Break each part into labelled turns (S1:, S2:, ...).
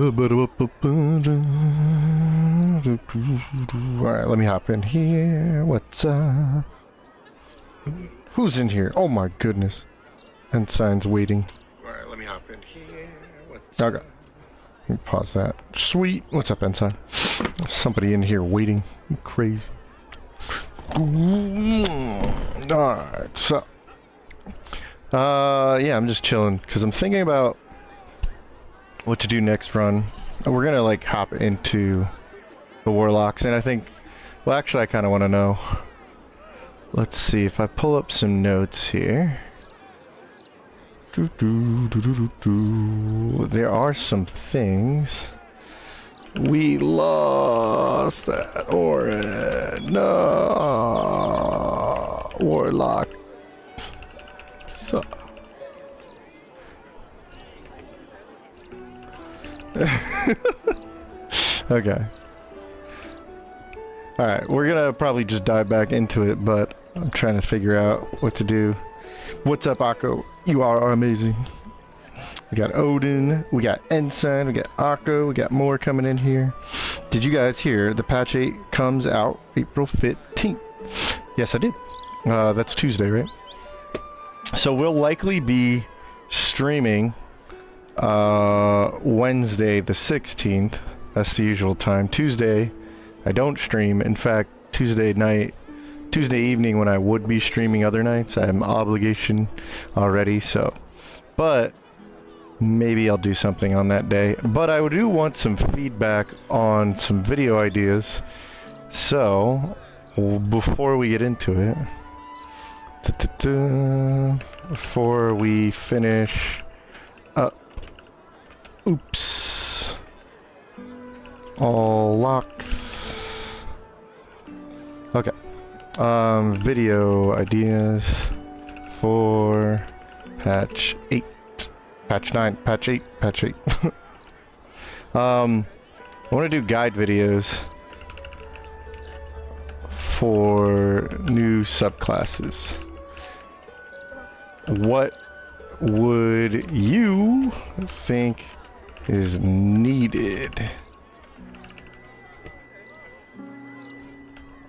S1: Alright, let me hop in here. What's up? Who's in here? Oh my goodness. Ensign's waiting. Alright, let me hop in here. What's up? Okay. Let me pause that. Sweet. What's up, Ensign? Somebody in here waiting. Crazy. Alright, so. Yeah, I'm just chilling because I'm thinking about what to do next run. We're gonna like hop into the Warlocks, and I think, well, actually I kind of want to know. Let's see if I pull up some notes here. There are some things. We lost that Orin. No, Warlock. So. Okay. Alright, we're gonna probably just dive back into it, but I'm trying to figure out what to do. What's up, Akko? You are amazing. We got Odin, we got Ensign, we got Akko, we got more coming in here. Did you guys hear the patch 8 comes out April 15th? Yes, I did. That's Tuesday, right? So we'll likely be streaming Wednesday the 16th. That's the usual time. Tuesday, I don't stream. In fact, Tuesday evening when I would be streaming other nights, I have an obligation already, so. But maybe I'll do something on that day. But I do want some feedback on some video ideas. So, before we get into it, before we finish up, oops, all locks. Okay. Video ideas for patch 8, patch 9, patch 8, patch 8. I want to do guide videos for new subclasses. What would you think is needed?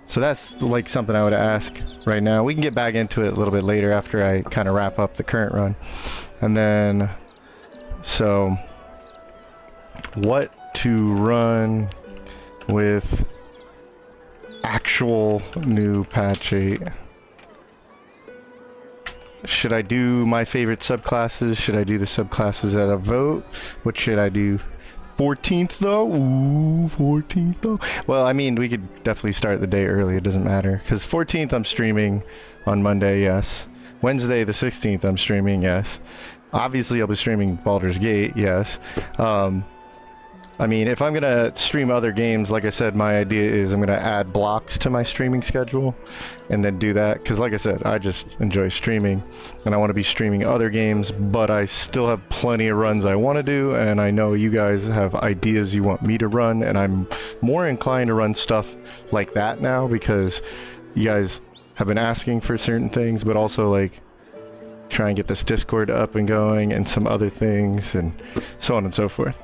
S1: So that's like something I would ask right now. We can get back into it a little bit later after I kind of wrap up the current run. And then, so, what to run with actual new patch 8? Should I do my favorite subclasses? Should I do the subclasses at a vote? What should I do? 14th though? Ooh, 14th though? Well, I mean, we could definitely start the day early. It doesn't matter. Because 14th I'm streaming on Monday, yes. Wednesday the 16th I'm streaming, yes. Obviously I'll be streaming Baldur's Gate, yes. I mean, if I'm gonna stream other games, like I said, my idea is I'm gonna add blocks to my streaming schedule and then do that, because like I said, I just enjoy streaming and I want to be streaming other games, but I still have plenty of runs I want to do, and I know you guys have ideas you want me to run, and I'm more inclined to run stuff like that now because you guys have been asking for certain things, but also like try and get this Discord up and going and some other things and so on and so forth.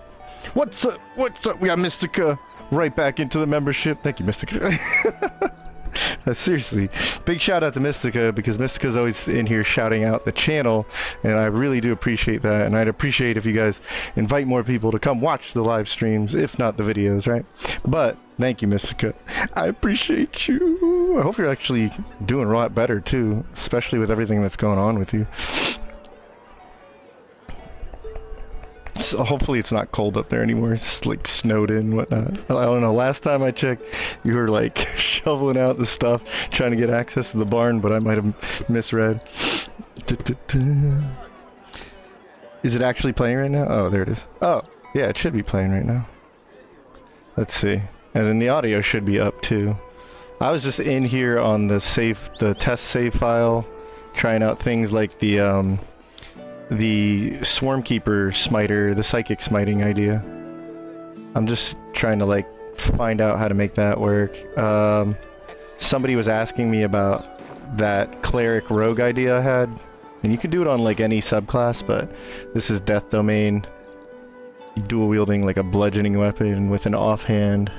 S1: What's up? What's up? We got Mystica right back into the membership. Thank you, Mystica. Seriously, big shout out to Mystica, because Mystica's always in here shouting out the channel, and I really do appreciate that. And I'd appreciate if you guys invite more people to come watch the live streams, if not the videos, right? But thank you, Mystica. I appreciate you. I hope you're actually doing a lot better too, especially with everything that's going on with you. So hopefully it's not cold up there anymore. It's like snowed in and whatnot. I don't know. Last time I checked, you were like shoveling out the stuff, trying to get access to the barn, but I might have misread. Is it actually playing right now? Oh, there it is. Oh, yeah, it should be playing right now. Let's see. And then the audio should be up too. I was just in here on the test save file, trying out things like the Swarmkeeper smiter, the psychic smiting idea. I'm just trying to like find out how to make that work. Somebody was asking me about that cleric rogue idea I had, and you can do it on like any subclass, but this is death domain. dual wielding like a bludgeoning weapon with an offhand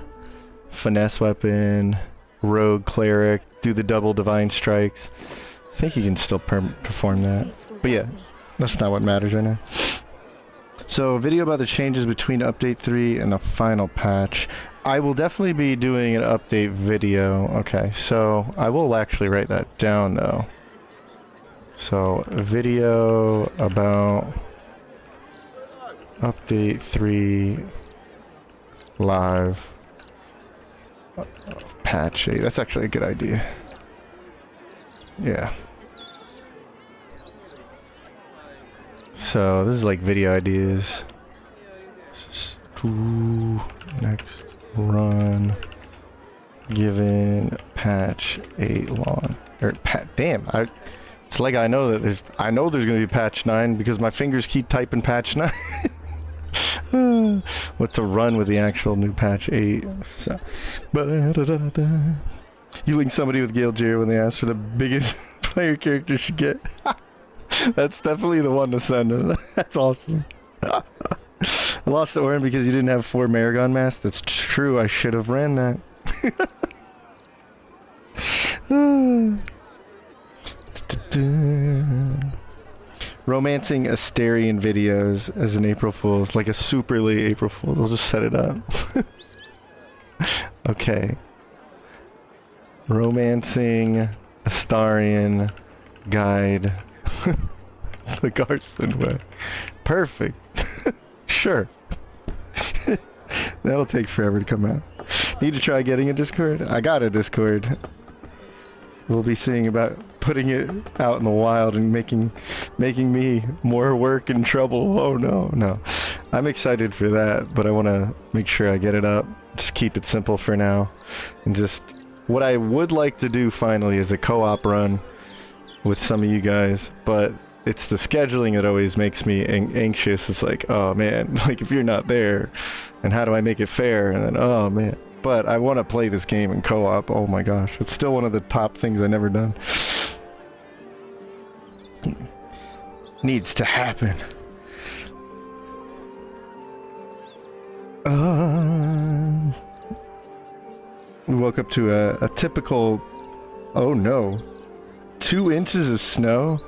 S1: finesse weapon, rogue cleric, do the double divine strikes. I think you can still perform that. But yeah, that's not what matters right now. So, video about the changes between Update 3 and the final patch. I will definitely be doing an update video. Okay, so I will actually write that down though. So, a video about Update 3 live patch 8. That's actually a good idea. Yeah. So, this is like video ideas. Next run given patch 8 long. Or damn, it's like I know that there's gonna be patch 9 because my fingers keep typing patch 9. What to run with the actual new patch 8. So, you link somebody with Gale Jr when they ask for the biggest player character should get. That's definitely the one to send him. That's awesome. I lost to Orin because you didn't have 4 Maragon masks. That's true, I should have ran that. Romancing Asterian videos as an April Fool's, like a super late April Fool's. I'll just set it up. Okay. Romancing Astarian guide. The Garston way. Perfect. Sure. That'll take forever to come out. Need to try getting a Discord? I got a Discord. We'll be seeing about putting it out in the wild and making me more work and trouble. Oh no. I'm excited for that, but I want to make sure I get it up. Just keep it simple for now. And just what I would like to do finally is a co-op run with some of you guys, but it's the scheduling that always makes me anxious. It's like, oh man, like if you're not there, and how do I make it fair? And then, oh man. But I want to play this game in co-op. Oh my gosh, it's still one of the top things I've never done. Needs to happen. We woke up to a typical, oh no, 2 inches of snow?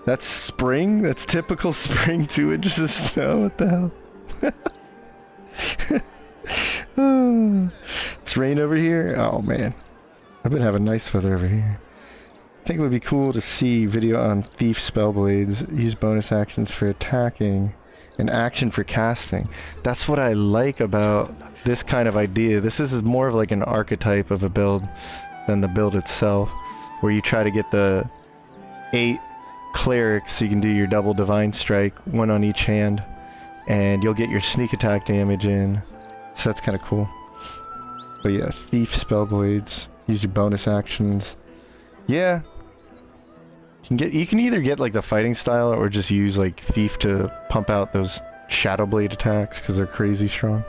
S1: That's spring? That's typical spring, 2 inches of snow? What the hell? It's rain over here? Oh man. I've been having nice weather over here. I think it would be cool to see video on Thief Spellblades. Use bonus actions for attacking and action for casting. That's what I like about this kind of idea. This is more of like an archetype of a build than the build itself, where you try to get the 8 clerics so you can do your double divine strike, 1 on each hand, and you'll get your sneak attack damage in. So that's kind of cool. But yeah, Thief Spellblades. Use your bonus actions. Yeah. You can either get like the fighting style or just use like Thief to pump out those Shadow Blade attacks because they're crazy strong.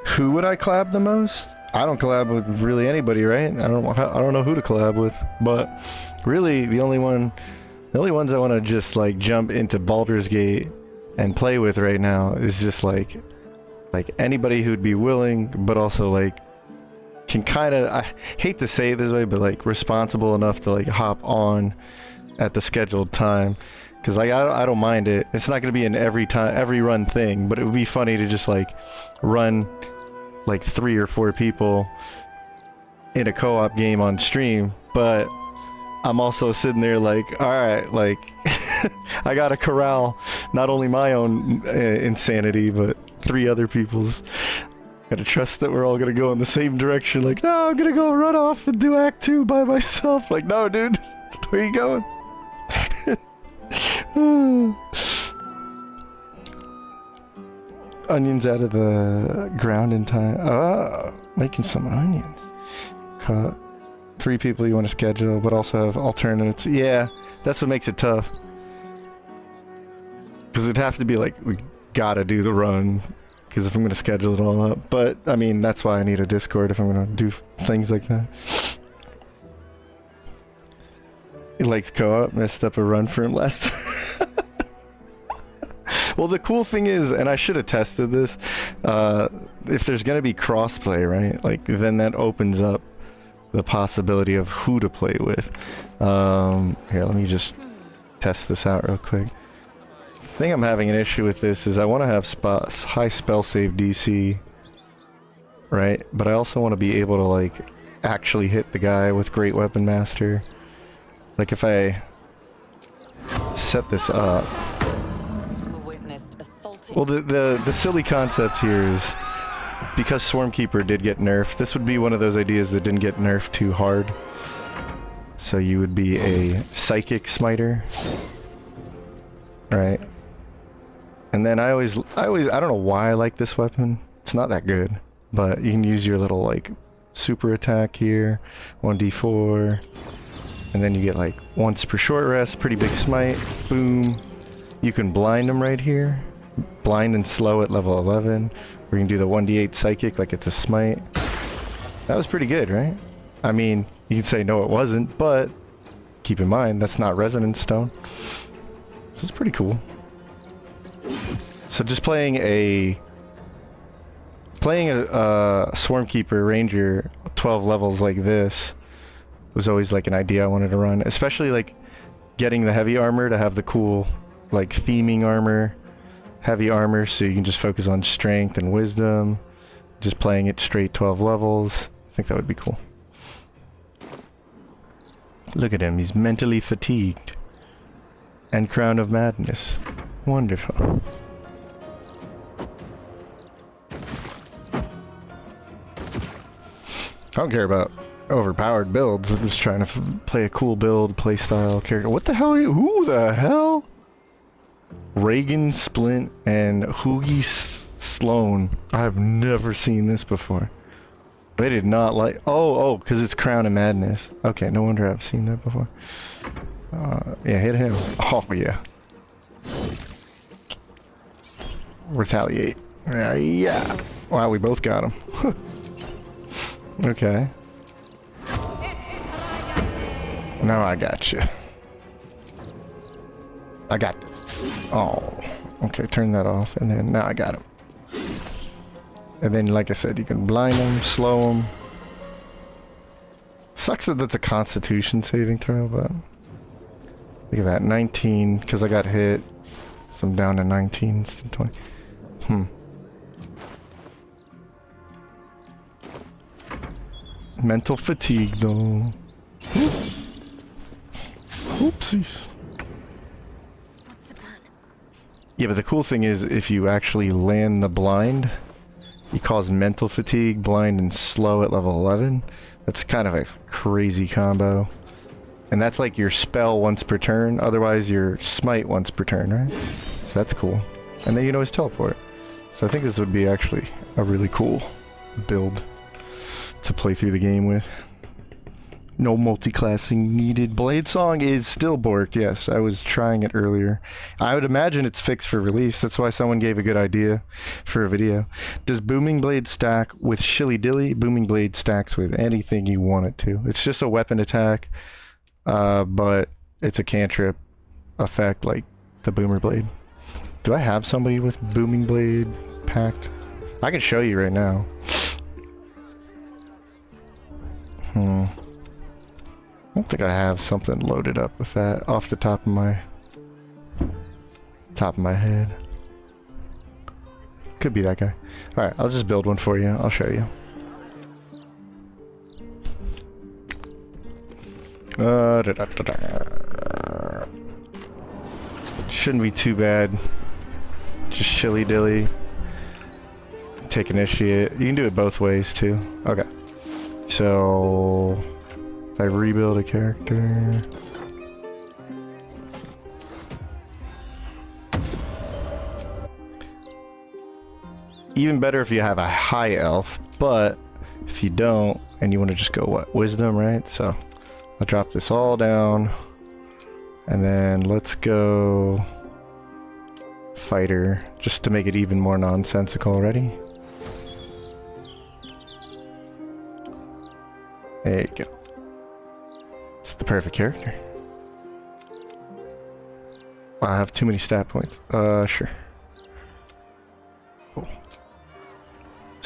S1: Who would I collab the most? I don't collab with really anybody, right? I don't know who to collab with, but really the only ones I want to just like jump into Baldur's Gate and play with right now is just like anybody who'd be willing, but also like can kind of, I hate to say it this way, but like responsible enough to like hop on at the scheduled time, because like I don't mind it. It's not going to be an every run thing, but it would be funny to just like run like 3 or 4 people in a co-op game on stream. But I'm also sitting there like, all right, like I gotta corral not only my own insanity, but 3 other people's. Gotta trust that we're all gonna go in the same direction. Like, no, I'm gonna go run off and do Act 2 by myself. Like, no, dude, where are you going? Onions out of the ground in time. Oh, making some onions. Caught 3 people you want to schedule, but also have alternates. Yeah, that's what makes it tough. Because it'd have to be like, we gotta do the run. Because if I'm going to schedule it all up. But, I mean, that's why I need a Discord if I'm going to do things like that. He likes co-op. Messed up a run for him last time. Well, the cool thing is, and I should have tested this, if there's gonna be crossplay, right? Like, then that opens up the possibility of who to play with. Here, let me just test this out real quick. The thing I'm having an issue with this is I want to have high spell save DC, right? But I also want to be able to, like, actually hit the guy with Great Weapon Master. Like, if I set this up... Well, the silly concept here is, because Swarmkeeper did get nerfed, this would be one of those ideas that didn't get nerfed too hard. So you would be a Psychic Smiter. Right? And then I don't know why I like this weapon. It's not that good. But you can use your little, like, super attack here. 1d4. And then you get, like, once per short rest, pretty big smite. Boom. You can blind them right here. Blind and slow at level 11. Or you can do the 1d8 psychic like it's a smite. That was pretty good, right? I mean, you can say no it wasn't, but keep in mind that's not Resonance Stone. This is pretty cool. So just playing a Swarmkeeper Ranger 12 levels like this was always like an idea I wanted to run, especially like getting the heavy armor to have the cool like theming armor. Heavy armor, so you can just focus on strength and wisdom. Just playing it straight 12 levels. I think that would be cool. Look at him, he's mentally fatigued. And Crown of Madness. Wonderful. I don't care about overpowered builds. I'm just trying to play a cool build, playstyle, character. What the hell are you? Who the hell? Reagan Splint and Hoogie Sloan. I've never seen this before. They did not like... Oh, because it's Crown of Madness. Okay, no wonder I've seen that before. Yeah, hit him. Oh, yeah. Retaliate. Yeah. Wow, we both got him. Okay. Now I got you. I got this. Oh, okay, turn that off, and then now I got him. And then, like I said, you can blind him, slow him. Sucks that that's a Constitution saving throw, but look at that, 19, because I got hit. So I'm down to 19 instead of 20. Mental fatigue, though. Oopsies. Yeah, but the cool thing is, if you actually land the blind, you cause mental fatigue, blind, and slow at level 11. That's kind of a crazy combo. And that's like your spell once per turn, otherwise your smite once per turn, right? So that's cool. And then you can always teleport. So I think this would be actually a really cool build to play through the game with. No multi-classing needed. Blade Song is still borked, yes. I was trying it earlier. I would imagine it's fixed for release. That's why someone gave a good idea for a video. Does Booming Blade stack with Shilly Dilly? Booming Blade stacks with anything you want it to. It's just a weapon attack, but it's a cantrip effect like the Boomer Blade. Do I have somebody with Booming Blade packed? I can show you right now. I don't think I have something loaded up with that off the top of my head. Could be that guy. Alright, I'll just build one for you. I'll show you. Shouldn't be too bad. Just shilly dilly. Take initiate. You can do it both ways too. Okay. So I rebuild a character. Even better if you have a high elf, but if you don't and you want to just go what? Wisdom, right? So I'll drop this all down and then let's go fighter just to make it even more nonsensical already. There you go. It's the perfect character. I have too many stat points. Sure.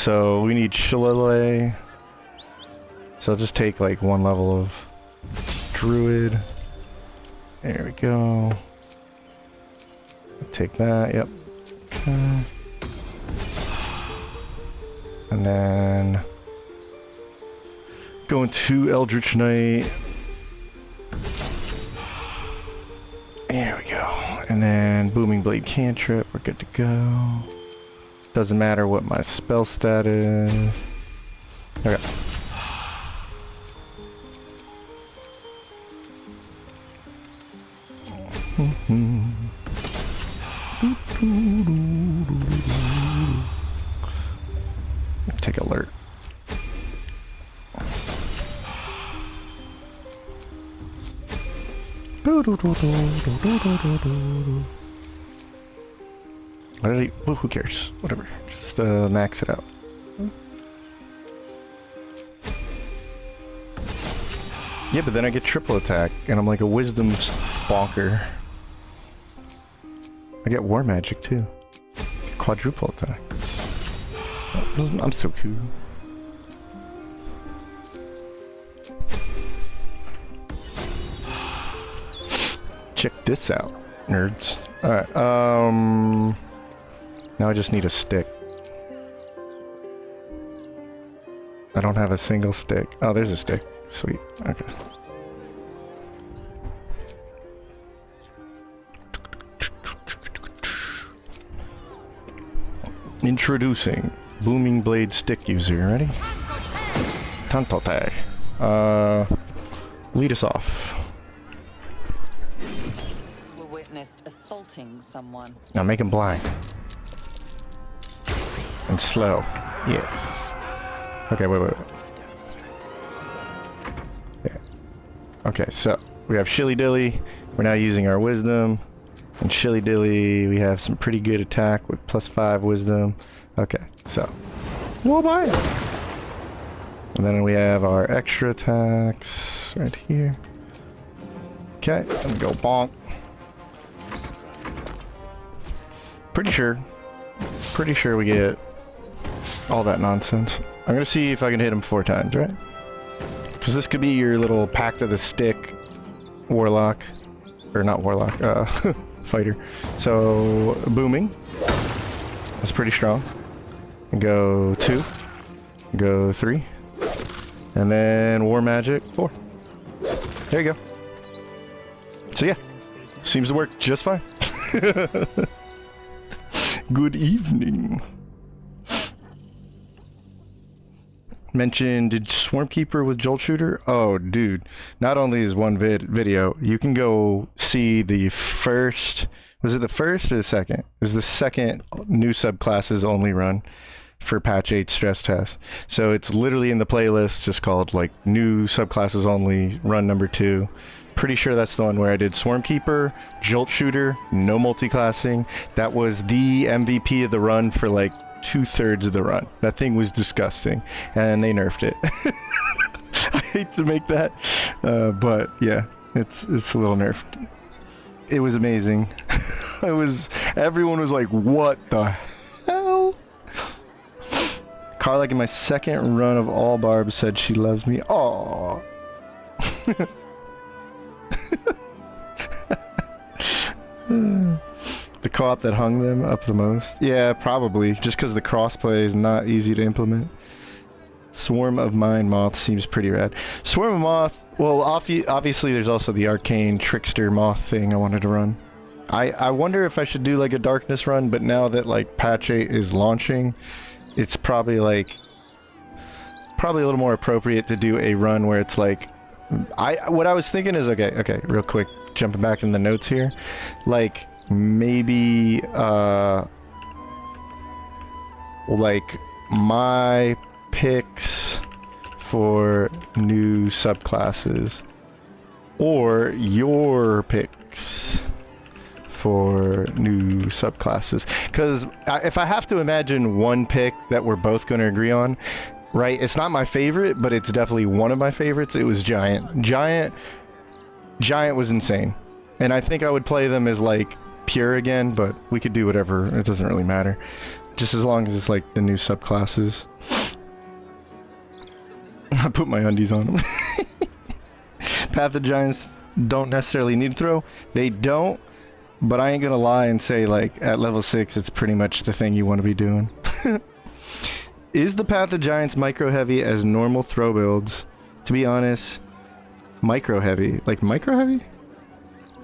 S1: so we need Shillelagh. So I'll just take like one level of Druid. There we go. Take that, yep. Okay. And then go into Eldritch Knight. There we go. And then Booming Blade cantrip, we're good to go. Doesn't matter what my spell stat is. Okay. Take alert. What did he? Well, who cares? Whatever. Just max it out. Yeah, but then I get triple attack, and I'm like a wisdom bonker. I get war magic too. Get quadruple attack. I'm so cool. Check this out, nerds. Alright, now I just need a stick. I don't have a single stick. Oh, there's a stick. Sweet. Okay. Introducing Booming Blade stick user. Ready? Tantote. Lead us off.
S2: We witnessed assaulting someone.
S1: Now make him blind. And slow. Yeah. Okay, wait. Yeah. Okay, so we have Shilly Dilly. We're now using our wisdom. And Shilly Dilly, we have some pretty good attack with +5 wisdom. Okay, so. Whoa, bye! And then we have our extra attacks right here. Okay, and go bonk. Pretty sure we get all that nonsense. I'm gonna see if I can hit him 4 times, right? Because this could be your little Pact of the Stick Warlock. Or not Warlock, fighter. So, booming. That's pretty strong. Go 2. Go 3. And then War Magic 4. There you go. So yeah, seems to work just fine. Good evening. Mentioned, did Swarmkeeper with Jolt Shooter? Oh, dude. Not only is one video, you can go see the first... Was it the first or the second? It was the second new subclasses only run for patch 8 stress test. So it's literally in the playlist, just called like new subclasses only, run number 2. Pretty sure that's the one where I did Swarmkeeper, Jolt Shooter, no multiclassing. That was the MVP of the run for like 2/3 of the run. That thing was disgusting, and they nerfed it. I hate to make that, but yeah, it's a little nerfed. It was amazing. Everyone was like, "What the hell?" Carla, in my second run of all barbs, said she loves me. Aww. The co-op that hung them up the most? Yeah, probably. Just because the crossplay is not easy to implement. Swarm of Mind Moth seems pretty rad. Swarm of Moth, well, obviously there's also the Arcane Trickster Moth thing I wanted to run. I wonder if I should do like a Darkness run, but now that like patch 8 is launching, it's probably a little more appropriate to do a run where it's like... What I was thinking is, okay, real quick, jumping back in the notes here. Like... maybe like my picks for new subclasses or your picks for new subclasses, because if I have to imagine one pick that we're both going to agree on, right, it's not my favorite, but it's definitely one of my favorites. It was Giant was insane, and I think I would play them as like pure again, but we could do whatever. It doesn't really matter. Just as long as it's like the new subclasses. I put my undies on them. Pathogiants don't necessarily need to throw. They don't, but I ain't gonna lie and say like at level 6 it's pretty much the thing you want to be doing. Is the Pathogiants micro heavy as normal throw builds? To be honest, micro heavy. Like micro heavy?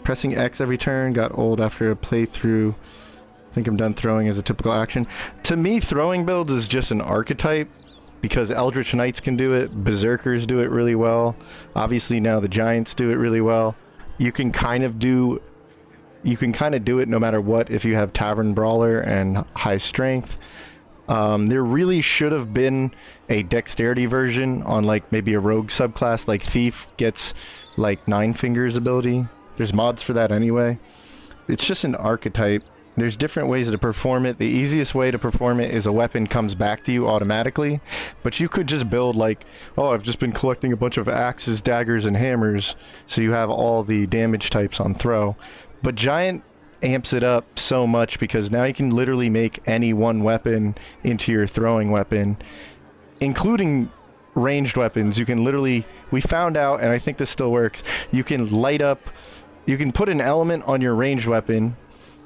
S1: Pressing X every turn got old after a playthrough. I think I'm done throwing as a typical action. To me, throwing builds is just an archetype because Eldritch Knights can do it, Berserkers do it really well. Obviously now the Giants do it really well. You can kind of do it no matter what if you have Tavern Brawler and high strength. There really should have been a dexterity version on like maybe a rogue subclass, like Thief gets like 9 fingers ability. There's mods for that anyway. It's just an archetype. There's different ways to perform it. The easiest way to perform it is a weapon comes back to you automatically, but you could just build like, oh, I've just been collecting a bunch of axes, daggers, and hammers, so you have all the damage types on throw. But Giant amps it up so much because now you can literally make any one weapon into your throwing weapon, including ranged weapons. You can literally, we found out, and I think this still works, you can light up, you can put an element on your ranged weapon,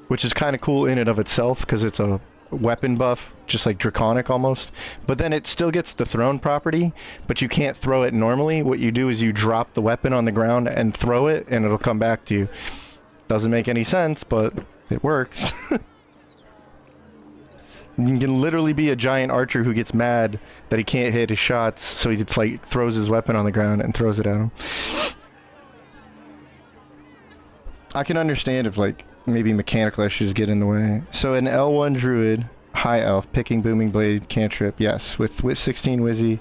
S1: which is kind of cool in and of itself because it's a weapon buff, just like Draconic almost, but then it still gets the thrown property, but you can't throw it normally. What you do is you drop the weapon on the ground and throw it and it'll come back to you. Doesn't make any sense, but it works. You can literally be a giant archer who gets mad that he can't hit his shots, so he just like throws his weapon on the ground and throws it at him. I can understand if like maybe mechanical issues get in the way. So an L1 druid, high elf, picking booming blade cantrip, yes, with 16 Wizzy,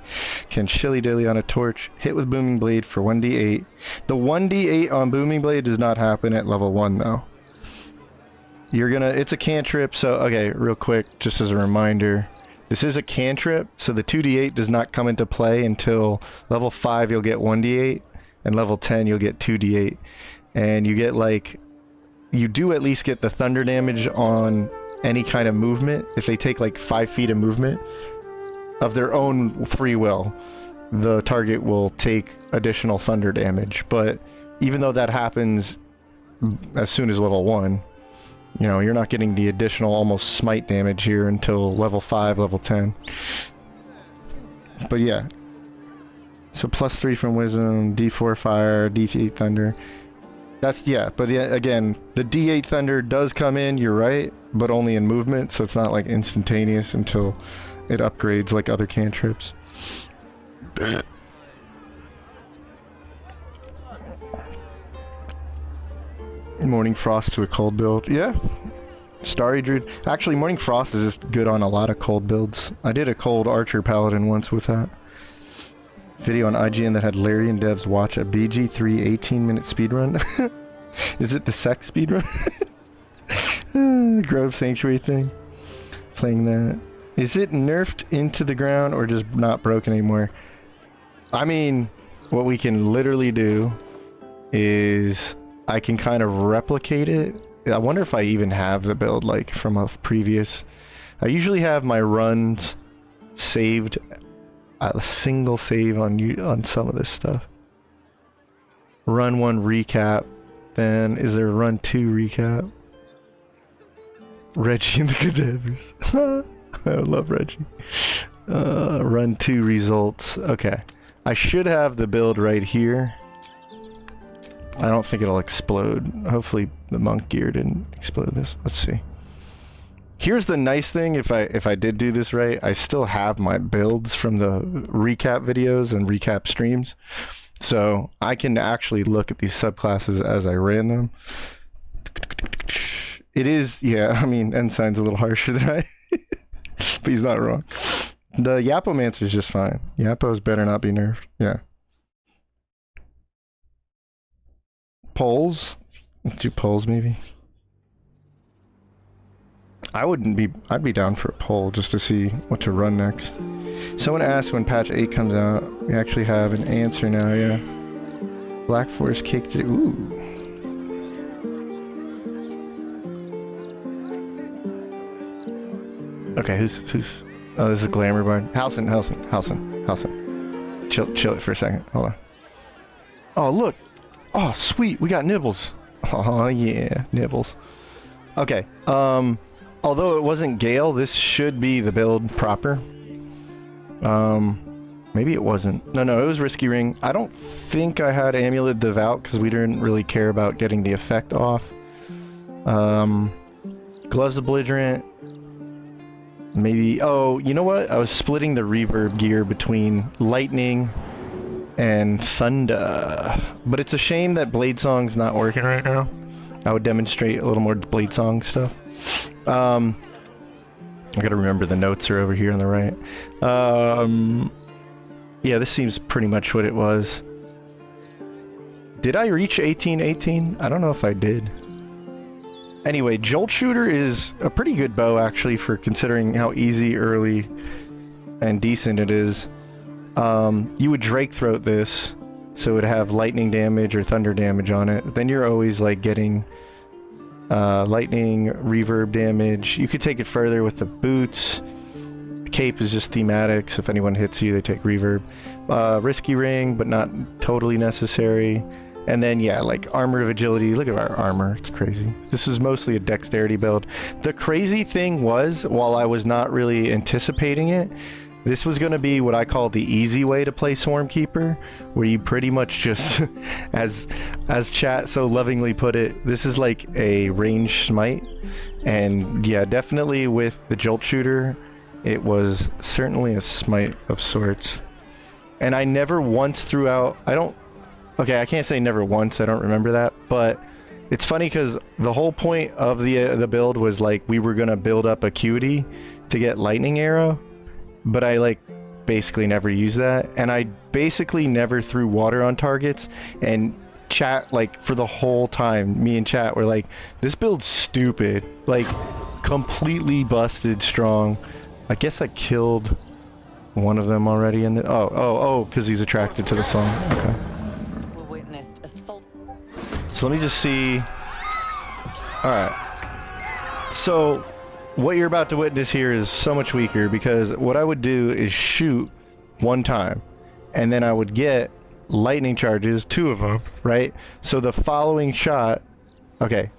S1: can shilly dilly on a torch, hit with booming blade for 1d8. The 1d8 on booming blade does not happen at level 1 though. You're gonna, it's a cantrip, so okay, real quick, just as a reminder, this is a cantrip, so the 2d8 does not come into play until level 5 you'll get 1d8, and level 10 you'll get 2d8. And you get like, you do at least get the thunder damage on any kind of movement. If they take like 5 feet of movement of their own free will, the target will take additional thunder damage. But even though that happens as soon as level 1, you know, you're not getting the additional almost smite damage here until level 5, level 10. But yeah. So +3 from wisdom, d4 fire, d8 thunder. That's, yeah, but yeah, again, the d8 thunder does come in, you're right, but only in movement, so it's not like instantaneous until it upgrades like other cantrips. Morning Frost to a cold build. Yeah. Starry Druid. Actually, Morning Frost is just good on a lot of cold builds. I did a cold Archer Paladin once with that. Video on IGN that had Larian devs watch a BG3 18-minute speedrun. Is it the sex speedrun? Grove Sanctuary thing. Playing that. Is it nerfed into the ground or just not broken anymore? I mean, what we can literally do is I can kind of replicate it. I wonder if I even have the build like from a previous. I usually have my runs saved. A single save on some of this stuff. Run 1 recap. Then is there a run 2 recap? Reggie and the Cadavers. I love Reggie. Run 2 results. Okay. I should have the build right here. I don't think it'll explode. Hopefully the monk gear didn't explode this. Let's see. Here's the nice thing, if I did do this right, I still have my builds from the recap videos and recap streams. So I can actually look at these subclasses as I ran them. It is, yeah, I mean, Ensign's a little harsher than I, but he's not wrong. The Yapomancer is just fine. Yapos better not be nerfed, yeah. Poles? Let's do poles maybe. I'd be down for a poll just to see what to run next. Someone asked when patch 8 comes out. We actually have an answer now, yeah. Black Forest kicked it. Ooh. Okay, who's? Oh, this is Glamour Bard. Halson. Chill it for a second. Hold on. Oh, look. Oh, sweet. We got Nibbles. Oh, yeah. Nibbles. Okay. Although it wasn't Gale, this should be the build proper. Maybe it wasn't. No, it was Risky Ring. I don't think I had Amulet Devout because we didn't really care about getting the effect off. Gloves of Belligerent. Maybe... Oh, you know what? I was splitting the reverb gear between Lightning and Thunder. But it's a shame that Blade Song's not working right now. I would demonstrate a little more Blade Song stuff. I gotta remember the notes are over here on the right. Yeah, this seems pretty much what it was. Did I reach 1818? I don't know if I did. Anyway, Jolt Shooter is a pretty good bow, actually, for considering how easy, early, and decent it is. You would Drake Throat this, so it would have lightning damage or thunder damage on it. Then you're always, like, getting lightning, reverb damage. You could take it further with the boots. Cape is just thematic, so if anyone hits you, they take reverb. Risky Ring, but not totally necessary. And then, yeah, like Armor of Agility. Look at our armor. It's crazy. This is mostly a dexterity build. The crazy thing was, while I was not really anticipating it, this was going to be what I call the easy way to play Swarmkeeper, where you pretty much just, as chat so lovingly put it, this is like a range smite. And yeah, definitely with the Jolt Shooter, it was certainly a smite of sorts. And I never once threw out... Okay, I can't say never once, I don't remember that, but it's funny because the whole point of the build was like we were gonna build up Acuity to get Lightning Arrow, but I like basically never used that, and I basically never threw water on targets, and chat, like, for the whole time, me and chat were like, this build's stupid, like, completely busted strong. I guess I killed one of them already in the... Oh, because he's attracted to the song. Okay. So let me just see... Alright. So, what you're about to witness here is so much weaker, because what I would do is shoot one time, and then I would get lightning charges, 2 of them, right? So the following shot... Okay.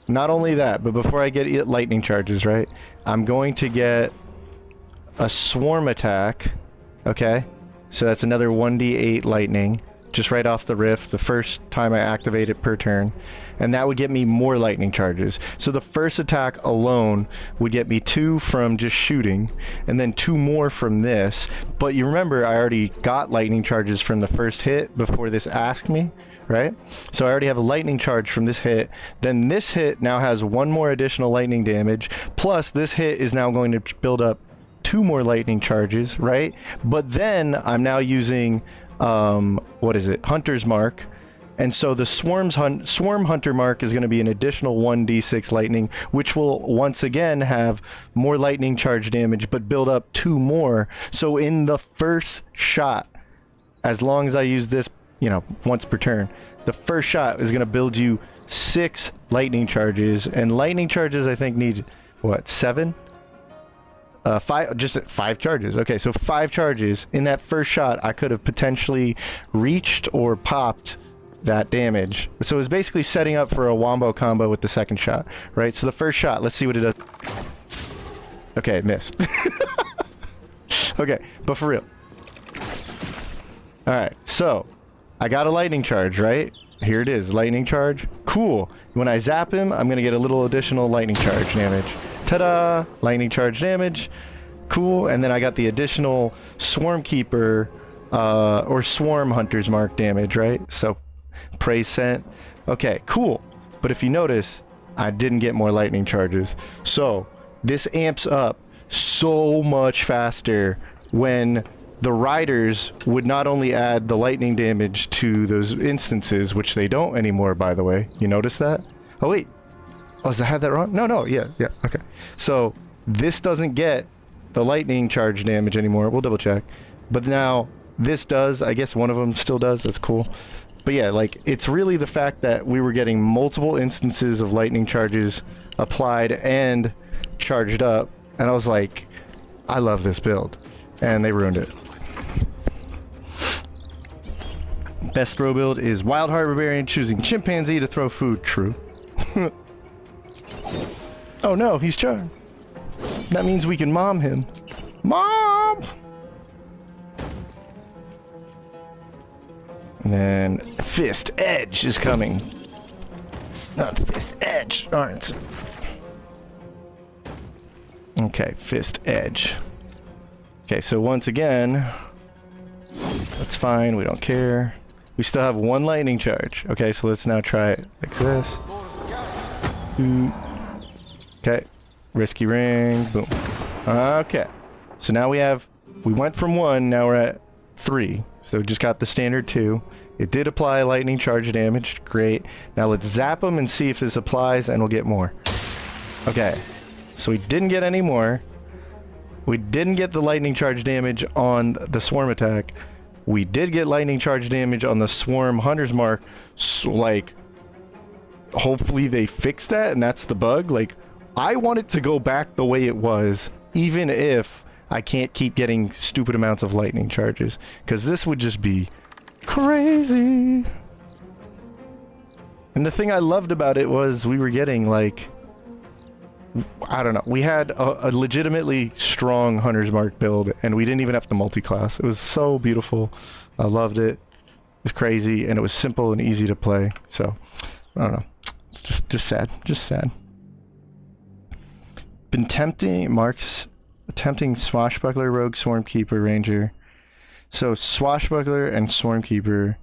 S1: Not only that, but before I get lightning charges, right? I'm going to get a swarm attack, okay? So that's another 1d8 lightning, just right off the riff, the first time I activate it per turn. And that would get me more lightning charges. So the first attack alone would get me 2 from just shooting, and then 2 more from this. But you remember, I already got lightning charges from the first hit before this asked me, right? So I already have a lightning charge from this hit. Then this hit now has 1 more additional lightning damage, plus this hit is now going to build up 2 more lightning charges, right? But then I'm now using what is it, Hunter's Mark, and so the Swarm Hunter Mark is going to be an additional 1d6 lightning, which will once again have more lightning charge damage, but build up 2 more. So in the first shot, as long as I use this, you know, once per turn, the first shot is going to build you 6 lightning charges, and lightning charges I think need, what, 7? 5, just 5 charges. Okay, so 5 charges. In that first shot, I could have potentially reached or popped that damage. So it's basically setting up for a wombo combo with the second shot, right? So the first shot, let's see what it does. Okay, it missed. Okay, but for real. Alright, so I got a lightning charge, right? Here it is, lightning charge. Cool. When I zap him, I'm going to get a little additional lightning charge damage. Ta-da! Lightning charge damage. Cool. And then I got the additional Swarmkeeper or Swarm Hunter's Mark damage, right? So, praise sent. Okay, cool. But if you notice, I didn't get more lightning charges. So, this amps up so much faster when the riders would not only add the lightning damage to those instances, which they don't anymore, by the way. You notice that? Oh, wait. Oh, I had that wrong? No, yeah, okay. So, this doesn't get the lightning charge damage anymore. We'll double check. But now, this does. I guess one of them still does. That's cool. But yeah, like, it's really the fact that we were getting multiple instances of lightning charges applied and charged up And I was like, I love this build. And they ruined it. Best throw build is Wild Heart Barbarian choosing Chimpanzee to throw food. True. Oh no, he's charmed. That means we can mom him. Mom! And then Fist Edge is coming. Not Fist Edge. Alright. Okay, Fist Edge. Okay, so once again, that's fine, we don't care. We still have one lightning charge. Okay, so let's now try it like this. Okay, risky ring, boom. Okay, so now we went from 1, now we're at 3. So we just got the standard 2. It did apply lightning charge damage, great. Now let's zap them and see if this applies and we'll get more. Okay, so we didn't get any more. We didn't get the lightning charge damage on the swarm attack. We did get lightning charge damage on the swarm hunter's mark. So, like, hopefully they fixed that and that's the bug. Like, I want it to go back the way it was, even if I can't keep getting stupid amounts of lightning charges, because this would just be crazy. And the thing I loved about it was we were getting, like, I don't know, we had a legitimately strong Hunter's Mark build, and we didn't even have to multi-class. It was so beautiful. I loved it. It was crazy, and it was simple and easy to play. So, I don't know. It's just sad. Just sad. Been tempting Swashbuckler, Rogue, Swarmkeeper, Ranger. So, Swashbuckler and Swarmkeeper,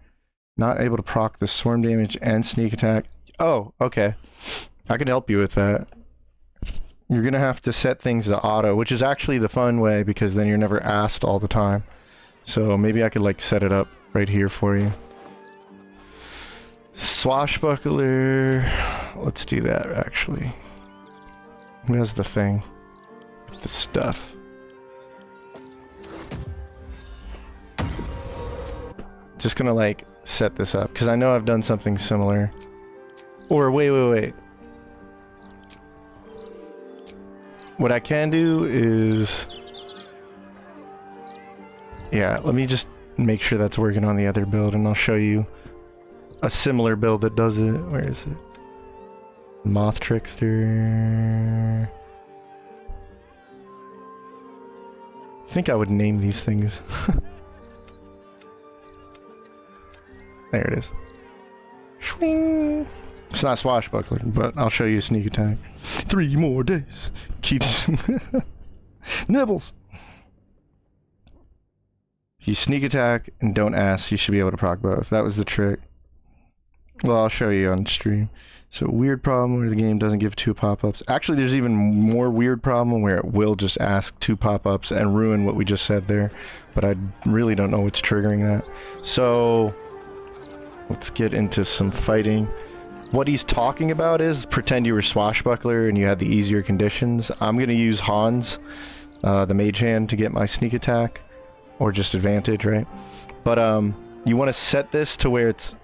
S1: not able to proc the swarm damage and sneak attack. Oh, okay. I can help you with that. You're gonna have to set things to auto, which is actually the fun way, because then you're never asked all the time. So maybe I could like set it up right here for you. Swashbuckler, let's do that actually. Who has the thing? The stuff. Just gonna like set this up, because I know I've done something similar. Or wait. What I can do is... yeah, let me just make sure that's working on the other build, and I'll show you a similar build that does it. Where is it? Moth Trickster... I think I would name these things. There it is. Shwing. It's not Swashbuckler, but I'll show you a sneak attack. 3 more days. Keeps... Nibbles! If you sneak attack and don't ask, you should be able to proc both. That was the trick. Well, I'll show you on stream. So, weird problem where the game doesn't give 2 pop-ups. Actually, there's even more weird problem where it will just ask 2 pop-ups and ruin what we just said there. But I really don't know what's triggering that. So, let's get into some fighting. What he's talking about is pretend you were Swashbuckler and you had the easier conditions. I'm going to use Hans, the Mage Hand, to get my sneak attack. Or just advantage, right? But you want to set this to where it's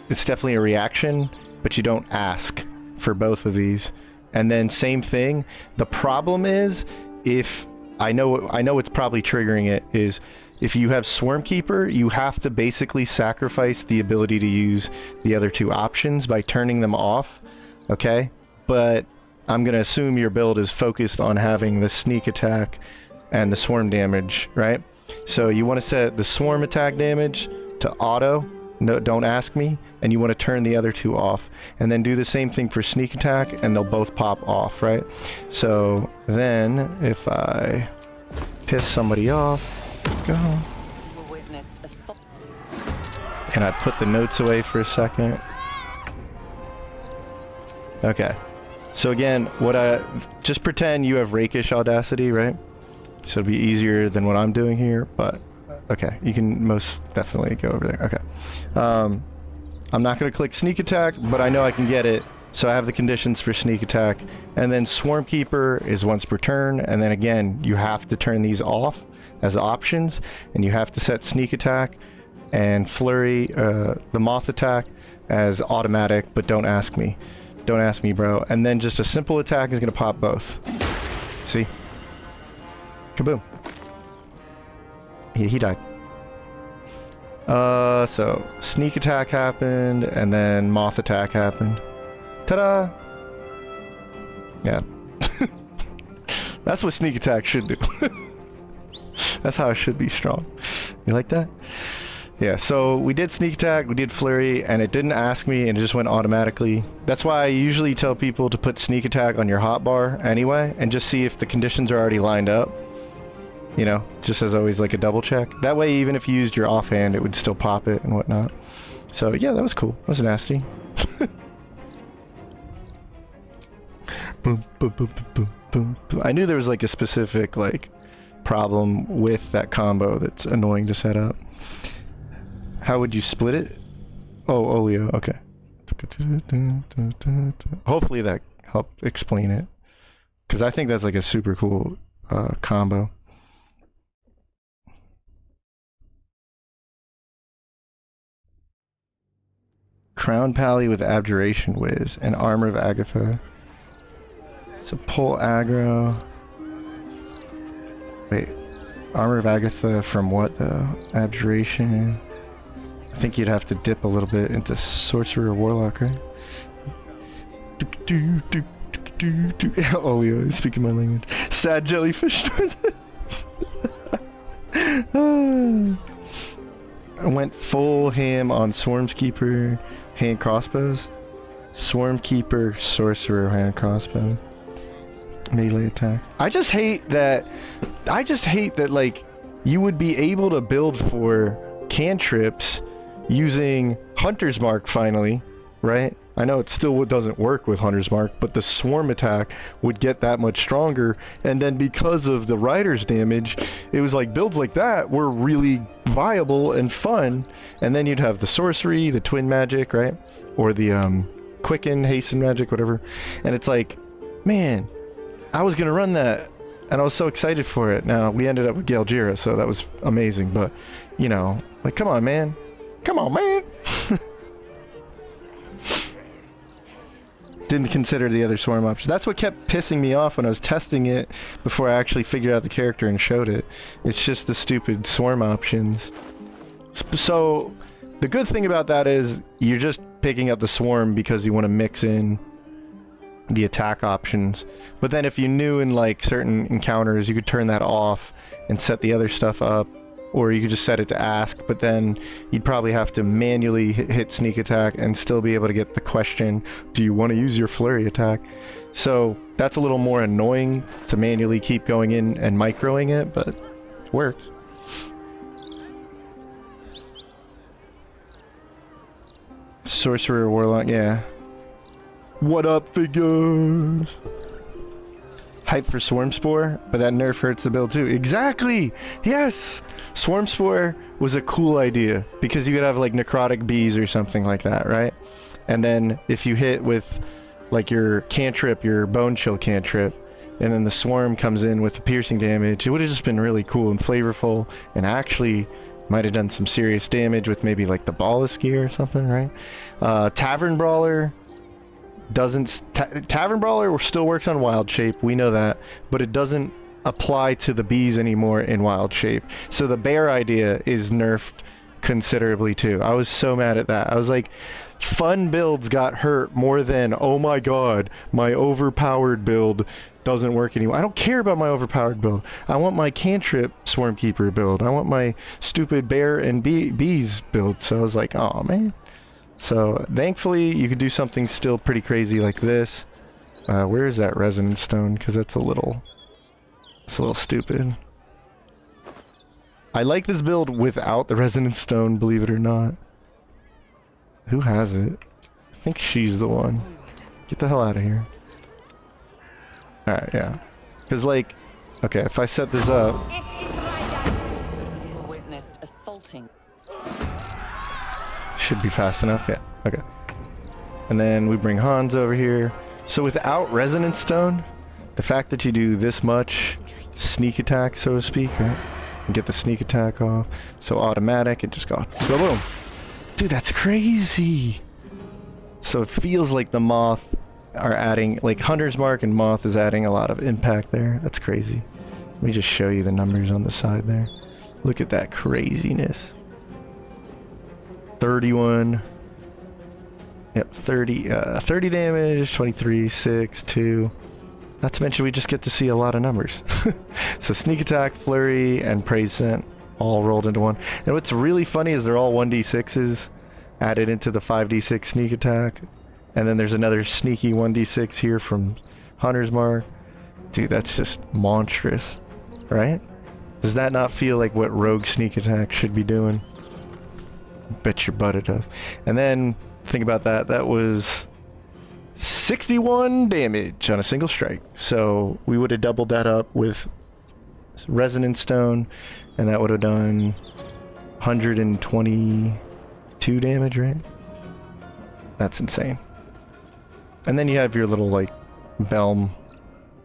S1: definitely a reaction, but you don't ask for both of these. And then same thing. The problem is, if I know what's probably triggering it is, if you have Swarmkeeper, you have to basically sacrifice the ability to use the other 2 options by turning them off, okay? But I'm going to assume your build is focused on having the sneak attack and the swarm damage, right? So you want to set the swarm attack damage to auto, no, don't ask me, and you want to turn the other 2 off. And then do the same thing for sneak attack, and they'll both pop off, right? So then, if I piss somebody off, go. And I put the notes away for a second. Okay. So again, just pretend you have rakish audacity, right? So it'll be easier than what I'm doing here, but okay, you can most definitely go over there. Okay. I'm not going to click sneak attack, but I know I can get it. So I have the conditions for sneak attack, and then Swarmkeeper is once per turn, and then again, you have to turn these off as options, and you have to set sneak attack and flurry, the moth attack, as automatic, but don't ask me. Don't ask me, bro. And then just a simple attack is going to pop both. See? Kaboom. He died. So sneak attack happened, and then moth attack happened. Ta-da! Yeah. That's what sneak attack should do. That's how it should be strong. You like that? Yeah, so we did sneak attack, we did flurry, and it didn't ask me, and it just went automatically. That's why I usually tell people to put sneak attack on your hotbar anyway, and just see if the conditions are already lined up. You know, just as always, like a double check. That way, even if you used your offhand, it would still pop it and whatnot. So yeah, that was cool. That was nasty. Boom, boom, boom, boom, boom, boom. I knew there was like a specific like problem with that combo that's annoying to set up. How would you split it? Oh, Olio, okay. Hopefully that helped explain it. Because I think that's like a super cool combo. Crown Pally with Abjuration Whiz and Armor of Agatha. So pull aggro. Wait, Armor of Agatha from what though? Abjuration. I think you'd have to dip a little bit into Sorcerer or Warlock, right? Olio is speaking my language. Sad jellyfish stars. I went full ham on Swarmkeeper, hand crossbows. Swarmkeeper, Sorcerer, hand crossbow. Melee attacks. I just hate that like you would be able to build for cantrips using Hunter's Mark finally, right? I know it still doesn't work with Hunter's Mark, but the swarm attack would get that much stronger, and then because of the Rider's damage, it was like builds like that were really viable and fun, and then you'd have the sorcery, the twin magic, right? Or the quicken, hasten magic, whatever, and it's like, man, I was gonna run that, and I was so excited for it. Now, we ended up with Galgira, so that was amazing, but, you know, like, come on, man. Come on, man! Didn't consider the other swarm options. That's what kept pissing me off when I was testing it before I actually figured out the character and showed it. It's just the stupid swarm options. So, the good thing about that is you're just picking up the swarm because you want to mix in the attack options. But then if you knew in like certain encounters, you could turn that off and set the other stuff up. Or you could just set it to ask, but then you'd probably have to manually hit sneak attack and still be able to get the question, do you want to use your flurry attack? So that's a little more annoying to manually keep going in and microing it, but it works. Sorcerer, Warlock, yeah. What up, figures? Hype for Swarm Spore, but that nerf hurts the build too. Exactly! Yes! Swarm Spore was a cool idea, because you could have like necrotic bees or something like that, right? And then if you hit with like your cantrip, your bone chill cantrip, and then the swarm comes in with the piercing damage, it would have just been really cool and flavorful, and actually might have done some serious damage with maybe like the Ballast gear or something, right? Tavern Brawler doesn't... Tavern Brawler still works on Wild Shape, we know that, but it doesn't apply to the bees anymore in Wild Shape. So the bear idea is nerfed considerably too. I was so mad at that. I was like, fun builds got hurt more than, oh my god, my overpowered build doesn't work anymore. I don't care about my overpowered build. I want my cantrip Swarmkeeper build. I want my stupid bear and bees build. So I was like, oh man. So thankfully you could do something still pretty crazy like this. Where is that resonance stone? Because that's a little stupid. I like this build without the resonance stone, believe it or not. Who has it? I think she's the one. Get the hell out of here. Alright, yeah. Because like, okay, if I set this up...
S2: Witnessed assaulting.
S1: Should be fast enough, yeah. Okay. And then we bring Hans over here. So without resonance stone, the fact that you do this much sneak attack, so to speak, right? And get the sneak attack off. So automatic, it just go boom. Dude, that's crazy. So it feels like the Moth are adding, like Hunter's Mark and Moth is adding a lot of impact there. That's crazy. Let me just show you the numbers on the side there. Look at that craziness. 31. Yep, 30 damage, 23, 6, 2. Not to mention we just get to see a lot of numbers. So sneak attack, flurry, and praise scent all rolled into one. And what's really funny is they're all 1d6s added into the 5d6 sneak attack. And then there's another sneaky 1d6 here from Hunter's Mark. Dude, that's just monstrous, right? Does that not feel like what rogue sneak attack should be doing? Bet your butt it does. And then think about that. That was 61 damage on a single strike. So we would have doubled that up with Resonance Stone, and that would have done 122 damage, right? That's insane. And then you have your little, like, Belm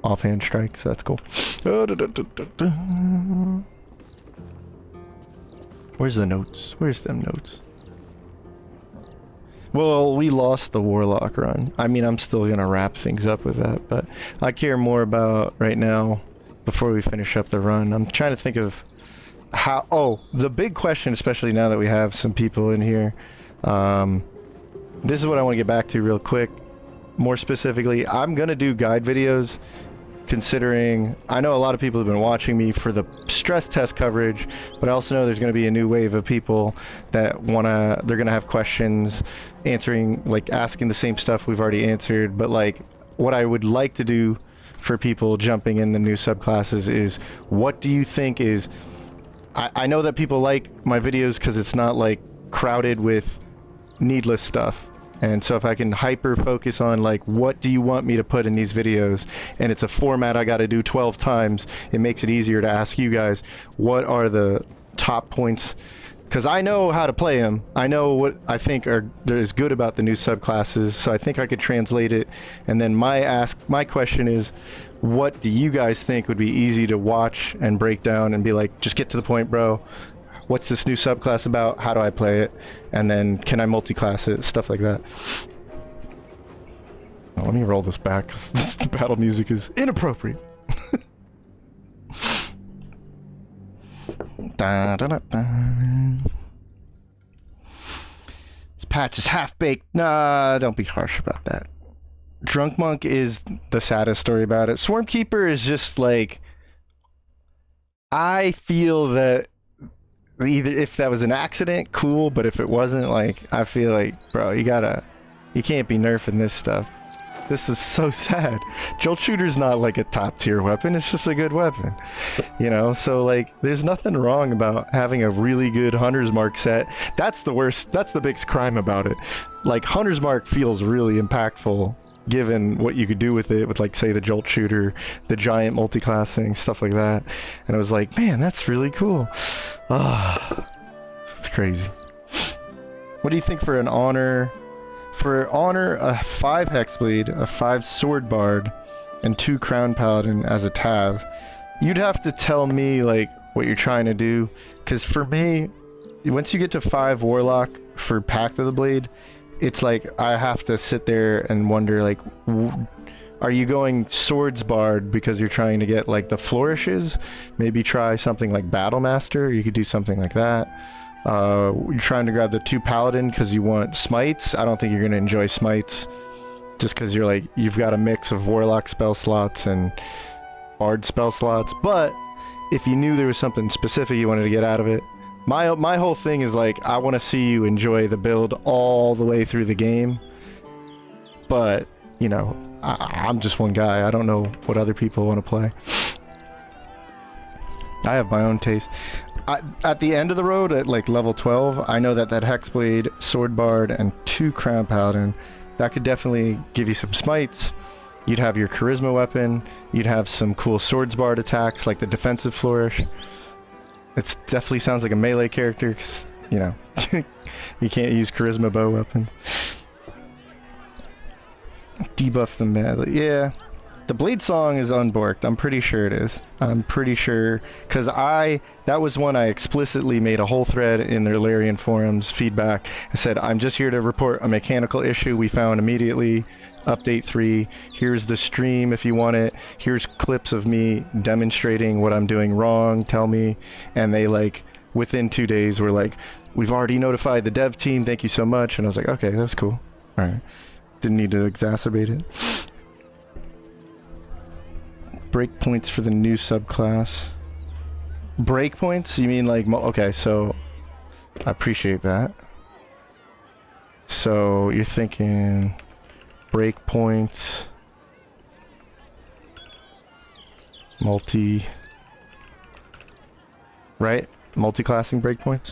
S1: offhand strike, so that's cool. Where's the notes? Where's them notes? Well, we lost the Warlock run. I mean, I'm still gonna wrap things up with that, but I care more about right now, before we finish up the run. I'm trying to think of how... Oh, the big question, especially now that we have some people in here. This is what I want to get back to real quick. More specifically, I'm gonna do guide videos, considering I know a lot of people have been watching me for the stress test coverage, but I also know there's going to be a new wave of people that they're going to have questions, asking the same stuff we've already answered. But like, what I would like to do for people jumping in the new subclasses is, what do you think is... I know that people like my videos because it's not like crowded with needless stuff. And so if I can hyper focus on like, what do you want me to put in these videos, and it's a format I got to do 12 times, it makes it easier to ask you guys what are the top points, because I know how to play them. I know what I think is good about the new subclasses, so I think I could translate it. And then my question is, what do you guys think would be easy to watch and break down and be like, just get to the point, bro. What's this new subclass about? How do I play it? And then can I multi-class it? Stuff like that. Oh, let me roll this back because the battle music is inappropriate. Da, da, da, da. This patch is half-baked. Nah, don't be harsh about that. Drunk Monk is the saddest story about it. Swarmkeeper is just like... I feel that either if that was an accident, cool, but if it wasn't, like, I feel like, bro, you can't be nerfing this stuff. This is so sad. Jolt Shooter's not like a top tier weapon, it's just a good weapon. You know, so like, there's nothing wrong about having a really good Hunter's Mark set. That's the worst, that's the biggest crime about it. Like, Hunter's Mark feels really impactful, given what you could do with it, with like, say, the Jolt Shooter, the giant multi-classing, stuff like that. And I was like, man, that's really cool. Ah, it's crazy. What do you think for an honor? For honor, a 5 Hexblade, a 5 Sword Bard, and 2 Crown Paladin as a Tav. You'd have to tell me like what you're trying to do, because for me, once you get to 5 Warlock for Pact of the Blade, it's like I have to sit there and wonder, like, are you going Swords Bard because you're trying to get like the flourishes? Maybe try something like Battlemaster. You could do something like that. You're trying to grab the 2 Paladin because you want Smites. I don't think you're going to enjoy Smites just because you're like, you've got a mix of Warlock spell slots and Bard spell slots. But if you knew there was something specific you wanted to get out of it, my whole thing is like, I want to see you enjoy the build all the way through the game. But, you know, I'm just one guy. I don't know what other people want to play. I have my own taste. At the end of the road, at like level 12, I know that Hexblade, Sword Bard, and 2 Crown Paladin, that could definitely give you some smites. You'd have your charisma weapon. You'd have some cool Swords Bard attacks, like the defensive flourish. It definitely sounds like a melee character, because, you know, you can't use charisma bow weapons. Debuff the melee. Yeah. The Blade Song is unborked. I'm pretty sure it is. I'm pretty sure, because that was one I explicitly made a whole thread in their Larian forums feedback. I said, I'm just here to report a mechanical issue we found immediately. update 3. Here's the stream if you want it. Here's clips of me demonstrating what I'm doing wrong. Tell me. And they like, within 2 days, were like, we've already notified the dev team. Thank you so much. And I was like, okay, that was cool. All right. Didn't need to exacerbate it. Breakpoints for the new subclass. Breakpoints? You mean like, okay, so I appreciate that. So you're thinking breakpoints, right? Multi-classing breakpoints?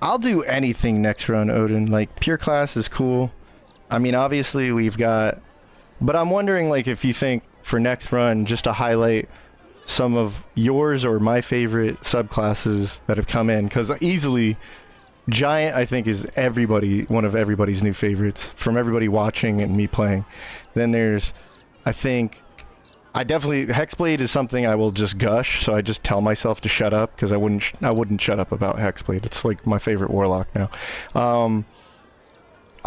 S1: I'll do anything next run, Odin. Like, pure class is cool. I mean, obviously we've got... But I'm wondering, like, if you think for next run, just to highlight some of yours or my favorite subclasses that have come in. Because easily, Giant, I think, is one of everybody's new favorites. From everybody watching and me playing. Then there's, I think... Hexblade is something I will just gush, so I just tell myself to shut up, because I wouldn't shut up about Hexblade. It's like my favorite Warlock now.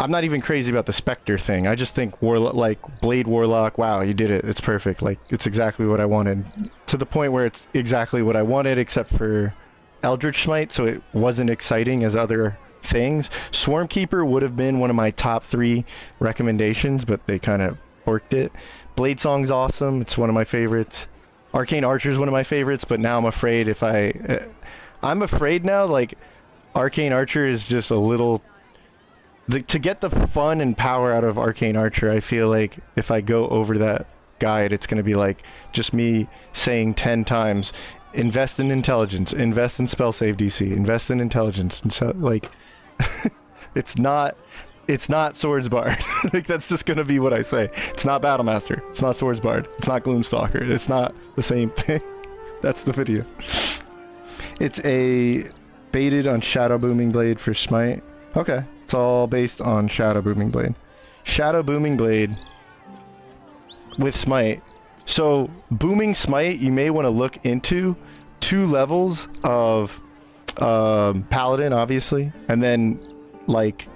S1: I'm not even crazy about the Spectre thing. I just think Blade Warlock, wow, you did it. It's perfect. Like, it's exactly what I wanted. To the point where it's exactly what I wanted, except for Eldritch Smite, so it wasn't exciting as other things. Swarmkeeper would have been one of my top 3 recommendations, but they kind of worked it. Blade Song's awesome. It's one of my favorites. Arcane Archer's one of my favorites, but now I'm afraid I'm afraid now, like, Arcane Archer is just a little... to get the fun and power out of Arcane Archer, I feel like if I go over that guide, it's going to be like just me saying 10 times, invest in intelligence, invest in spell save DC, invest in intelligence, and so, like, it's not Swords Bard. Like, that's just gonna be what I say. It's not Battlemaster. It's not Swords Bard. It's not Gloomstalker. It's not the same thing. That's the video. It's a baited on Shadow Booming Blade for Smite. Okay. It's all based on Shadow Booming Blade. Shadow Booming Blade with Smite. So, Booming Smite, you may want to look into 2 levels of Paladin, obviously, and then, like,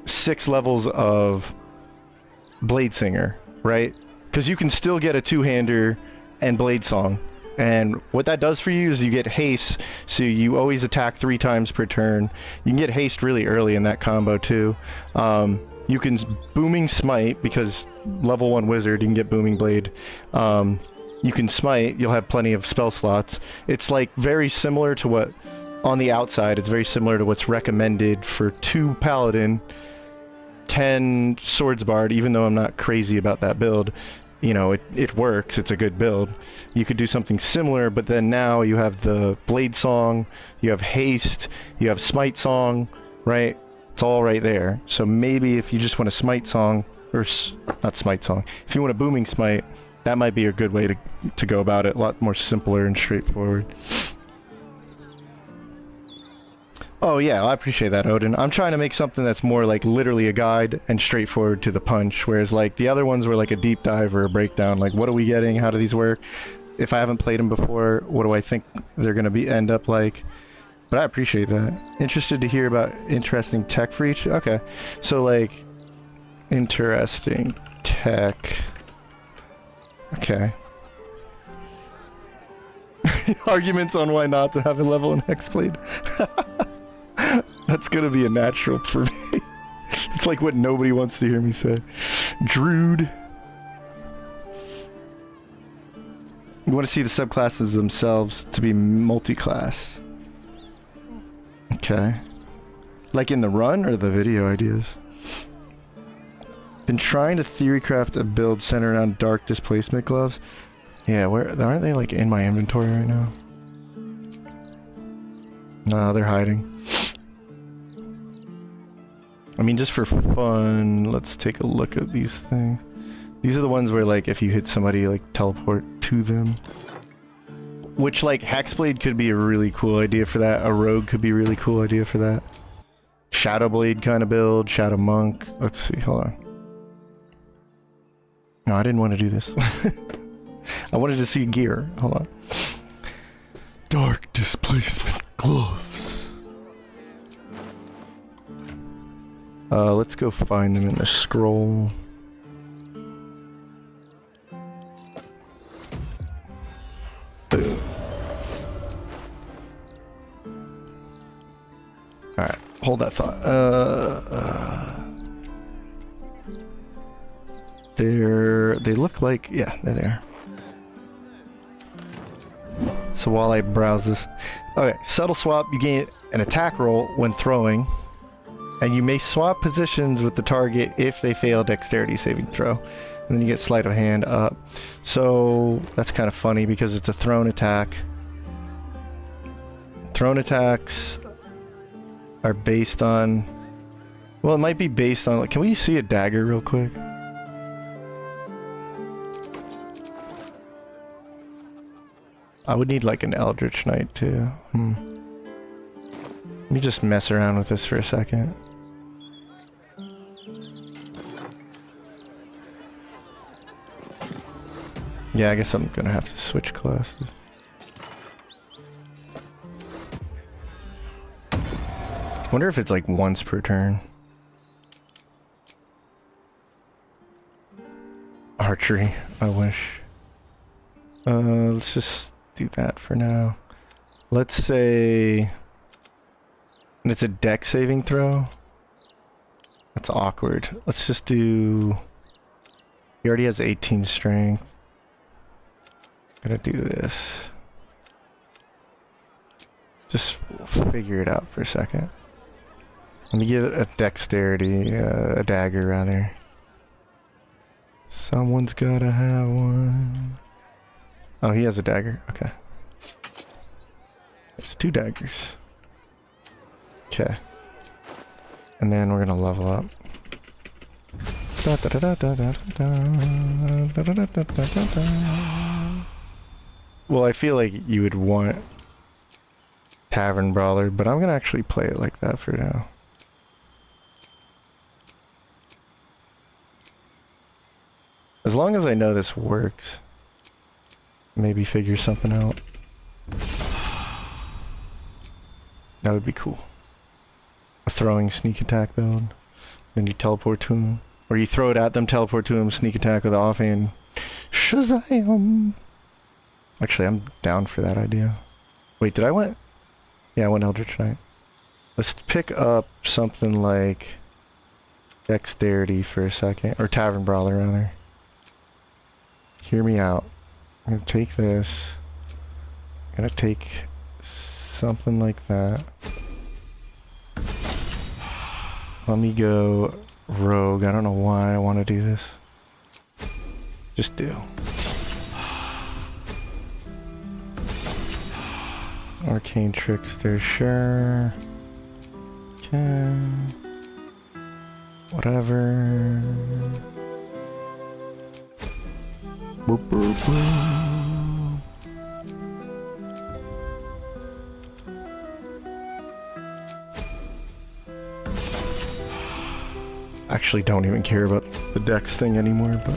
S1: 6 levels of Blade Singer, right? Because you can still get a 2-hander and Blade Song. And what that does for you is you get haste, so you always attack 3 times per turn. You can get haste really early in that combo too. You can Booming Smite, because level 1 wizard, you can get Booming Blade. You can Smite, you'll have plenty of spell slots. It's like very similar to what, on the outside, it's very similar to what's recommended for 2 Paladin, 10 Swords Bard, even though I'm not crazy about that build. You know, it works, it's a good build. You could do something similar, but then now you have the Blade Song, you have Haste, you have Smite Song, right? It's all right there. So maybe if you just want a Smite Song, or not Smite Song, if you want a Booming Smite, that might be a good way to go about it. A lot more simpler and straightforward. Oh yeah, I appreciate that, Odin. I'm trying to make something that's more like literally a guide and straightforward to the punch, whereas like the other ones were like a deep dive or a breakdown. Like, what are we getting? How do these work? If I haven't played them before, what do I think they're gonna end up like? But I appreciate that. Interested to hear about interesting tech for each? Okay, so like, interesting tech. Okay. Arguments on why not to have a level in Hexblade. That's gonna be a natural for me. It's like what nobody wants to hear me say. Druid. You want to see the subclasses themselves to be multi-class. Okay. Like in the run or the video ideas? Been trying to theorycraft a build centered around dark displacement gloves. Yeah, aren't they like in my inventory right now? No, they're hiding. I mean, just for fun, let's take a look at these things. These are the ones where, like, if you hit somebody, like, teleport to them. Which, like, Hexblade could be a really cool idea for that. A Rogue could be a really cool idea for that. Shadowblade kind of build. Shadow Monk. Let's see, hold on. No, I didn't want to do this. I wanted to see gear. Hold on. Dark displacement gloves. Let's go find them in the scroll. Boom. Alright, hold that thought. They look like, yeah, they're there. So while I browse this, okay, subtle swap, you gain an attack roll when throwing, and you may swap positions with the target if they fail dexterity saving throw. And then you get sleight of hand up. So that's kind of funny because it's a thrown attack. Thrown attacks are based on, well, it might be based on, like, can we see a dagger real quick? I would need like an Eldritch Knight too. Let me just mess around with this for a second. Yeah, I guess I'm gonna have to switch classes. Wonder if it's like once per turn. Archery, I wish. Let's just do that for now. Let's say... And it's a dex saving throw? That's awkward. Let's just do... He already has 18 strength. Gotta do this. Just figure it out for a second. Let me give it a dexterity, a dagger rather. Someone's gotta have one. Oh, he has a dagger. Okay. It's 2 daggers. Okay. And then we're gonna level up. Well, I feel like you would want Tavern Brawler, but I'm gonna actually play it like that for now. As long as I know this works. Maybe figure something out. That would be cool. A throwing sneak attack build. Then you teleport to him. Or you throw it at them, teleport to him, sneak attack with the offhand. Shazam! Actually, I'm down for that idea. Wait, did I win? Yeah, I went Eldritch Knight. Let's pick up something like Dexterity for a second. Or Tavern Brawler, rather. Hear me out. I'm gonna take this. I'm gonna take something like that. Let me go rogue. I don't know why I want to do this. Just do. Arcane Trickster, sure. Okay. Whatever. Boop, boop, boop. Actually don't even care about the dex thing anymore, but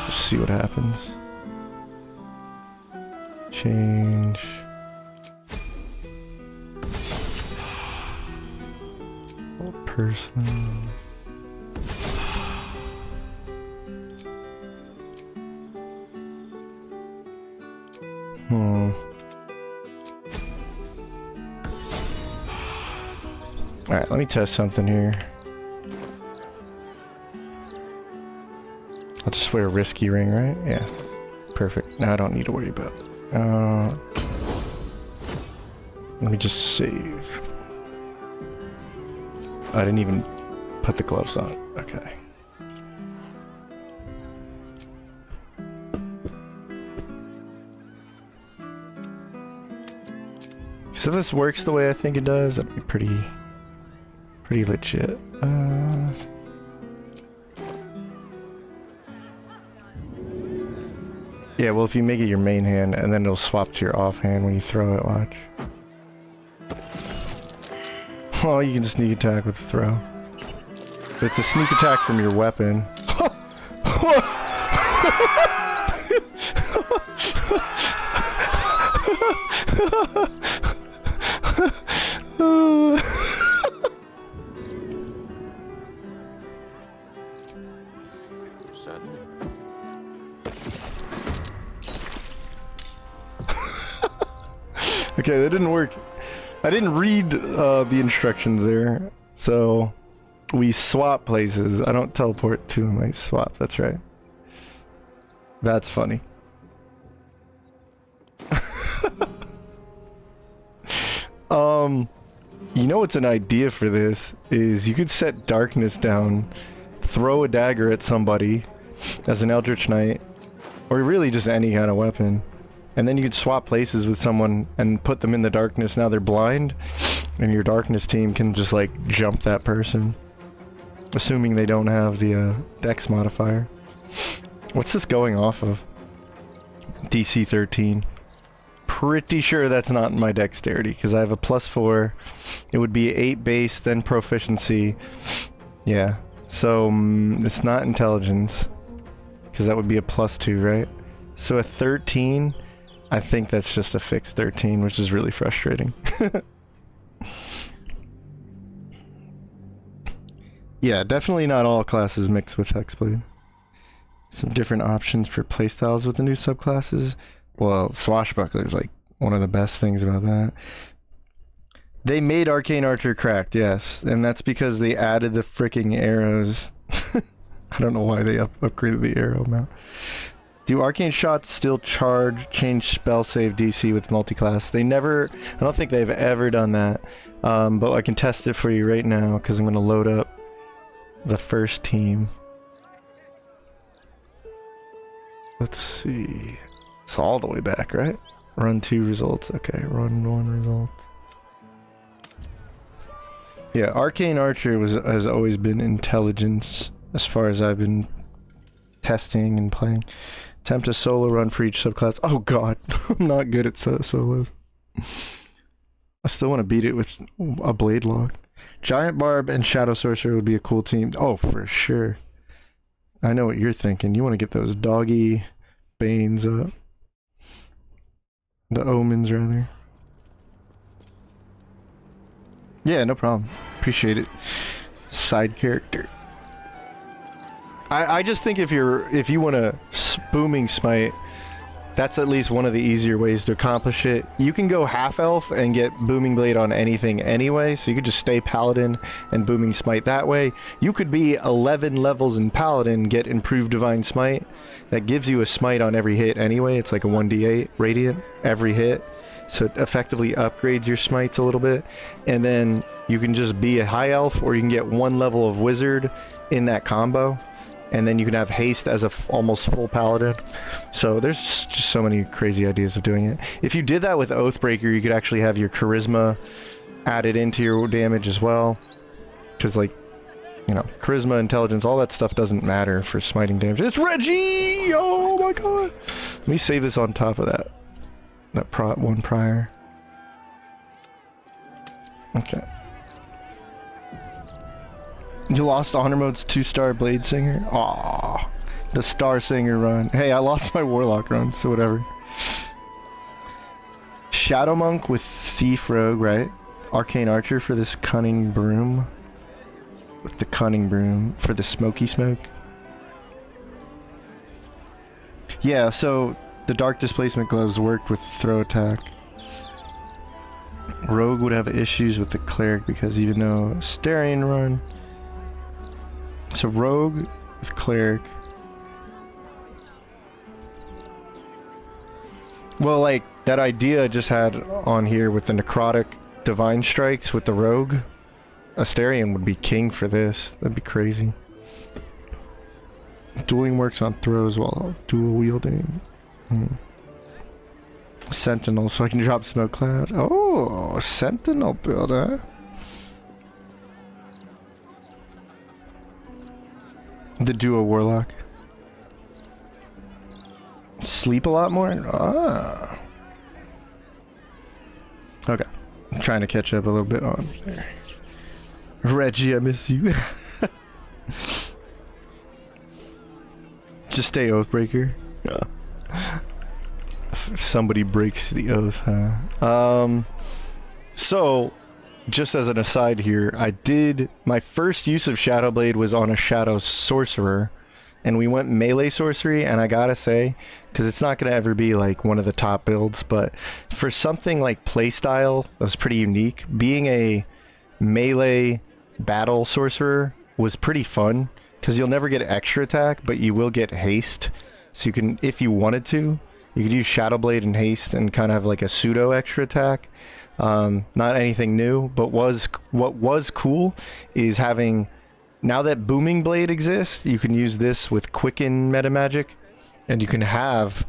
S1: just see what happens. Change. Old person. Alright, let me test something here. I'll just wear a risky ring, right? Yeah. Perfect. Now I don't need to worry about it. Let me just save. I didn't even put the gloves on. Okay. So this works the way I think it does. That'd be pretty legit. Yeah, well, if you make it your main hand, and then it'll swap to your offhand when you throw it, watch. Oh, you can sneak attack with the throw. But it's a sneak attack from your weapon. Okay, that didn't work. I didn't read the instructions there, so we swap places. I don't teleport to him, I swap, that's right. That's funny. You know what's an idea for this is you could set darkness down, throw a dagger at somebody as an Eldritch Knight, or really just any kind of weapon, and then you could swap places with someone and put them in the darkness. Now they're blind, and your darkness team can just like jump that person, assuming they don't have the dex modifier. What's this going off of? DC 13. Pretty sure that's not in my dexterity, because I have a +4. It would be 8 base, then proficiency. Yeah, so it's not intelligence, because that would be a +2, right? So a 13, I think that's just a fixed 13, which is really frustrating. Yeah, definitely not all classes mix with Hexblade. Some different options for playstyles with the new subclasses. Well, Swashbuckler is like one of the best things about that. They made Arcane Archer cracked, yes, and that's because they added the freaking arrows. I don't know why they upgraded the arrow amount. Do arcane shots still change spell save DC with multiclass? They never, I don't think they've ever done that, but I can test it for you right now because I'm going to load up the first team. Let's see. It's all the way back, right? Run 2 results. Okay, run 1 result. Yeah, Arcane Archer has always been intelligence as far as I've been testing and playing. Attempt a solo run for each subclass. Oh god, I'm not good at solos. I still want to beat it with a blade lock. Giant Barb and Shadow Sorcerer would be a cool team. Oh, for sure. I know what you're thinking. You want to get those doggy Banes up. The Omens, rather. Yeah, no problem. Appreciate it. Side character. I just think if you want to booming smite, that's at least one of the easier ways to accomplish it. You can go half elf and get booming blade on anything anyway, so you could just stay paladin and booming smite that way. You could be 11 levels in paladin, get improved divine smite. That gives you a smite on every hit anyway. It's like a 1d8 radiant every hit, so it effectively upgrades your smites a little bit. And then you can just be a high elf, or you can get 1 level of wizard in that combo. And then you can have haste as a almost full paladin. So there's just so many crazy ideas of doing it. If you did that with Oathbreaker, you could actually have your charisma added into your damage as well. Because, like, you know, charisma, intelligence, all that stuff doesn't matter for smiting damage. It's Reggie! Oh my god! Let me save this on top of that one prior. Okay. You lost Honor Mode's 2-star Blade Singer? Aww. The Star Singer run. Hey, I lost my Warlock run, so whatever. Shadow Monk with Thief Rogue, right? Arcane Archer for this Cunning Broom. With the Cunning Broom for the Smoky Smoke. Yeah, so the Dark Displacement Gloves worked with Throw Attack. Rogue would have issues with the Cleric because even though Astarion run... So Rogue with Cleric. Well, like, that idea I just had on here with the Necrotic Divine Strikes with the Rogue. Astarion would be king for this. That'd be crazy. Dueling works on throws while dual wielding. Sentinel, so I can drop Smoke Cloud. Oh, Sentinel build, huh? The duo Warlock. Sleep a lot more? Ah. Okay. I'm trying to catch up a little bit on there. Reggie, I miss you. Just stay Oathbreaker. Yeah. If somebody breaks the oath, huh? So, just as an aside here, my first use of Shadowblade was on a Shadow Sorcerer, and we went melee sorcery, and I gotta say, because it's not gonna ever be like one of the top builds, but for something like playstyle that was pretty unique, being a melee battle sorcerer was pretty fun, because you'll never get extra attack, but you will get haste. So you can, if you wanted to, you could use Shadowblade and haste and kind of have like a pseudo extra attack. Not anything new, but what was cool is having, now that Booming Blade exists, you can use this with Quicken meta magic, and you can have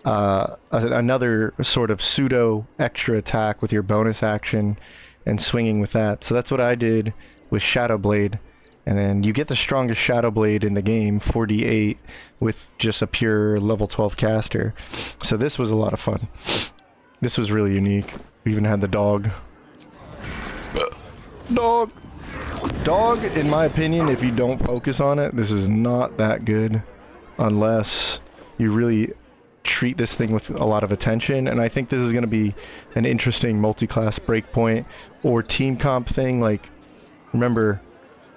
S1: another sort of pseudo extra attack with your bonus action and swinging with that. So that's what I did with Shadowblade. And then you get the strongest Shadowblade in the game, 48, with just a pure level 12 caster. So this was a lot of fun. This was really unique. We even had the dog. Dog! Dog, in my opinion, if you don't focus on it, this is not that good. Unless you really treat this thing with a lot of attention. And I think this is going to be an interesting multi-class breakpoint or team comp thing. Like, remember,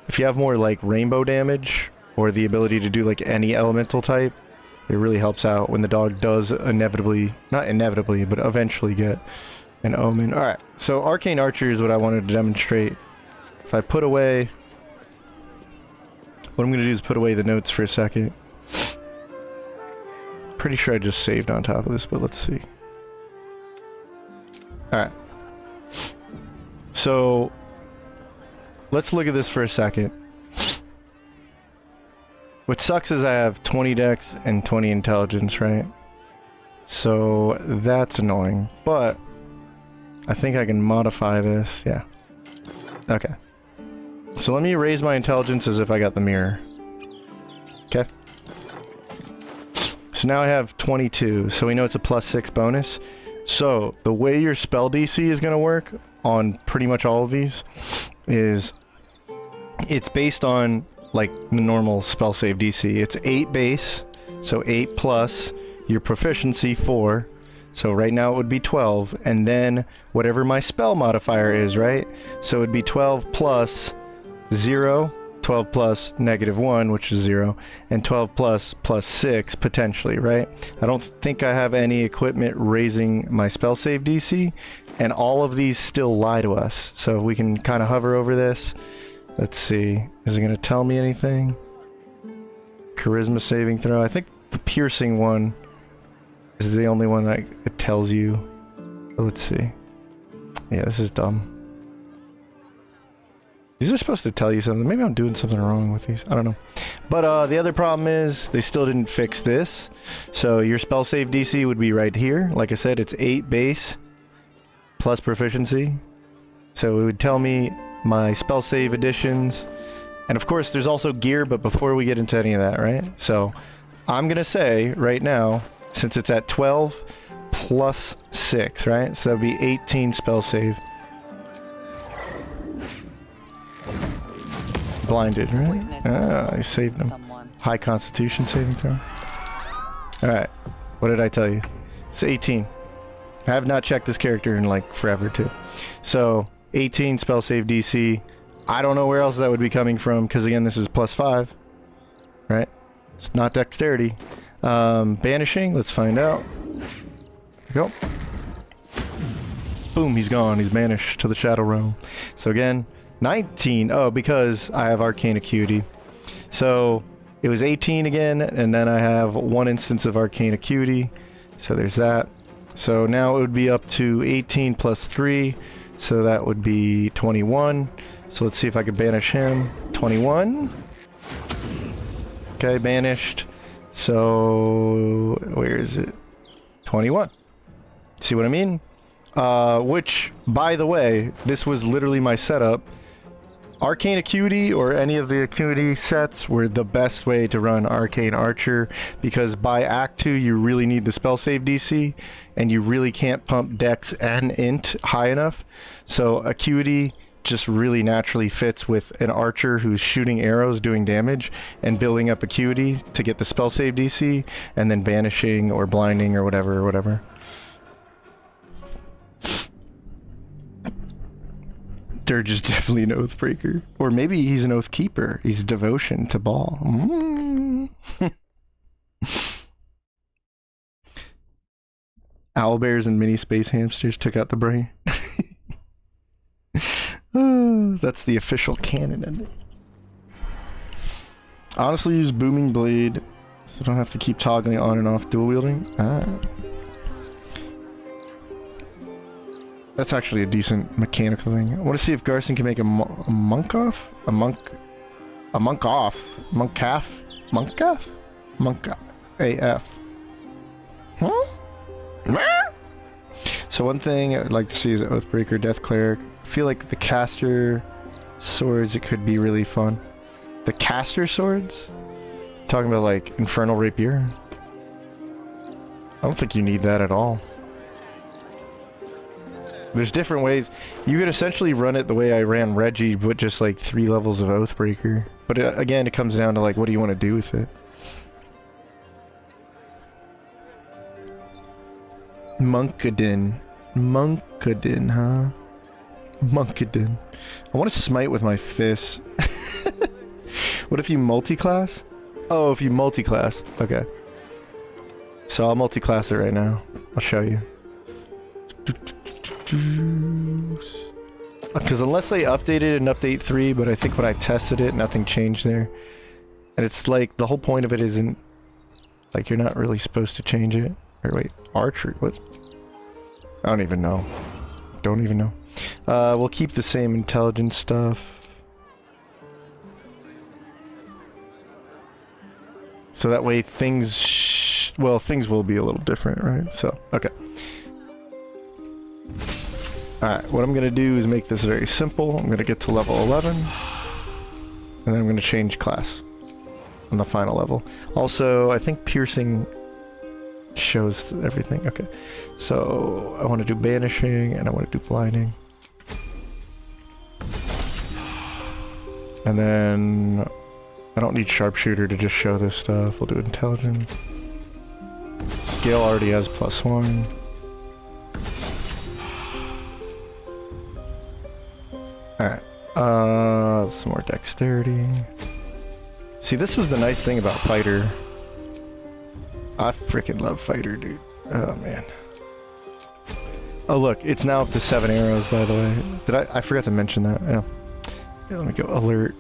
S1: if you have more like rainbow damage or the ability to do like any elemental type, it really helps out when the dog does inevitably, not inevitably, but eventually get an omen. Alright, so Arcane Archer is what I wanted to demonstrate. If I put away, what I'm going to do is put away the notes for a second. Pretty sure I just saved on top of this, but let's see. Alright. So let's look at this for a second. What sucks is I have 20 dex and 20 intelligence, right? So that's annoying, but I think I can modify this. Yeah. Okay. So let me raise my intelligence as if I got the mirror. Okay. So now I have 22, so we know it's a +6 bonus. So the way your spell DC is going to work on pretty much all of these is it's based on like the normal spell save DC. It's 8 base, so 8 plus your proficiency 4. So right now it would be 12, and then whatever my spell modifier is, right? So it would be 12 plus 0, 12 plus -1, which is 0, and 12 plus +6 potentially, right? I don't think I have any equipment raising my spell save DC, and all of these still lie to us. So we can kind of hover over this. Let's see. Is it going to tell me anything? Charisma saving throw. I think the piercing one is the only one that it tells you. Let's see. Yeah, this is dumb. These are supposed to tell you something. Maybe I'm doing something wrong with these. I don't know. But the other problem is they still didn't fix this. So your spell save DC would be right here. Like I said, it's 8 base plus proficiency. So it would tell me my spell save additions. And of course, there's also gear, but before we get into any of that, right? So I'm going to say right now, since it's at 12 plus 6, right? So that would be 18 spell save. Blinded, right? Ah, I saved them. High constitution saving throw. Alright. What did I tell you? It's 18. I have not checked this character in like forever too. So 18 spell save DC. I don't know where else that would be coming from, because again, this is +5. Right? It's not dexterity. Banishing, let's find out. Go. Boom, he's gone. He's banished to the Shadow Realm. So again, 19. Oh, because I have Arcane Acuity. So it was 18 again, and then I have one instance of Arcane Acuity. So there's that. So now it would be up to 18 plus 3. So that would be 21. So let's see if I can banish him. 21. Okay, banished. So where is it? 21. See what I mean? Which, by the way, this was literally my setup. Arcane Acuity or any of the Acuity sets were the best way to run Arcane Archer, because by Act 2 you really need the spell save DC, and you really can't pump Dex and Int high enough. So Acuity just really naturally fits with an Archer who's shooting arrows, doing damage, and building up Acuity to get the spell save DC, and then banishing or blinding or whatever. Dirge is definitely an Oathbreaker. Or maybe he's an Oathkeeper. He's devotion to Baal. Owlbears and mini space hamsters took out the brain. That's the official canon ending. Honestly, use Booming Blade, so I don't have to keep toggling on and off dual wielding. That's actually a decent mechanical thing. I want to see if Garson can make a monk off? A monk off? Monk calf? Monk calf? Monk AF. Huh? So one thing I'd like to see is Oathbreaker, Death Cleric. I feel like the caster swords, it could be really fun. The caster swords? Talking about like Infernal Rapier? I don't think you need that at all. There's different ways. You could essentially run it the way I ran Reggie, but just like 3 levels of Oathbreaker. But again, it comes down to like, what do you want to do with it? Monkadin. Monkadin, huh? Monkadin. I want to smite with my fist. What if you multi-class? Oh, if you multi-class. Okay. So I'll multi-class it right now. I'll show you. Because unless they updated it in update 3, but I think when I tested it, nothing changed there. And it's like, the whole point of it isn't, like, you're not really supposed to change it. Or wait, archery, what? I don't even know. Don't even know. We'll keep the same intelligence stuff. So that way things, well, things will be a little different, right? So, okay. Alright, what I'm going to do is make this very simple. I'm going to get to level 11. And then I'm going to change class on the final level. Also, I think piercing shows everything. Okay. So, I want to do banishing and I want to do blinding. And then I don't need sharpshooter to just show this stuff. We'll do intelligence. Gale already has +1. Alright, some more dexterity. See, this was the nice thing about Fighter. I freaking love Fighter, dude. Oh, man. Oh, look, it's now up to 7 arrows, by the way. I forgot to mention that, yeah. Here, let me go alert.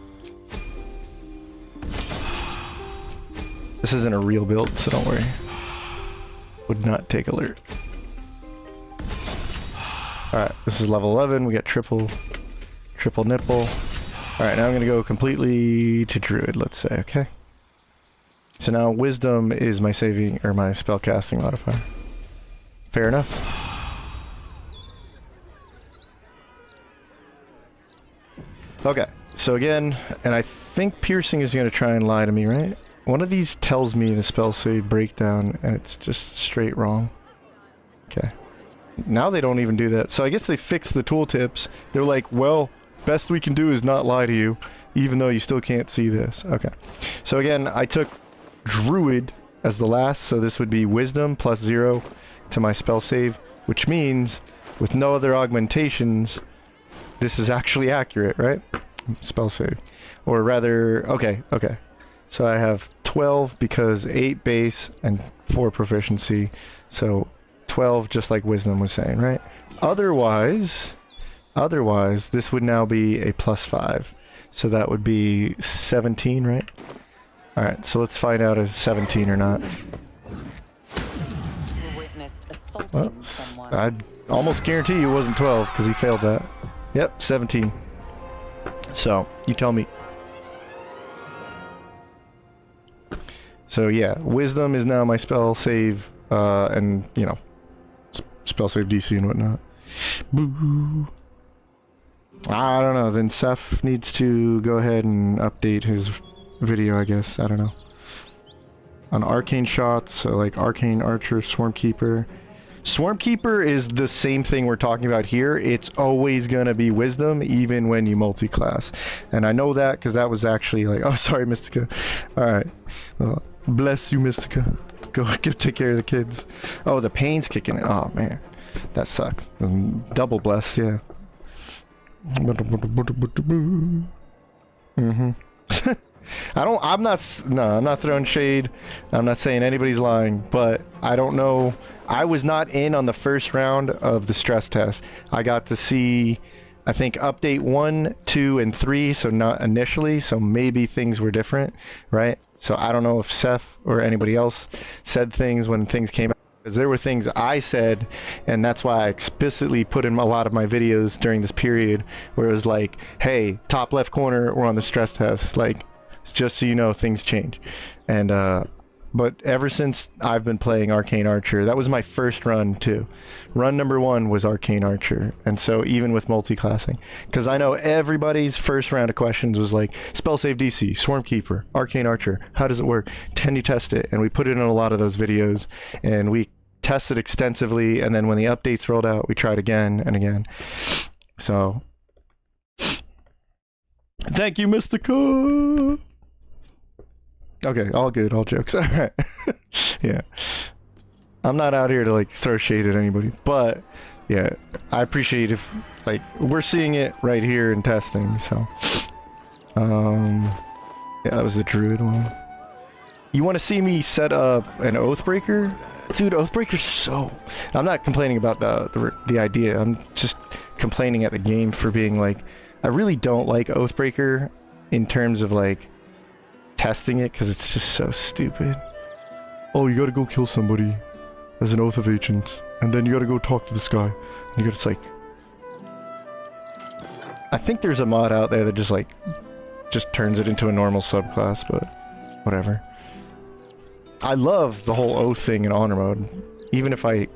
S1: This isn't a real build, so don't worry. Would not take alert. Alright, this is level 11, we got triple nipple. Alright, now I'm gonna go completely to druid, let's say, okay? So now wisdom is my saving, or my spellcasting modifier. Fair enough. Okay, so again, and I think piercing is gonna try and lie to me, right? One of these tells me the spell save breakdown, and it's just straight wrong. Okay. Now they don't even do that. So I guess they fixed the tooltips. They're like, well, best we can do is not lie to you, even though you still can't see this. Okay. So again, I took Druid as the last, so this would be Wisdom +0 to my spell save, which means, with no other augmentations, this is actually accurate, right? Spell save. Or rather, okay. So I have 12 because 8 base and 4 proficiency. So 12 just like Wisdom was saying, right? Otherwise, this would now be a +5. So that would be 17, right? Alright, so let's find out if it's 17 or not. Well, I'd almost guarantee you it wasn't 12 because he failed that. Yep, 17. So, you tell me. So yeah, Wisdom is now my spell save, and, you know, spell save DC and whatnot. Boo. I don't know, then Seth needs to go ahead and update his video, I guess. I don't know. On arcane shots, so like Arcane Archer, Swarmkeeper. Swarmkeeper is the same thing we're talking about here. It's always gonna be Wisdom, even when you multi-class. And I know that because that was actually like, oh, sorry, Mystica. Alright. Well, bless you, Mystica. Go take care of the kids. Oh, the pain's kicking in. Oh, man. That sucks. Double bless, yeah. Mm-hmm. I'm not throwing shade. I'm not saying anybody's lying, but I don't know. I was not in on the first round of the stress test. I got to see, I think, update 1, 2, and 3, so not initially, so maybe things were different, right? So I don't know if Seth or anybody else said things when things came out, because there were things I said, and that's why I explicitly put in a lot of my videos during this period where it was like, hey, top left corner, we're on the stress test, like, just so you know, things change. And but ever since I've been playing Arcane Archer, that was my first run too. Run number 1 was Arcane Archer, and so even with multi-classing, because I know everybody's first round of questions was like, spell save DC, Swarmkeeper, Arcane Archer, how does it work? Can you test it? And we put it in a lot of those videos, and we tested extensively, and then when the updates rolled out, we tried again and again. So, thank you, Mystica! Okay, all good, all jokes. All right. Yeah. I'm not out here to like throw shade at anybody, but yeah, I appreciate if like we're seeing it right here in testing, so yeah, that was the druid one. You want to see me set up an Oathbreaker? Dude, Oathbreaker's so... I'm not complaining about the idea, I'm just complaining at the game for being like, I really don't like Oathbreaker in terms of like testing it, because it's just so stupid. Oh, you gotta go kill somebody as an Oath of Ancients, and then you gotta go talk to this guy. And you gotta, it's like... I think there's a mod out there that just like, just turns it into a normal subclass, but whatever. I love the whole Oath thing in Honor mode, even if I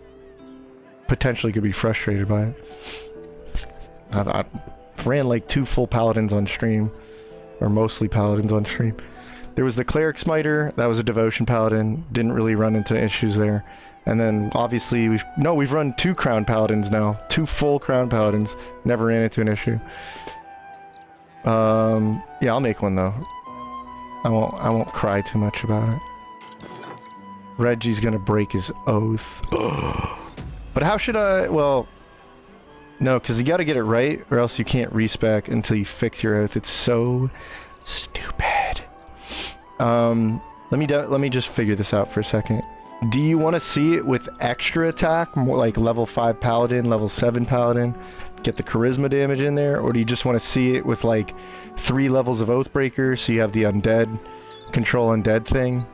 S1: potentially could be frustrated by it. I ran like 2 full Paladins on stream, or mostly Paladins on stream. There was the Cleric Smiter, that was a Devotion Paladin, didn't really run into issues there. And then obviously we've run 2 Crown Paladins now, 2 full Crown Paladins, never ran into an issue. Yeah, I'll make one though. I won't cry too much about it. Reggie's gonna break his oath. But how should I, well, no, because you gotta get it right, or else you can't respec until you fix your oath. It's so stupid. Let me just figure this out for a second. Do you want to see it with extra attack, more like level 5 Paladin, level 7 Paladin, get the charisma damage in there, or do you just want to see it with like 3 levels of Oathbreaker, so you have the undead, control undead thing,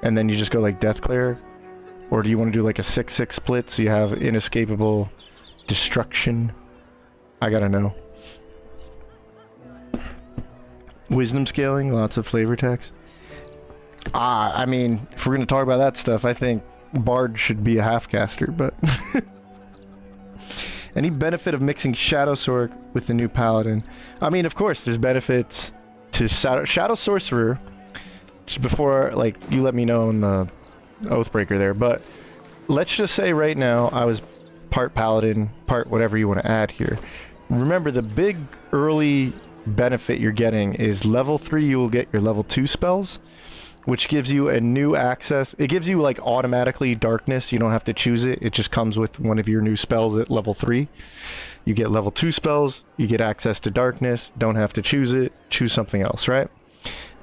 S1: and then you just go like Death Cleric? Or do you want to do like a 6-6 split, so you have inescapable destruction? I gotta know. Wisdom scaling, lots of flavor text. I mean, if we're gonna talk about that stuff, I think Bard should be a half-caster, but... Any benefit of mixing Shadow Sword with the new Paladin? I mean, of course, there's benefits to Shadow Sorcerer. Just before, like, you let me know in the Oathbreaker there, but let's just say right now I was part Paladin, part whatever you want to add here. Remember, the big early benefit you're getting is level 3 you will get your level 2 spells, which gives you a new access. It gives you like automatically darkness. You don't have to choose it. It just comes with one of your new spells at level 3. You get level 2 spells, you get access to darkness, don't have to choose it, choose something else, right?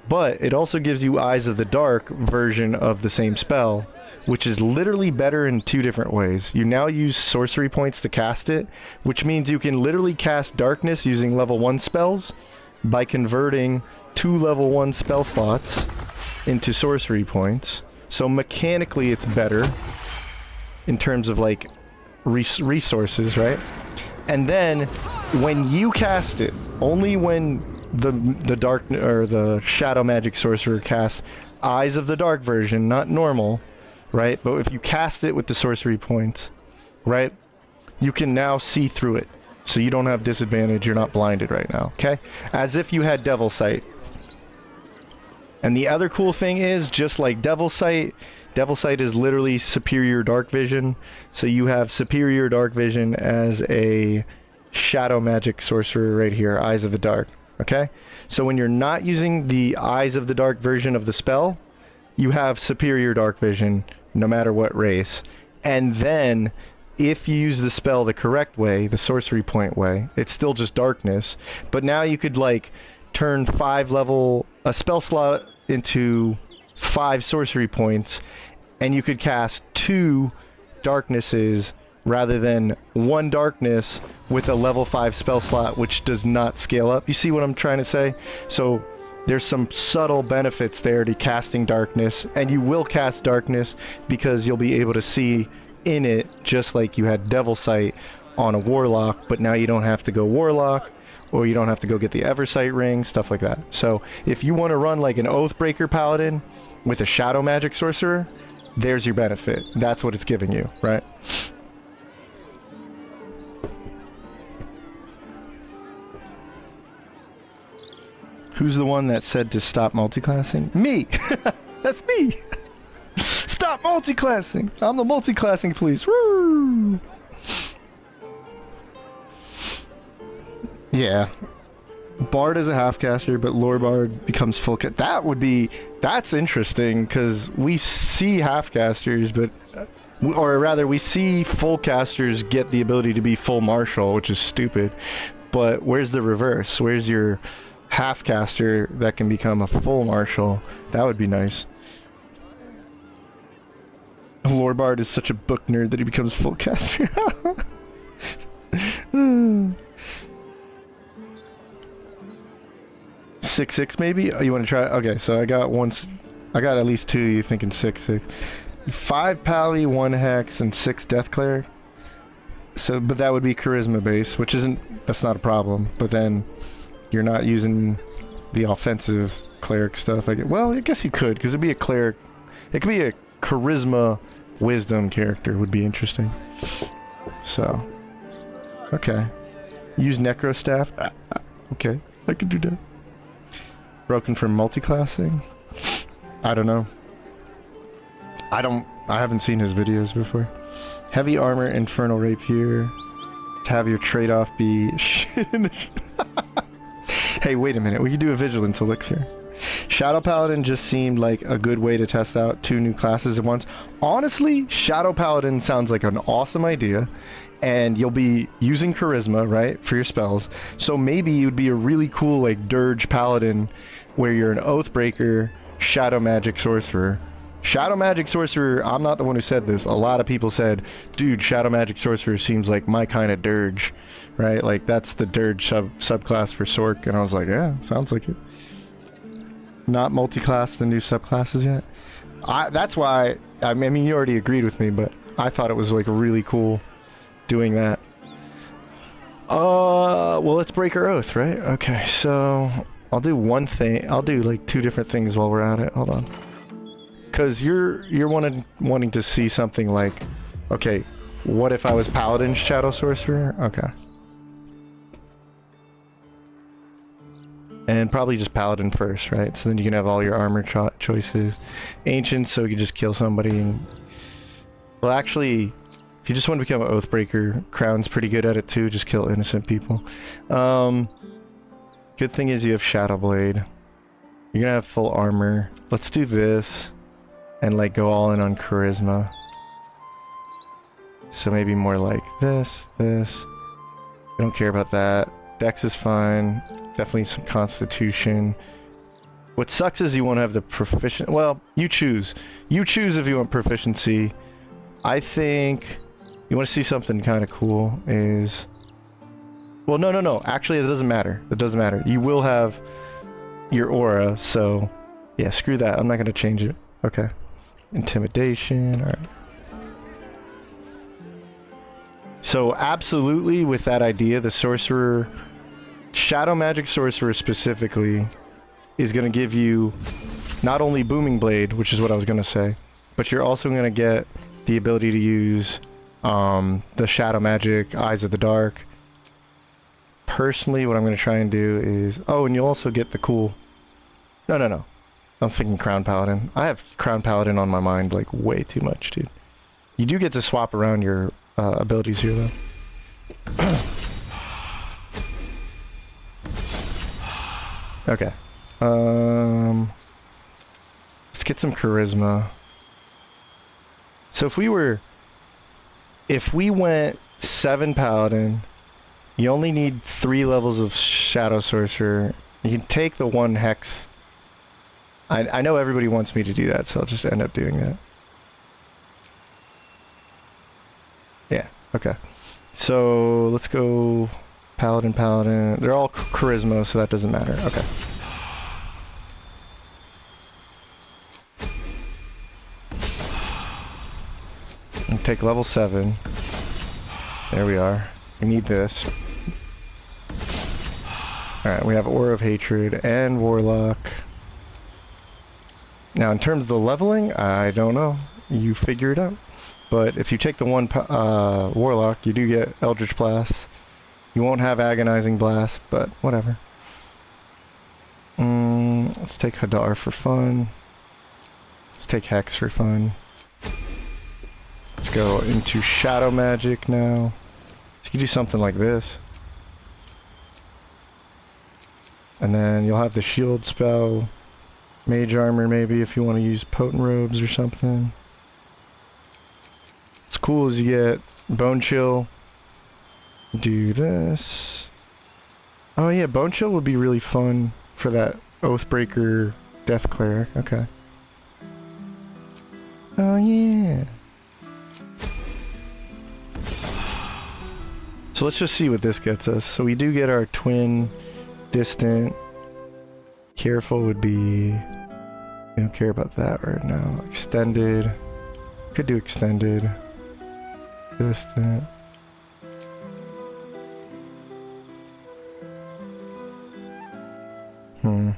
S1: But it also gives you Eyes of the Dark version of the same spell, which is literally better in 2 different ways. You now use sorcery points to cast it, which means you can literally cast darkness using level 1 spells by converting 2 level 1 spell slots into sorcery points. So mechanically it's better in terms of like resources, right? And then when you cast it, only when the dark or the shadow magic sorcerer casts Eyes of the Dark version, not normal, right? But if you cast it with the sorcery points, right, you can now see through it. So you don't have disadvantage, you're not blinded right now, okay? As if you had Devil Sight. And the other cool thing is, just like Devil Sight is literally superior dark vision. So you have superior dark vision as a shadow magic sorcerer right here, Eyes of the Dark, okay? So when you're not using the Eyes of the Dark version of the spell, you have superior dark vision no matter what race. And then if you use the spell the correct way, the sorcery point way, it's still just darkness, but now you could like turn 5 level a spell slot into 5 sorcery points, and you could cast 2 darknesses rather than 1 darkness with a level 5 spell slot, which does not scale up. You see what I'm trying to say? So there's some subtle benefits there to casting darkness, and you will cast darkness because you'll be able to see in it just like you had Devil Sight on a Warlock, but now you don't have to go Warlock, or you don't have to go get the Eversight ring, stuff like that. So if you want to run like an Oathbreaker Paladin with a Shadow Magic Sorcerer, there's your benefit. That's what it's giving you, right? Who's the one that said to stop multiclassing? Me! That's me! Stop multiclassing! I'm the multiclassing police. Woo! Yeah. Bard is a half-caster, but Lore Bard becomes full cast. That's interesting, because we see half-casters, but... Or rather, we see full casters get the ability to be full martial, which is stupid. But where's the reverse? Where's your half-caster that can become a full martial? That would be nice. Lore Bard is such a book nerd that he becomes full caster. 6/6 maybe? Oh, you want to try? Okay, so I got at least 2. You thinking 6/6? 5 Pally, 1 Hex, and 6 Death Cleric. So, but that would be charisma base, which that's not a problem. But then you're not using the offensive cleric stuff. Well, I guess you could, because it'd be a cleric. It could be a charisma wisdom character. Would be interesting. So, okay. Use Necro Staff. Okay, I could do that. Broken from multiclassing? I don't know. I haven't seen his videos before. Heavy Armor, Infernal Rapier. To have your trade-off be... Hey, wait a minute. We could do a Vigilance Elixir. Shadow Paladin just seemed like a good way to test out 2 new classes at once. Honestly, Shadow Paladin sounds like an awesome idea. And you'll be using Charisma, right, for your spells. So maybe you'd be a really cool, like, Dirge Paladin, where you're an Oathbreaker, Shadow Magic Sorcerer. Shadow Magic Sorcerer, I'm not the one who said this. A lot of people said, dude, Shadow Magic Sorcerer seems like my kind of Dirge, right? Like, that's the Dirge subclass for Sorc. And I was like, yeah, sounds like it. Not multi-class the new subclasses yet. That's why, I mean, you already agreed with me, but I thought it was, like, really cool doing that. Well, let's break our oath, right? Okay, so I'll do one thing. I'll do like 2 different things while we're at it. Hold on. Cause you're wanting to see something like, okay, what if I was Paladin Shadow Sorcerer? Okay. And probably just Paladin first, right? So then you can have all your armor choices. Ancient, so you can just kill somebody and... Well, actually... If you just want to become an Oathbreaker, Crown's pretty good at it too, just kill innocent people. Good thing is you have Shadowblade. You're gonna have full armor. Let's do this, and like go all in on Charisma. So maybe more like this. I don't care about that. Dex is fine. Definitely some Constitution. What sucks is you won't have the proficient... Well, you choose. You choose if you want proficiency. I think... You want to see something kind of cool is... Well, no. Actually, it doesn't matter. It doesn't matter. You will have your aura, so... Yeah, screw that. I'm not going to change it. Okay. Intimidation. Alright. So, absolutely, with that idea, the Sorcerer... Shadow Magic Sorcerer specifically is going to give you not only Booming Blade, which is what I was going to say, but you're also going to get the ability to use... the Shadow Magic, Eyes of the Dark. Personally, what I'm going to try and do is... Oh, and you'll also get the cool... No. I'm thinking Crown Paladin. I have Crown Paladin on my mind, like, way too much, dude. You do get to swap around your abilities here, though. Okay. Let's get some Charisma. So if we went 7 Paladin, you only need 3 levels of Shadow Sorcerer. You can take the 1 Hex I know everybody wants me to do that, so I'll just end up doing that. Yeah, okay. So let's go Paladin, Paladin. They're all charisma, so that doesn't matter. Okay. And take level 7. There we are. We need this. Alright, we have Aura of Hatred and Warlock. Now, in terms of the leveling, I don't know. You figure it out. But if you take the one Warlock, you do get Eldritch Blast. You won't have Agonizing Blast, but whatever. Let's take Hadar for fun. Let's take Hex for fun. Let's go into Shadow Magic now. So you can do something like this. And then you'll have the Shield spell. Mage Armor maybe if you want to use Potent Robes or something. What's cool is you get Bone Chill. Do this. Oh yeah, Bone Chill would be really fun for that Oathbreaker Death Cleric. Okay. Oh yeah. So let's just see what this gets us. So we do get our twin distant. Careful would be... We don't care about that right now. Extended. Could do extended. Distant. Well,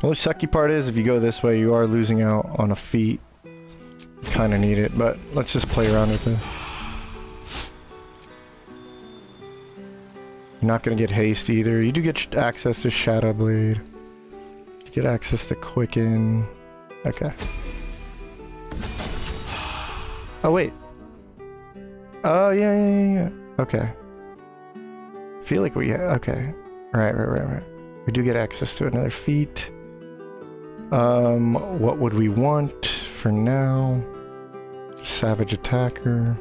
S1: the sucky part is if you go this way, you are losing out on a feat. You kind of need it, but let's just play around with it. You're not going to get haste either. You do get access to Shadow Blade. You get access to Quicken. Okay. Oh, wait. Oh, yeah. Okay. I feel like we... Okay. Right. We do get access to another feat. What would we want for now? Savage Attacker.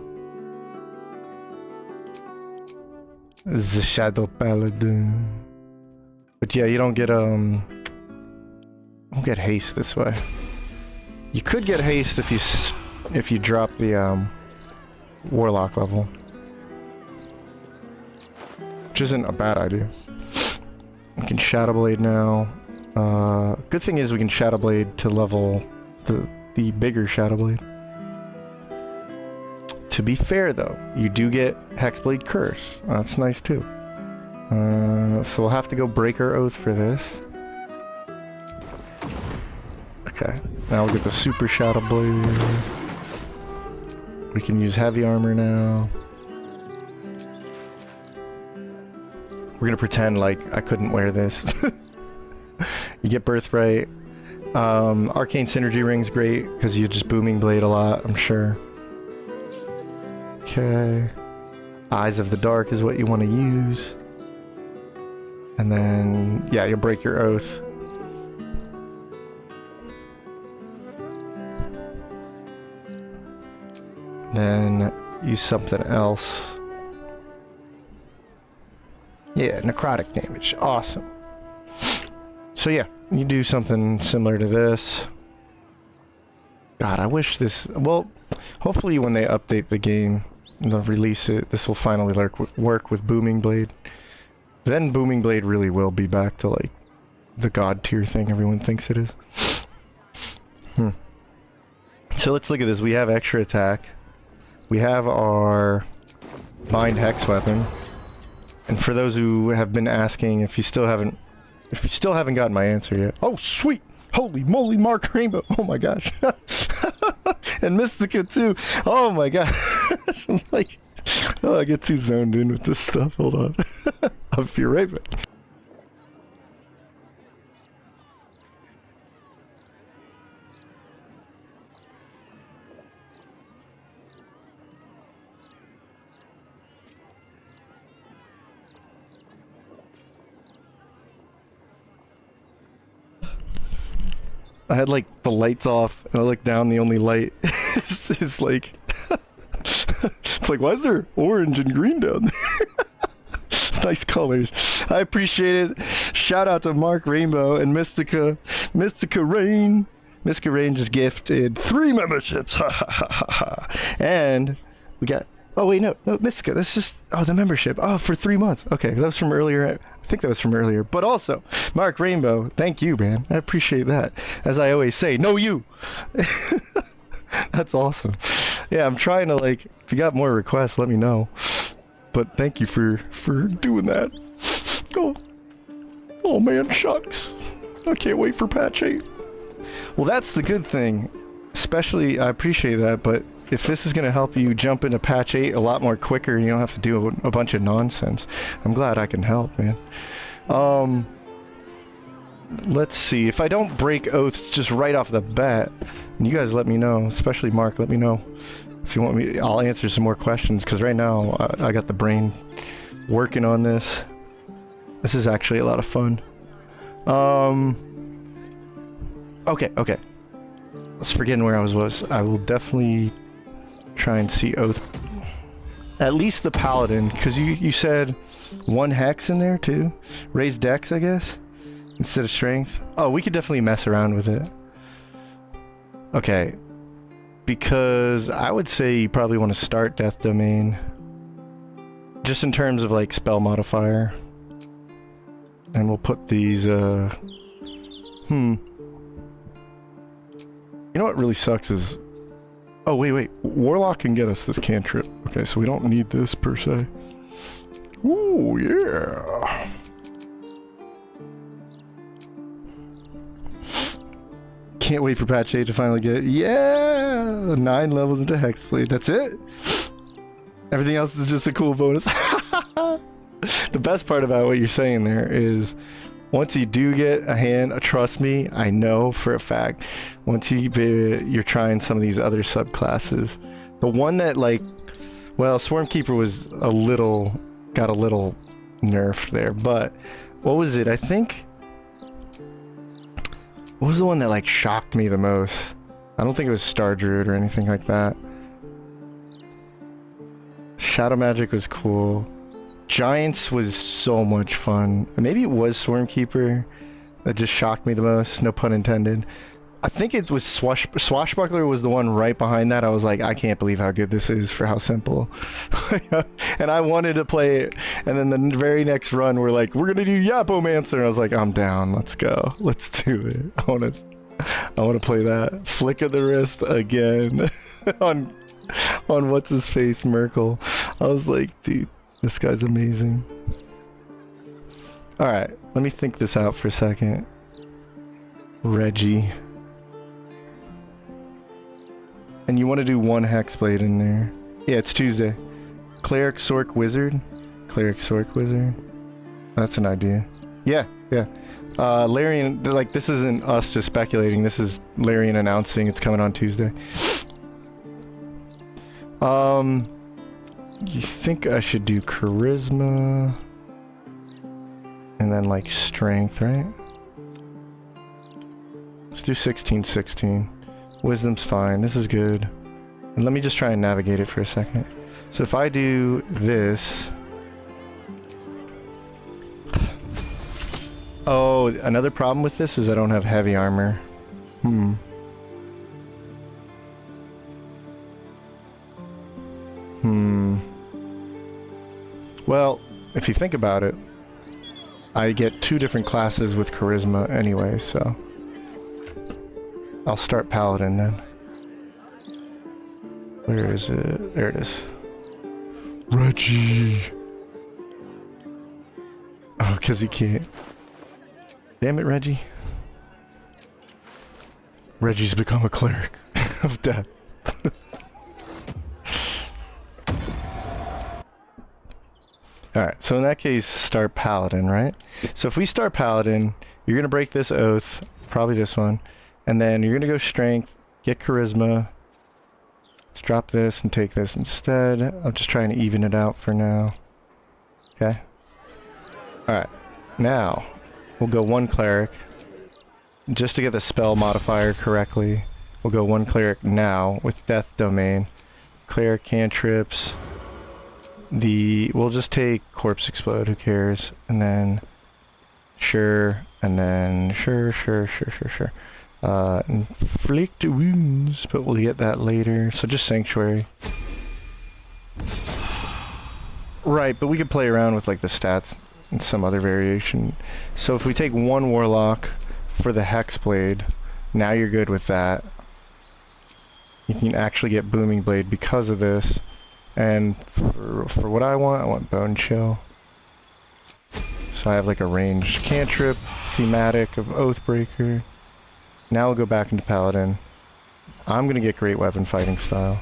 S1: The Shadow Paladin. But yeah, you don't get haste this way. You could get haste if you drop the Warlock level. Which isn't a bad idea. We can Shadow Blade now. Good thing is we can Shadow Blade to level the bigger Shadow Blade. To be fair though, you do get Hexblade Curse. That's nice too. So we'll have to go Breaker Oath for this. Okay, now we'll get the Super Shadow Blade. We can use Heavy Armor now. We're gonna pretend like I couldn't wear this. You get Birthright. Arcane Synergy Ring's great because you just Booming Blade a lot, I'm sure. Okay. Eyes of the Dark is what you want to use. And then, yeah, you'll break your oath. Then use something else. Yeah, necrotic damage. Awesome. So yeah, you do something similar to this. God, I wish this... Well, hopefully when they update the game, they'll release it, this will finally work with Booming Blade. Then Booming Blade really will be back to, like, the god tier thing everyone thinks it is. So let's look at this. We have extra attack. We have our Bind Hex weapon. And for those who have been asking, if you still haven't gotten my answer yet. Oh, sweet! Holy moly, Mark Rainbow! Oh my gosh. And Mystica too. Oh my gosh. I'm like, oh, I get too zoned in with this stuff. Hold on. I'll be right back. I had like the lights off and I looked down, the only light is like it's like, why is there orange and green down there? Nice colors. I appreciate it. Shout out to Mark Rainbow and Mystica Rain. Mystica Rain just gifted 3 memberships. Ha ha ha ha ha. And we got, oh wait, no, Mystica, that's just, oh, the membership. Oh, for 3 months. Okay, that was from earlier. I think that was from earlier. But also, Mark Rainbow, thank you, man. I appreciate that. As I always say, no you. That's awesome. Yeah, I'm trying to, like, if you got more requests, let me know. But thank you for doing that. Oh man, shucks. I can't wait for patch 8. Well, that's the good thing. Especially, I appreciate that, but if this is going to help you jump into patch 8 a lot more quicker, you don't have to do a bunch of nonsense. I'm glad I can help, man. Let's see. If I don't break oaths just right off the bat, you guys let me know, especially Mark, let me know. If you want me, I'll answer some more questions, because right now I got the brain working on this. This is actually a lot of fun. Okay. I was forgetting where I was. I will definitely try and see oath. At least the paladin, because you said 1 hex in there too? Raise dex, I guess? Instead of strength? Oh, we could definitely mess around with it. Okay. Because I would say you probably want to start Death Domain. Just in terms of like spell modifier. And we'll put these, You know what really sucks is... Oh, wait. Warlock can get us this cantrip. Okay, so we don't need this per se. Ooh, yeah. Can't wait for patch 8 to finally get... Yeah! 9 levels into Hexblade. That's it? Everything else is just a cool bonus. The best part about what you're saying there is... Once you do get a hand, trust me, I know for a fact, once you're trying some of these other subclasses, the one that, like, well, Swarmkeeper was got a little nerfed there, but what was it? I think, what was the one that, like, shocked me the most? I don't think it was Star Druid or anything like that. Shadow Magic was cool. Giants was so much fun. Maybe it was Swarmkeeper that just shocked me the most, no pun intended. I think it was Swashbuckler was the one right behind that. I was like, I can't believe how good this is for how simple. And I wanted to play it. And then the very next run, we're like, we're gonna do Yapomancer. And I was like, I'm down. Let's go. Let's do it. I want to play that. Flick of the wrist again on what's his face, Merkel. I was like, dude. This guy's amazing. Alright, let me think this out for a second. Reggie. And you want to do 1 Hexblade in there. Yeah, it's Tuesday. Cleric, Sorc, Wizard. Cleric, Sorc, Wizard. That's an idea. Yeah. Larian, like, this isn't us just speculating. This is Larian announcing it's coming on Tuesday. You think I should do charisma and then like strength, right? Let's do 16. Wisdom's fine. This is good. And let me just try and navigate it for a second. So if I do this... Oh, another problem with this is I don't have heavy armor. Well, if you think about it, I get 2 different classes with charisma anyway, so... I'll start Paladin then. Where is it? There it is. Reggie! Oh, because he can't. Damn it, Reggie. Reggie's become a cleric of death. Alright, so in that case, start Paladin, right? So if we start Paladin, you're going to break this oath, probably this one, and then you're going to go Strength, get Charisma. Let's drop this and take this instead. I'm just trying to even it out for now. Okay? Alright, now, we'll go 1 Cleric. Just to get the spell modifier correctly, we'll go 1 Cleric now with Death Domain. Cleric cantrips. we'll just take Corpse Explode, who cares? And then sure, and then sure. Inflict wounds, but we'll get that later. So just Sanctuary. Right, but we could play around with like the stats and some other variation. So if we take one Warlock for the Hexblade, now you're good with that. You can actually get Booming Blade because of this. And for what I want Bone Chill. So I have like a ranged cantrip, thematic of Oathbreaker. Now we'll go back into Paladin. I'm gonna get Great Weapon Fighting Style.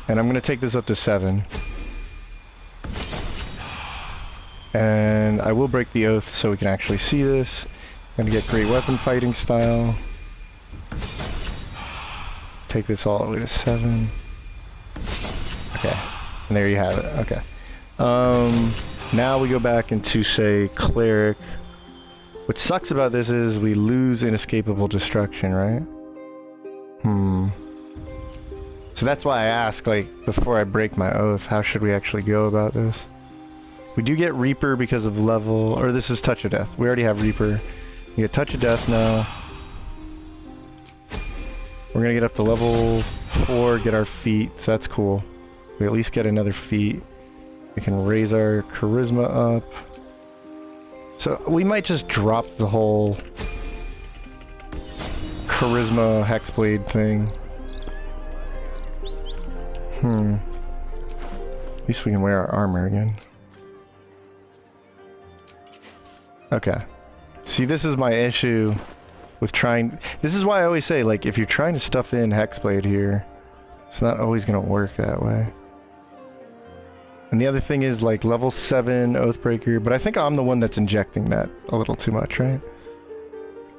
S1: And I'm gonna take this up to 7. And I will break the oath so we can actually see this. I'm gonna get Great Weapon Fighting Style. Take this all the way to 7. Okay, and there you have it. Okay. Now we go back into, say, Cleric. What sucks about this is we lose Inescapable Destruction, right? So that's why I ask, like, before I break my oath, how should we actually go about this? We do get Reaper because of level, or this is Touch of Death. We already have Reaper. We get Touch of Death now. We're gonna get up to level 4, get our feat, so that's cool. We at least get another feat. We can raise our charisma up. So we might just drop the whole charisma Hexblade thing. At least we can wear our armor again. Okay. See, this is my issue with trying... This is why I always say, like, if you're trying to stuff in Hexblade here, it's not always going to work that way. And the other thing is, like, level 7 Oathbreaker, but I think I'm the one that's injecting that a little too much, right?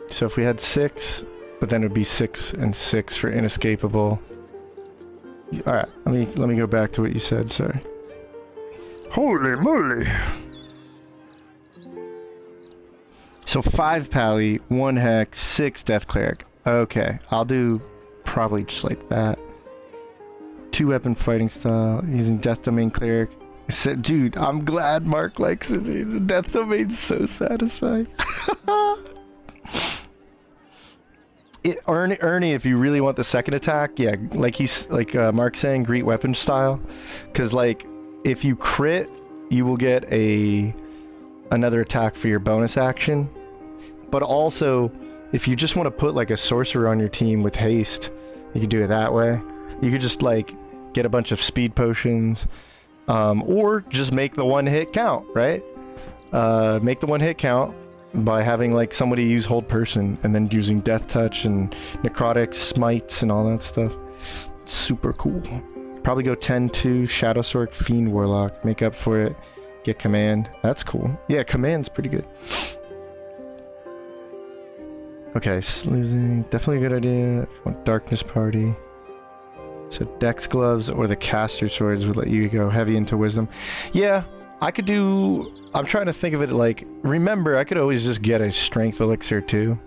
S1: So if we had 6, but then it would be 6 and 6 for Inescapable. Alright, let me go back to what you said, sorry. Holy moly! So 5 Pally, 1 Hex, 6 Death Cleric. Okay, I'll do probably just like that. 2 Weapon Fighting Style, using Death Domain Cleric. So, dude, I'm glad Mark likes it, dude. Death Domain's so satisfying. Ernie, if you really want the second attack, yeah, like Mark's saying, Great Weapon Style. Because, like, if you crit, you will get another attack for your bonus action. But also, if you just want to put, like, a sorcerer on your team with haste, you can do it that way. You could just, like, get a bunch of speed potions, or just make the 1 hit count, right? Make the 1 hit count by having, like, somebody use Hold Person, and then using Death Touch and Necrotic Smites and all that stuff. Super cool. Probably go 10-2, Shadow Sword, Fiend, Warlock, make up for it, get Command. That's cool. Yeah, Command's pretty good. Okay, Sleuzing, definitely a good idea. If you want Darkness Party. So Dex Gloves or the Caster Swords would let you go heavy into Wisdom. Yeah, I could do... I'm trying to think of it like... Remember, I could always just get a Strength Elixir too.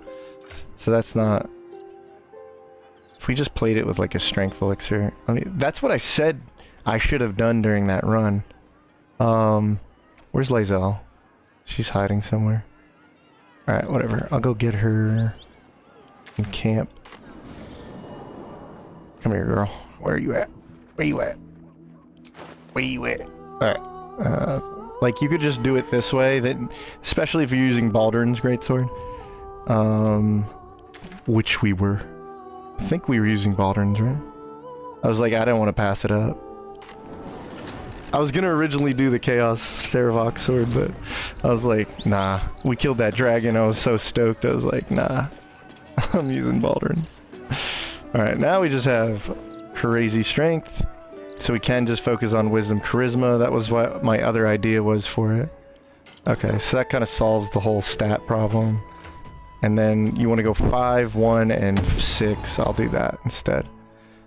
S1: So that's not... If we just played it with like a Strength Elixir... I mean, that's what I said I should have done during that run. Where's Lae'zel? She's hiding somewhere. Alright, whatever. I'll go get her in camp. Come here, girl. Where are you at? Where you at? Where you at? Alright. Like, you could just do it this way, that, especially if you're using Baldur's Greatsword. Which we were. I think we were using Baldur's, right? I was like, I don't want to pass it up. I was gonna originally do the Chaos Starvox sword, but I was like, nah. We killed that dragon, I was so stoked, I was like, nah. I'm using Baldur's. Alright, now we just have crazy strength, so we can just focus on wisdom charisma. That was what my other idea was for it. Okay, so that kind of solves the whole stat problem. And then you want to go 5, 1, and 6. I'll do that instead.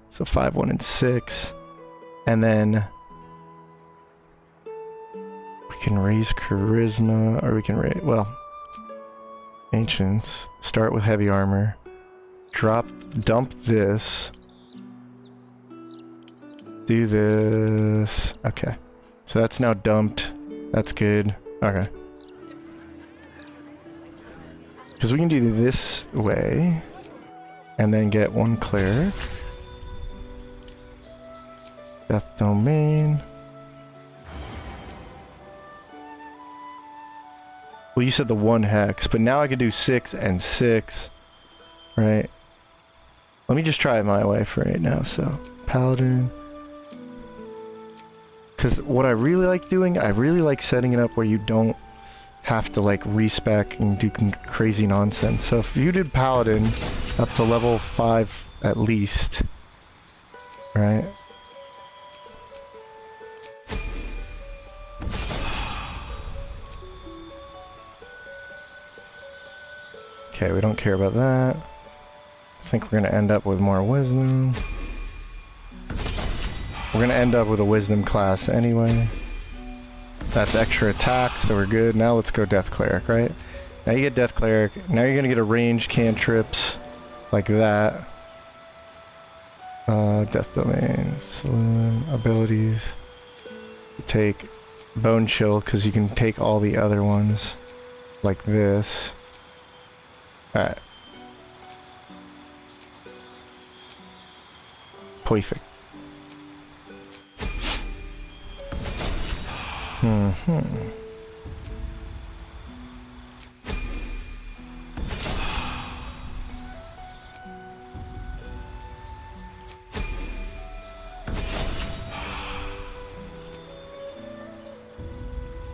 S1: So 5, 1, and 6. And then we can raise charisma, or we can raise, well, ancients. Start with heavy armor. Dump this. do this. Okay. So that's now dumped. That's good. Okay. Because we can do this way. And then get one cleric. Death Domain. Well, you said the 1 hex, but now I could do 6 and 6. Right? Let me just try it my way for right now. So, Paladin. Because what I really like doing, I really like setting it up where you don't have to like respec and do crazy nonsense. So if you did Paladin up to level 5 at least, right? Okay, we don't care about that. I think we're gonna end up with more wisdom. We're gonna end up with a wisdom class anyway. That's extra attack, so we're good. Now let's go Death Cleric, right? Now you get Death Cleric. Now you're gonna get a ranged cantrips like that. Death Domain, Saloon, abilities. Take Bone Chill because you can take all the other ones like this. Alright. Perfect.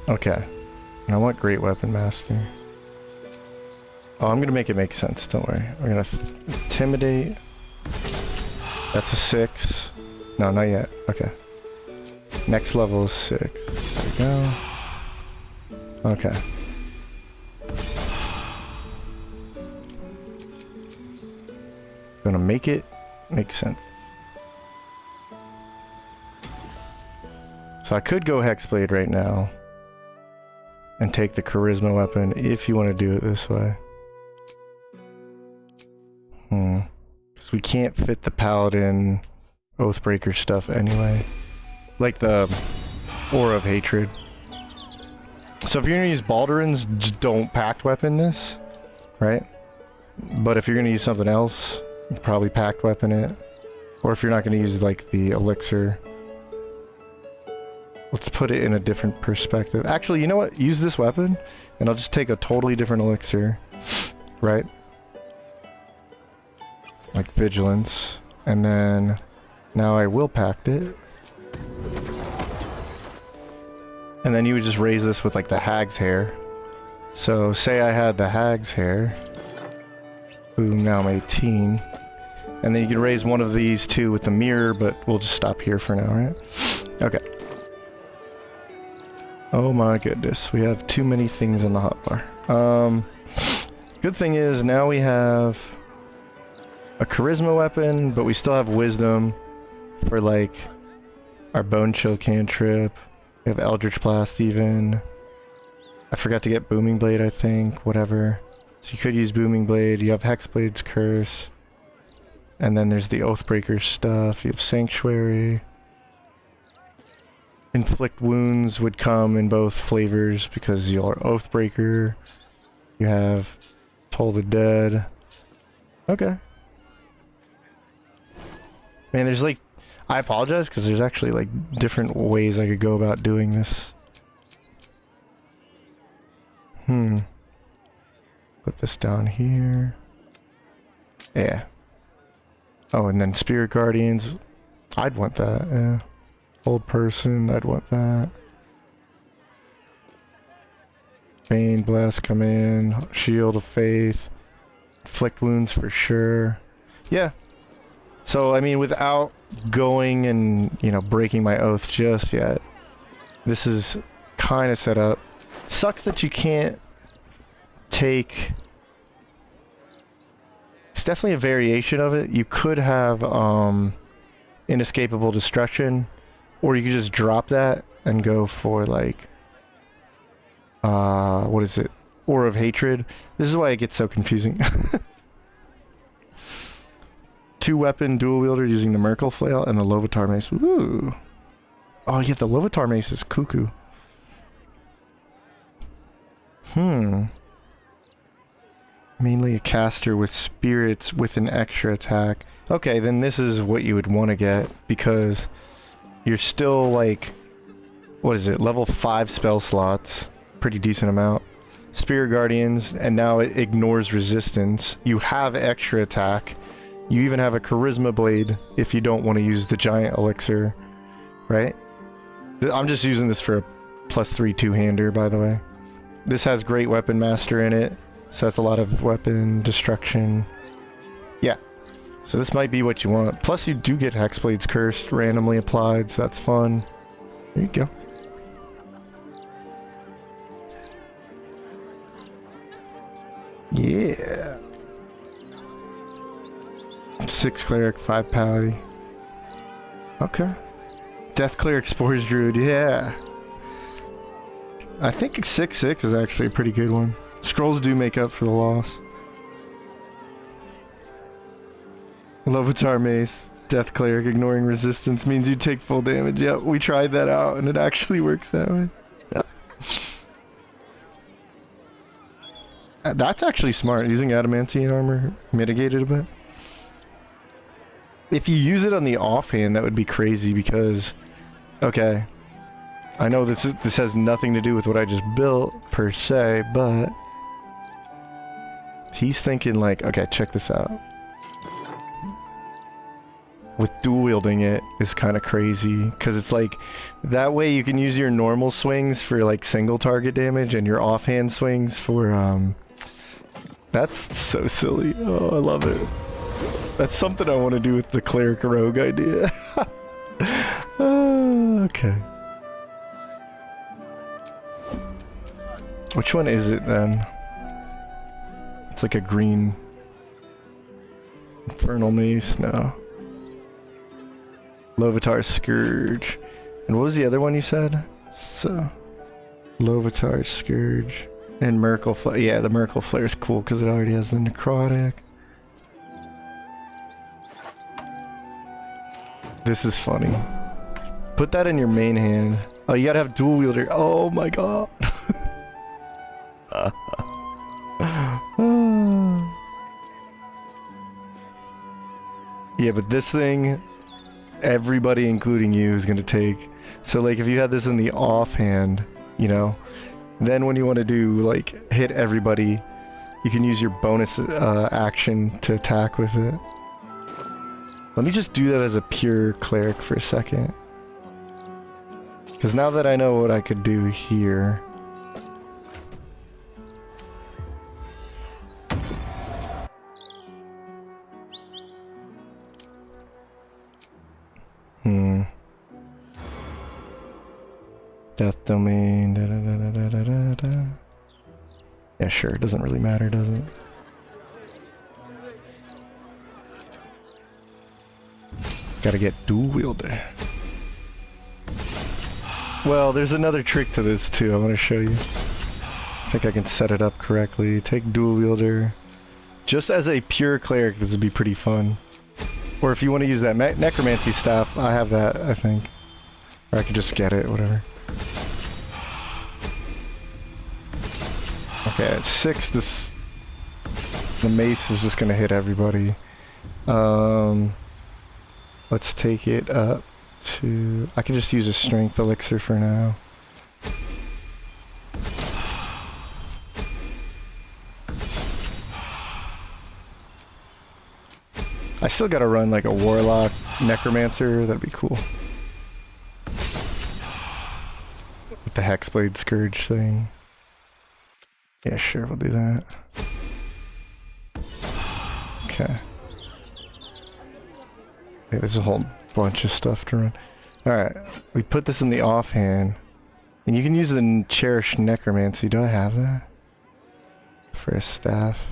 S1: Okay. And I want Great Weapon Master. Oh, I'm gonna make it make sense, don't worry. We're gonna Intimidate. That's a 6. No, not yet. Okay. Next level is 6. There we go. Okay. Gonna make it make sense. So I could go Hexblade right now and take the charisma weapon if you want to do it this way. Because we can't fit the paladin Oathbreaker stuff anyway. Like the Aura of Hatred. So if you're going to use Balduran's, just don't pact weapon this, right? But if you're going to use something else, you probably pact weapon it. Or if you're not going to use like the elixir, let's put it in a different perspective. Actually, you know what? Use this weapon, and I'll just take a totally different elixir, right? Like Vigilance. And then, now I will pact it. And then you would just raise this with like the Hag's Hair. So, say I had the Hag's Hair. Boom, now I'm 18. And then you can raise one of these two with the mirror, but we'll just stop here for now, right? Okay. Oh my goodness, we have too many things in the hotbar. Good thing is now we have a charisma weapon, but we still have wisdom for like our bone chill cantrip. We have Eldritch Blast even. I forgot to get Booming Blade, I think, whatever. So you could use Booming Blade. You have Hexblade's Curse. And then there's the Oathbreaker stuff. You have Sanctuary. Inflict Wounds would come in both flavors because you're Oathbreaker. You have Toll the Dead. Okay. Man, there's like... I apologize because there's actually like different ways I could go about doing this. Put this down here. Yeah. Oh, and then Spirit Guardians. I'd want that, yeah. Old Person, I'd want that. Bane Blast come in. Shield of Faith. Inflict Wounds for sure. Yeah. So, I mean, without going and, you know, breaking my oath just yet, this is kind of set up. Sucks that you can't take... It's definitely a variation of it. You could have Inescapable Destruction, or you could just drop that and go for like what is it? Aura of Hatred. This is why it gets so confusing. 2-weapon dual wielder using the Merkle Flail and the Lovitar Mace. Ooh. Oh yeah, the Lovitar Mace is cuckoo. Mainly a caster with spirits with an extra attack. Okay, then this is what you would want to get, because you're still like, what is it, level 5 spell slots. Pretty decent amount. Spirit Guardians, and now it ignores resistance. You have extra attack. You even have a Charisma Blade if you don't want to use the giant elixir, right? I'm just using this for a +3 two-hander, by the way. This has Great Weapon Master in it, so that's a lot of weapon destruction. Yeah, so this might be what you want. Plus you do get Hexblade's Curse randomly applied, so that's fun. There you go. Yeah. 6 Cleric, 5 Paladin. Okay. Death Cleric, Spores Druid, yeah. I think 6/6 is actually a pretty good one. Scrolls do make up for the loss. Lovitar Mace, Death Cleric, ignoring resistance means you take full damage. Yep, we tried that out and it actually works that way. Yeah. That's actually smart. Using adamantine armor mitigated a bit. If you use it on the offhand, that would be crazy because... Okay. I know this has nothing to do with what I just built, per se, but... He's thinking like, okay, check this out. With dual wielding it is kind of crazy, because it's like, that way you can use your normal swings for like single target damage, and your offhand swings for, That's so silly. Oh, I love it. That's something I want to do with the Cleric Rogue idea. Okay. Which one is it then? It's like a green... Infernal Mace? No. Lovitar Scourge. And what was the other one you said? So... Lovitar Scourge. And Merkle Flare. Yeah, the Merkle Flare is cool because it already has the Necrotic. This is funny. Put that in your main hand. Oh, you gotta have dual wielder. Oh my god. Yeah, but this thing, everybody including you is gonna take. So like if you had this in the offhand, you know, then when you want to do like hit everybody, you can use your bonus action to attack with it. Let me just do that as a pure cleric for a second. Because now that I know what I could do here... Death Domain... Da, da, da, da, da, da, da. Yeah, sure, it doesn't really matter, does it? Gotta get dual wielder. Well, there's another trick to this too I want to show you. I think I can set it up correctly. Take dual wielder. Just as a pure cleric, this would be pretty fun. Or if you want to use that necromancy staff, I have that, I think. Or I could just get it, whatever. Okay, at 6, the mace is just gonna hit everybody. Let's take it up to... I can just use a strength elixir for now. I still gotta run like a Warlock Necromancer, that'd be cool. With the Hexblade Scourge thing. Yeah, sure, we'll do that. Okay. Okay, there's a whole bunch of stuff to run. Alright, we put this in the offhand. And you can use the Cherished Necromancy. Do I have that? For a staff.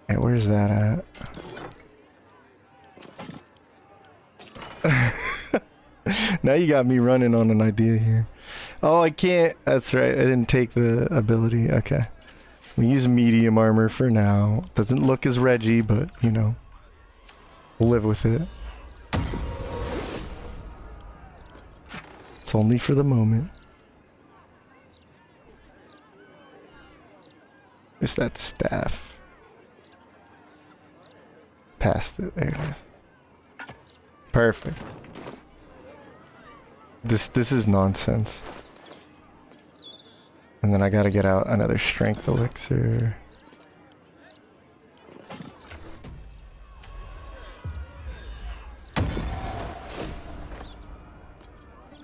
S1: Hey, where's that at? Now you got me running on an idea here. Oh, I can't. That's right. I didn't take the ability. Okay. We use medium armor for now. Doesn't look as Reggie, but, you know. We'll live with it. It's only for the moment. Is that staff? Past it. There it is. Perfect. This is nonsense. And then I gotta get out another strength elixir.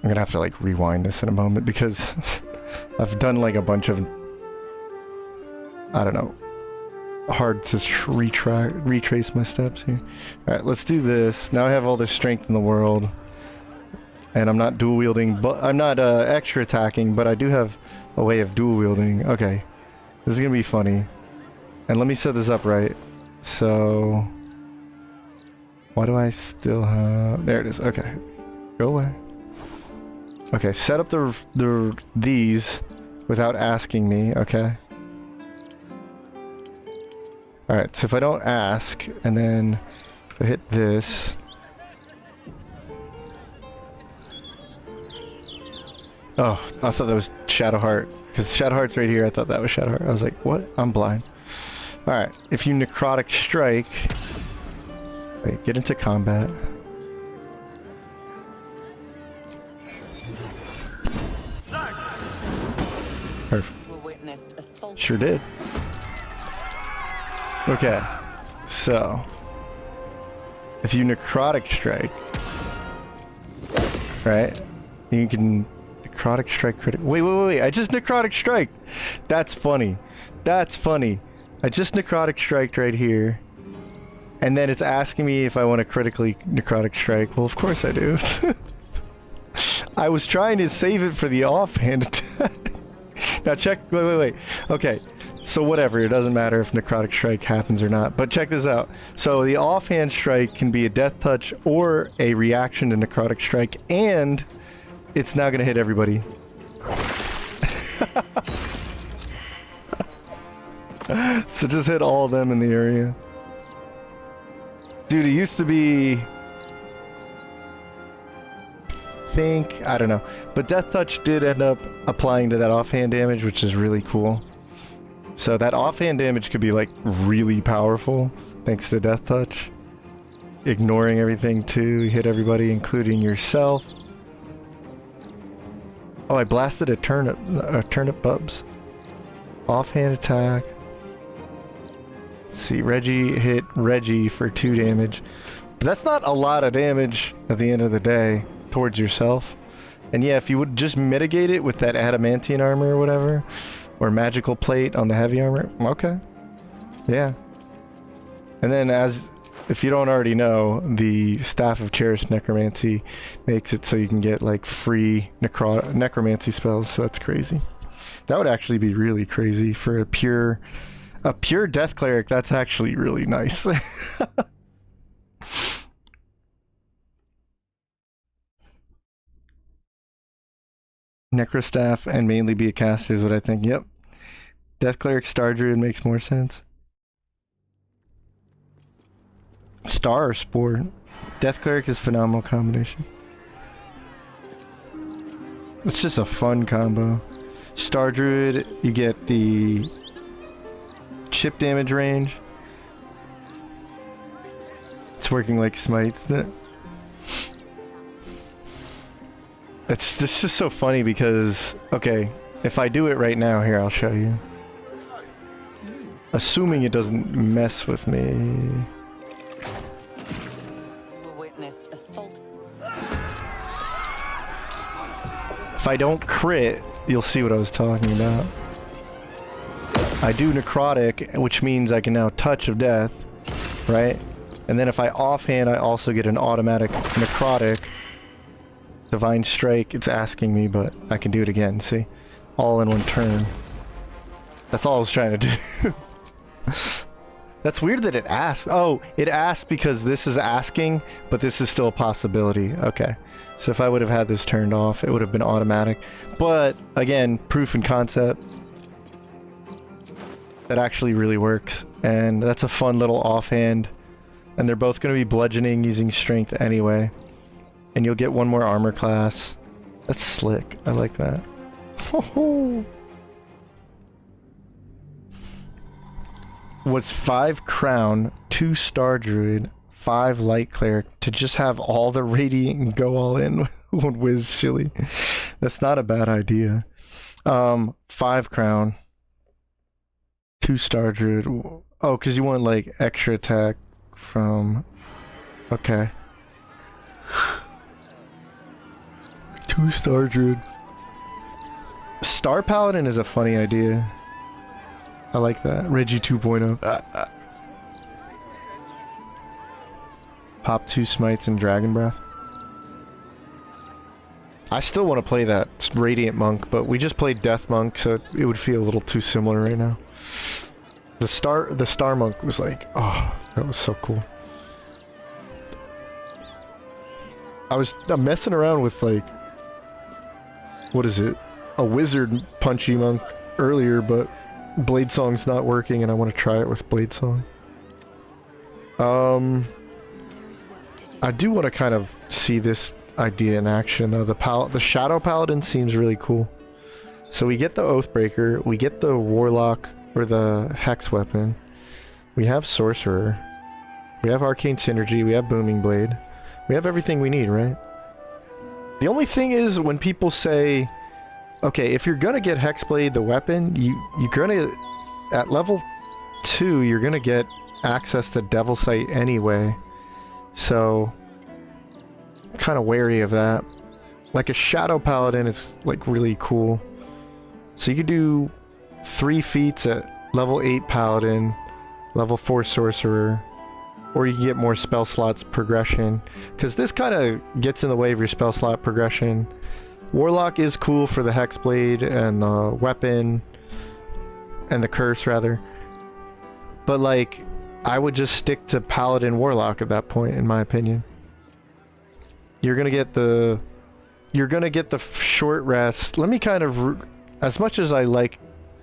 S1: I'm gonna have to like rewind this in a moment because I've done like a bunch of, I don't know, hard to retrace my steps here. Alright, let's do this. Now I have all the strength in the world. And I'm not dual wielding, but I'm not extra attacking, but I do have a way of dual wielding. Okay. This is gonna be funny. And let me set this up right. So why do I still have, there it is. Okay. Go away. Okay, set up these without asking me, okay? Alright, so if I don't ask, and then if I hit this. Oh, I thought that was Shadowheart. Because Shadowheart's right here, I thought that was Shadowheart. I was like, what? I'm blind. Alright, if you Necrotic Strike... Wait, get into combat. Perfect. Sure did. Okay, so if you Necrotic Strike, right? You can Necrotic Strike critical. Wait! I just Necrotic Strike. That's funny. That's funny. I just Necrotic Strike right here, and then it's asking me if I want to critically Necrotic Strike. Well, of course I do. I was trying to save it for the offhand attack. Now check, wait. Okay, so whatever, it doesn't matter if Necrotic Strike happens or not, but check this out. So the offhand strike can be a death touch or a reaction to Necrotic Strike, and it's now gonna hit everybody. So just hit all of them in the area. Dude, it used to be... I don't know, but Death Touch did end up applying to that offhand damage, which is really cool. So that offhand damage could be like really powerful thanks to Death Touch, ignoring everything to hit everybody, including yourself. Oh, I blasted a turnip bubs. Offhand attack. Let's see, Reggie hit Reggie for 2 damage, but that's not a lot of damage at the end of the day towards yourself. And yeah, if you would just mitigate it with that adamantine armor or whatever, or magical plate on the heavy armor, okay, yeah. And then, as if you don't already know, the Staff of Cherished Necromancy makes it so you can get like free necromancy spells, so that's crazy. That would actually be really crazy for a pure Death Cleric. That's actually really nice. Necrostaff and mainly be a caster is what I think. Yep. Death Cleric Star Druid makes more sense. Star or Spore. Death Cleric is a phenomenal combination. It's just a fun combo. Star Druid, you get the chip damage range. It's working like smites. It's just so funny because, okay, if I do it right now, here, I'll show you. Assuming it doesn't mess with me. If I don't crit, you'll see what I was talking about. I do Necrotic, which means I can now Touch of Death, right? And then if I offhand, I also get an automatic Necrotic. Divine Strike, it's asking me, but I can do it again, see? All in one turn. That's all I was trying to do. That's weird that it asked. Oh, it asked because this is asking, but this is still a possibility. Okay. So if I would have had this turned off, it would have been automatic. But, again, proof and concept. That actually really works. And that's a fun little offhand And they're both going to be bludgeoning using strength anyway. And you'll get one more armor class. That's slick. I like that. Was 5 crown, 2 star druid, 5 light cleric to just have all the radiant and go all in with whiz chili. That's not a bad idea. 5 crown, 2 star druid. Oh, because you want like extra attack from... Okay. 2 star druid. Star Paladin is a funny idea. I like that. Reggie 2.0. Pop 2 smites and dragon breath. I still want to play that Radiant Monk, but we just played Death Monk, so it would feel a little too similar right now. The Star Monk was like, oh, that was so cool. I'm messing around with like, what is it? A wizard punchy monk earlier, but Blade Song's not working and I want to try it with Blade Song. I do want to kind of see this idea in action though. The Shadow Paladin seems really cool. So we get the Oathbreaker, we get the Warlock or the Hex weapon, we have Sorcerer, we have Arcane Synergy, we have Booming Blade. We have everything we need, right? The only thing is when people say, okay, if you're gonna get Hexblade, the weapon, you're gonna, at level 2, you're gonna get access to Devil Sight anyway. So, kind of wary of that. Like a Shadow Paladin is like really cool. So you could do 3 feats at level 8 Paladin, level 4 Sorcerer, or you can get more spell slots progression. Because this kind of gets in the way of your spell slot progression. Warlock is cool for the Hexblade and the weapon, and the curse rather. But like, I would just stick to Paladin Warlock at that point, in my opinion. You're gonna get the short rest. Let me kind of, as much as I like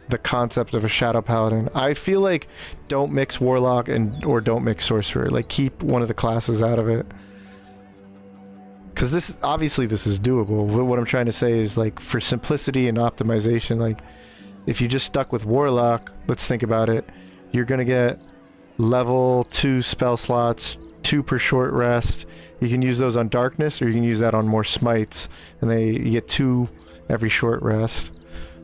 S1: the concept of a Shadow Paladin, I feel like don't mix Warlock or don't mix Sorcerer. Like keep one of the classes out of it. Because this, obviously this is doable. What I'm trying to say is like for simplicity and optimization, like if you just stuck with Warlock, let's think about it. You're gonna get level 2 spell slots, 2 per short rest. You can use those on Darkness or you can use that on more smites. And you get 2 every short rest.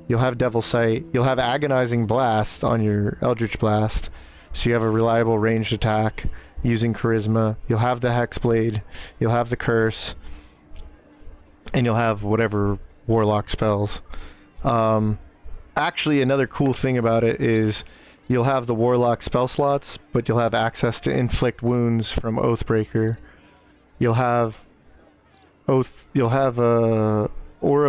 S1: You'll have Devil Sight. You'll have Agonizing Blast on your Eldritch Blast. So you have a reliable ranged attack using Charisma. You'll have the Hexblade. You'll have the Curse. And you'll have whatever Warlock spells. Actually, another cool thing about it is you'll have the Warlock spell slots, but you'll have access to Inflict Wounds from Oathbreaker. You'll have Aura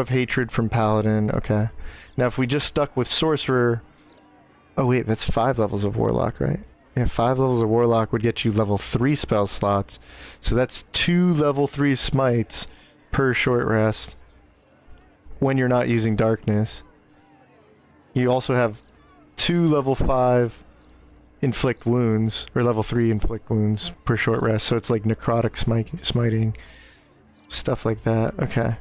S1: of Hatred from Paladin. Okay. Now if we just stuck with Sorcerer... Oh wait, that's 5 levels of Warlock, right? Yeah, 5 levels of Warlock would get you level 3 spell slots. So that's 2 level 3 smites per short rest when you're not using Darkness. You also have 2 level 5 Inflict Wounds, or level 3 Inflict Wounds per short rest. So it's like Necrotic Smiting. Stuff like that. Okay.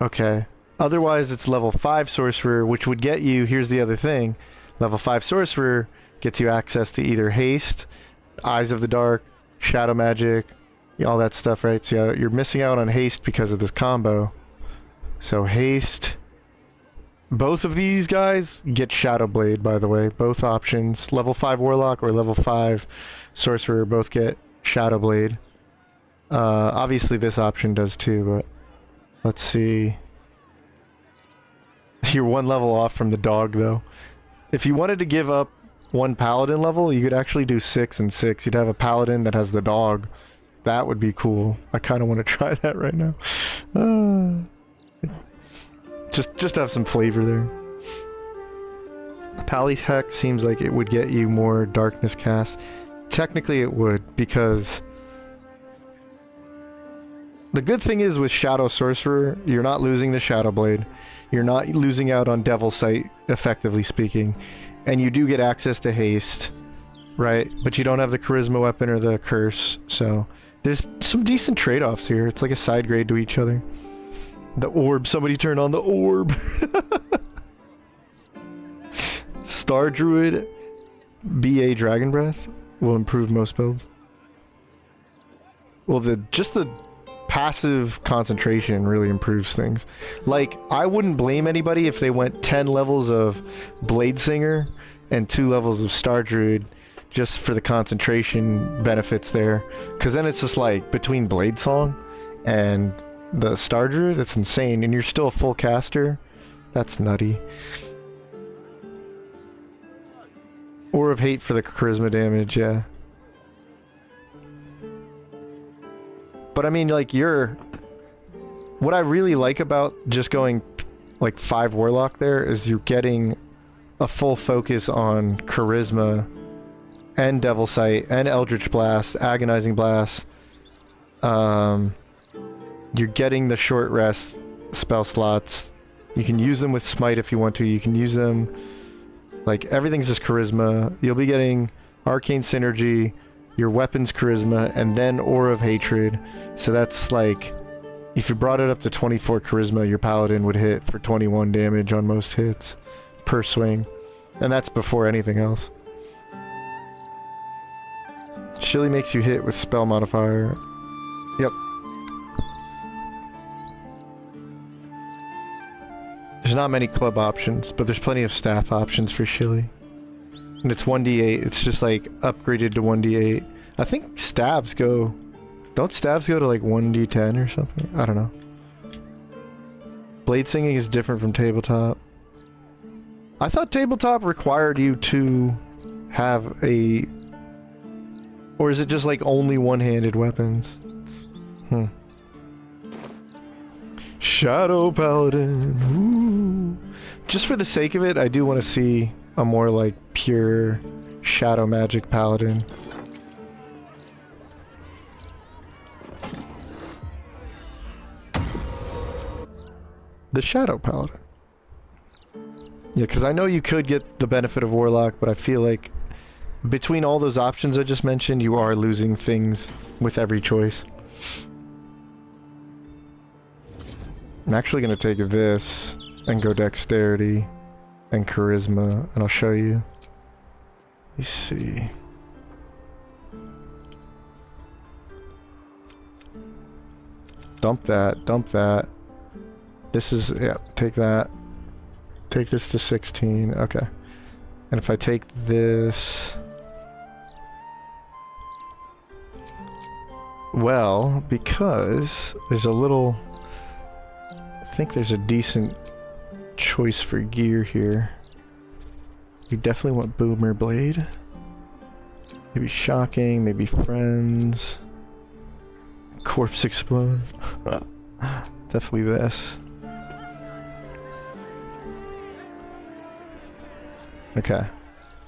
S1: Okay. Otherwise, it's level 5 Sorcerer, which would get you... Here's the other thing. Level 5 Sorcerer gets you access to either Haste, Eyes of the Dark, Shadow Magic, all that stuff, right? So you're missing out on Haste because of this combo. So Haste... Both of these guys get Shadow Blade, by the way. Both options. Level 5 Warlock or level 5 Sorcerer both get Shadow Blade. Obviously this option does too, but... Let's see... You're 1 level off from the dog, though. If you wanted to give up 1 Paladin level, you could actually do 6 and 6. You'd have a Paladin that has the dog. That would be cool. I kind of want to try that right now. Just to have some flavor there. Pally's Hex seems like it would get you more Darkness cast. Technically it would, because... The good thing is with Shadow Sorcerer, you're not losing the Shadow Blade. You're not losing out on Devil Sight, effectively speaking. And you do get access to Haste. right? But you don't have the charisma weapon or the curse, so there's some decent trade-offs here. It's like a side grade to each other. The orb, somebody turn on the orb. Star Druid, BA Dragon Breath will improve most builds. Well, just the passive concentration really improves things. Like, I wouldn't blame anybody if they went 10 levels of Blade Singer and 2 levels of Star Druid just for the concentration benefits there. Because then it's just like, between Blade Song and the Star Druid, it's insane. And you're still a full caster. That's nutty. Or of Hate for the charisma damage, yeah. But I mean, like, what I really like about just going, like, 5 Warlock there is you're getting a full focus on Charisma and Devil Sight and Eldritch Blast, Agonizing Blast. You're getting the short rest spell slots. You can use them with Smite if you want to. You can use them, like, everything's just Charisma. You'll be getting Arcane Synergy, your weapon's Charisma, and then Aura of Hatred. So that's like, if you brought it up to 24 Charisma, your Paladin would hit for 21 damage on most hits per swing. And that's before anything else. Chili makes you hit with spell modifier. Yep. There's not many club options, but there's plenty of staff options for Chili. And it's 1d8, it's just like upgraded to 1d8. I think stabs go... Don't stabs go to like 1d10 or something? I don't know. Blade Singing is different from tabletop. I thought tabletop required you to have a... Or is it just like only one-handed weapons? Shadow Paladin. Ooh. Just for the sake of it, I do want to see a more like pure shadow magic paladin. The Shadow Paladin. Yeah, because I know you could get the benefit of Warlock, but I feel like between all those options I just mentioned, you are losing things with every choice. I'm actually going to take this and go Dexterity and Charisma, and I'll show you. Let me see. Dump that, dump that. This is, yeah, take that. Take this to 16, okay. And if I take this... Well, because there's a little... I think there's a decent choice for gear here. You definitely want Boomer Blade. Maybe Shocking, maybe Friends. Corpse Explode. Definitely this. Okay.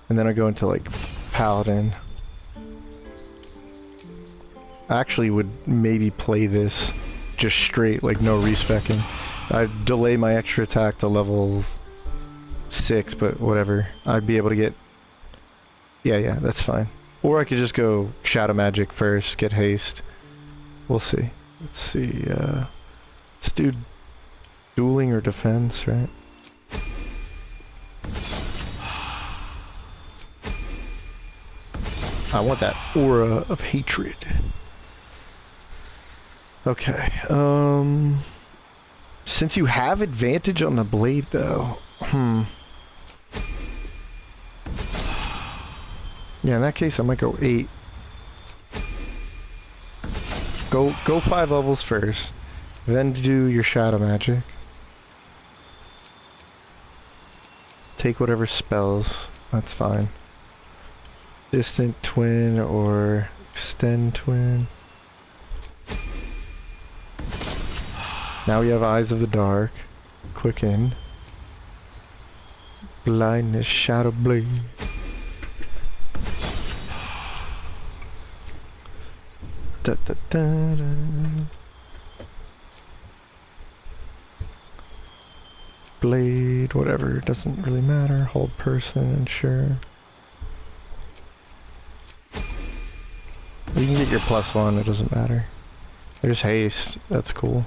S1: And then I go into like Paladin. I actually would maybe play this just straight, like no respecking. I'd delay my extra attack to level 6, but whatever. I'd be able to get... Yeah, that's fine. Or I could just go Shadow Magic first, get haste. We'll see. Let's see, let's do dueling or defense, right? I want that Aura of Hatred. Okay, since you have advantage on the blade though, yeah, in that case I might go 8. Go 5 levels first, then do your Shadow Magic. Take whatever spells, that's fine. Distant Twin or Extend Twin. Now we have Eyes of the Dark, Quicken, Blindness, Shadow Blade. Da, da, da, da. Blade, whatever, doesn't really matter. Hold person, sure. You can get your +1, it doesn't matter. There's haste, that's cool.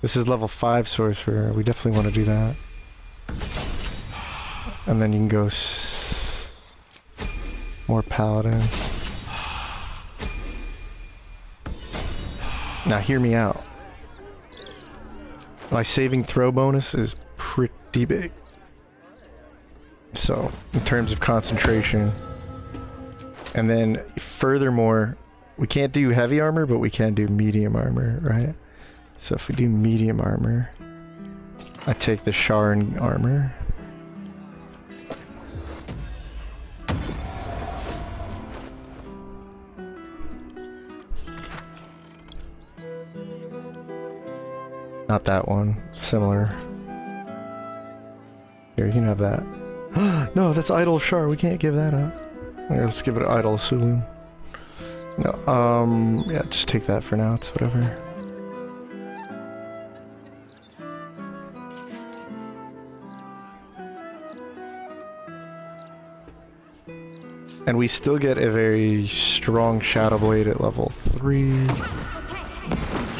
S1: This is level 5 sorcerer, we definitely want to do that. And then you can go more paladin. Now hear me out. My saving throw bonus is pretty big. So, in terms of concentration. And then, furthermore, we can't do heavy armor, but we can do medium armor, right? So if we do medium armor, I take the Sharn armor. Not that one. Similar. Here, you can have that. No, that's Idol Shar. We can't give that up. Here, let's give it Idol Soooooooon. No, yeah, just take that for now. It's whatever. And we still get a very strong Shadow Blade at level 3.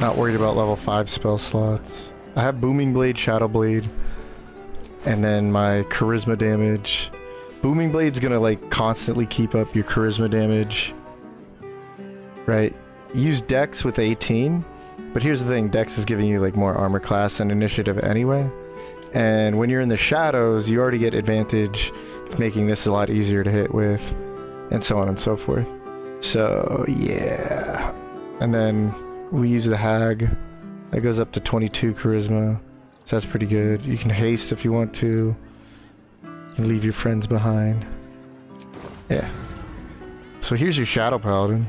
S1: Not worried about level 5 spell slots. I have Booming Blade, Shadow Blade, and then my Charisma damage. Booming Blade's gonna like constantly keep up your Charisma damage. Right? Use Dex with 18, but here's the thing, Dex is giving you like more armor class and initiative anyway. And when you're in the shadows, you already get advantage. It's making this a lot easier to hit with, and so on and so forth. So yeah. And then we use the Hag. That goes up to 22 charisma. So that's pretty good. You can haste if you want to. You can leave your friends behind. Yeah. So here's your Shadow Paladin.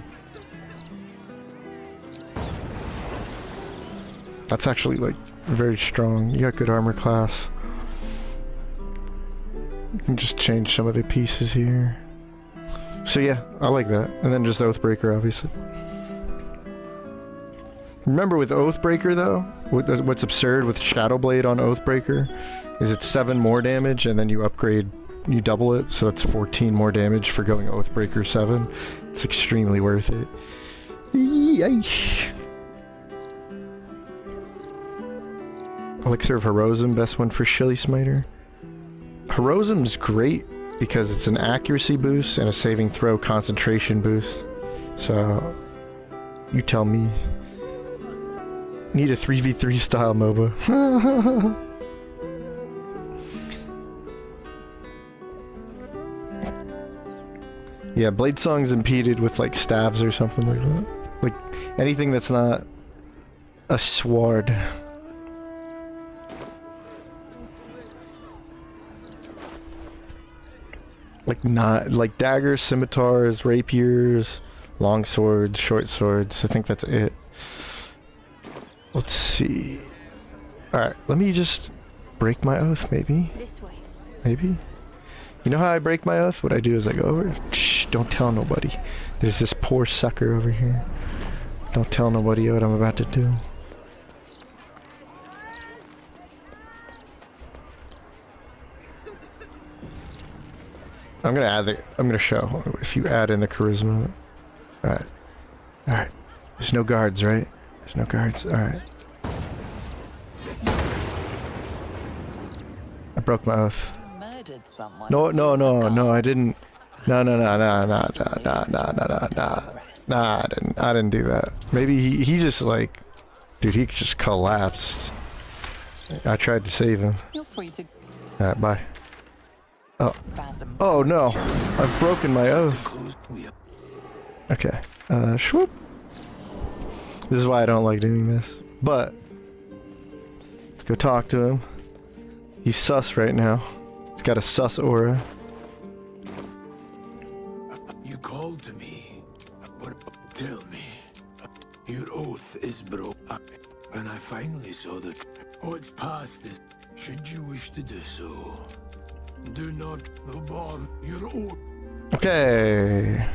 S1: That's actually like very strong. You got good armor class. You can just change some of the pieces here. So yeah, I like that. And then just Oathbreaker, obviously. Remember with Oathbreaker though, what's absurd with Shadow Blade on Oathbreaker is it's 7 more damage and then you upgrade, you double it, so it's 14 more damage for going Oathbreaker 7. It's extremely worth it. Yeesh. Elixir of Herosum, best one for Shilly Smiter. Herosum's great because it's an accuracy boost and a saving throw concentration boost. So, you tell me. Need a 3v3 style MOBA. Yeah, Blade Song's impeded with like stabs or something like that. Like anything that's not a sword. Like daggers, scimitars, rapiers, long swords, short swords. I think that's it. Let's see. Alright, let me just break my oath, maybe.
S3: This way.
S1: Maybe. You know how I break my oath? What I do is I go over. Shh, don't tell nobody. There's this poor sucker over here. Don't tell nobody what I'm about to do. I'm gonna show if you add in the charisma. Alright. Alright. There's no guards, right? There's no guards. Alright. I broke my oath.
S2: Murdered someone.
S1: No, I didn't. No, I didn't do that. Maybe he just like, dude, he just collapsed. I tried to save him.
S2: You're free to
S1: Alright, bye. Oh.
S2: spasm.
S1: Oh no, I've broken my oath. Okay, swoop. This is why I don't like doing this. But let's go talk to him. He's sus right now. He's got a sus aura.
S4: You called to me. What? Tell me. Your oath is broke. When I finally saw the... What's past is... Should you wish to do so, do not abhor your oath.
S1: Okay.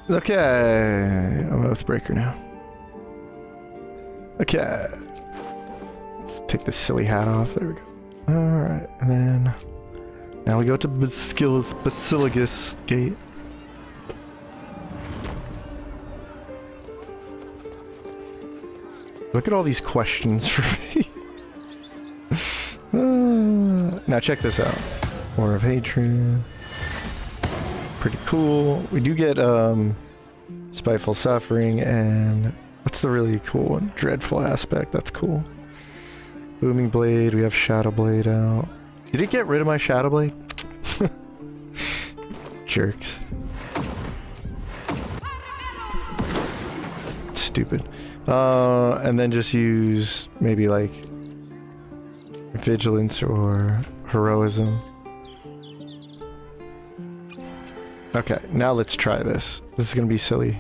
S1: Okay. I'm Oathbreaker now. Okay. Let's take this silly hat off. There we go. Alright, and then... Now we go to Basilicus Gate. Look at all these questions for me. Now check this out. War of Hatred. Pretty cool. We do get Spiteful Suffering and what's the really cool one? Dreadful Aspect. That's cool. Booming Blade. We have Shadow Blade out. Did it get rid of my Shadow Blade? Jerks. Stupid. And then just use maybe like Vigilance or Heroism. Okay, now let's try this. This is gonna be silly.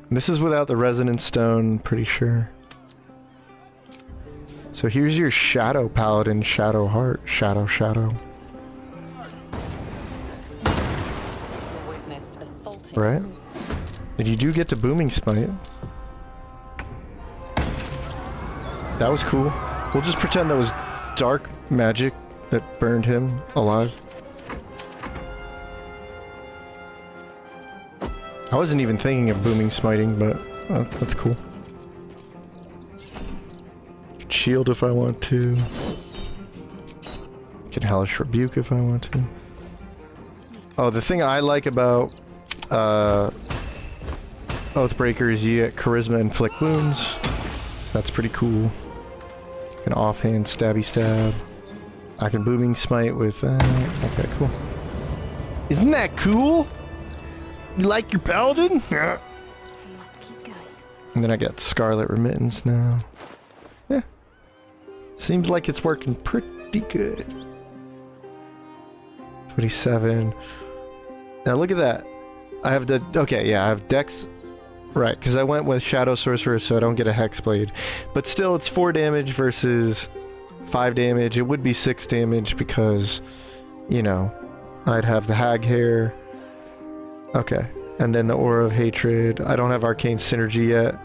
S1: This is without the Resonance Stone, pretty sure. So here's your Shadow Paladin, Shadow Heart, Shadow.
S2: Witnessed assaulting.
S1: Right? And you do get to Booming Smite. That was cool. We'll just pretend that was dark magic that burned him alive. I wasn't even thinking of Booming Smiting, but that's cool. Can shield if I want to. Can Hellish Rebuke if I want to. Oh, the thing I like about Oathbreaker is you get Charisma Inflict Wounds. So that's pretty cool. Can offhand stabby stab. I can Booming Smite with okay, cool. Isn't that cool? You like your paladin? Yeah.
S3: Must keep going.
S1: And then I got Scarlet Remittance now. Yeah. Seems like it's working pretty good. 27. Now look at that. I have the... Okay, yeah, I have Dex... Right, because I went with Shadow Sorcerer so I don't get a Hexblade. But still, it's 4 damage versus 5 damage. It would be 6 damage because, you know, I'd have the Hag Hair. Okay, and then the Aura of Hatred. I don't have Arcane Synergy yet.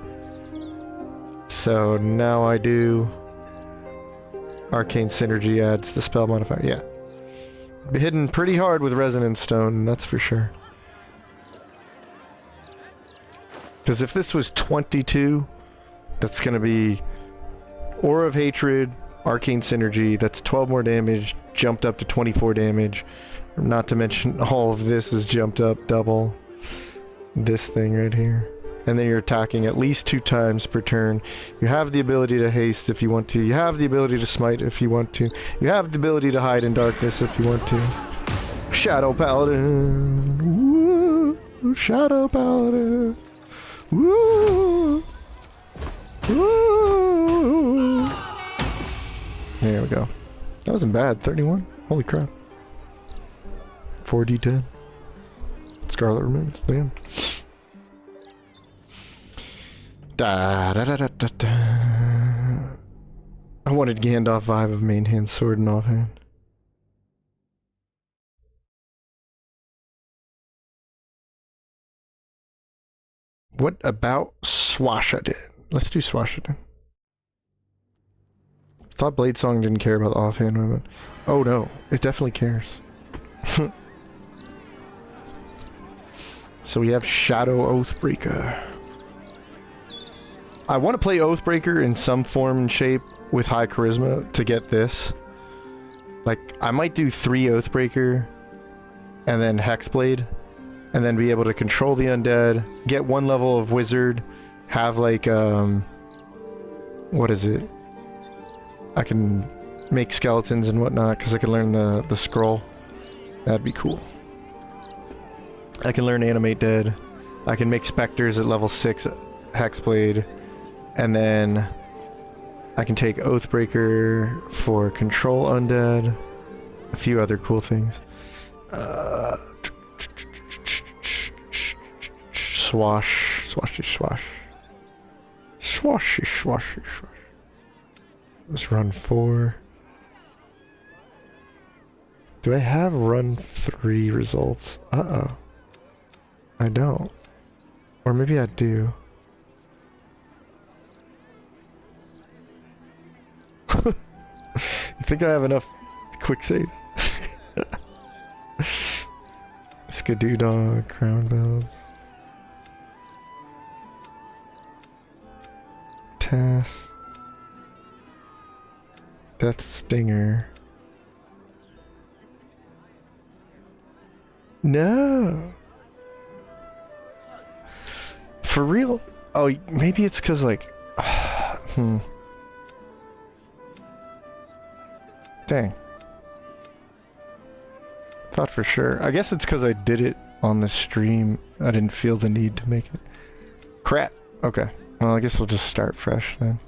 S1: So now I do. Arcane Synergy adds the spell modifier. Yeah. Be hidden pretty hard with Resonance Stone, that's for sure. Because if this was 22, that's going to be Aura of Hatred, Arcane Synergy, that's 12 more damage, jumped up to 24 damage. Not to mention all of this is jumped up double. This thing right here. And then you're attacking at least 2 times per turn. You have the ability to haste if you want to. You have the ability to smite if you want to. You have the ability to hide in darkness if you want to. Shadow Paladin. Woo! Shadow Paladin. Woo! Woo! There we go. That wasn't bad. 31. Holy crap. 4d10. Scarlet Remains. Damn. Da, da, da, da, da, da. I wanted Gandalf vibe of main hand sword and offhand. What about Swashadin? Let's do Swashadin. Thought Bladesong didn't care about the offhand movement. Oh no, it definitely cares. So we have Shadow Oathbreaker. I want to play Oathbreaker in some form and shape with high charisma to get this. Like, I might do 3 Oathbreaker and then Hexblade and then be able to control the undead, get 1 level of wizard, have like, what is it? I can make skeletons and whatnot because I can learn the scroll. That'd be cool. I can learn Animate Dead. I can make specters at level 6 Hexblade. And then I can take Oathbreaker for control undead. A few other cool things. Swash. Swashy swash. Swashy swashy swash. Let's run 4. Do I have run 3 results? Uh-oh. I don't. Or maybe I do. You think I have enough quick saves? Skidoo Dog, Crown Bells. Task. Death Stinger. No. For real? Oh, maybe it's because like... Dang. Thought for sure. I guess it's because I did it on the stream. I didn't feel the need to make it. Crap. Okay. Well, I guess we'll just start fresh then.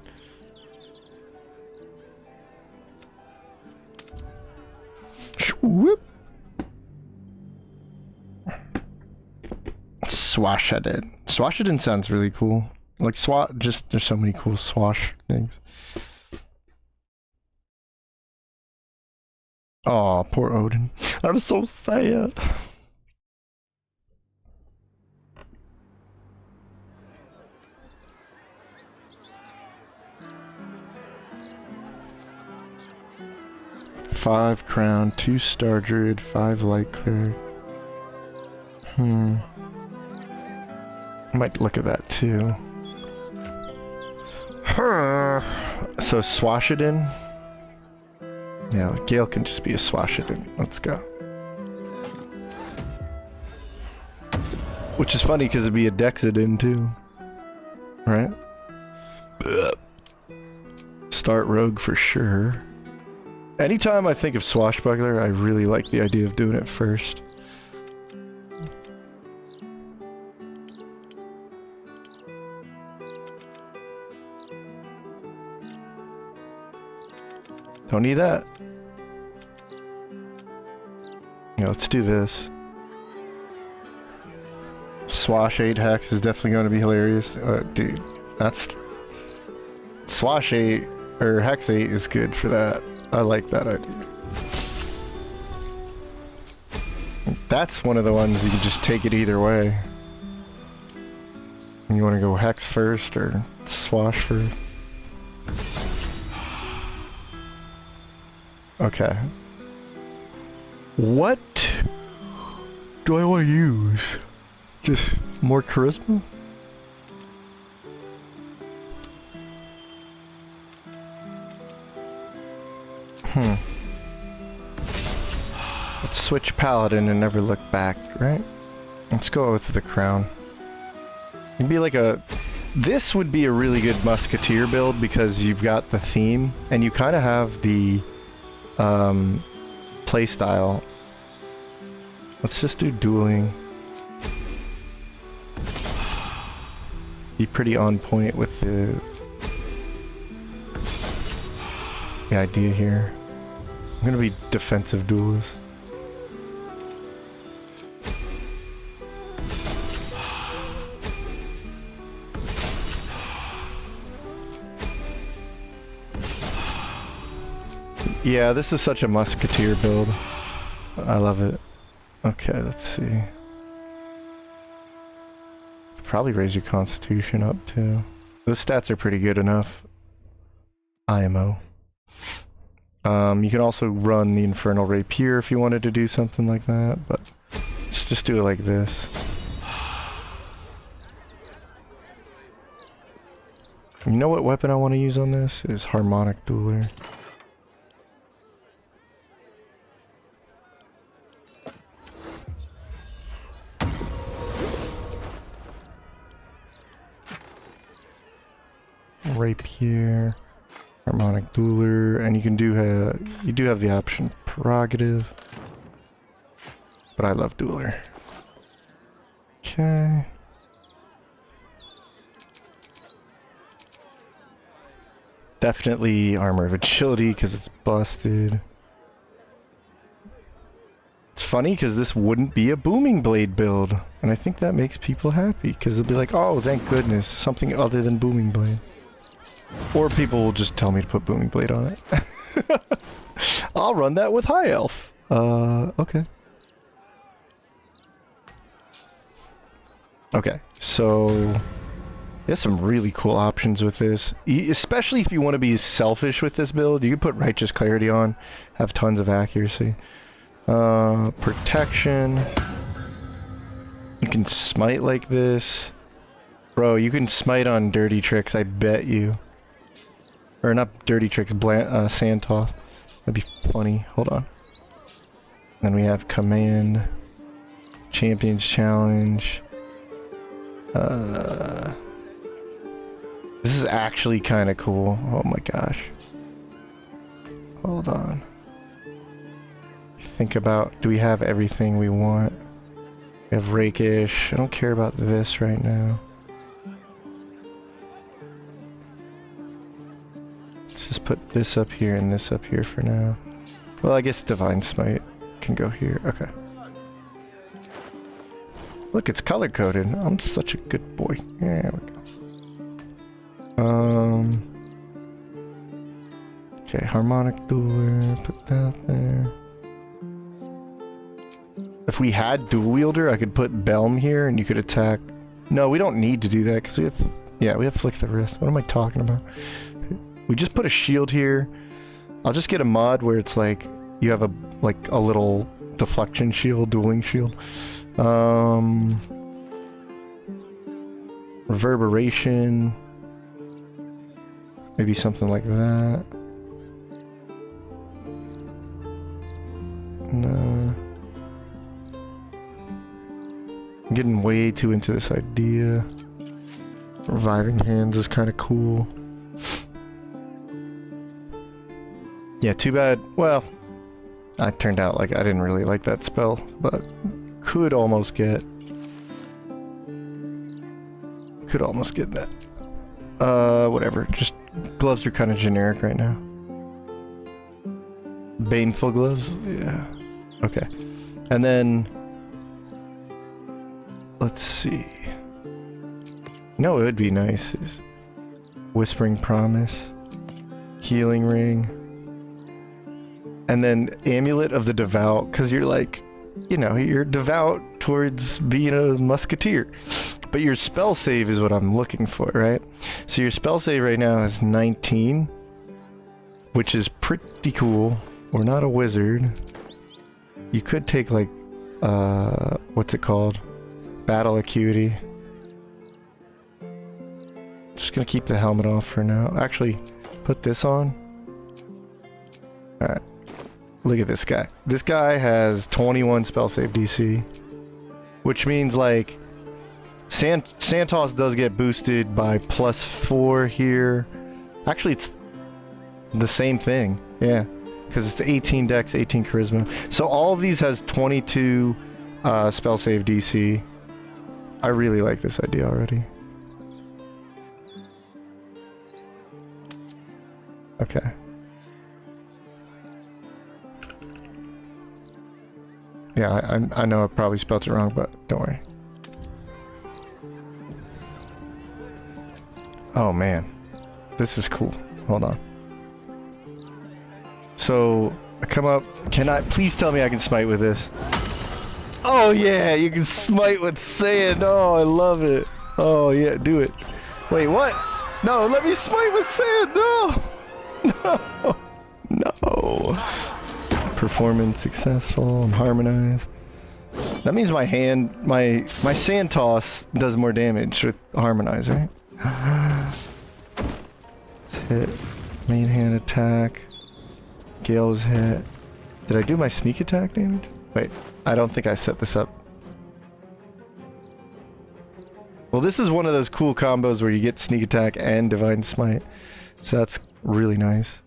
S1: Whoop. Swashadin. Swashadin sounds really cool. Like just there's so many cool swash things. Oh, poor Odin. I'm so sad. Five crown, 2 star druid, 5 light cleric. I might look at that too. So Swashadin. Yeah, Gale can just be a Swashadin. Let's go. Which is funny because it'd be a Dexadin too. Right? Start rogue for sure. Anytime I think of Swashbuckler, I really like the idea of doing it first. Don't need that. Yeah, let's do this. Swash 8 Hex is definitely going to be hilarious. Dude, that's... Swash 8, or Hex 8 is good for that. I like that idea. That's one of the ones you can just take it either way. You want to go Hex first or Swash first? Okay. What do I want to use? Just more charisma? Let's switch Paladin and never look back, right? Let's go with the crown. It'd be like a... This would be a really good Musketeer build because you've got the theme and you kind of have the playstyle. Let's just do dueling. Be pretty on point with the idea here. I'm gonna be defensive duelist. Yeah, this is such a Musketeer build. I love it. Okay, let's see. Probably raise your Constitution up too. Those stats are pretty good enough. IMO. You can also run the Infernal Rapier if you wanted to do something like that, but let's just do it like this. You know what weapon I want to use on this? Is Harmonic Dueler. Rapier, Harmonic Dueler, and you can do you do have the option Prerogative, but I love Dueler. Okay. Definitely Armor of Agility because it's busted. It's funny because this wouldn't be a Booming Blade build, and I think that makes people happy because they'll be like, oh, thank goodness, something other than Booming Blade. Or people will just tell me to put Booming Blade on it. I'll run that with High Elf. Okay. Okay, so there's some really cool options with this. Especially if you want to be selfish with this build, you can put Righteous Clarity on, have tons of accuracy. Protection. You can smite like this. Bro, you can smite on dirty tricks, I bet you. Or not dirty tricks, sand toss. That'd be funny. Hold on. Then we have command, champions challenge. This is actually kind of cool. Oh my gosh. Hold on. Think about, do we have everything we want? We have rakish. I don't care about this right now. Let's just put this up here and this up here for now. Well, I guess Divine Smite can go here. Okay. Look, it's color coded. I'm such a good boy. There we go. Okay, harmonic dueler, put that there. If we had dual wielder, I could put Belm here and you could attack. No, we don't need to do that because we have, yeah, we have flick the wrist. What am I talking about? We just put a shield here. I'll just get a mod where it's like you have a little deflection shield, dueling shield. Reverberation. Maybe something like that. No. I'm getting way too into this idea. Reviving hands is kind of cool. Yeah, too bad. Well, I turned out like I didn't really like that spell, but could almost get that. Whatever. Just gloves are kind of generic right now. Baneful gloves? Yeah. Okay. And then let's see. No, it would be nice is Whispering Promise, Healing Ring, and then Amulet of the Devout, because you're like, you know, you're devout towards being a musketeer. But your spell save is what I'm looking for, right? So your spell save right now is 19, which is pretty cool. We're not a wizard. You could take like, what's it called? Battle Acuity. Just gonna keep the helmet off for now. Actually, put this on. Alright. Look at this guy. This guy has 21 spell save DC. Which means like, Santos does get boosted by +4 here. Actually, it's the same thing. Yeah. Because it's 18 dex, 18 charisma. So all of these has 22 spell save DC. I really like this idea already. Okay. Yeah, I know I probably spelled it wrong, but don't worry. Oh man, this is cool. Hold on. So, I come up, please tell me I can smite with this. Oh yeah, you can smite with sand. Oh, I love it. Oh yeah, do it. Wait, what? No, let me smite with sand. No. No. No. Performance successful. I'm harmonized. That means my hand, my sand toss does more damage with harmonize, right? Let's hit. Main hand attack. Gale's hit. Did I do my sneak attack damage? Wait, I don't think I set this up. Well, this is one of those cool combos where you get sneak attack and divine smite. So that's really nice.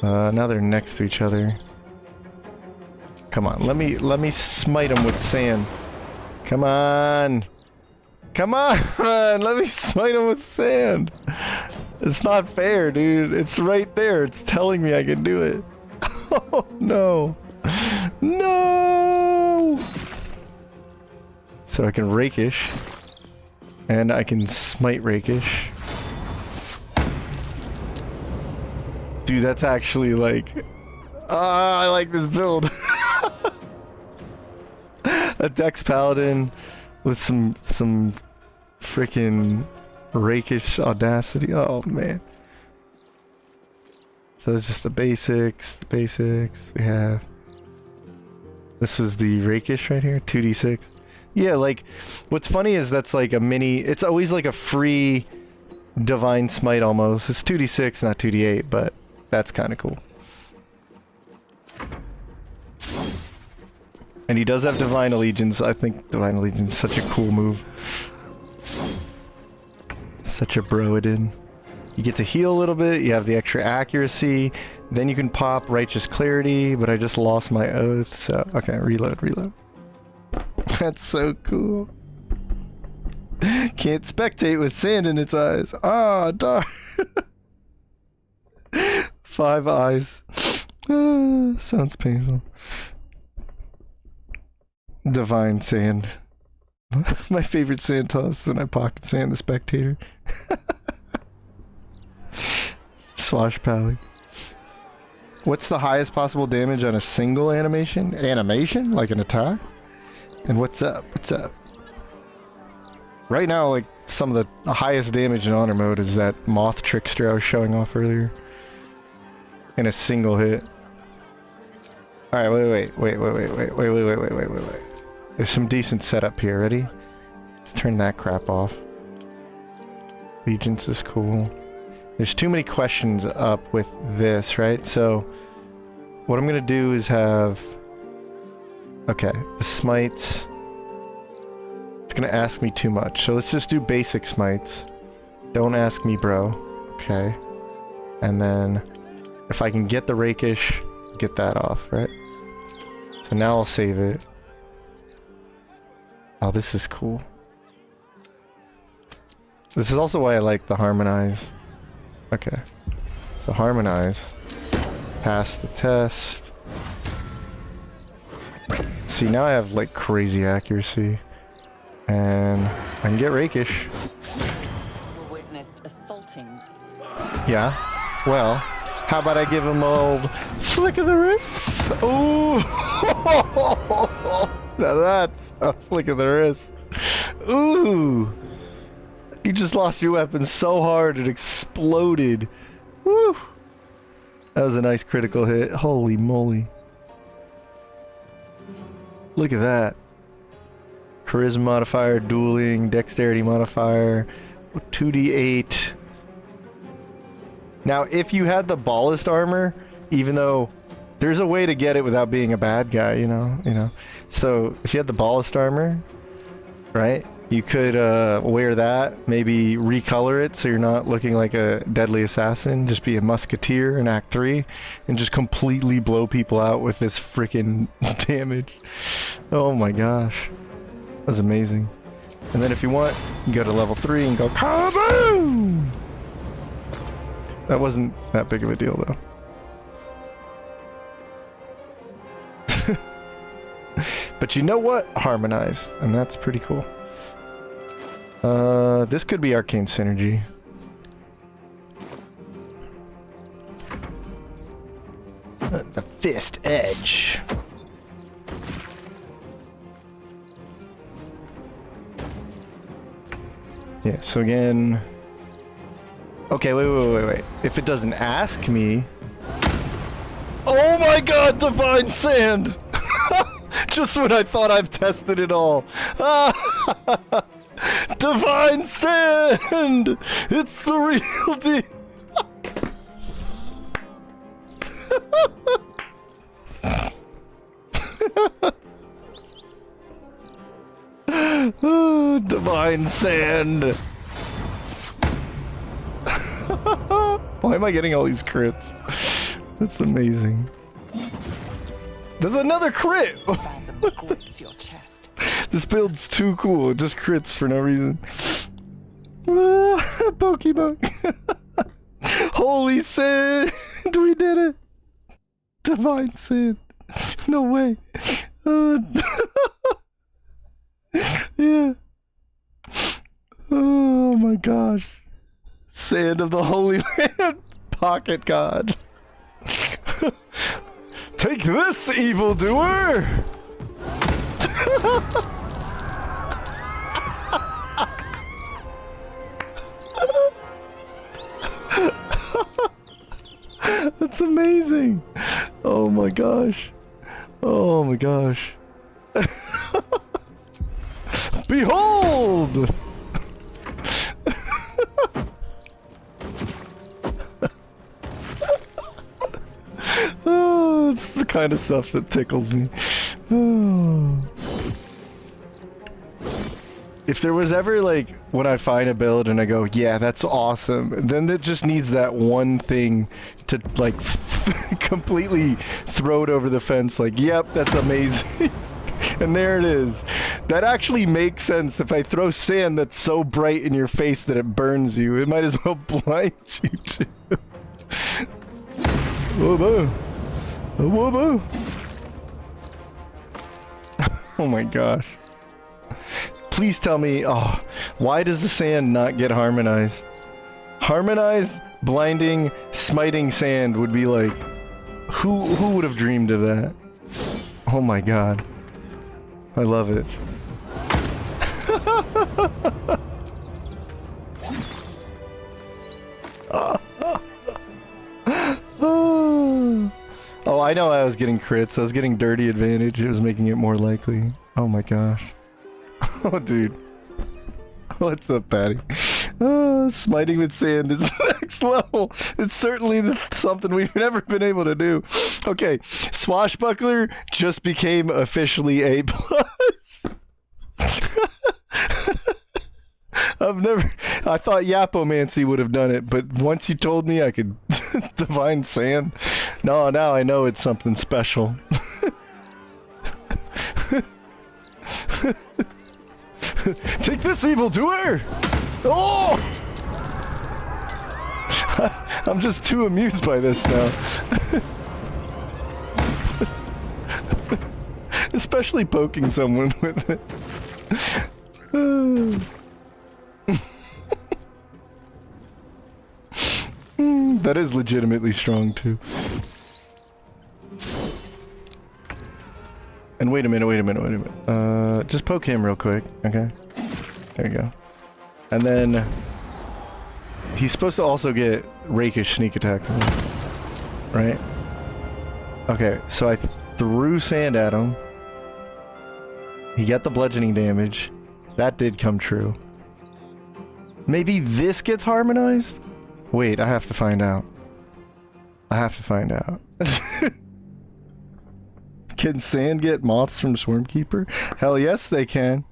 S1: Now they're next to each other. Come on, let me smite them with sand. Come on! Come on! Let me smite them with sand! It's not fair, dude. It's right there. It's telling me I can do it. Oh, no. No! So I can rakish. And I can smite rakish. Dude, that's actually like... Ah, I like this build. A Dex Paladin with some freaking rakish audacity. Oh man. So it's just the basics. We have... This was the rakish right here, 2d6. Yeah, like, what's funny is that's like a mini... It's always like a free Divine Smite almost. It's 2d6, not 2d8, but that's kind of cool. And he does have Divine Allegiance. I think Divine Allegiance is such a cool move. Such a bro-it-in. You get to heal a little bit, you have the extra accuracy, then you can pop Righteous Clarity, but I just lost my oath, so... Okay, reload. That's so cool. Can't spectate with sand in its eyes. Ah, darn. 5 eyes. Sounds painful. Divine Sand. My favorite sand toss when I pocket sand the spectator. Swashpally. What's the highest possible damage on a single animation? Animation? Like an attack? And what's up? What's up? Right now, like, some of the highest damage in honor mode is that Moth Trickster I was showing off earlier. In a single hit. Alright, wait. There's some decent setup here. Ready? Let's turn that crap off. Allegiance is cool. There's too many questions up with this, right? So, what I'm gonna do is have... Okay, the smites... It's gonna ask me too much, so let's just do basic smites. Don't ask me, bro. Okay. And then, if I can get the rakish, get that off, right? So now I'll save it. Oh, this is cool. This is also why I like the harmonize. Okay. So harmonize. Pass the test. See, now I have like crazy accuracy. And I can get rakish.
S2: We witnessed assaulting.
S1: Yeah. Well, how about I give him old flick of the wrist? Ooh. Now that's a flick of the wrist. Ooh. You just lost your weapon so hard it exploded. Woo. That was a nice critical hit. Holy moly. Look at that. Charisma modifier, dueling, dexterity modifier, 2d8. Now, if you had the ballast armor, even though there's a way to get it without being a bad guy, you know. So, if you had the ballast armor, right, you could wear that, maybe recolor it so you're not looking like a deadly assassin, just be a musketeer in Act 3, and just completely blow people out with this freaking damage. Oh my gosh. That was amazing. And then if you want, you go to level 3 and go kaboom! That wasn't that big of a deal though. But you know what? Harmonized, and that's pretty cool. This could be Arcane Synergy. The Fist Edge. Yeah, so again... Okay, wait. If it doesn't ask me... Oh my god, Divine Sand! Just when I thought I've tested it all. Divine Sand! It's the real deal! Oh, Divine Sand! Why am I getting all these crits? That's amazing. There's another crit!
S2: Spasm grips your chest.
S1: This build's too cool. It just crits for no reason. Pokemon. Holy Sand! We did it! Divine Sand. No way. Yeah. Oh my gosh. Sand of the Holy Land. Pocket God. Take this, evildoer! That's amazing. Oh my gosh. Oh my gosh. Behold! Oh, it's the kind of stuff that tickles me. Oh. If there was ever, like, when I find a build and I go, yeah, that's awesome, then it just needs that one thing to, like, completely throw it over the fence, like, yep, that's amazing. And there it is. That actually makes sense. If I throw sand that's so bright in your face that it burns you, it might as well blind you too. Whoa, whoa. Oh my gosh. Please tell me, oh, why does the sand not get harmonized? Harmonized, blinding, smiting sand would be like, who would have dreamed of that? Oh my god. I love it. Oh, I know I was getting crits. I was getting dirty advantage. It was making it more likely. Oh my gosh. Oh, dude. What's up, Patty? Smiting with sand is next level. It's certainly something we've never been able to do. Okay, Swashbuckler just became officially A+. I thought Yapomancy would have done it, but once you told me I could divine sand, now I know it's something special. Take this, evildoer! Oh! I'm just too amused by this now. Especially poking someone with it. That is legitimately strong too. And wait a minute. Just poke him real quick, okay? There you go. And then he's supposed to also get rakish sneak attack, right? Okay, so I threw sand at him. He got the bludgeoning damage. That did come true. Maybe this gets harmonized? Wait, I have to find out. Can sand get moths from Swarmkeeper? Hell yes, they can.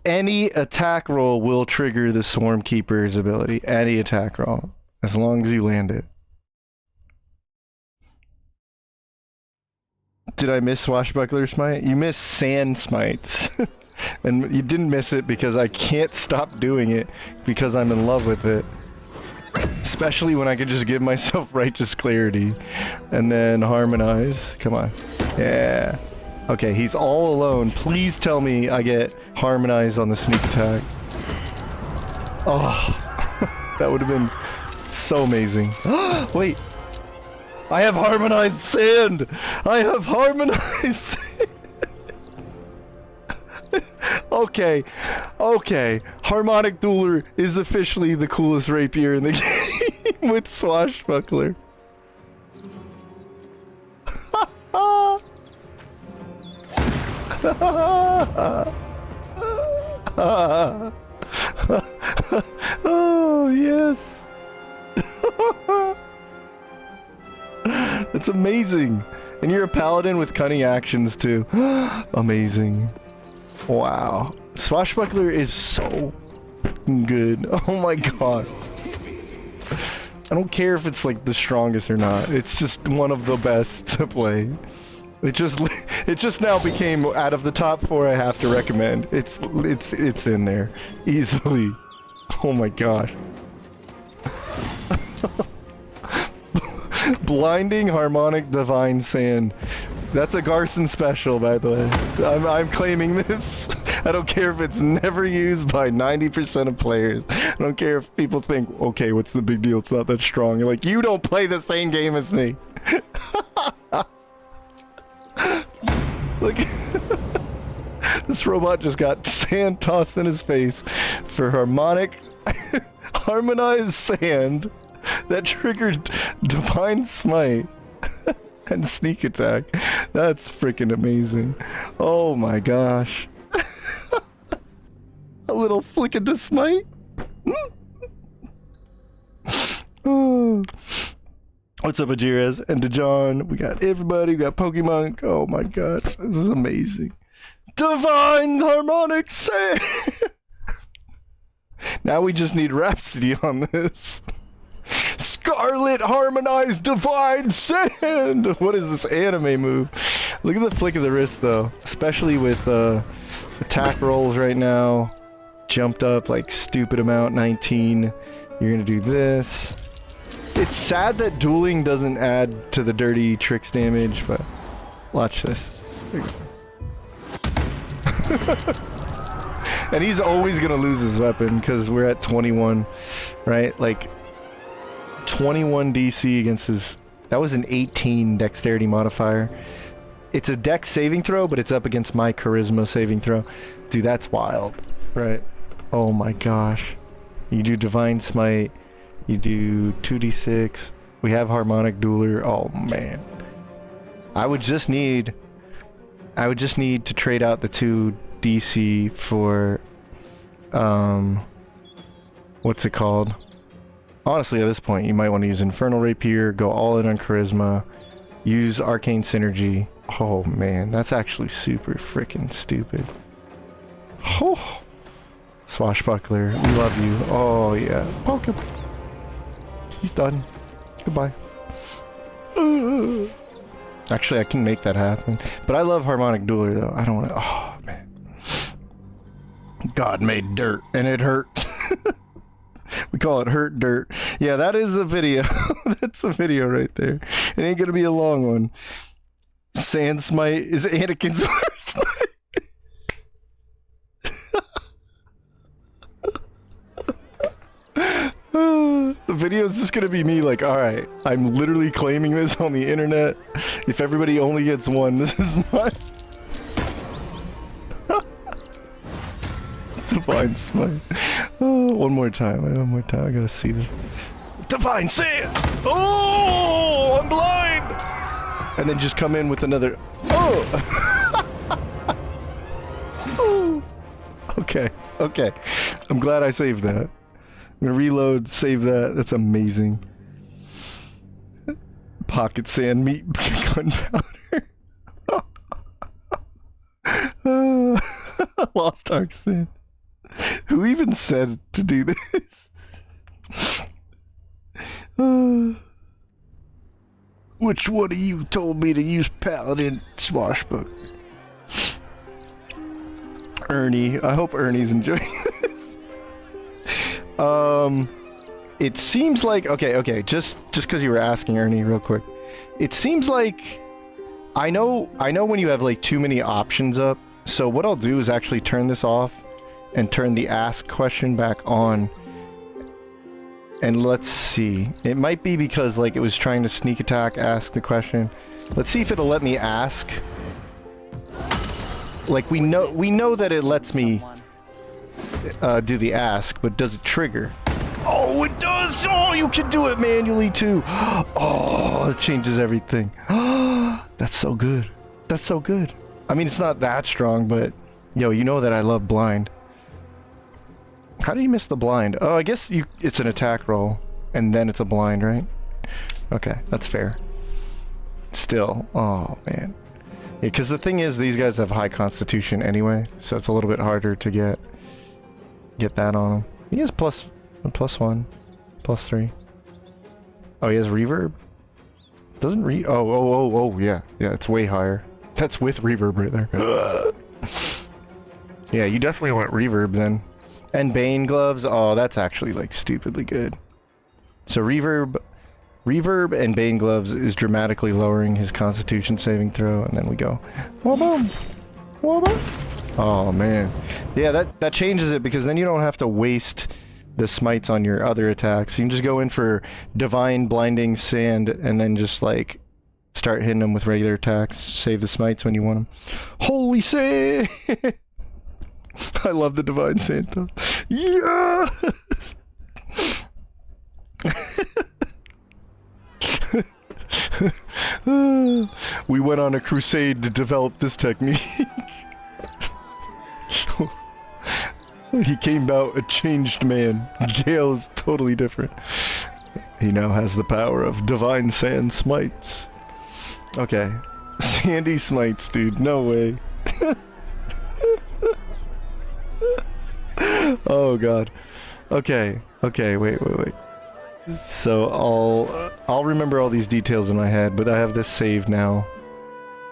S1: Any attack roll will trigger the Swarmkeeper's ability. Any attack roll. As long as you land it. Did I miss Swashbuckler Smite? You missed Sand Smites. And you didn't miss it because I can't stop doing it because I'm in love with it. Especially when I could just give myself righteous clarity and then harmonize. Come on. Yeah. Okay, he's all alone. Please tell me I get harmonized on the sneak attack. Oh, that would have been so amazing. Wait. I have harmonized sand. I have harmonized sand. Okay. Harmonic Dueler is officially the coolest rapier in the game with Swashbuckler. Oh, yes. That's amazing. And you're a paladin with cunning actions too. Amazing. Wow. Swashbuckler is so good. Oh my god. I don't care if it's like the strongest or not. It's just one of the best to play. It just now became out of the top 4 I have to recommend. It's in there easily. Oh my gosh. Blinding Harmonic Divine Sand. That's a Garson special, by the way. I'm claiming this. I don't care if it's never used by 90% of players. I don't care if people think, okay, what's the big deal? It's not that strong. You're like, you don't play the same game as me. Look, this robot just got sand tossed in his face for harmonic, harmonized sand that triggered Divine Smite and sneak attack. That's freaking amazing. Oh my gosh. A little flick of the smite. Oh. What's up, Ajirez and DeJohn? We got everybody. We got Pokemon. Oh my god, this is amazing. Divine Harmonic Sand. Now we just need Rhapsody on this. Scarlet Harmonized Divine Sand. What is this anime move? Look at the flick of the wrist, though. Especially with attack rolls right now. Jumped up like stupid amount, 19. You're gonna do this. It's sad that dueling doesn't add to the dirty tricks damage, but watch this. And he's always gonna lose his weapon because we're at 21, right? Like 21 DC against his. That was an 18 dexterity modifier. It's a dex saving throw, but it's up against my charisma saving throw. Dude, that's wild, right? Oh my gosh. You do Divine Smite. You do 2d6. We have Harmonic Dueler. Oh man. I would just need to trade out the 2 DC for what's it called? Honestly, at this point, you might want to use Infernal Rapier, go all in on Charisma, use Arcane Synergy. Oh man, that's actually super freaking stupid. Oh. Swashbuckler, we love you. Oh yeah. Pokemon. He's done. Goodbye. Actually, I can make that happen. But I love Harmonic Dueler, though. I don't want to... Oh, man. God made dirt, and it hurts. We call it Hurt Dirt. Yeah, that is a video. That's a video right there. It ain't gonna be a long one. Sand Smite is Anakin's worst night. The video is just gonna be me like, alright, I'm literally claiming this on the internet. If everybody only gets one, this is mine. Divine Smite. Oh, one more time, I gotta see this. Divine Sand! Oh, I'm blind! And then just come in with another, oh! Oh. Okay, okay. I'm glad I saved that. I'm gonna reload, save that. That's amazing. Pocket sand meat gunpowder. Lost Ark sand. Who even said to do this? Which one of you told me to use Paladin Swashbuckler? Ernie. I hope Ernie's enjoying this. It seems like okay, just because you were asking, Ernie, real quick. It seems like I know when you have like too many options up. So what I'll do is actually turn this off and turn the ask question back on. And let's see. It might be because like it was trying to sneak attack, ask the question. Let's see if it'll let me ask. Like we know that it lets me do the ask, but does it trigger? Oh, it does! Oh, you can do it manually too! Oh, it changes everything. That's so good. That's so good. I mean, it's not that strong, but yo, you know that I love blind. How do you miss the blind? Oh, I guess it's an attack roll, and then it's a blind, right? Okay, that's fair. Still, oh man. Yeah, because the thing is, these guys have high constitution anyway, so it's a little bit harder to get that on him. He has +1, +3. Oh, he has reverb? Doesn't oh, yeah, it's way higher. That's with reverb right there. Yeah, you definitely want reverb then. And Bane gloves, oh, that's actually like stupidly good. So reverb and Bane gloves is dramatically lowering his constitution saving throw, and then we go, wah-boom, wah-boom. Oh man, yeah, that changes it, because then you don't have to waste the smites on your other attacks. You can just go in for divine blinding sand and then just like start hitting them with regular attacks, save the smites when you want them. Holy sand! I love the divine sand though. Yes! We went on a crusade to develop this technique. He came out a changed man. Gale is totally different. He now has the power of divine sand smites. Okay. Sandy smites, dude. No way. Oh god. Okay. Okay, wait. So I'll remember all these details in my head, but I have this saved now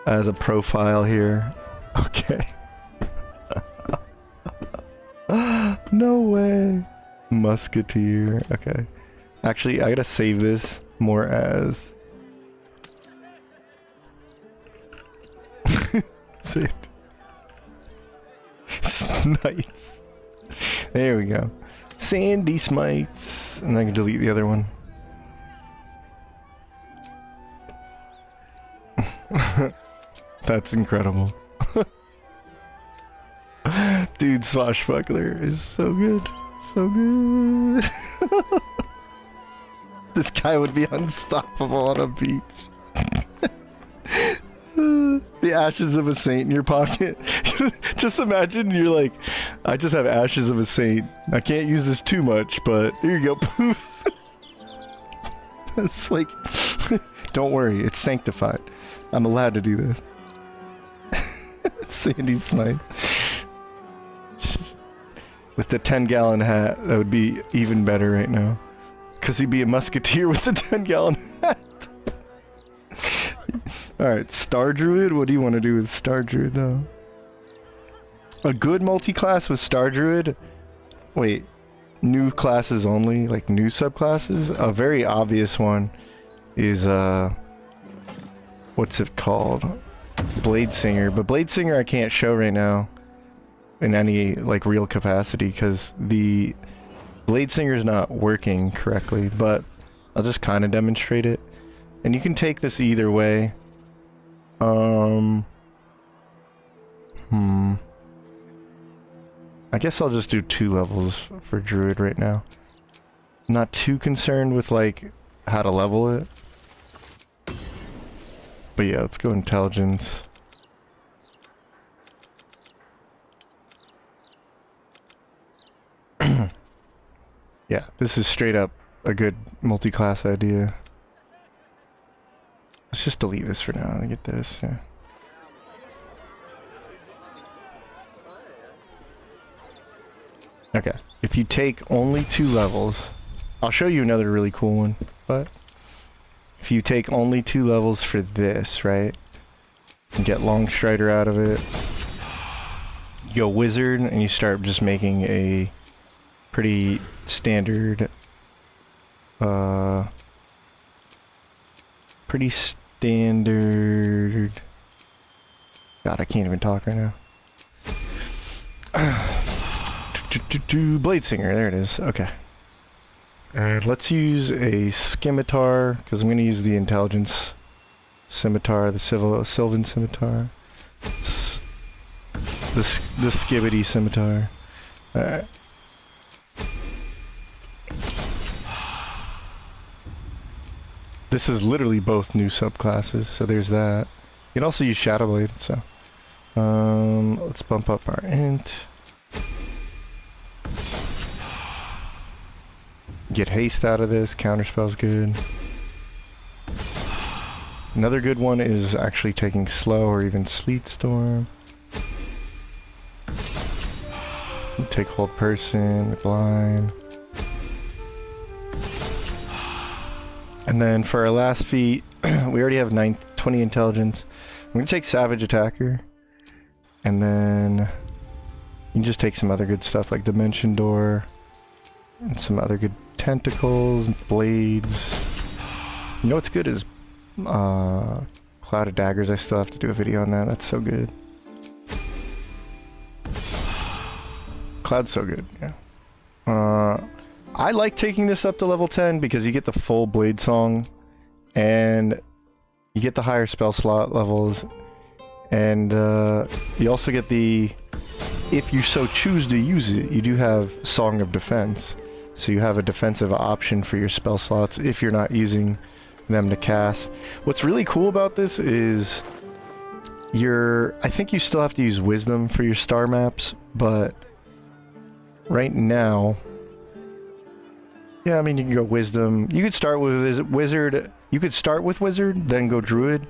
S1: as a profile here. Okay. No way. Musketeer. Okay. Actually, I gotta save this more as... Saved. Smites. There we go. Sandy Smites. And I can delete the other one. That's incredible. Dude, Swashbuckler is so good. So good. This guy would be unstoppable on a beach. The ashes of a saint in your pocket. Just imagine you're like, I just have ashes of a saint. I can't use this too much, but here you go. Poof. It's like, don't worry, it's sanctified. I'm allowed to do this. Sandy Smite. With the 10-gallon hat, that would be even better right now. Because he'd be a musketeer with the 10-gallon hat. Alright, Star Druid? What do you want to do with Star Druid, though? A good multi-class with Star Druid? Wait, new classes only? Like new subclasses? A very obvious one is, what's it called? Blade Singer. But Blade Singer I can't show right now in any, like, real capacity, because the Blade Singer's not working correctly, but I'll just kind of demonstrate it. And you can take this either way. I guess I'll just do 2 levels for Druid right now. Not too concerned with, like, how to level it. But yeah, let's go Intelligence. Yeah, this is straight up a good multi-class idea. Let's just delete this for now and get this, yeah. Okay, if you take only 2 levels, I'll show you another really cool one, but if you take only 2 levels for this, right, and get Longstrider out of it, you go Wizard and you start just making a pretty standard, God, I can't even talk right now. Blade Singer, there it is. Okay. And let's use a Scimitar, because I'm going to use the Intelligence Scimitar, the Sylvan Scimitar. The Skibbity Scimitar. Alright. This is literally both new subclasses, so there's that. You can also use Shadowblade, so... let's bump up our int. Get haste out of this, counterspell's good. Another good one is actually taking slow or even Sleet Storm. Take hold person, blind. And then for our last feat, we already have 20 intelligence. I'm gonna take Savage Attacker. And then you can just take some other good stuff like Dimension Door. And some other good tentacles, blades. You know what's good is Cloud of Daggers. I still have to do a video on that. That's so good. Cloud's so good, yeah. I like taking this up to level 10 because you get the full Blade Song and you get the higher spell slot levels, and you also get the, if you so choose to use it, you do have Song of Defense. So you have a defensive option for your spell slots if you're not using them to cast. What's really cool about this is I think you still have to use Wisdom for your star maps, but right now... Yeah, I mean, you can go Wisdom. You could start with Wizard. You could start with Wizard, then go Druid,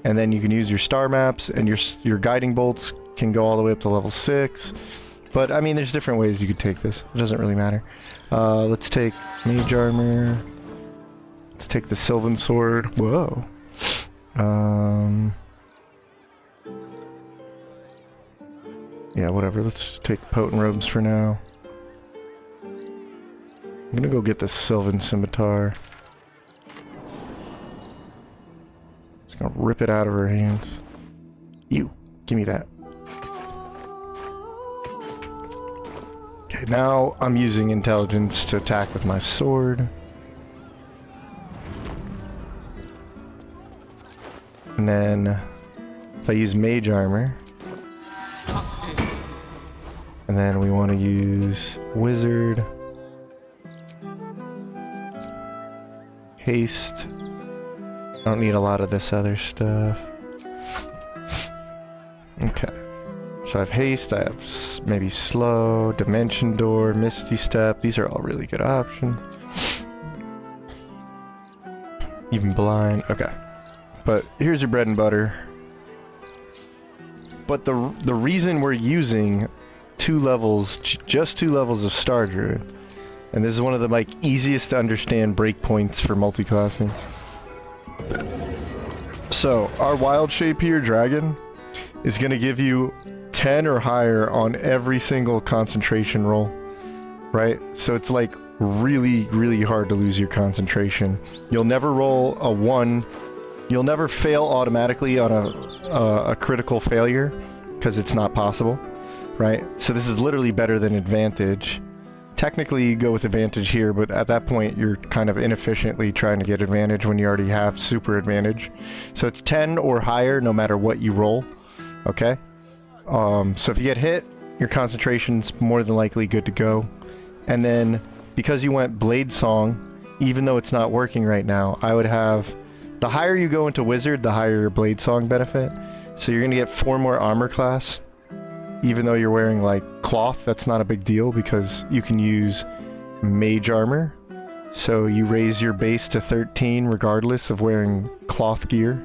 S1: and then you can use your star maps, and your Guiding Bolts can go all the way up to level 6. But, I mean, there's different ways you could take this. It doesn't really matter. Let's take Mage Armor. Let's take the Sylvan Sword. Whoa. Yeah, whatever. Let's take Potent Robes for now. I'm gonna go get the Sylvan Scimitar. Just gonna rip it out of her hands. You, give me that. Okay, now I'm using intelligence to attack with my sword. And then if I use Mage Armor, and then we want to use Wizard. Haste. I don't need a lot of this other stuff. Okay. So I have Haste, I have maybe Slow, Dimension Door, Misty Step. These are all really good options. Even Blind. Okay. But here's your bread and butter. But the reason we're using just two levels of Star Druid, and this is one of the like easiest to understand breakpoints for multiclassing. So our wild shape here, Dragon, is going to give you 10 or higher on every single concentration roll, right? So it's like really, really hard to lose your concentration. You'll never roll a 1. You'll never fail automatically on a critical failure, because it's not possible, right? So this is literally better than advantage. Technically you go with advantage here, but at that point you're kind of inefficiently trying to get advantage when you already have super advantage. So it's 10 or higher no matter what you roll, okay? So if you get hit, your concentration's more than likely good to go. And then because you went Blade Song, even though it's not working right now, I would have... The higher you go into Wizard, the higher your Blade Song benefit. So you're going to get 4 more armor class. Even though you're wearing like cloth, that's not a big deal because you can use Mage Armor. So you raise your base to 13 regardless of wearing cloth gear.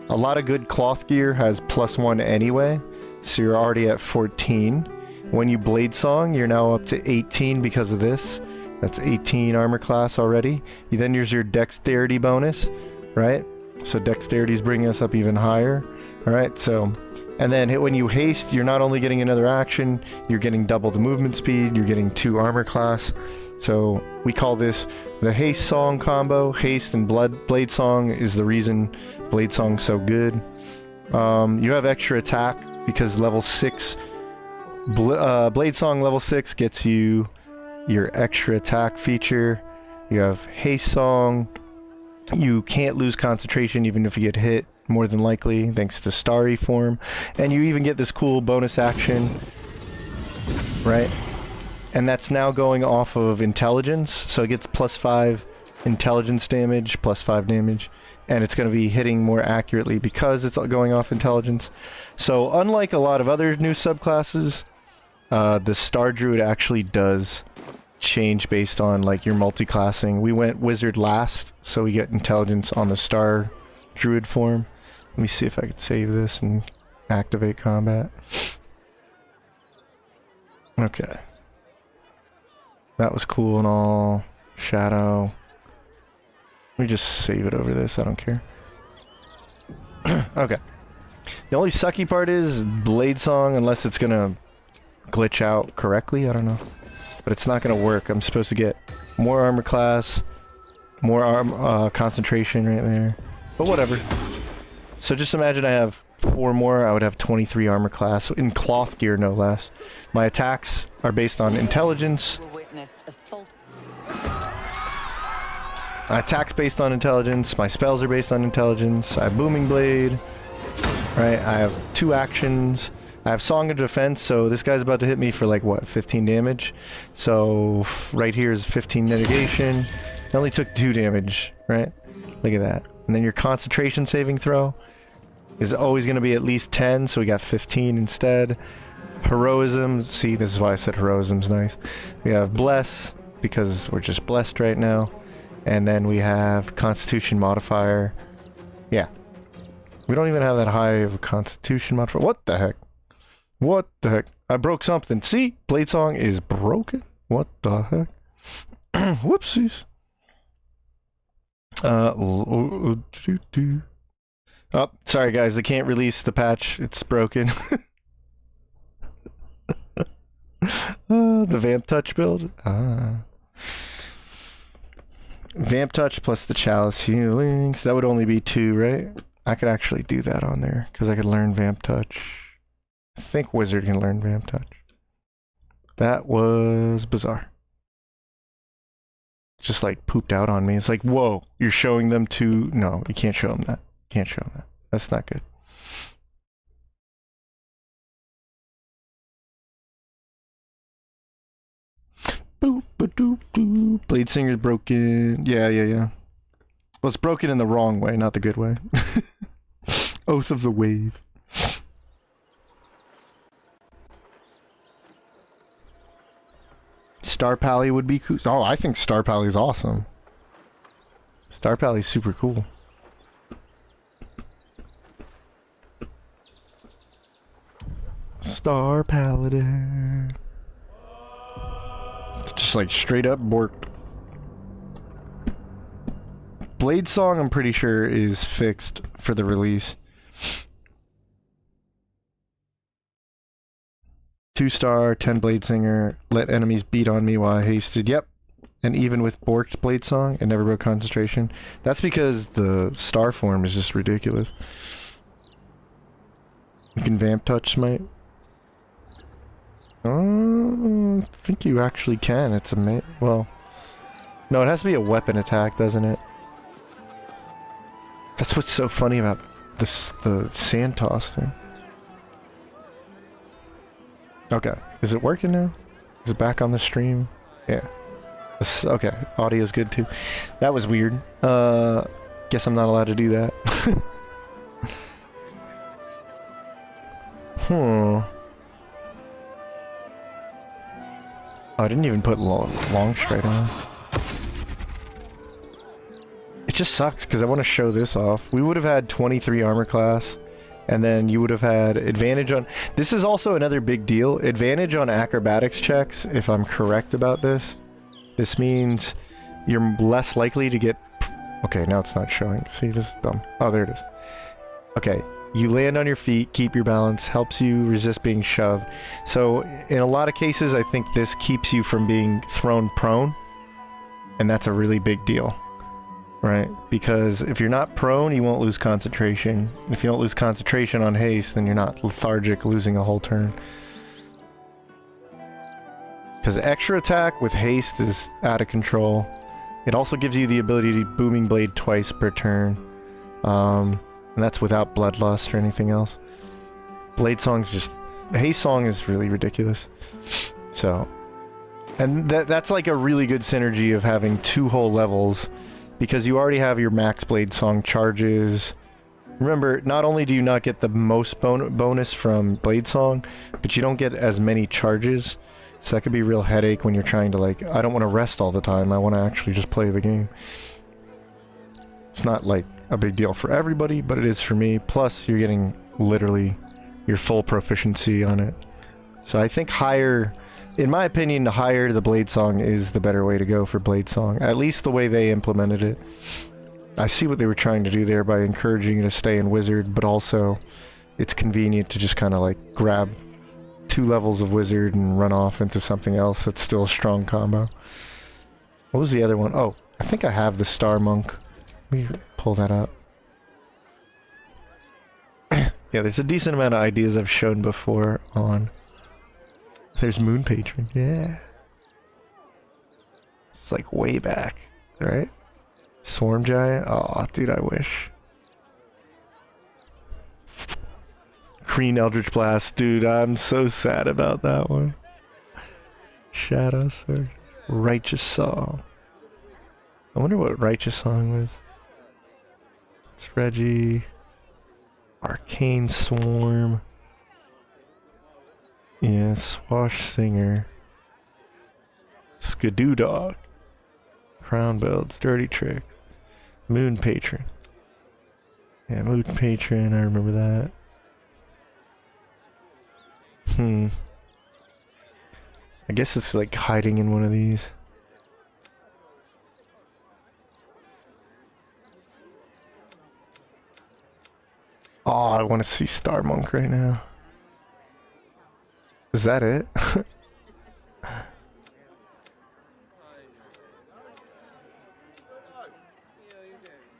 S1: A lot of good cloth gear has +1 anyway, so you're already at 14. When you Blade Song, you're now up to 18 because of this. That's 18 armor class already. You then use your Dexterity bonus, right? So Dexterity is bringing us up even higher. Alright, so... And then when you haste, you're not only getting another action, you're getting double the movement speed, you're getting 2 armor class. So we call this the Haste Song combo. Haste and Blade Song is the reason Blade Song's so good. You have extra attack because level 6... Blade Song level 6 gets you your extra attack feature. You have Haste Song. You can't lose concentration even if you get hit. More than likely, thanks to Starry form. And you even get this cool bonus action, right? And that's now going off of intelligence, so it gets +5 intelligence damage, +5 damage, and it's going to be hitting more accurately because it's going off intelligence. So unlike a lot of other new subclasses, the Star Druid actually does change based on like your multi-classing. We went Wizard last, so we get intelligence on the Star Druid form. Let me see if I can save this and activate combat. Okay. That was cool and all. Shadow. Let me just save it over this, I don't care. Okay. The only sucky part is Blade Song, unless it's gonna glitch out correctly, I don't know. But it's not gonna work. I'm supposed to get more armor class, more concentration right there. But whatever. So just imagine I have 4 more, I would have 23 armor class, in cloth gear no less. My attacks are based on intelligence. My attacks based on intelligence, my spells are based on intelligence, I have Booming Blade, right? I have 2 actions, I have Song of Defense, so this guy's about to hit me for like, what, 15 damage? So right here is 15 negation. I only took 2 damage, right? Look at that. And then your concentration saving throw is always going to be at least 10, so we got 15 instead. Heroism, see, this is why I said heroism's nice. We have bless, because we're just blessed right now. And then we have constitution modifier. Yeah. We don't even have that high of a constitution modifier. What the heck? What the heck? I broke something. See? Blade Song is broken? What the heck? Whoopsies. Oh, sorry guys, they can't release the patch. It's broken. The Vamp Touch build. Vamp Touch plus the Chalice healing. So that would only be 2, right? I could actually do that on there because I could learn Vamp Touch. I think Wizard can learn Vamp Touch. That was bizarre. Just like pooped out on me. It's like, whoa, you're showing them to... No, you can't show them that. Can't show them that. That's not good. Boop, ba-doop, doop. Blade Singer's broken. Yeah. Well, it's broken in the wrong way, not the good way. Oath of the Wave. Star Pally would be cool. Oh, I think Star Pally's awesome. Star Pally's super cool. Star Paladin. Just like straight up borked. Blade Song, I'm pretty sure, is fixed for the release. 2-star, 10 Blade Singer, let enemies beat on me while I hasted. Yep. And even with borked Blade Song, it never broke concentration. That's because the star form is just ridiculous. You can Vamp Touch Smite. I think you actually can. It's a well, no, it has to be a weapon attack, doesn't it? That's what's so funny about this, the sand toss thing. Okay, is it working now? Is it back on the stream? Yeah. Okay, audio's good too. That was weird. Guess I'm not allowed to do that. Oh, I didn't even put long straight on. It just sucks because I want to show this off. We would have had 23 armor class, and then you would have had advantage on... This is also another big deal. Advantage on acrobatics checks, if I'm correct about this. This means you're less likely to get... Okay, now it's not showing. See, this is dumb. Oh, there it is. Okay. You land on your feet, keep your balance, helps you resist being shoved. So, in a lot of cases, I think this keeps you from being thrown prone. And that's a really big deal. Right? Because if you're not prone, you won't lose concentration. If you don't lose concentration on haste, then you're not lethargic, losing a whole turn. Because extra attack with haste is out of control. It also gives you the ability to Booming Blade twice per turn. And that's without Bloodlust or anything else. Blade Song's just... Haste Song is really ridiculous. So... And that's like a really good synergy of having 2 whole levels. Because you already have your max Blade Song charges. Remember, not only do you not get the most bonus from Blade Song, but you don't get as many charges. So that could be a real headache when you're trying to, like, I don't want to rest all the time, I want to actually just play the game. It's not, like, a big deal for everybody, but it is for me. Plus, you're getting, literally, your full proficiency on it. So I think higher... In my opinion, the higher the Blade Song is the better way to go for Blade Song. At least the way they implemented it. I see what they were trying to do there by encouraging you to stay in Wizard, but also it's convenient to just kind of like grab 2 levels of Wizard and run off into something else that's still a strong combo. What was the other one? Oh, I think I have the Star Monk. Let me pull that up. Yeah, there's a decent amount of ideas I've shown before on... There's Moon Patron, yeah. It's like way back, right? Swarm Giant, oh dude, I wish. Green Eldritch Blast, dude, I'm so sad about that one. Shadow Sword, Righteous Song. I wonder what Righteous Song was. It's Reggie. Arcane Swarm. Yeah, Swash Singer. Skidoo Dog. Crown Builds. Dirty Tricks. Moon Patron. Yeah, Moon Patron, I remember that. I guess it's like hiding in one of these. Oh, I want to see Star Monk right now. Is that it?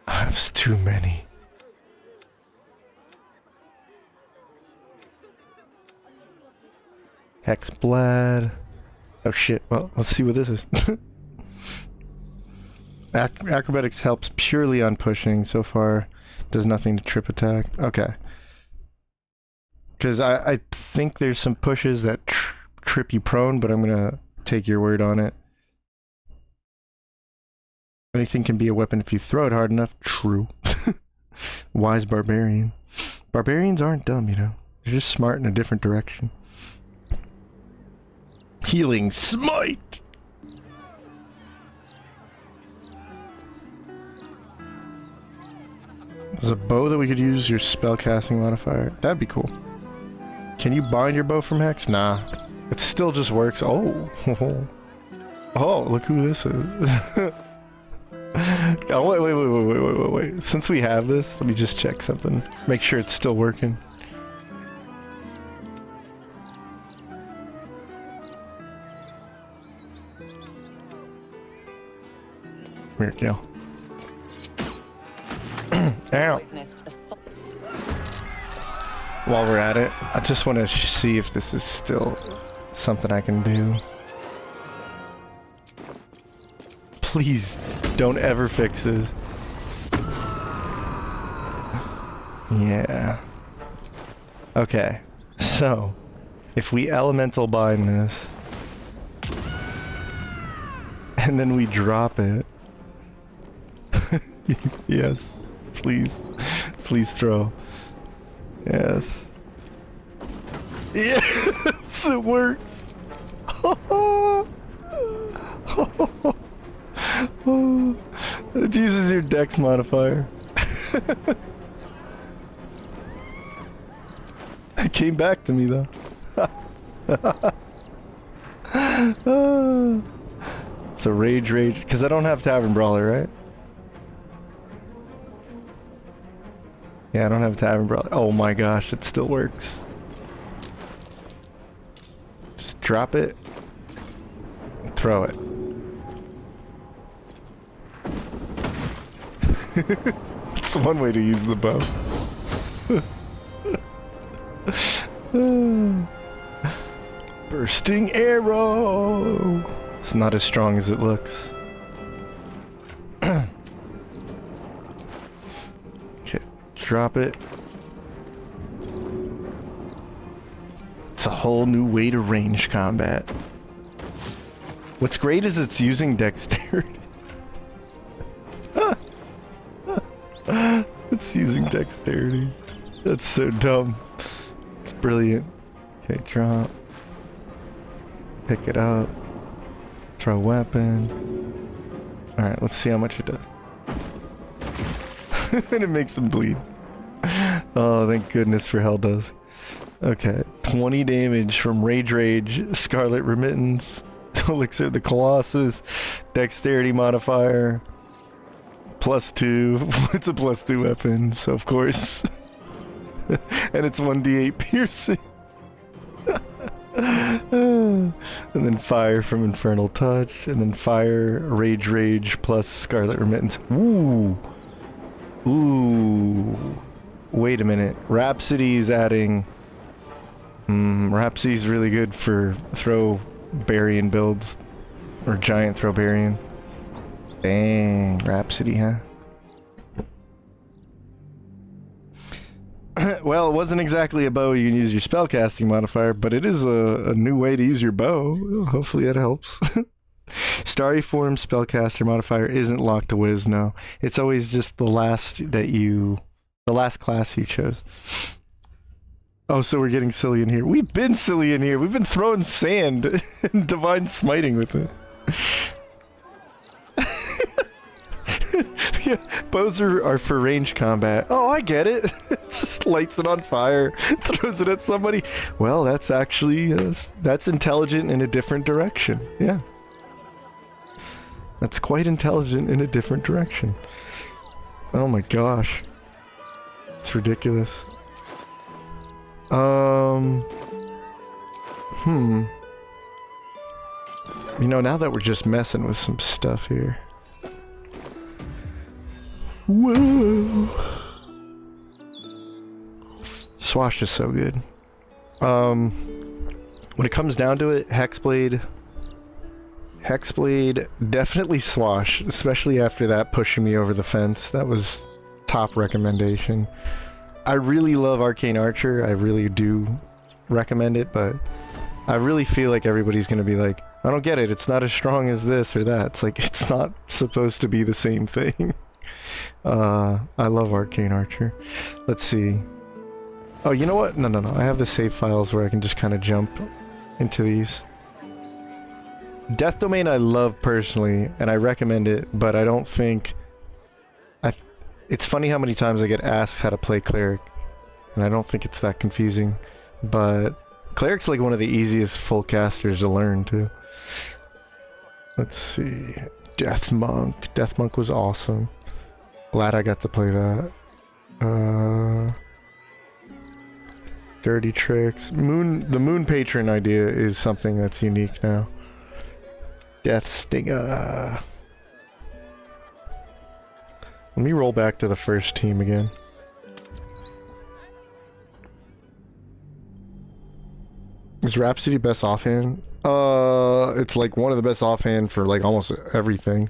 S1: That's too many. Hexblade. Oh shit, well, let's see what this is. Acrobatics helps purely on pushing. So far, does nothing to trip attack. Okay. Because I think there's some pushes that trip you prone, but I'm gonna take your word on it. Anything can be a weapon if you throw it hard enough. True. Wise barbarian. Barbarians aren't dumb, you know. They're just smart in a different direction. Healing Smite! There's a bow that we could use your spellcasting modifier. That'd be cool. Can you bind your bow from Hex? Nah. It still just works. Oh. Oh, look who this is. Oh, wait. Since we have this, let me just check something. Make sure it's still working. Here, Gale. Ow. While we're at it, I just want to see if this is still something I can do. Please don't ever fix this. Yeah. Okay. So, if we elemental bind this, and then we drop it. Yes. Please. Please throw. Yes. Yes! It works! It uses your dex modifier. It came back to me though. It's a rage, because I don't have Tavern Brawler, right? Yeah, I don't have Tavern Brawler. Oh my gosh, it still works. Just drop it. And throw it. It's one way to use the bow. Bursting arrow! It's not as strong as it looks. Okay, drop it. It's a whole new way to range combat. What's great is it's using dexterity. It's using dexterity. That's so dumb. It's brilliant. Okay, drop. Pick it up. Throw weapon. Alright, let's see how much it does. And it makes him bleed. Oh, thank goodness for Helldusk. Okay, 20 damage from Rage, Scarlet Remittance, Elixir of the Colossus, Dexterity modifier, +2. It's a +2 weapon, so of course. And it's 1d8 piercing. And then fire from Infernal Touch, and then fire, Rage plus Scarlet Remittance. Ooh! Ooh! Wait a minute. Rhapsody's adding... Rhapsody's really good for throw Barian builds. Or giant throw Barian. Dang, Rhapsody, huh? Well, it wasn't exactly a bow you can use your spellcasting modifier, but it is a new way to use your bow. Hopefully that helps. Starry Form spellcaster modifier isn't locked to Wiz, no. It's always just the last class you chose. Oh, so we're getting silly in here. We've been silly in here. We've been throwing sand and divine smiting with it. Yeah, bows are for range combat. Oh, I get it. Just lights it on fire, throws it at somebody. Well, that's actually, that's intelligent in a different direction. Yeah. That's quite intelligent in a different direction. Oh my gosh. It's ridiculous. You know, now that we're just messing with some stuff here. Whoa! Swash is so good. When it comes down to it, Hexblade definitely Swash, especially after that pushing me over the fence. That was top recommendation. I really love Arcane Archer, I really do recommend it, but I really feel like everybody's gonna be like, I don't get it, it's not as strong as this or that. It's like, it's not supposed to be the same thing. I love Arcane Archer. Let's see. Oh, you know what? No. I have the save files where I can just kind of jump into these. Death Domain I love personally, and I recommend it, but I don't think... It's funny how many times I get asked how to play Cleric, and I don't think it's that confusing, but Cleric's like one of the easiest full casters to learn, too. Let's see... Death Monk. Death Monk was awesome. Glad I got to play that. Dirty Tricks. The Moon Patron idea is something that's unique now. Death Stinger. Let me roll back to the first team again. Is Rhapsody best offhand? It's like one of the best offhand for like almost everything.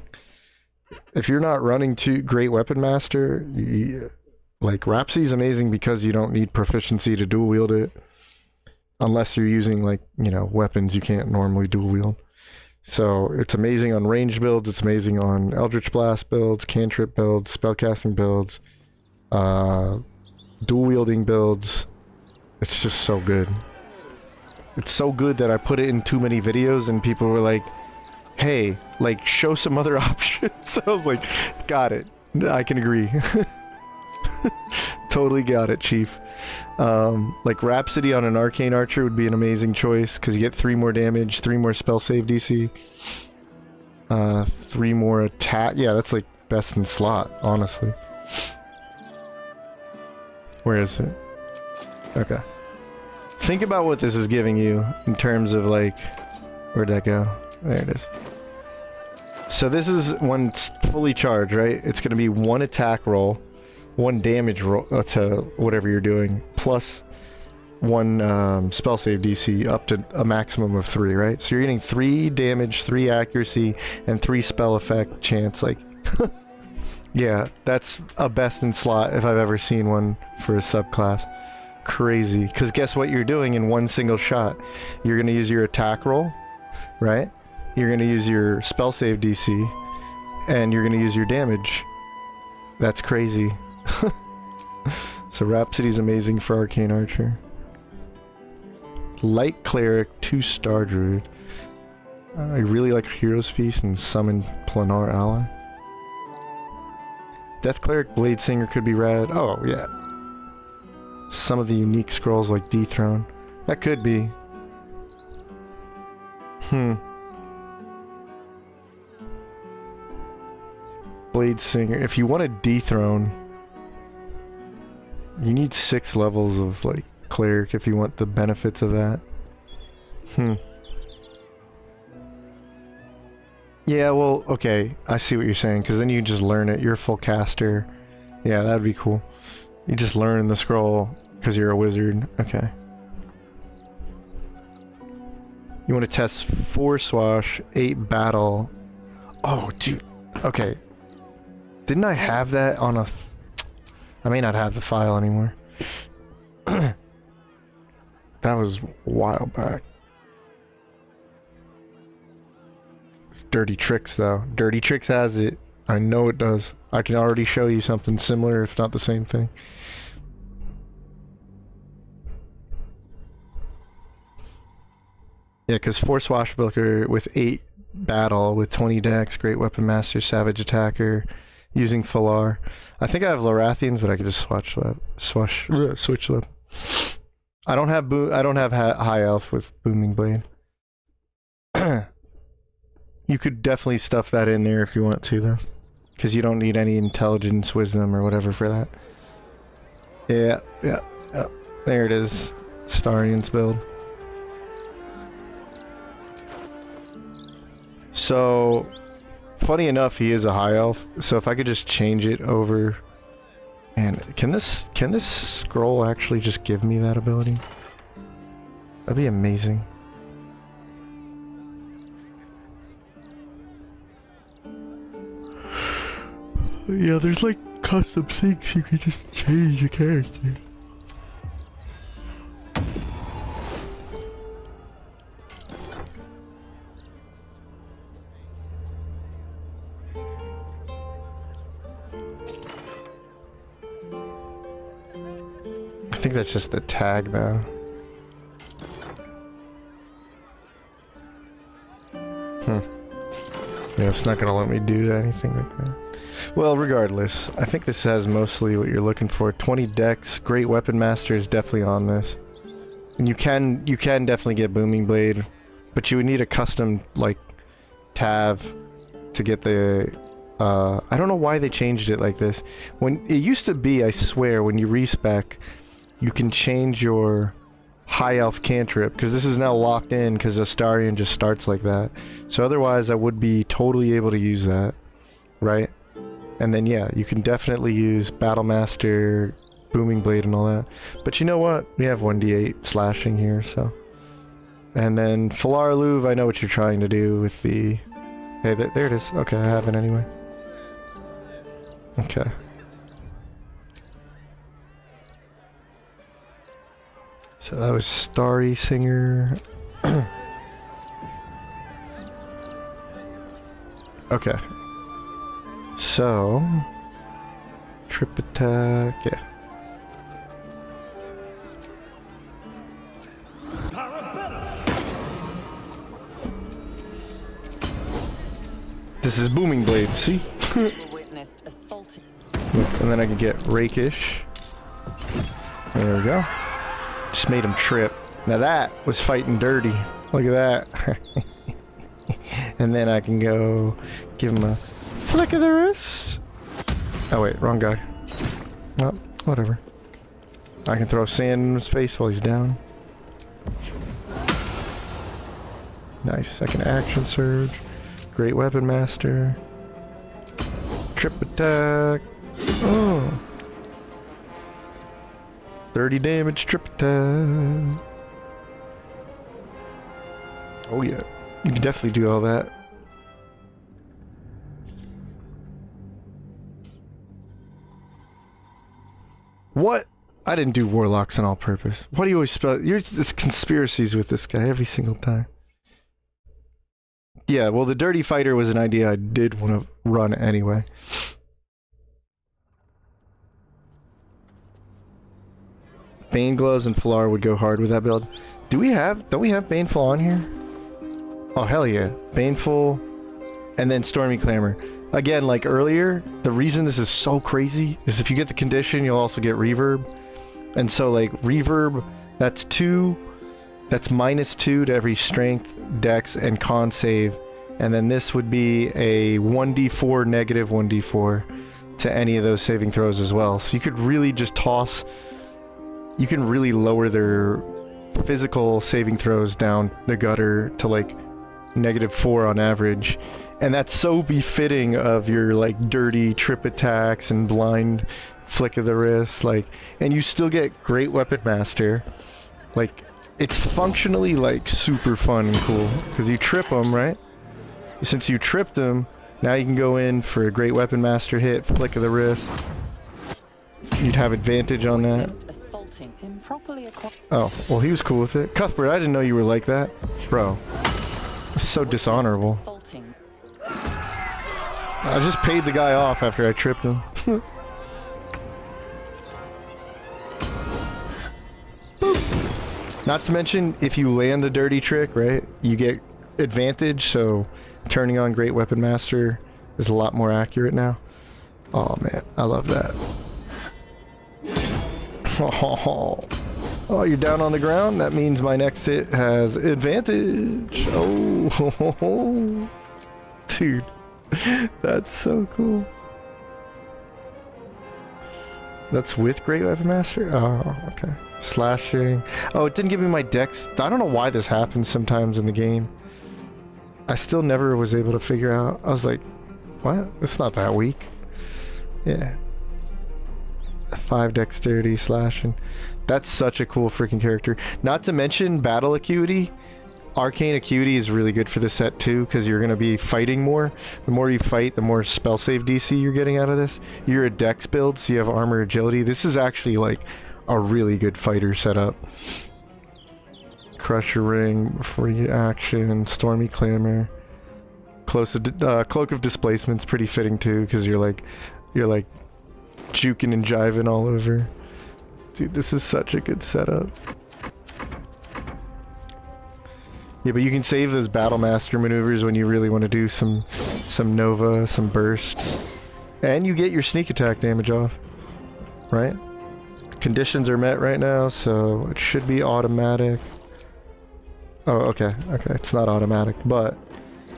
S1: If you're not running to Great Weapon Master, like Rhapsody's amazing because you don't need proficiency to dual wield it. Unless you're using like, you know, weapons you can't normally dual wield. So it's amazing on ranged builds, it's amazing on Eldritch Blast builds, cantrip builds, spellcasting builds, dual wielding builds. It's just so good. It's so good that I put it in too many videos and people were like, hey, like, show some other options. I was like, got it. I can agree. Totally got it, Chief. Like, Rhapsody on an Arcane Archer would be an amazing choice, because you get 3 more damage, 3 more spell save DC. 3 more attack. Yeah, that's like best in slot, honestly. Where is it? Okay. Think about what this is giving you in terms of like... Where'd that go? There it is. So this is when it's fully charged, right? It's going to be 1 attack roll, 1 damage roll to whatever you're doing, plus 1 spell save DC up to a maximum of 3, right? So you're getting 3 damage, 3 accuracy, and 3 spell effect chance. Like, yeah, that's a best in slot if I've ever seen one for a subclass. Crazy. Because guess what you're doing in 1 single shot? You're going to use your attack roll, right? You're going to use your spell save DC, and you're going to use your damage. That's crazy. So Rhapsody's amazing for Arcane Archer. Light Cleric, 2-star Druid. I really like Hero's Feast and Summon Planar Ally. Death Cleric, Blade Singer could be rad. Oh, yeah. Some of the unique scrolls like Dethrone. That could be. Blade Singer. If you want to dethrone, you need 6 levels of like cleric if you want the benefits of that. Yeah, well, okay, I see what you're saying, because then you just learn it. You're a full caster. Yeah, that'd be cool. You just learn the scroll because you're a wizard. Okay. You want to test 4 Swash, 8 Battle. Oh, dude. Okay. Didn't I have that on a... I may not have the file anymore. That was a while back. It's Dirty Tricks, though. Dirty Tricks has it. I know it does. I can already show you something similar, if not the same thing. Yeah, because Force Swashbuckler with 8 battle with 20 dex, Great Weapon Master, Savage Attacker, using Falar. I think I have Lorathians, but I could just switch them. I don't have High Elf with Booming Blade. You could definitely stuff that in there if you want to, though, because you don't need any intelligence, wisdom, or whatever for that. Yeah. There it is. Starian's build. So, funny enough, he is a high elf. So if I could just change it over, and can this scroll actually just give me that ability? That'd be amazing. Yeah, there's like custom things you can just change your character. I think that's just the tag, though. Yeah, it's not gonna let me do anything like that. Well, regardless, I think this has mostly what you're looking for. 20 dex, Great Weapon Master is definitely on this. And you can definitely get Booming Blade, but you would need a custom, like, tab to get the... I don't know why they changed it like this. When it used to be, I swear, when you respec, you can change your high elf cantrip, because this is now locked in because Astarion just starts like that. So otherwise I would be totally able to use that, right? And then yeah, you can definitely use Battlemaster, Booming Blade and all that. But you know what? We have 1d8 slashing here, so. And then Falar Louvre, I know what you're trying to do with the... Hey, there it is. Okay, I have it anyway. Okay. So that was Starry Singer. Okay. So... Trip attack, yeah. This is Booming Blade, see?
S2: Witnessed assaulting.
S1: And then I can get Rakish. There we go. Just made him trip. Now that was fighting dirty. Look at that. And then I can go give him a flick of the wrist. Oh wait, wrong guy. Oh, whatever. I can throw sand in his face while he's down. Nice. I can action surge. Great Weapon Master. Trip attack. Oh. 30 damage, trip attack. Oh yeah. You can definitely do all that. What? I didn't do Warlocks on all purpose. What do you always spell? There's conspiracies with this guy every single time. Yeah, well, the Dirty Fighter was an idea I did want to run anyway. Bane Gloves and Falar would go hard with that build. Don't we have Baneful on here? Oh, hell yeah. Baneful, and then Stormy Clamor. Again, like earlier, the reason this is so crazy is if you get the condition, you'll also get Reverb. And so, like, Reverb, that's -2 to every Strength, Dex, and Con save. And then this would be a 1d4, negative 1d4 to any of those saving throws as well. So you could really just toss... You can really lower their physical saving throws down the gutter to, like, -4 on average. And that's so befitting of your, like, dirty trip attacks and blind flick of the wrist, like, and you still get Great Weapon Master. Like, it's functionally, like, super fun and cool, because you trip them, right? Since you tripped them, now you can go in for a Great Weapon Master hit, flick of the wrist. You'd have advantage on that. Oh, well, he was cool with it. Cuthbert, I didn't know you were like that. Bro, it's so dishonorable. I just paid the guy off after I tripped him. Not to mention, if you land the dirty trick, right, you get advantage, so turning on Great Weapon Master is a lot more accurate now. Oh man, I love that. Oh, you're down on the ground? That means my next hit has advantage. Oh, dude, that's so cool. That's with Great Weapon Master? Oh, okay. Slashing. Oh, it didn't give me my dex. I don't know why this happens sometimes in the game. I still never was able to figure out. I was like, what? It's not that weak. Yeah. 5 dexterity, slashing. That's such a cool freaking character. Not to mention battle acuity. Arcane acuity is really good for the set too, because you're going to be fighting more. The more you fight, the more spell save DC you're getting out of this. You're a dex build, so you have armor agility. This is actually like a really good fighter setup. Crusher Ring, free action, Stormy Clamor. Cloak of Displacement's pretty fitting too, because you're like juking and jiving all over. Dude, this is such a good setup. Yeah, but you can save those Battle Master maneuvers when you really want to do some Nova, some Burst. And you get your sneak attack damage off. Right? Conditions are met right now, so it should be automatic. Oh, okay. Okay, it's not automatic, but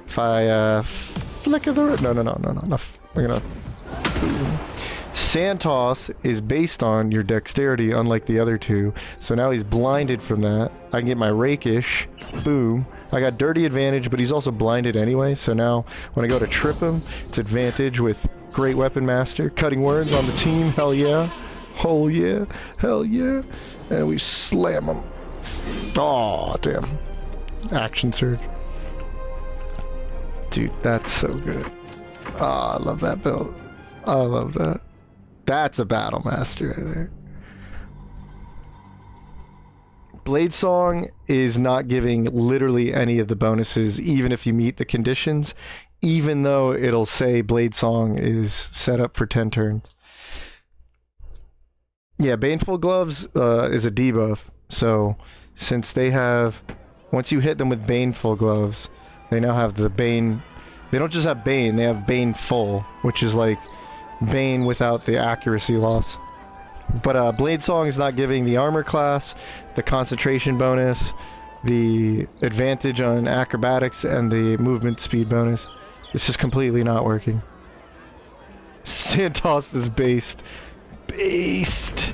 S1: if I flicker the... No. We're gonna... Santos is based on your dexterity, unlike the other two. So now he's blinded from that. I can get my rakish. Boom. I got dirty advantage, but he's also blinded anyway. So now when I go to trip him, it's advantage with Great Weapon Master. Cutting words on the team. Hell yeah. Oh yeah. Hell yeah. And we slam him. Aw, damn. Action surge. Dude, that's so good. Ah, I love that build. I love that. That's a Battle Master right there. Blade Song is not giving literally any of the bonuses, even if you meet the conditions, even though it'll say Blade Song is set up for 10 turns. Yeah, Baneful Gloves is a debuff, so since they have... Once you hit them with Baneful Gloves, they now have the Bane... They don't just have Bane, they have Baneful, which is like Bane without the accuracy loss. But Blade Song is not giving the armor class, the concentration bonus, the advantage on acrobatics, and the movement speed bonus. It's just completely not working. Santos is based. Based!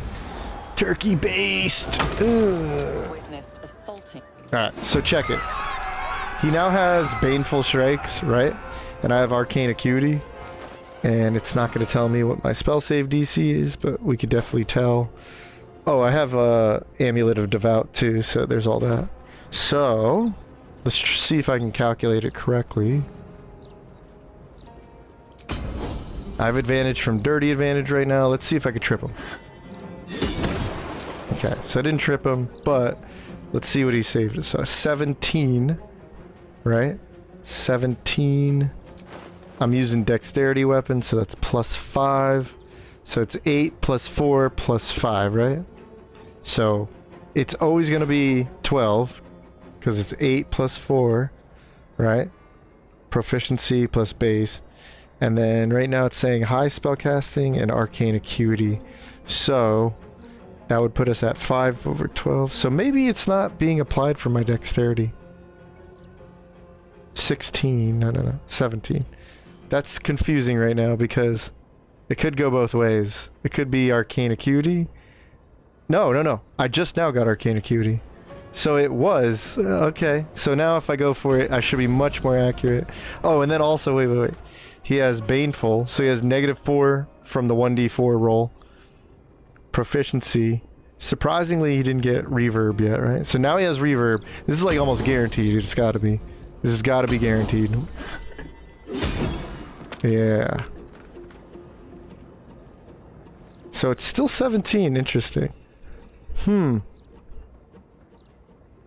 S1: Turkey based! Ugh.
S2: Witnessed assaulting.
S1: Alright, so check it. He now has Baneful Strikes, right? And I have Arcane Acuity. And it's not going to tell me what my spell save DC is, but we could definitely tell. Oh, I have Amulet of Devout too, so there's all that. So, let's see if I can calculate it correctly. I have advantage from Dirty Advantage right now. Let's see if I can trip him. Okay, so I didn't trip him, but let's see what he saved us. So 17, right? 17... I'm using dexterity weapon, so that's +5. So it's 8 + 4 + 5, right? So it's always going to be 12, because it's 8 + 4, right? Proficiency plus base. And then right now it's saying high spellcasting and arcane acuity. So that would put us at 5 over 12. So maybe it's not being applied for my dexterity. 16, no, 17. That's confusing right now because it could go both ways. It could be Arcane Acuity. No. I just now got Arcane Acuity. So it was. Okay. So now if I go for it, I should be much more accurate. Oh, and then also, wait. He has Baneful, so he has -4 from the 1d4 roll. Proficiency. Surprisingly, he didn't get Reverb yet, right? So now he has Reverb. This is like almost guaranteed. It's gotta be. This has gotta be guaranteed. Yeah. So it's still 17. Interesting.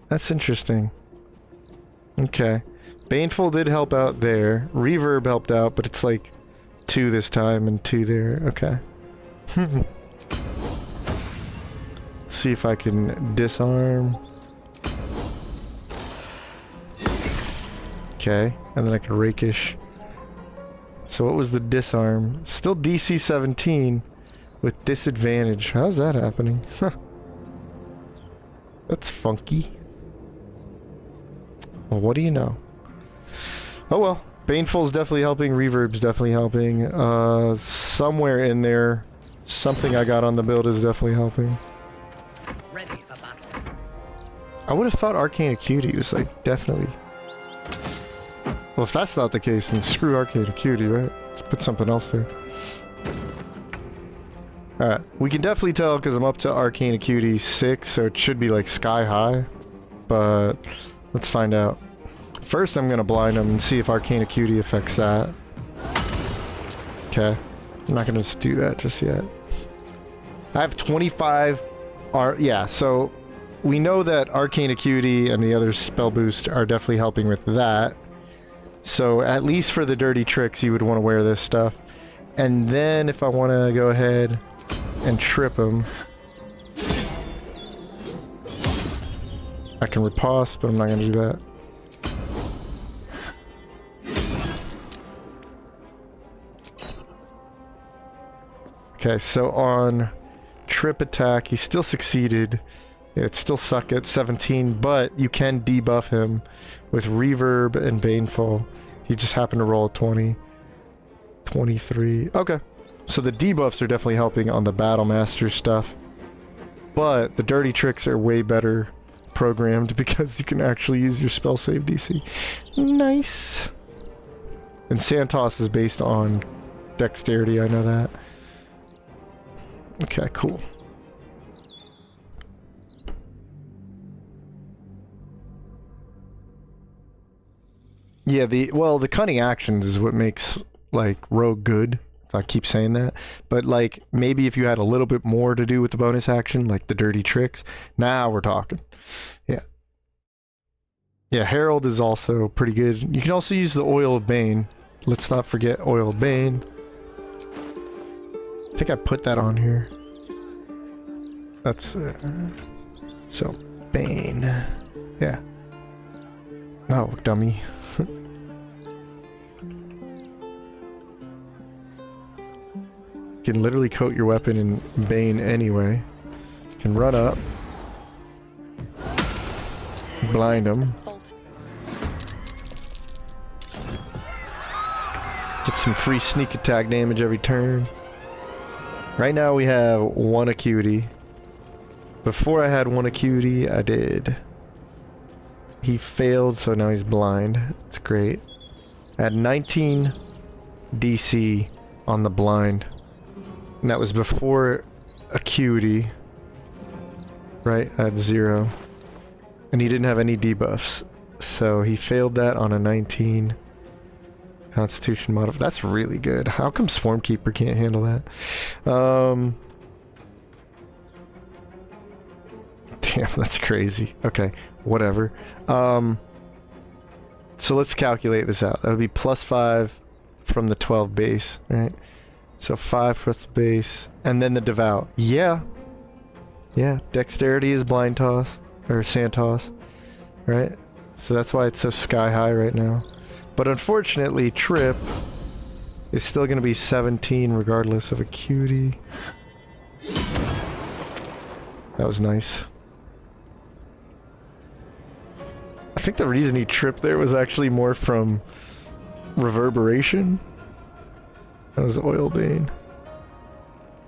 S1: That's interesting. Okay. Baneful did help out there. Reverb helped out, but it's like 2 this time and 2 there. Okay. Let's see if I can disarm. Okay, and then I can rakish. So what was the disarm? Still DC 17 with disadvantage. How's that happening? Huh. That's funky. Well, what do you know? Oh well. Baneful's definitely helping. Reverb's definitely helping. Somewhere in there, something I got on the build is definitely helping.
S2: Ready for battle.
S1: I would have thought Arcane Acuity was like definitely. Well, if that's not the case, then screw Arcane Acuity, right? Let's put something else there. Alright, we can definitely tell because I'm up to Arcane Acuity 6, so it should be like sky high. But let's find out. First, I'm gonna blind him and see if Arcane Acuity affects that. Okay. I'm not gonna just do that just yet. I have 25 yeah, so we know that Arcane Acuity and the other spell boost are definitely helping with that. So at least for the dirty tricks, you would want to wear this stuff. And then if I want to go ahead and trip him, I can riposte, but I'm not going to do that. Okay, so on trip attack, he still succeeded. It still suck at 17, but you can debuff him with Reverb and Baneful. He just happened to roll a 20. 23. Okay. So the debuffs are definitely helping on the Battlemaster stuff. But the dirty tricks are way better programmed because you can actually use your spell save DC. Nice. And Santos is based on dexterity, I know that. Okay, cool. Yeah, the cunning actions is what makes like rogue good. I keep saying that, but like maybe if you had a little bit more to do with the bonus action, like the dirty tricks, now we're talking. Yeah. Yeah, Herald is also pretty good. You can also use the Oil of Bane. Let's not forget Oil of Bane. I think I put that on here. That's so Bane. Yeah. Oh, dummy. You can literally coat your weapon in Bane anyway. You can run up, blind him, get some free sneak attack damage every turn. Right now we have 1 acuity. Before I had 1 acuity, I did. He failed, so now he's blind. It's great. I had 19 DC on the blind. And that was before acuity. Right? I had 0. And he didn't have any debuffs. So he failed that on a 19. Constitution modifier. That's really good. How come Swarmkeeper can't handle that? Damn, that's crazy. Okay, whatever. So let's calculate this out. That would be +5 from the 12 base, right? So 5 plus the base, and then the devout. Yeah. Yeah, dexterity is blind toss, or sand toss, right? So that's why it's so sky high right now. But unfortunately, trip is still going to be 17 regardless of acuity. That was nice. I think the reason he tripped there was actually more from reverberation. That was Oil Bane.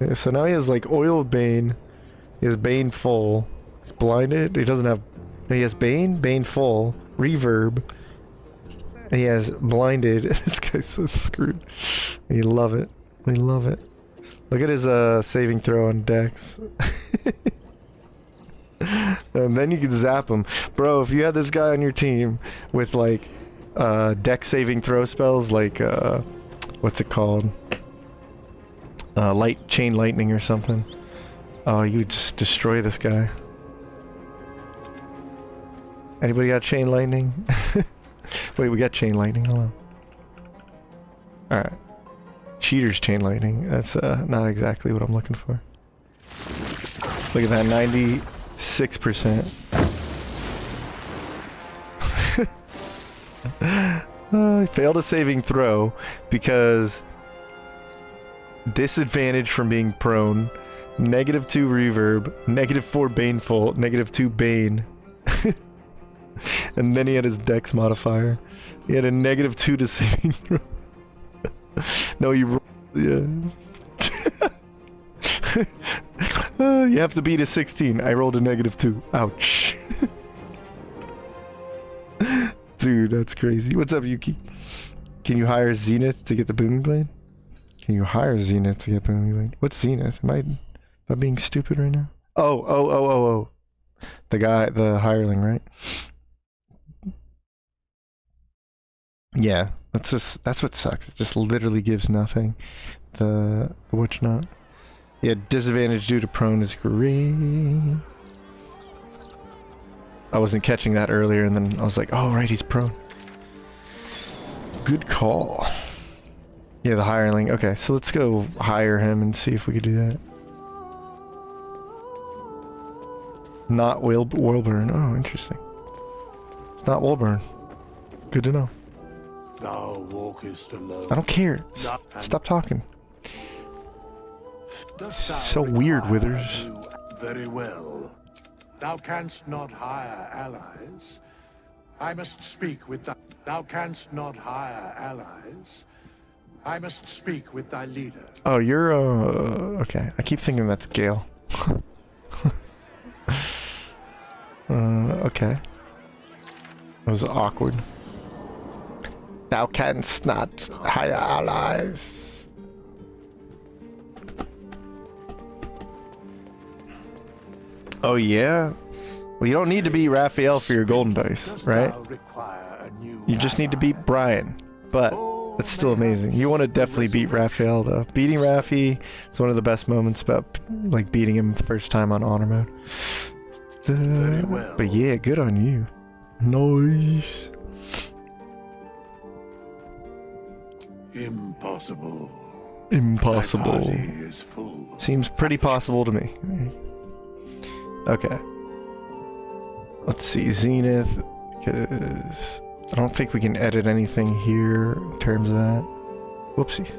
S1: Yeah, so now he has like Oil Bane. He has Bane full. He's blinded. He doesn't have. He has Bane, Bane full, Reverb. And he has blinded. This guy's so screwed. We love it. We love it. Look at his saving throw on Dex. And then you can zap him. Bro, if you had this guy on your team with like Dex saving throw spells like what's it called? Chain lightning or something. Oh, you would just destroy this guy. Anybody got chain lightning? Wait, we got chain lightning. Hold on. Alright. Cheater's chain lightning. That's not exactly what I'm looking for. Look at that, 96%. I failed a saving throw because disadvantage from being prone, -2 reverb, -4 baneful, -2 bane. And then he had his dex modifier. He had a -2 to saving throw. No, you rolled, yeah. You have to beat a 16. I rolled a -2. Ouch. Dude, that's crazy. What's up, Yuki? Can you hire Zenith to get the booming blade? Can you hire Zenith to get booming blade? What's Zenith? Am I being stupid right now? Oh. The guy, the hireling, right? Yeah, that's what sucks. It just literally gives nothing. The whatnot. Yeah, disadvantage due to prone is great. I wasn't catching that earlier, and then I was like, oh right, he's prone. Good call. Yeah, the hireling. Okay, so let's go hire him and see if we could do that. Not Wilburn. Oh, interesting. It's not Wilburn. Good to know.
S4: Thou walkest alone.
S1: I don't care. Stop talking. So weird, Withers.
S4: Very well. Thou canst not hire allies. I must speak with thou canst not hire allies. I must speak with thy leader.
S1: Oh, you're okay. I keep thinking that's Gale. Okay. That was awkward. Thou canst not hire allies. Oh yeah? Well, you don't need to beat Raphael for your golden dice, right? You just need to beat Brian. But that's still amazing. You want to definitely beat Raphael though. Beating Raffi is one of the best moments about like beating him first time on honor mode. But yeah, good on you. Nice.
S4: Impossible.
S1: Impossible.
S4: Is full.
S1: Seems pretty possible to me. Okay. Let's see, Zenith, because I don't think we can edit anything here in terms of that. Whoopsies.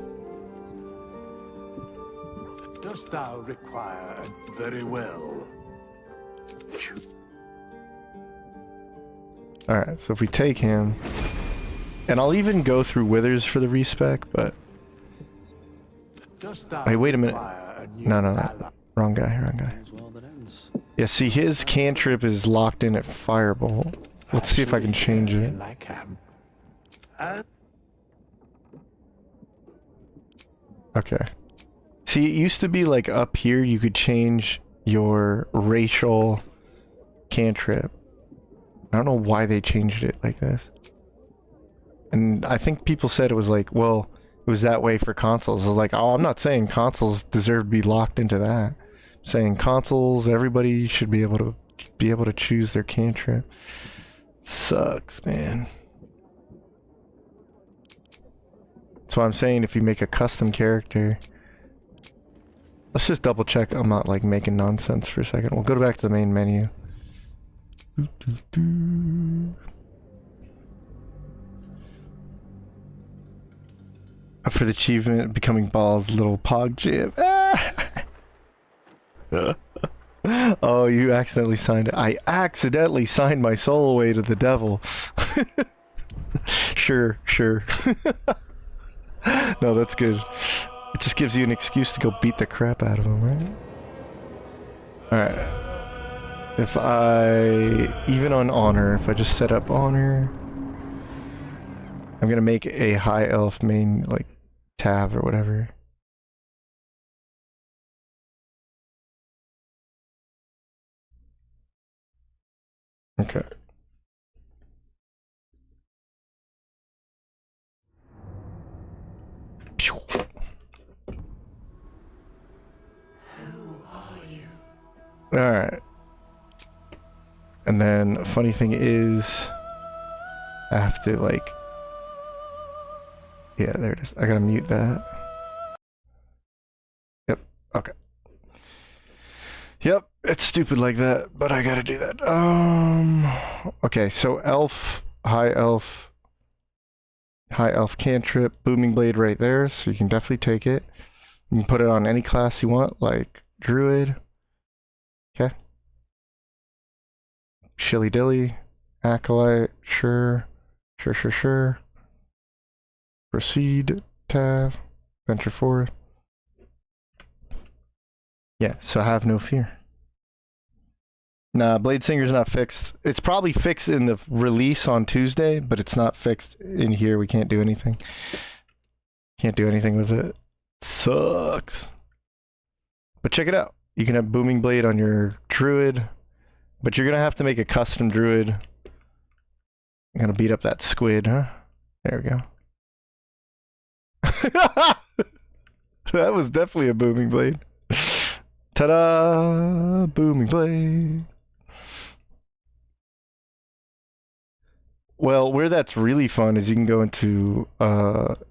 S4: Dost thou require very well?
S1: Alright, so if we take him, and I'll even go through Withers for the respec, but... Hey, wait a minute. No. Wrong guy. Yeah, see, his cantrip is locked in at Firebolt. Let's see if I can change it. Okay. See, it used to be like up here you could change your racial cantrip. I don't know why they changed it like this. And I think people said it was like, well, it was that way for consoles. I was like, oh, I'm not saying consoles deserve to be locked into that. I'm saying consoles, everybody should be able to choose their cantrip. Sucks, man. That's why I'm saying if you make a custom character, let's just double check I'm not like making nonsense for a second. We'll go back to the main menu. For the achievement, becoming Ball's little pog jam. Oh, you accidentally signed it. I accidentally signed my soul away to the devil. Sure. No, that's good. It just gives you an excuse to go beat the crap out of him, right? Alright. If I... Even on honor, if I just set up honor... I'm gonna make a high elf main, like, tab or whatever. Okay. Alright. And then, funny thing is, I have to, like... Yeah, there it is. I gotta mute that. Yep, okay. Yep, it's stupid like that, but I gotta do that. Okay, so elf, high elf, High elf cantrip, booming blade right there, so you can definitely take it. You can put it on any class you want, like druid. Okay. Shilly dilly, acolyte, sure. Sure. Proceed, tab, venture forth. Yeah, so have no fear. Nah, Blade Singer's not fixed. It's probably fixed in the release on Tuesday, but it's not fixed in here. We can't do anything. Can't do anything with it. Sucks. But check it out. You can have Booming Blade on your Druid, but you're going to have to make a custom Druid. I'm going to beat up that squid, huh? There we go. That was definitely a Booming Blade. Ta-da! Booming Blade. Well, where that's really fun is you can go into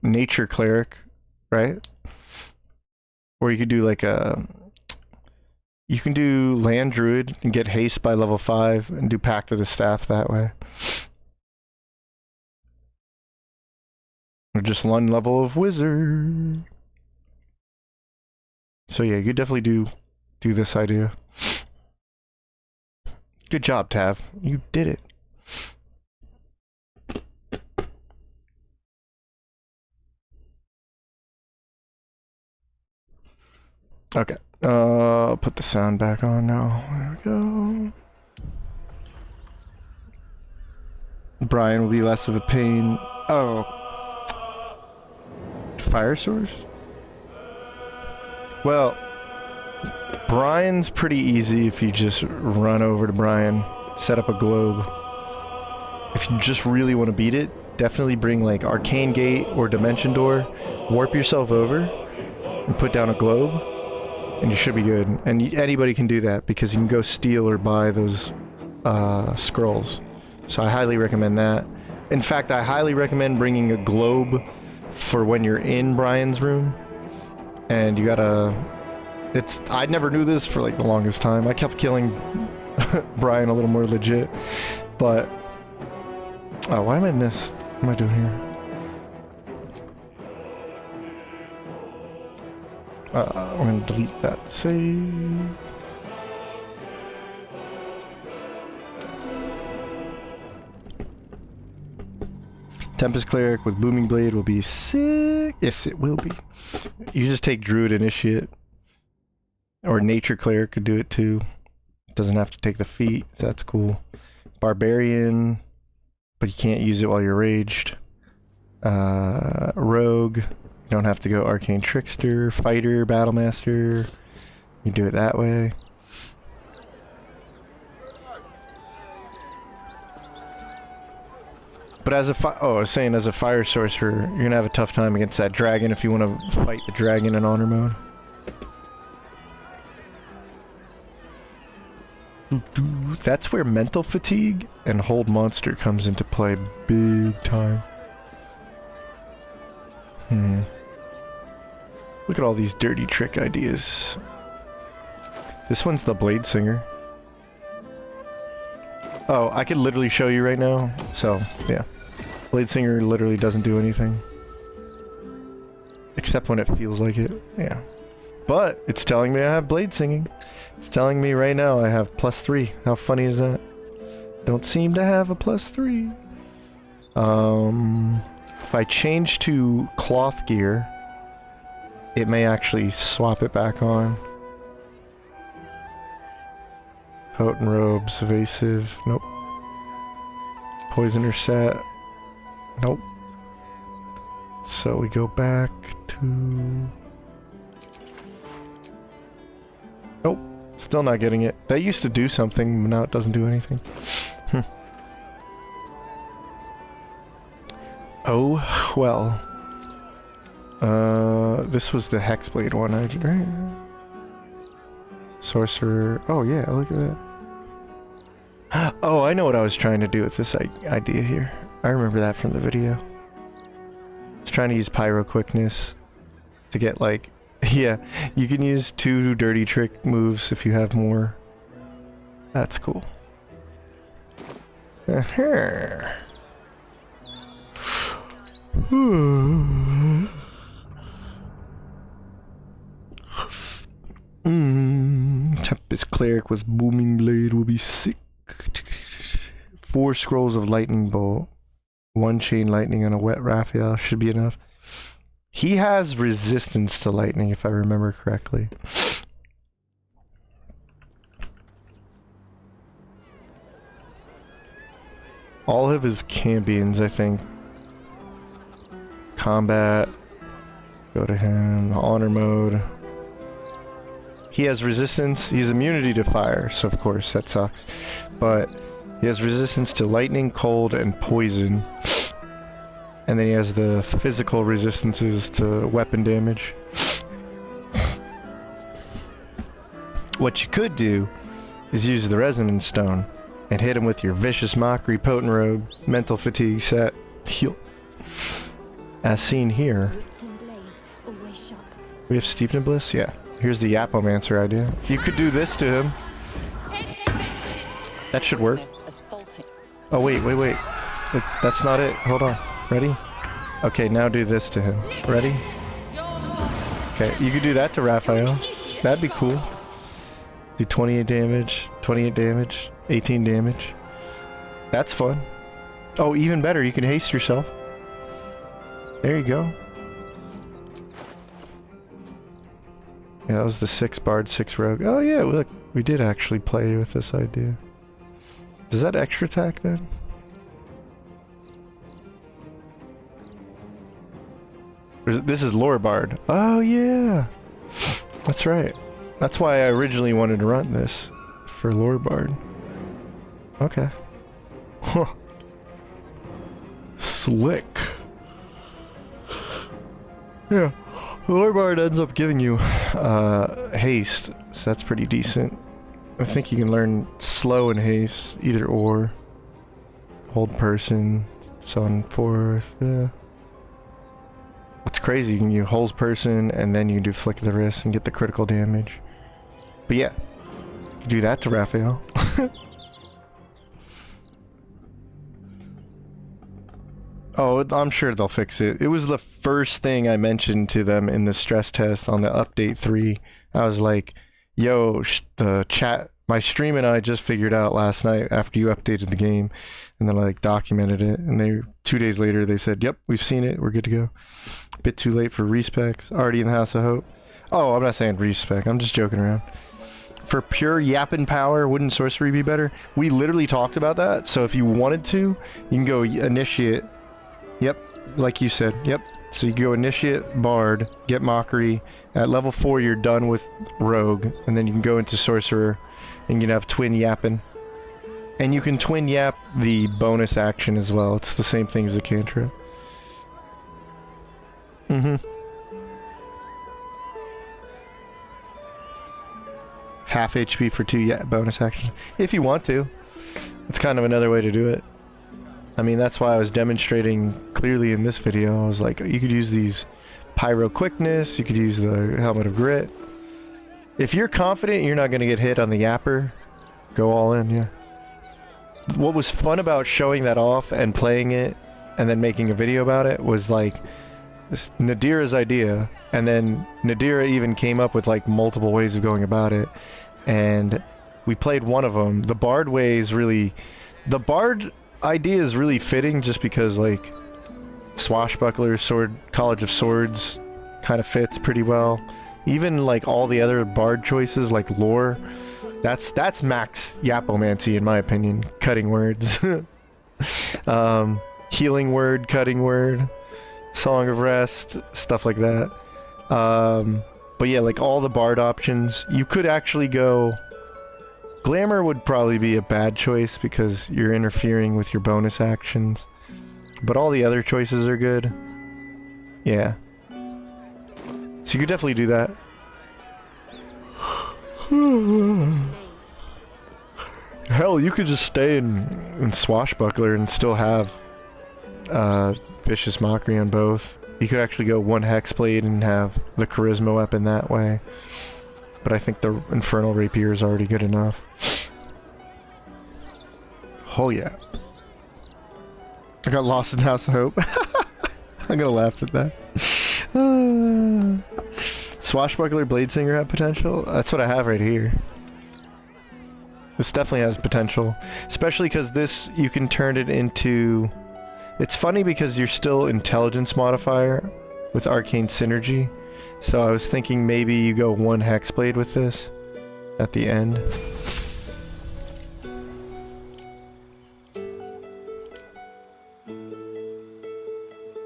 S1: Nature Cleric, right? Or you could do like a... You can do Land Druid and get haste by level 5 and do Pact of the Staff that way. Or just one level of Wizard. So yeah, you definitely do this idea. Good job, Tav. You did it. Okay. I'll put the sound back on now. There we go. Brian will be less of a pain. Oh. Fire source? Well, Brian's pretty easy if you just run over to Brian, set up a globe. If you just really want to beat it, definitely bring like Arcane Gate or Dimension Door, warp yourself over, and put down a globe, and you should be good. And anybody can do that because you can go steal or buy those scrolls. So I highly recommend that. In fact, I highly recommend bringing a globe for when you're in Brian's room. And you gotta... I never knew this for like the longest time. I kept killing Brian a little more legit. But... Oh, why am I in this? What am I doing here? I'm gonna delete that save. Tempest Cleric with Booming Blade will be sick. Yes, it will be. You just take Druid Initiate. Or Nature Cleric could do it too. Doesn't have to take the feat. So that's cool. Barbarian. But you can't use it while you're raged. Rogue. You don't have to go Arcane Trickster. Fighter. Battlemaster. You do it that way. But as a I was saying, as a fire sorcerer, you're gonna have a tough time against that dragon if you want to fight the dragon in honor mode. That's where mental fatigue and hold monster comes into play big time. Look at all these dirty trick ideas. This one's the Blade Singer. Oh, I could literally show you right now. So, yeah. Blade Singer literally doesn't do anything. Except when it feels like it. Yeah. But it's telling me I have Blade Singing. It's telling me right now I have +3. How funny is that? Don't seem to have a +3. If I change to cloth gear, it may actually swap it back on. Potent robes, evasive, nope. Poisoner set, nope. So we go back to... Nope, still not getting it. That used to do something, but now it doesn't do anything. Oh, well. This was the Hexblade one, right? Sorcerer, oh yeah, look at that. Oh, I know what I was trying to do with this idea here. I remember that from the video. I was trying to use Pyro Quickness to get like... Yeah, you can use 2 dirty trick moves if you have more. That's cool. Tempest Cleric with Booming Blade will be sick. 4 scrolls of Lightning Bolt. 1 Chain Lightning and a Wet Raphael should be enough. He has resistance to lightning, if I remember correctly. All of his champions, I think. Combat. Go to him. Honor mode. He has resistance. He's immunity to fire, so of course that sucks. But he has resistance to lightning, cold, and poison. And then he has the physical resistances to weapon damage. What you could do is use the Resonance Stone and hit him with your Vicious Mockery, Potent Robe, Mental Fatigue set, heal. As seen here. We have Steeped Bliss? Yeah. Here's the Yapomancer idea. You could do this to him. That should work. Oh, wait. That's not it. Hold on. Ready? Okay, now do this to him. Ready? Okay, you could do that to Raphael. That'd be cool. Do 28 damage, 18 damage. That's fun. Oh, even better, you can haste yourself. There you go. Yeah, that was the 6 Bard, 6 Rogue. Oh yeah, look, we did actually play with this idea. Does that extra attack then? This is Lore Bard. Oh yeah! That's right. That's why I originally wanted to run this. For Lore Bard. Okay. Huh. Slick. Yeah. Lore Bard ends up giving you haste, so that's pretty decent. I think you can learn slow and haste, either or. Hold person, so on and forth, yeah. What's crazy, you can use Hold person, and then you do Flick of the Wrist and get the critical damage. But yeah, you do that to Raphael. Oh, I'm sure they'll fix it. It was the first thing I mentioned to them in the stress test on the update 3. I was like, yo, the chat, my stream and I just figured out last night after you updated the game, and then like documented it, and they 2 days later they said, yep, we've seen it, we're good to go. A bit too late for respecs. Already in the House of Hope. Oh, I'm not saying respec, I'm just joking around. For pure yapping power, wouldn't sorcery be better? We literally talked about that, so if you wanted to, you can go initiate. Yep, like you said, yep. So you go initiate Bard, get Mockery. At level 4 you're done with Rogue, and then you can go into Sorcerer, and you can have Twin Yapping. And you can Twin Yap the bonus action as well. It's the same thing as the cantrip. Half HP for 2 bonus actions, if you want to. It's kind of another way to do it. I mean, that's why I was demonstrating clearly in this video. I was like, you could use these Pyro Quickness, you could use the Helmet of Grit. If you're confident you're not going to get hit on the Yapper, go all in, yeah. What was fun about showing that off and playing it and then making a video about it was like Nadira's idea, and then Nadira even came up with like multiple ways of going about it, and we played one of them. The Bard way is really... The Bard idea is really fitting just because like Swashbuckler, Sword, College of Swords kind of fits pretty well. Even like all the other Bard choices like Lore, that's max Yapomancy in my opinion. Cutting words. Healing word, cutting word, Song of Rest, stuff like that. But yeah, like all the Bard options, you could actually go... Glamour would probably be a bad choice because you're interfering with your bonus actions. But all the other choices are good. Yeah. So you could definitely do that. Hell, you could just stay in Swashbuckler and still have Vicious Mockery on both. You could actually go 1 Hexblade and have the Charisma weapon that way. But I think the Infernal Rapier is already good enough. Oh yeah. I got lost in House of Hope. I'm gonna laugh at that. Swashbuckler Blade Singer have potential? That's what I have right here. This definitely has potential. Especially because this, you can turn it into... It's funny because you're still intelligence modifier with arcane synergy. So I was thinking maybe you go one Hexblade with this at the end.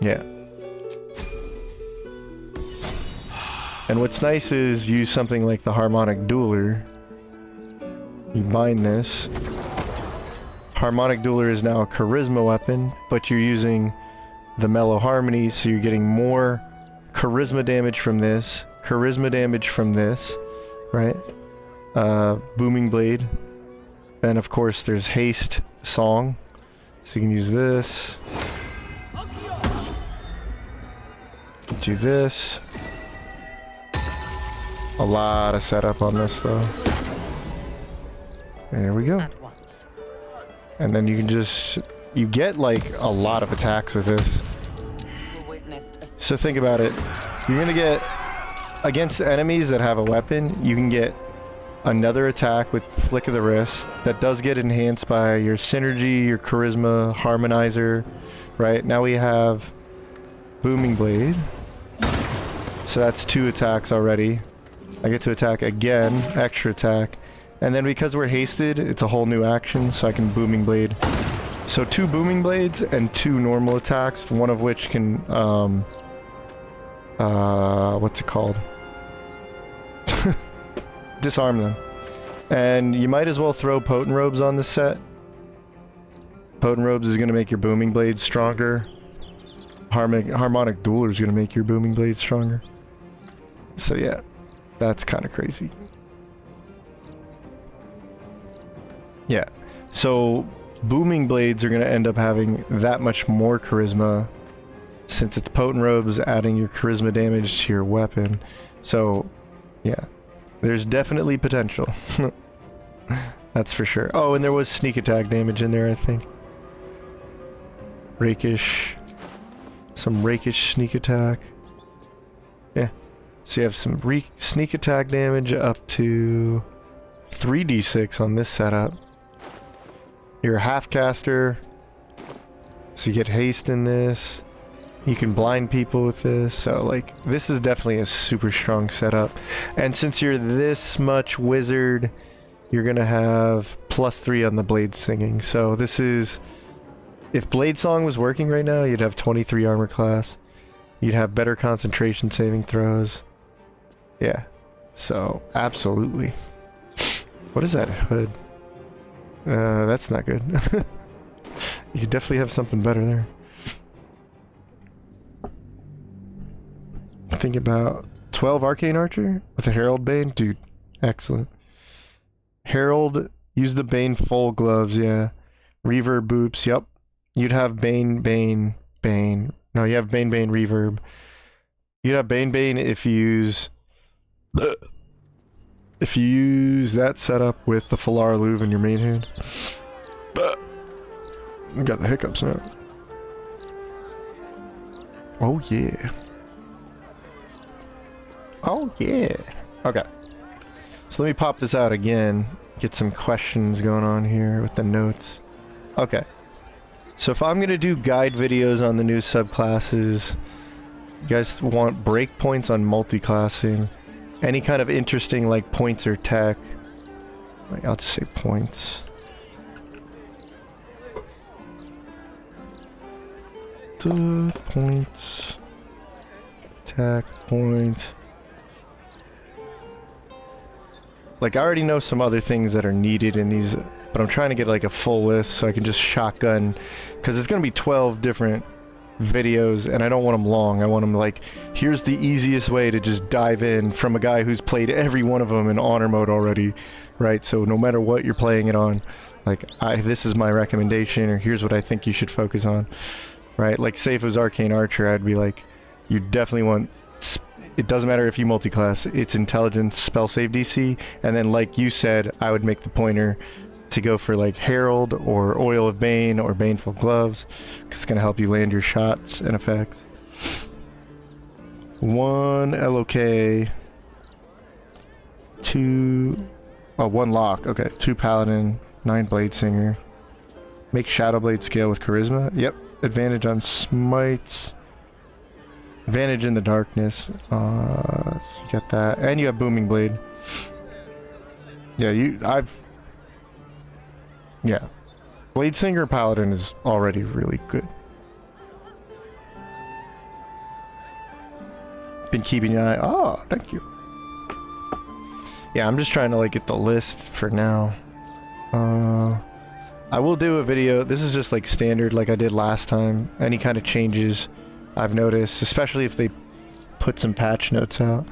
S1: Yeah. And what's nice is use something like the Harmonic Dueler. You bind this. Harmonic Dueler is now a charisma weapon, but you're using the Mellow Harmony, so you're getting more charisma damage from this, charisma damage from this, right? Booming Blade. And of course there's Haste Song, so you can use this. Do this. A lot of setup on this though. There we go.
S2: At once.
S1: And then you can just... You get like a lot of attacks with this. So think about it. You're gonna get... Against enemies that have a weapon, you can get another attack with flick of the wrist that does get enhanced by your synergy, your charisma, harmonizer, right? Now we have Booming Blade. So that's 2 attacks already. I get to attack again, extra attack. And then because we're hasted, it's a whole new action, so I can Booming Blade. So 2 Booming Blades and 2 normal attacks, one of which can, what's it called? Disarm them. And you might as well throw Potent Robes on this set. Potent Robes is going to make your Booming Blade stronger. Harmonic Dueler is going to make your Booming Blade stronger. So yeah, that's kind of crazy. Yeah, so Booming Blades are going to end up having that much more charisma since it's Potent Robes adding your charisma damage to your weapon. So yeah, there's definitely potential. That's for sure. Oh, and there was sneak attack damage in there, I think. Rakish. Some rakish sneak attack. Yeah. So you have some sneak attack damage up to 3d6 on this setup. You're a half caster, so you get haste in this. You can blind people with this, so like this is definitely a super strong setup. And since you're this much wizard, you're gonna have +3 on the blade singing. So this is, if Blade Song was working right now, you'd have 23 armor class. You'd have better concentration saving throws. Yeah, so absolutely. What is that hood? That's not good. You could definitely have something better there. Think about 12 Arcane Archer with a Herald Bane? Dude, excellent. Herald, use the Bane full gloves, yeah. Reverb boops, yep. You'd have Bane. No, you have Bane, Reverb. You'd have Bane if you use... If you use that setup with the Falar Louvre in your main hand. I got the hiccups now. Oh yeah. Oh yeah. Okay. So let me pop this out again. Get some questions going on here with the notes. Okay. So if I'm gonna do guide videos on the new subclasses, you guys want breakpoints on multi-classing, any kind of interesting like points or tech, like I'll just say points. Points. Tech point. Like I already know some other things that are needed in these, but I'm trying to get like a full list so I can just shotgun, because it's gonna be 12 different videos and I don't want them long. I want them like, here's the easiest way to just dive in from a guy who's played every one of them in honor mode already, right? So no matter what you're playing it on, like this is my recommendation, or here's what I think you should focus on, right? Like say if it was Arcane Archer, I'd be like, you definitely want, it doesn't matter if you multi-class, it's intelligence, spell save DC, and then like you said, I would make the pointer to go for like Herald or Oil of Bane or Baneful Gloves, because it's going to help you land your shots and effects. 1 LOK, 2... Oh, 1 lock. Okay, 2 paladin, 9 blade singer. Make shadow blade scale with charisma. Yep. Advantage on smites. Advantage in the darkness. So you got that. And you have booming blade. Yeah, yeah. Blade singer paladin is already really good. Been keeping an eye. Oh, thank you. Yeah, I'm just trying to like get the list for now. I will do a video. This is just like standard like I did last time. Any kind of changes I've noticed, especially if they put some patch notes out.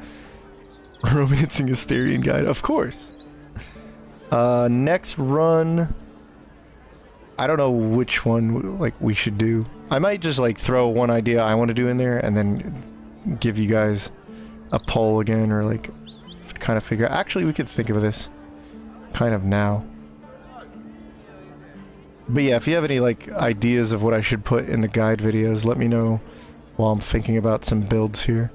S1: Romancing Asterian guide, of course. Next run, I don't know which one like we should do. I might just like throw one idea I want to do in there and then give you guys a poll again, or like kind of figure out. Actually, we could think of this kind of now. But yeah, if you have any like ideas of what I should put in the guide videos, let me know while I'm thinking about some builds here.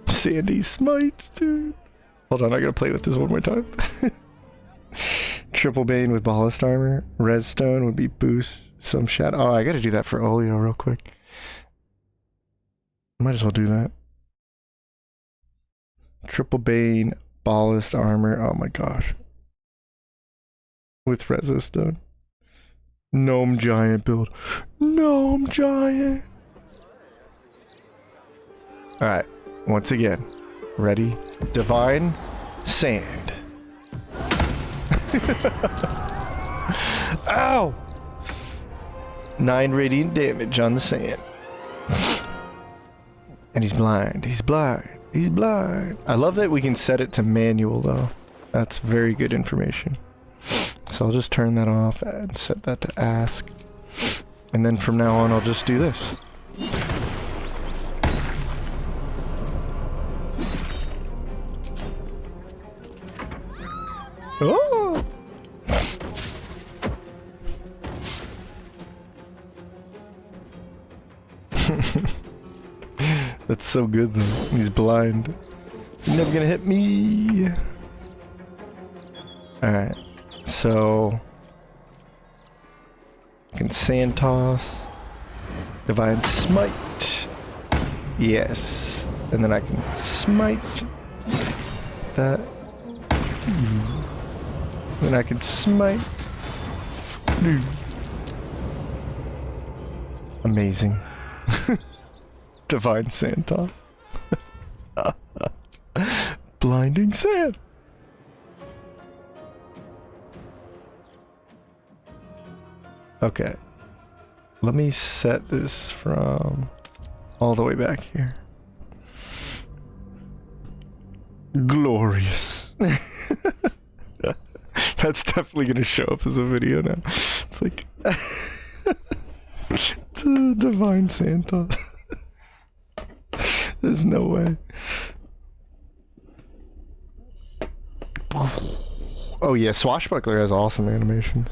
S1: Sandy smites, dude. Hold on, I gotta play with this one more time. Triple Bane with Ballast Armor. Redstone would be boost some shadow. Oh, I gotta do that for Olio real quick. Might as well do that. Triple Bane, Ballast Armor. Oh my gosh. With Resistone. Gnome Giant build. Gnome Giant. Alright. Once again. Ready? Divine Sand. Ow! 9 radiant damage on the sand. And he's blind. He's blind. He's blind. I love that we can set it to manual though. That's very good information. So I'll just turn that off and set that to ask. And then from now on I'll just do this. Oh! That's so good though. He's blind. You're never gonna hit me. Alright. So I can sand toss. Divine smite. Yes. And then I can smite that. Then I can smite. Amazing. Divine sand toss. Blinding sand. Okay. Let me set this from all the way back here. Glorious. That's definitely gonna show up as a video now. It's like Divine Santa. There's no way. Oh yeah, Swashbuckler has awesome animations.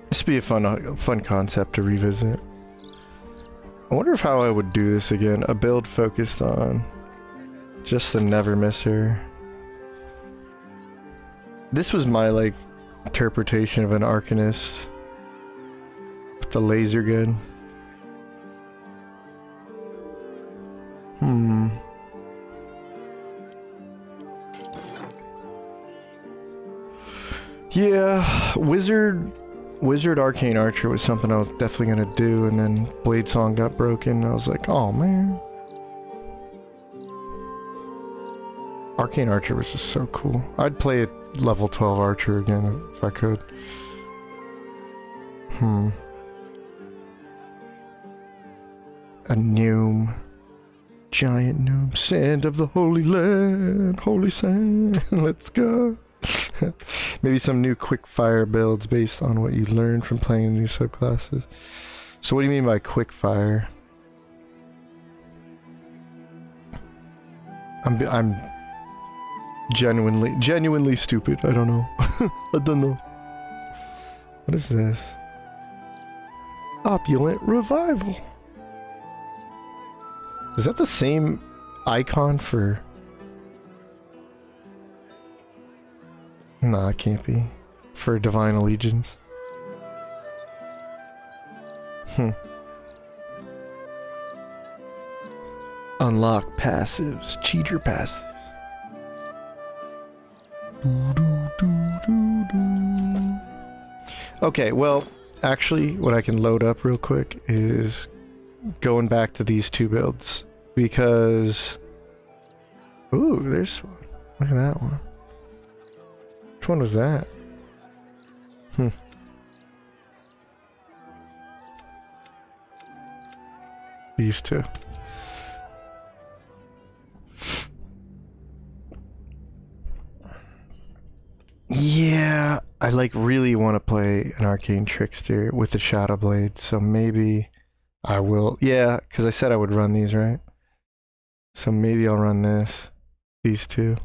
S1: This would be a fun concept to revisit. I wonder if how I would do this again. A build focused on just the Never Misser. This was my like interpretation of an Arcanist with the laser gun. Yeah, Wizard Arcane Archer was something I was definitely gonna do, and then Blade Song got broken. I was like, oh man. Arcane Archer was just so cool. I'd play a level 12 Archer again if I could. A gnome. Giant gnome. Sand of the Holy Land. Holy Sand. Let's go. Maybe some new quick fire builds based on what you learned from playing the new subclasses. So what do you mean by quick fire? Genuinely stupid. I don't know. I don't know. What is this? Opulent Revival. Is that the same icon for... Nah, it can't be. For Divine Allegiance. Unlock passives. Cheater passives. Okay, well, actually, what I can load up real quick is going back to these two builds. Because... Ooh, there's one. Look at that one. Which one was that? These two. Yeah, I like really want to play an Arcane Trickster with the Shadow Blade, so maybe I will. Yeah, because I said I would run these, right? So maybe I'll run these two.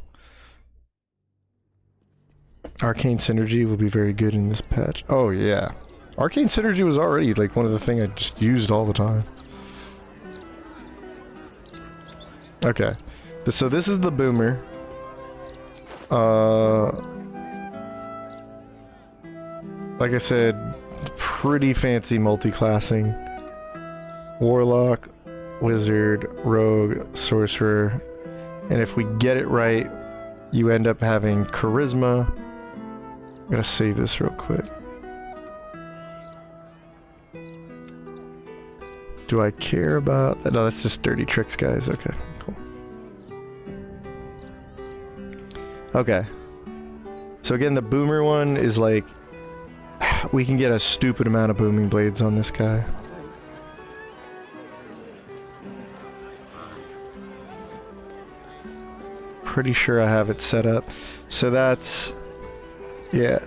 S1: Arcane Synergy will be very good in this patch. Oh yeah, Arcane Synergy was already like one of the things I just used all the time. Okay, so this is the Boomer. Like I said, pretty fancy multi-classing. Warlock, Wizard, Rogue, Sorcerer. And if we get it right, you end up having Charisma. I'm gonna save this real quick. Do I care about that? No, that's just dirty tricks, guys. Okay, cool. Okay. So again, the Boomer one is like... We can get a stupid amount of booming blades on this guy. Pretty sure I have it set up. So that's... Yeah.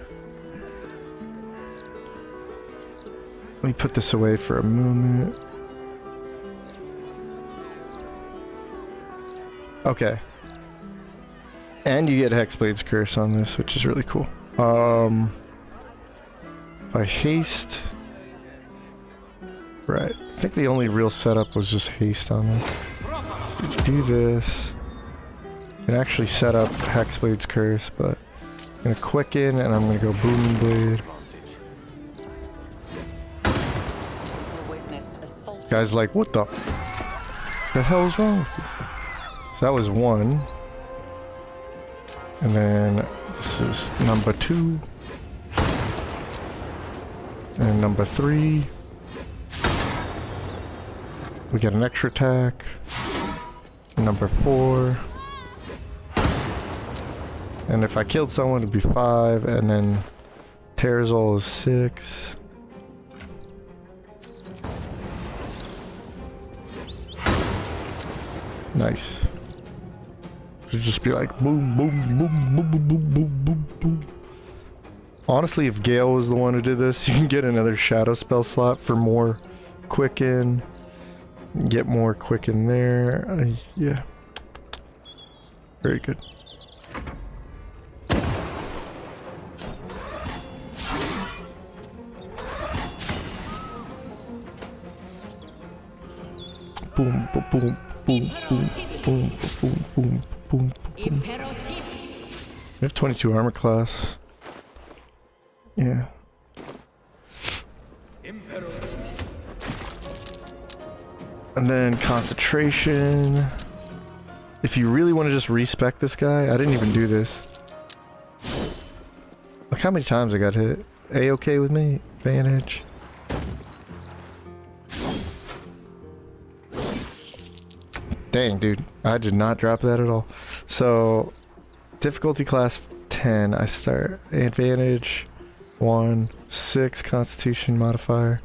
S1: Let me put this away for a moment. Okay. And you get Hexblade's Curse on this, which is really cool. By haste. Right. I think the only real setup was just haste on this. Do this. Can actually set up Hexblade's Curse, but I'm gonna quicken and I'm gonna go Booming Blade. Guys, like, what the hell's wrong with you? So that was one. And then this is number 2. And number 3. We get an extra attack. Number 4. And if I killed someone, it'd be 5. And then Terrazol is 6. Nice. Should just be like boom, boom, boom, boom, boom, boom, boom, boom, boom. Honestly, if Gale was the one who did this, you can get another shadow spell slot for more quicken. Get more quicken there. Yeah. Very good. Boom, boom, boom, boom, boom, boom, boom, boom, boom, boom. We have 22 armor class. Yeah. And then concentration. If you really want to just respec this guy, I didn't even do this. Look how many times I got hit. A-okay with me? Advantage. Dang, dude. I did not drop that at all. So, difficulty class 10. I start advantage 1, 6 constitution modifier.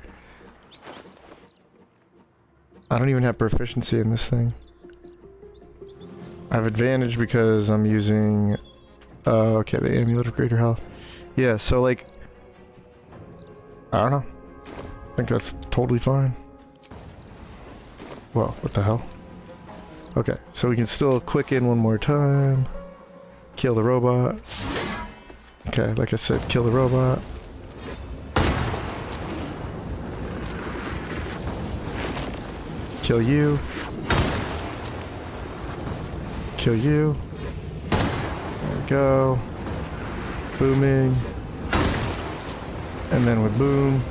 S1: I don't even have proficiency in this thing. I have advantage because I'm using... okay, the Amulet of Greater Health. Yeah, so like... I don't know. I think that's totally fine. Whoa, what the hell? Okay, so we can still quicken one more time. Kill the robot. Okay, like I said, kill the robot. Kill you. Kill you. There we go. Booming. And then with boom.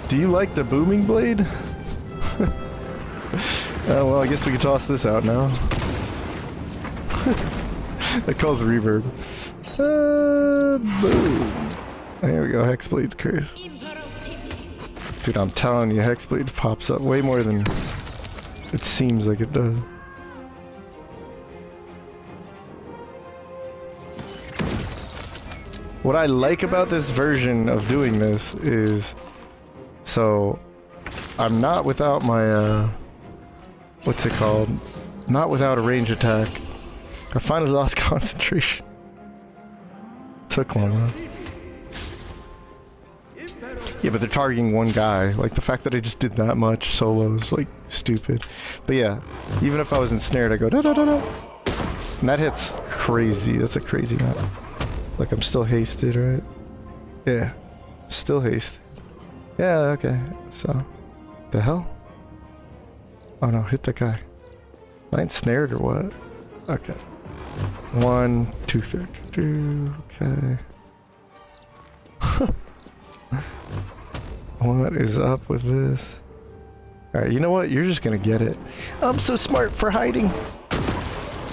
S1: Do you like the booming blade? Well, I guess we can toss this out now. That calls reverb. Boom. There we go, Hexblade's curse. Dude, I'm telling you, Hexblade pops up way more than it seems like it does. What I like about this version of doing this is, so I'm not without my, what's it called? Not without a range attack. I finally lost concentration. Took long enough. Yeah, but they're targeting one guy. Like, the fact that I just did that much solo is, like, stupid. But yeah, even if I was ensnared, I go da-da-da-da. And that hits crazy. That's a crazy map. Like, I'm still hasted, right? Yeah. Still hasted. Yeah, okay. So, the hell? Oh no, hit that guy. Am I ensnared or what? Okay. 1, 2, 32. Okay. What is up with this? Alright, you know what? You're just gonna get it. I'm so smart for hiding.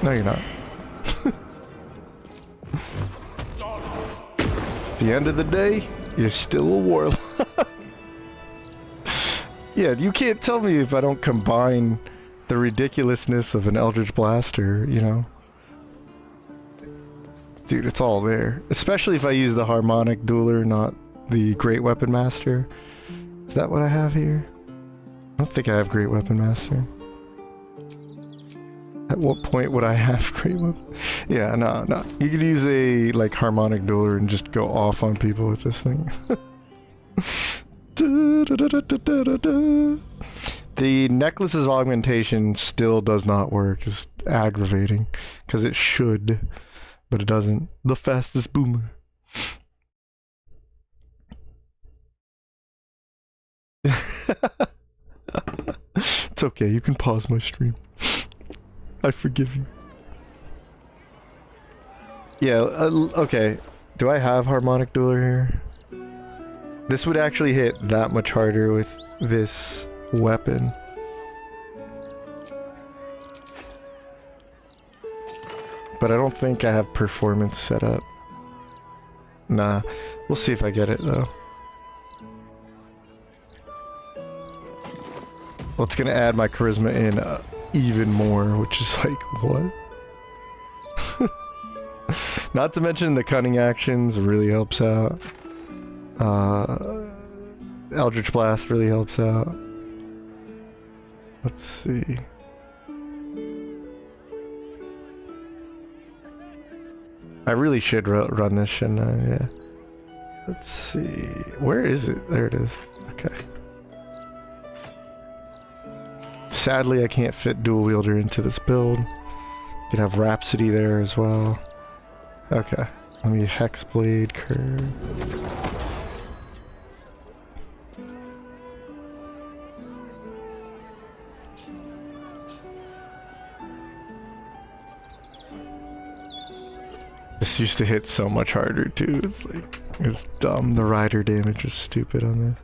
S1: No, you're not. At the end of the day, you're still a warlock. Yeah, you can't tell me if I don't combine the ridiculousness of an Eldritch Blaster, you know? Dude, it's all there. Especially if I use the Harmonic Dueler, not the Great Weapon Master. Is that what I have here? I don't think I have Great Weapon Master. At what point would I have Great Weapon? Yeah, no. You could use a, like, Harmonic Dueler and just go off on people with this thing. The Necklace's augmentation still does not work. It's aggravating. Because it should. But it doesn't. The fastest boomer. It's okay, you can pause my stream. I forgive you. Yeah, okay. Do I have Harmonic Dueler here? This would actually hit that much harder with this weapon. But I don't think I have performance set up. Nah, we'll see if I get it though. Well, it's gonna add my charisma in even more, which is like, what? Not to mention the cunning actions really helps out. Eldritch Blast really helps out. Let's see. I really should run this, shouldn't I? Yeah. Let's see. Where is it? There it is. Okay. Sadly, I can't fit Dual Wielder into this build. You can have Rhapsody there as well. Okay. Let me Hexblade curve. This used to hit so much harder too. It's like, it was dumb. The rider damage was stupid on this.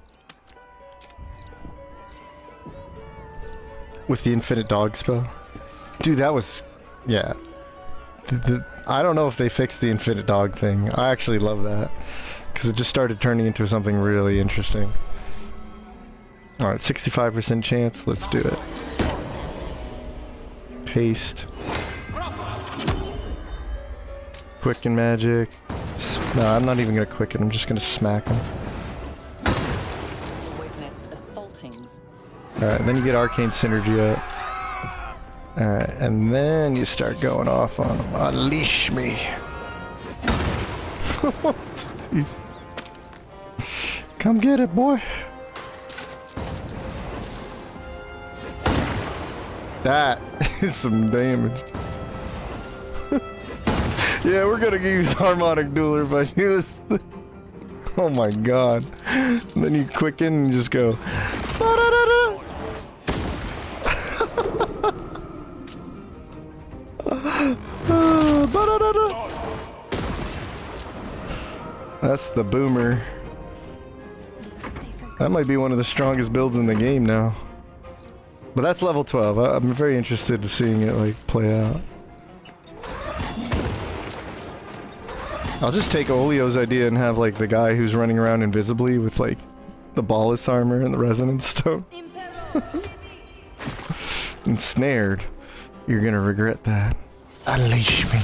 S1: With the infinite dog spell. Dude, that was, yeah. I don't know if they fixed the infinite dog thing. I actually love that. Because it just started turning into something really interesting. Alright, 65% chance. Let's do it. Paste. Quicken magic. No, I'm not even gonna quicken. I'm just gonna smack him.
S2: Witnessed assaultings.
S1: Alright, then you get Arcane Synergy up. Alright, and then you start going off on him. Unleash me. Jeez. Come get it, boy. That is some damage. Yeah, we're gonna use harmonic dueler if I do this. Oh my god. And then you quicken and just go. Ba-da-da-da. Ba-da-da-da. That's the boomer. That might be one of the strongest builds in the game now. But that's level 12. I'm very interested in seeing it like play out. I'll just take Olio's idea and have like the guy who's running around invisibly with like the ballist armor and the resonance stone. Ensnared. You're gonna regret that. Unleash me.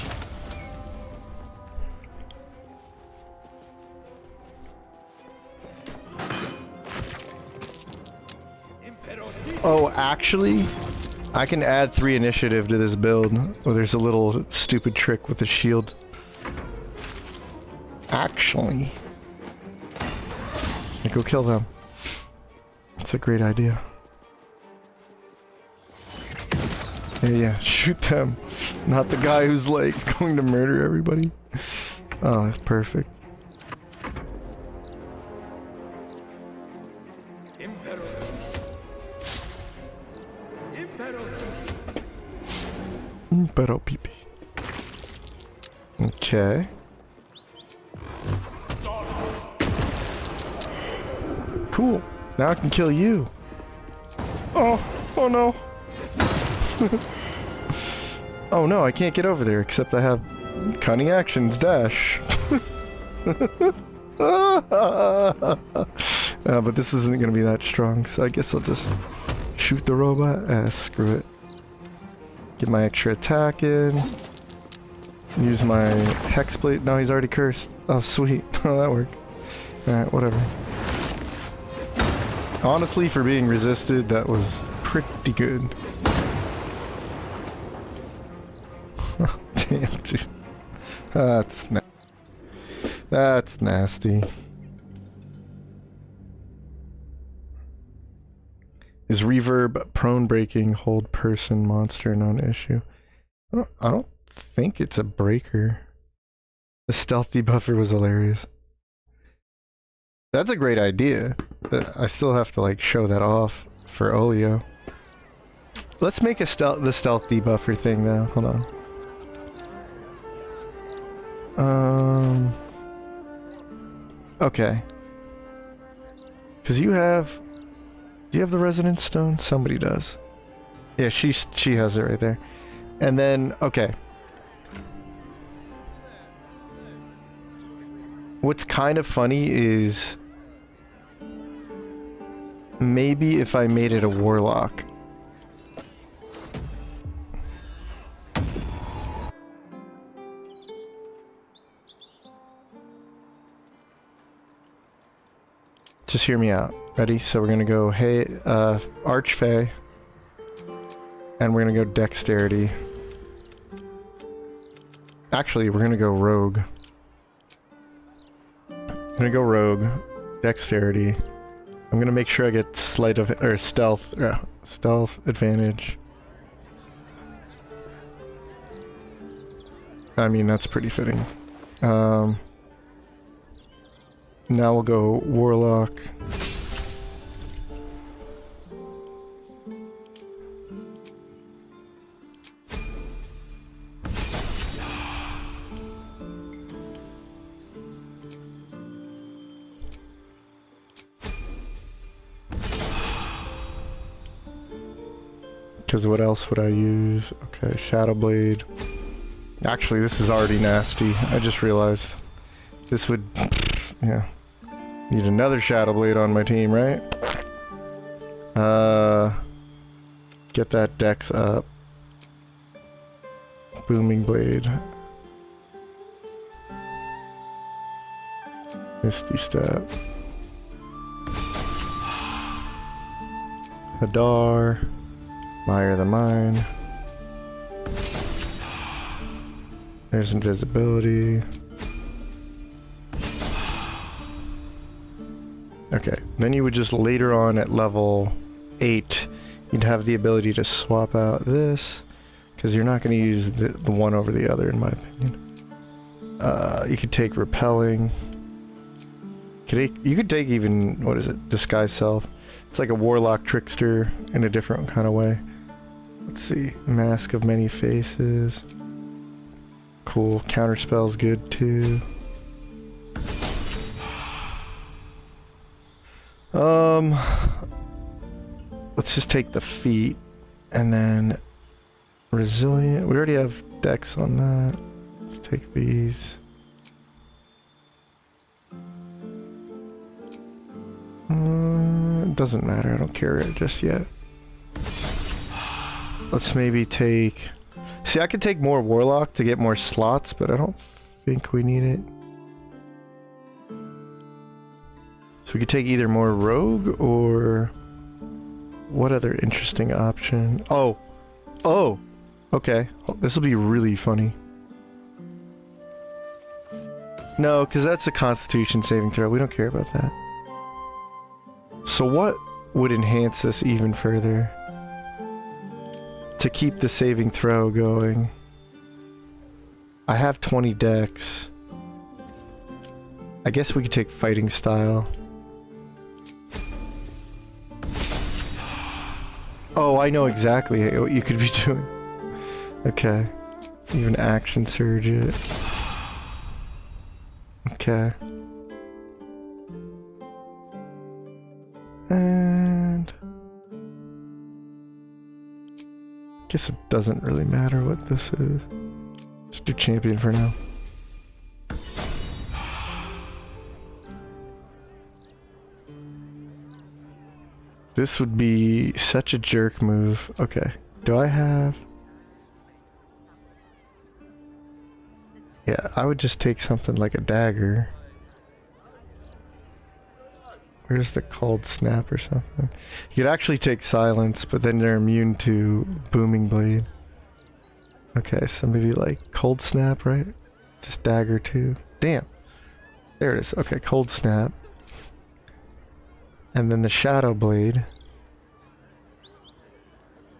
S1: Oh, actually, I can add 3 initiative to this build. Oh, there's a little stupid trick with the shield. Actually, go kill them. That's a great idea. Yeah, shoot them. Not the guy who's like going to murder everybody. Oh, that's perfect. Impero PP. Okay. Cool. Now I can kill you. Oh no. Oh no, I can't get over there except I have cunning actions dash. But this isn't gonna be that strong, so I guess I'll just shoot the robot. Screw it. Get my extra attack in. Use my Hexblade. No, he's already cursed. Oh, sweet. Oh, that worked. Alright, whatever. Honestly, for being resisted, that was pretty good. Damn, dude. That's nasty. Is reverb prone breaking hold person monster non-issue? I don't think it's a breaker. The stealth debuffer was hilarious. That's a great idea. But I still have to like show that off for Olio. Let's make the stealth debuffer thing though. Hold on. Okay. Cause you have. Do you have the resonance stone? Somebody does. Yeah, she has it right there. And then, okay. What's kind of funny is maybe if I made it a warlock. Just hear me out. Ready? So we're gonna go, hey, Archfey. And we're gonna go Dexterity. Actually, we're gonna go Rogue. I'm gonna go Rogue. Dexterity. I'm gonna make sure I get sleight of, or stealth, stealth advantage. I mean, that's pretty fitting. Now we'll go Warlock. Because what else would I use? Okay, Shadowblade. Actually, this is already nasty. I just realized this would... yeah. Need another Shadowblade on my team, right? Get that dex up. Booming Blade. Misty Step. Hadar. Mire the Mine. There's invisibility. Okay, then you would just later on at level 8, you'd have the ability to swap out this, because you're not going to use the one over the other in my opinion. You could take repelling. You could take even, what is it? Disguise self. It's like a warlock trickster in a different kind of way. Let's see. Mask of many faces. Cool. Counterspell's good too. Let's just take the feet and then resilient. We already have dex on that. Let's take these. It doesn't matter. I don't care just yet. Let's maybe take... See, I could take more Warlock to get more slots, but I don't think we need it. So we could take either more Rogue or... What other interesting option? Oh! Oh! Okay. This will be really funny. No, because that's a Constitution saving throw. We don't care about that. So what would enhance this even further? To keep the saving throw going. I have 20 dex. I guess we could take fighting style. Oh, I know exactly what you could be doing. Okay. Even action surge it. Okay. And... guess it doesn't really matter what this is. Just do champion for now. This would be such a jerk move. Okay. Do I have... Yeah, I would just take something like a dagger. Where's the cold snap or something? You could actually take silence, but then they're immune to booming blade. Okay, so maybe like cold snap, right? Just dagger too. Damn. There it is. Okay, cold snap. And then the shadow blade.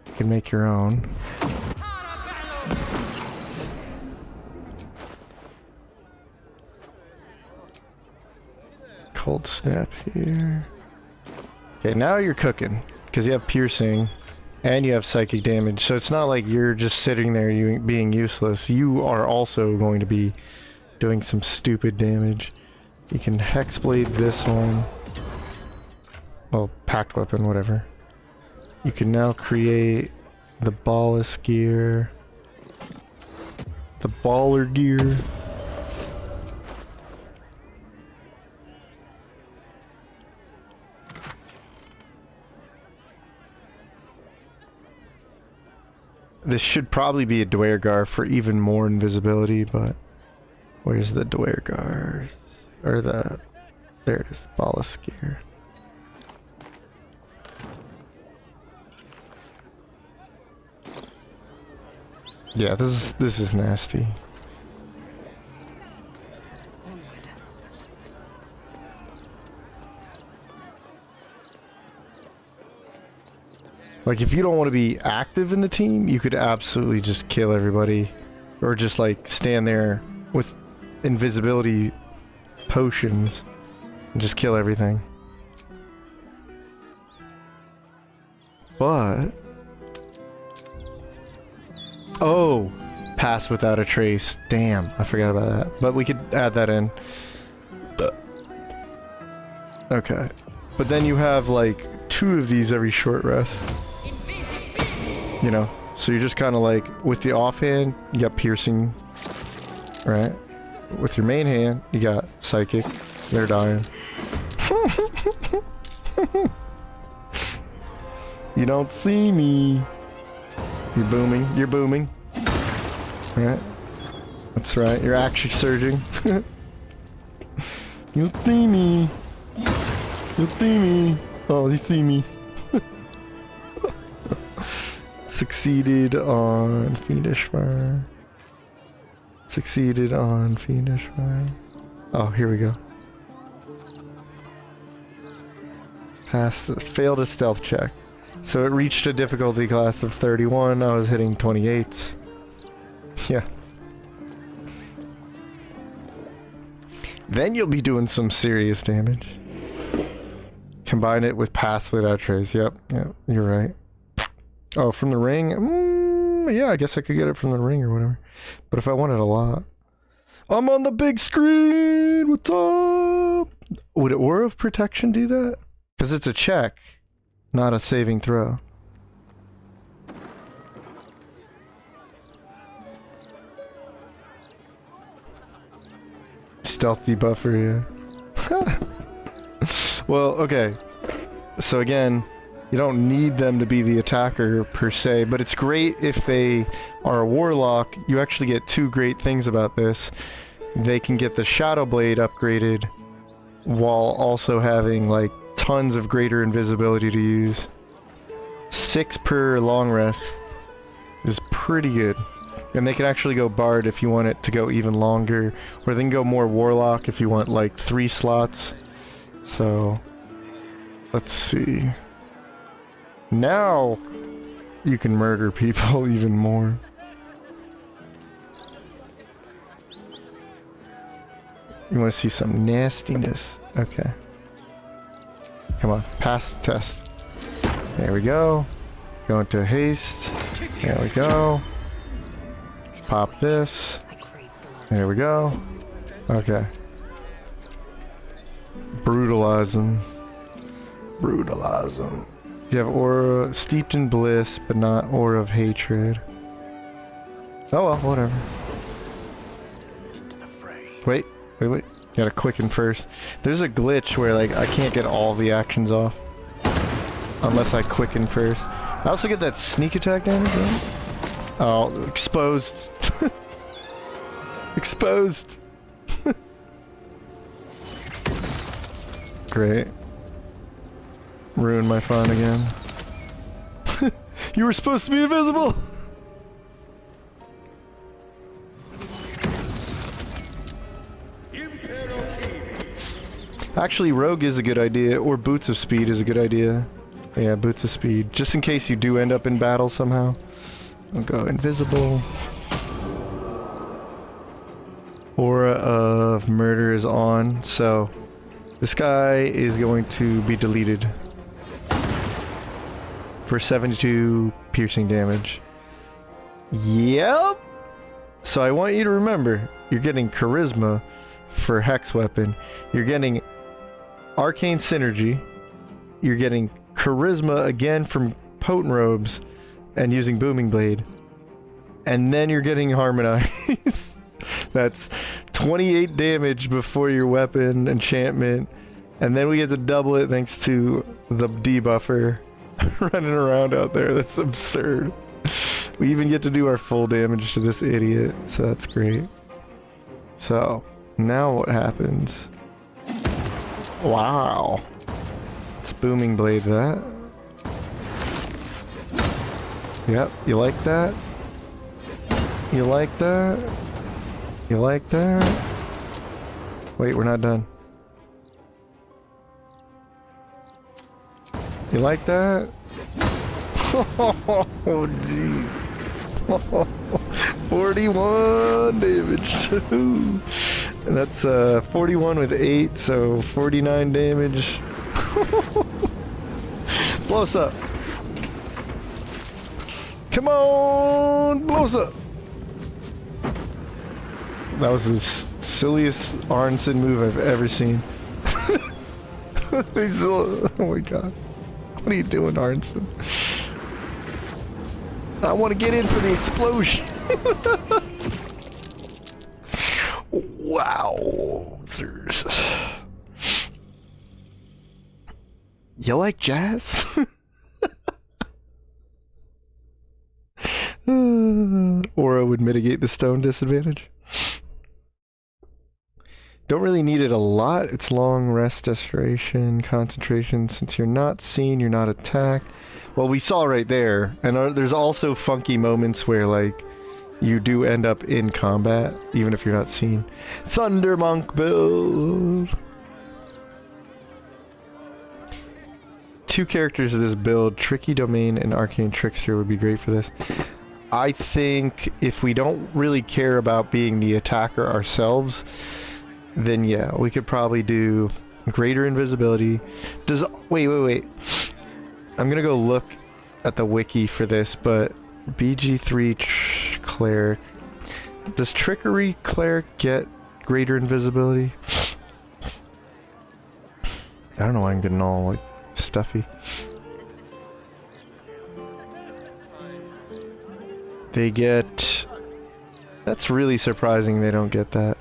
S1: You can make your own. Cold snap here. Okay, now you're cooking because you have piercing and you have psychic damage, so it's not like you're just sitting there being useless. You are also going to be doing some stupid damage. You can Hexblade this one. Well, packed weapon, whatever. You can now create the Ballast gear, the Baller gear. This should probably be a Dweirgar for even more invisibility, but where's the Dweirgar? Or the... there it is, Ballast gear. Yeah, this is nasty. Like, if you don't want to be active in the team, you could absolutely just kill everybody. Or just, like, stand there with invisibility potions and just kill everything. But... oh! Pass without a trace. Damn, I forgot about that. But we could add that in. Okay. But then you have, like, 2 of these every short rest. You know, so you're just kind of like, with the offhand, you got piercing, right? With your main hand, you got psychic. They're dying. You don't see me. You're booming. You're booming. Right? That's right. You're actually surging. You'll see me. You'll see me. Oh, you see me. Succeeded on Fiendish Fire. Succeeded on Fiendish Fire. Oh, here we go. Failed a stealth check. So it reached a difficulty class of 31. I was hitting 28s. Yeah. Then you'll be doing some serious damage. Combine it with Pass Without Trace. Yep, you're right. Oh, from the ring? Yeah, I guess I could get it from the ring or whatever. But if I wanted a lot... I'm on the big screen! What's up? Would Aura of Protection do that? Because it's a check, not a saving throw. Stealth debuffer, yeah. Well, okay. So again, you don't need them to be the attacker per se, but it's great if they are a warlock. You actually get two great things about this. They can get the Shadow Blade upgraded while also having like tons of greater invisibility to use. 6 per long rest is pretty good. And they can actually go Bard if you want it to go even longer, or they can go more Warlock if you want like 3 slots. So, let's see. Now, you can murder people even more. You want to see some nastiness? Okay. Come on, pass the test. There we go. Go into haste. There we go. Pop this. There we go. Okay. Brutalize them. Brutalize them. You have Aura Steeped in Bliss, but not Aura of Hatred. Oh well, whatever. Wait. Gotta quicken first. There's a glitch where like I can't get all the actions off unless I quicken first. I also get that sneak attack damage, right? Oh, exposed. Exposed. Great. Ruined my fun again. You were supposed to be invisible! Actually, Rogue is a good idea, or Boots of Speed is a good idea. Yeah, Boots of Speed. Just in case you do end up in battle somehow. I'll go invisible. Aura of Murder is on, so this guy is going to be deleted for 72 piercing damage. Yep! So I want you to remember, you're getting Charisma for Hex Weapon. You're getting Arcane Synergy. You're getting Charisma again from Potent Robes and using Booming Blade. And then you're getting Harmonize. That's 28 damage before your weapon enchantment. And then we get to double it thanks to the debuffer running around out there. That's absurd. We even get to do our full damage to this idiot, so that's great. So, now what happens? Wow. Let's Booming Blade that. Yep, you like that? You like that? You like that? Wait, we're not done. You like that? Oh, jeez. 41 damage too. And that's 41 with 8, so 49 damage. Blow us up. Come on, blow us up. That was the silliest Arnson move I've ever seen. Oh my god. What are you doing, Arnson? I want to get in for the explosion. Wow. You like jazz? Aura would mitigate the stone disadvantage. Don't really need it a lot. It's long rest, desperation, concentration. Since you're not seen, you're not attacked. Well, we saw right there. And there's also funky moments where, like, you do end up in combat, even if you're not seen. Thunder Monk build! 2 characters of this build, Tricky Domain and Arcane Trickster, would be great for this. I think if we don't really care about being the attacker ourselves, then yeah, we could probably do greater invisibility. Does wait. I'm gonna go look at the wiki for this, but BG3 cleric. Does trickery cleric get greater invisibility? I don't know why I'm getting all like stuffy. They get... That's really surprising they don't get that.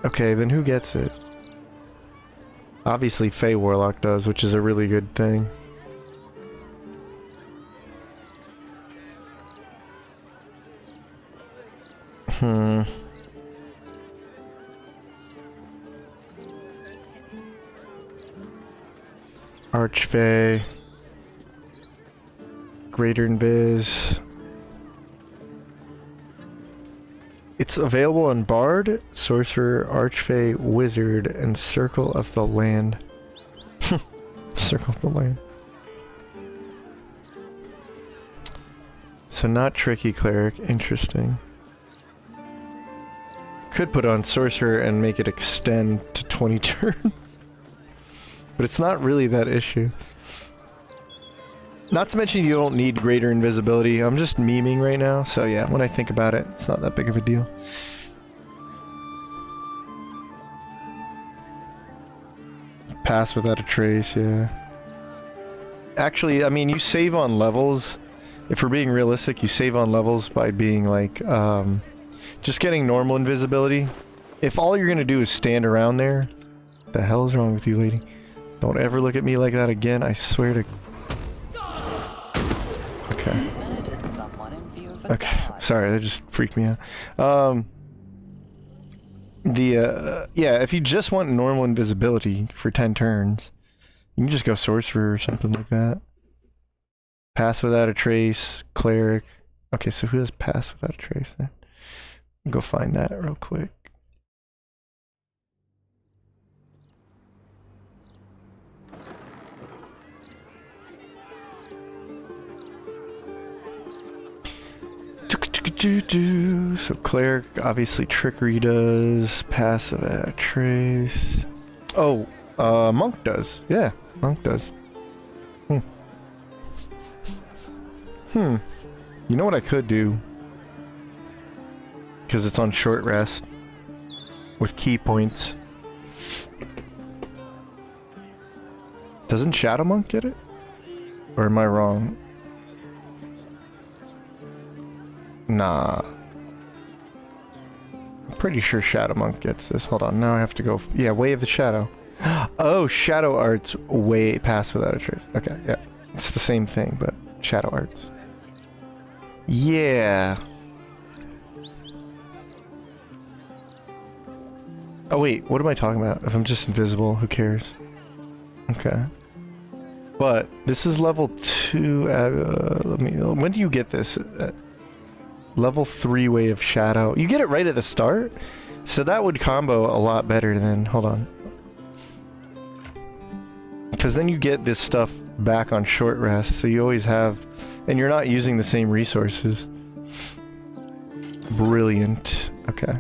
S1: Okay, then who gets it? Obviously Fey Warlock does, which is a really good thing. Archfey. Greater Invis. It's available on Bard, Sorcerer, Archfey, Wizard, and Circle of the Land. Circle of the Land. So not Tricky Cleric, interesting. Could put on Sorcerer and make it extend to 20 turns. But it's not really that issue. Not to mention you don't need greater invisibility. I'm just memeing right now, so yeah, when I think about it, it's not that big of a deal. Pass without a trace, yeah. Actually, I mean, you save on levels. If we're being realistic, you save on levels by being like, just getting normal invisibility. If all you're gonna do is stand around there, what the hell is wrong with you, lady? Don't ever look at me like that again, I swear to... Okay.
S2: Murdered someone in view of a
S1: Okay,
S2: guard.
S1: sorry, that just freaked me out. Yeah, if you just want normal invisibility for 10 turns, you can just go Sorcerer or something like that. Pass without a trace, Cleric. Okay, so who has Pass without a trace then? Go find that real quick. So Cleric, obviously Trickery does, Pass without a trace. Oh, Monk does. Yeah, Monk does. You know what I could do? Because it's on short rest. With key points. Doesn't Shadow Monk get it? Or am I wrong? Nah. I'm pretty sure Shadow Monk gets this. Hold on, now I have to go... Yeah, Way of the Shadow. Oh, Shadow Arts way Pass without a trace. Okay, yeah. It's the same thing, but Shadow Arts. Yeah. Oh wait, what am I talking about? If I'm just invisible, who cares? Okay. But this is level 2 let me... When do you get this? Level 3 Way of Shadow. You get it right at the start? So that would combo a lot better than... Hold on. Because then you get this stuff back on short rest, so you always have... And you're not using the same resources. Brilliant. Okay.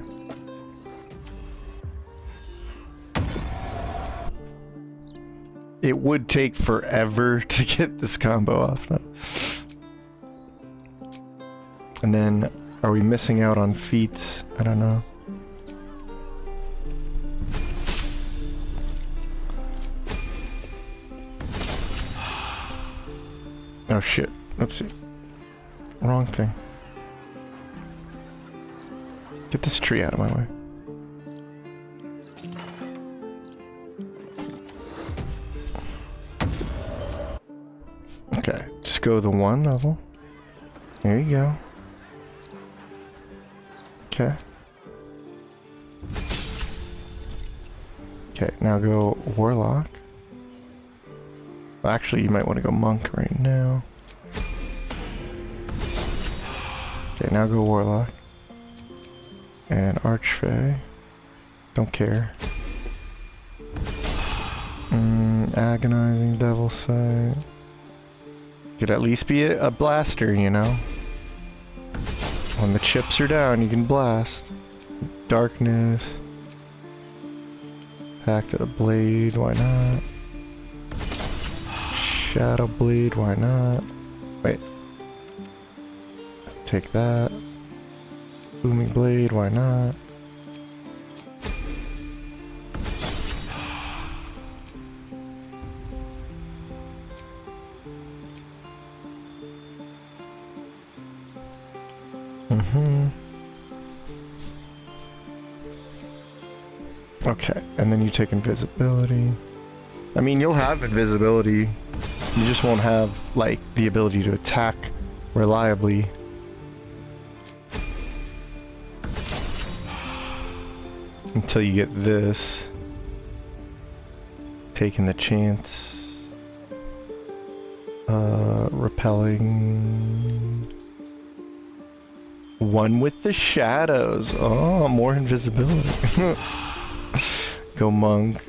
S1: It would take forever to get this combo off, though. And then, are we missing out on feats? I don't know. Oh shit. Oopsie. Wrong thing. Get this tree out of my way. Okay, just go the one level. There you go. Okay. Okay, now go Warlock. Well, actually, you might want to go Monk right now. Okay, now go Warlock. And Archfey. Don't care. Agonizing Devil Sight. Could at least be a blaster, you know? When the chips are down, you can blast. Darkness. Pact of the Blade, why not? Shadow Blade, why not? Wait. Take that. Booming Blade, why not? Okay, and then you take invisibility. I mean, you'll have invisibility. You just won't have, like, the ability to attack reliably. Until you get this. Taking the chance. Repelling. One with the shadows. Oh, more invisibility. Go monk.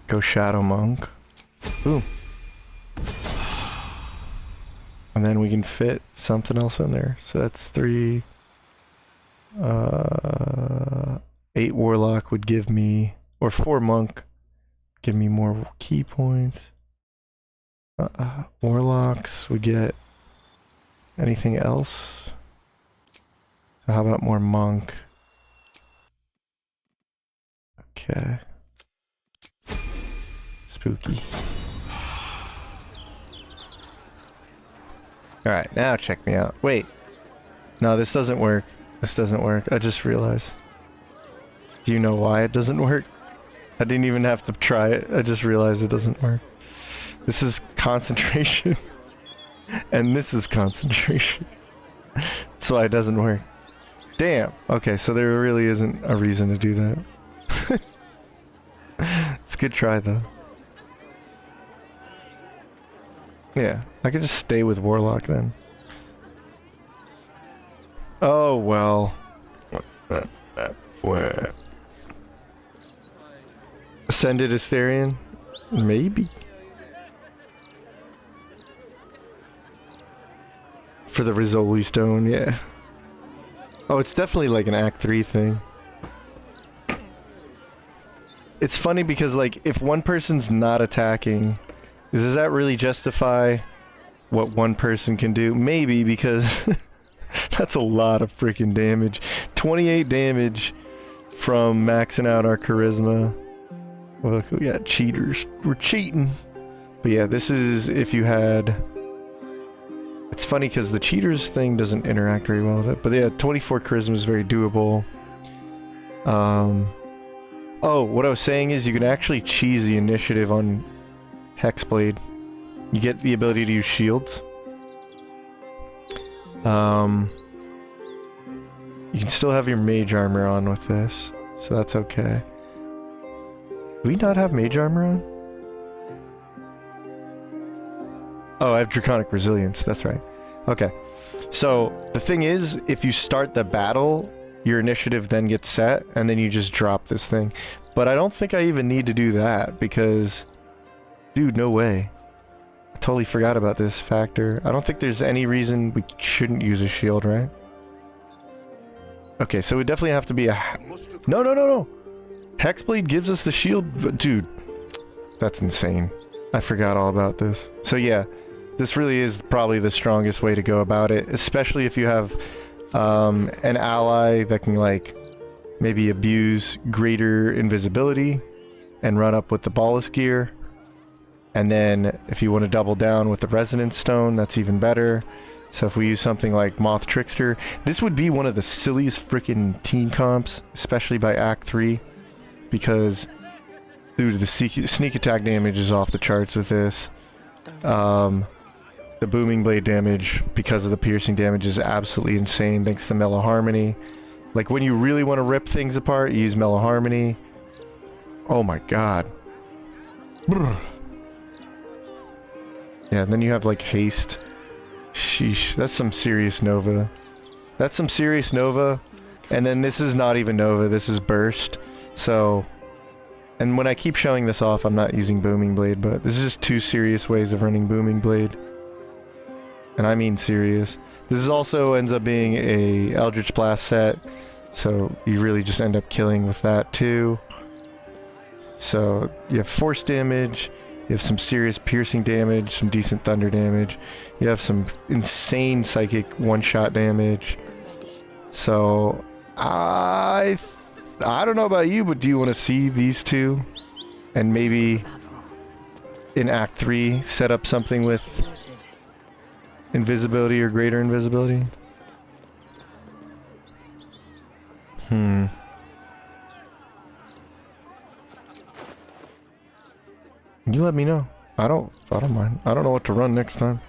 S1: Go shadow monk. Ooh. And then we can fit something else in there. So that's 3. 8 warlock would give me, or 4 monk, give me more key points. Warlocks would get anything else. So how about more monk? Okay. Spooky. Alright, now check me out. Wait. No, this doesn't work. This doesn't work. I just realized. Do you know why it doesn't work? I didn't even have to try it. I just realized it doesn't work. This is concentration. And this is concentration. That's why it doesn't work. Damn. Okay, so there really isn't a reason to do that. It's a good try, though. Yeah, I could just stay with Warlock then. Oh, well. Ascended Asterion? Maybe. For the Rizzoli Stone, yeah. Oh, it's definitely like an Act 3 thing. It's funny because, like, if one person's not attacking, does that really justify what one person can do? Maybe, because that's a lot of freaking damage. 28 damage from maxing out our charisma. Well, we got cheaters. We're cheating. But yeah, this is if you had... It's funny because the cheaters thing doesn't interact very well with it. But yeah, 24 charisma is very doable. Oh, what I was saying is you can actually cheese the initiative on Hexblade. You get the ability to use shields. You can still have your mage armor on with this, so that's okay. Do we not have mage armor on? Oh, I have Draconic Resilience, that's right. Okay. So, the thing is, if you start the battle, your initiative then gets set, and then you just drop this thing. But I don't think I even need to do that, because... Dude, no way. I totally forgot about this factor. I don't think there's any reason we shouldn't use a shield, right? Okay, so we definitely have to be a... No, no, no, no! Hexblade gives us the shield... Dude, that's insane. I forgot all about this. So yeah, this really is probably the strongest way to go about it, especially if you have an ally that can, like, maybe abuse greater invisibility and run up with the Ballast Gear. And then if you want to double down with the Resonance Stone, that's even better. So if we use something like Moth Trickster, this would be one of the silliest freaking team comps, especially by Act 3, because dude, the sneak attack damage is off the charts with this. The Booming Blade damage, because of the piercing damage, is absolutely insane thanks to Mellow Harmony. Like, when you really want to rip things apart, you use Mellow Harmony. Oh my god. Brr. Yeah, and then you have, like, Haste. Sheesh, that's some serious Nova. That's some serious Nova. And then this is not even Nova, this is Burst. So... And when I keep showing this off, I'm not using Booming Blade, but this is just 2 serious ways of running Booming Blade. and I mean serious. This is also ends up being a Eldritch Blast set, so you really just end up killing with that too. So you have force damage, you have some serious piercing damage, some decent thunder damage, you have some insane psychic one-shot damage. So I don't know about you, but do you want to see these two and maybe in Act 3 set up something with invisibility or greater invisibility? You let me know. I don't mind. I don't know what to run next time.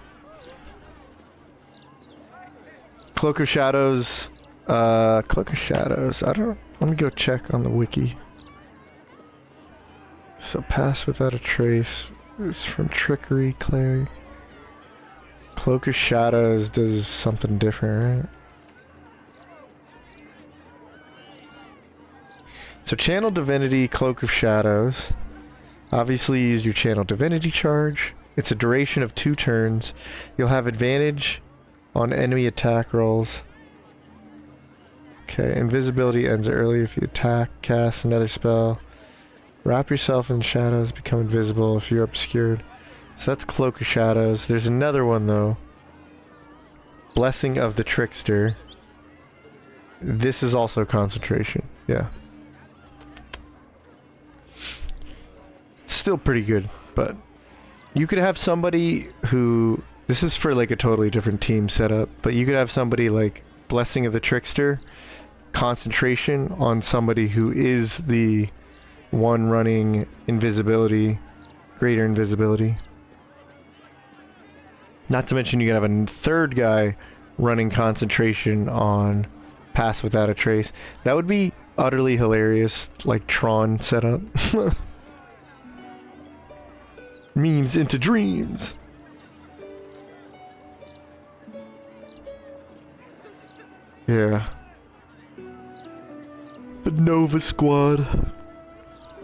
S1: Cloak of Shadows. Cloak of Shadows. Let me go check on the wiki. So pass without a trace. It's from Trickery Clay. Cloak of Shadows does something different, right? So Channel Divinity, Cloak of Shadows. Obviously use your Channel Divinity charge. It's a duration of 2 turns. You'll have advantage on enemy attack rolls. Okay, invisibility ends early if you attack, cast another spell. Wrap yourself in shadows, become invisible if you're obscured. So that's Cloak of Shadows. There's another one though. Blessing of the Trickster. This is also concentration. Yeah. Still pretty good, but you could have somebody who... This is for like a totally different team setup, but you could have somebody like Blessing of the Trickster, concentration on somebody who is the one running invisibility, greater invisibility. Not to mention you could have a third guy running concentration on Pass Without a Trace. That would be utterly hilarious, like Tron setup. Memes into dreams. Yeah. The Nova Squad.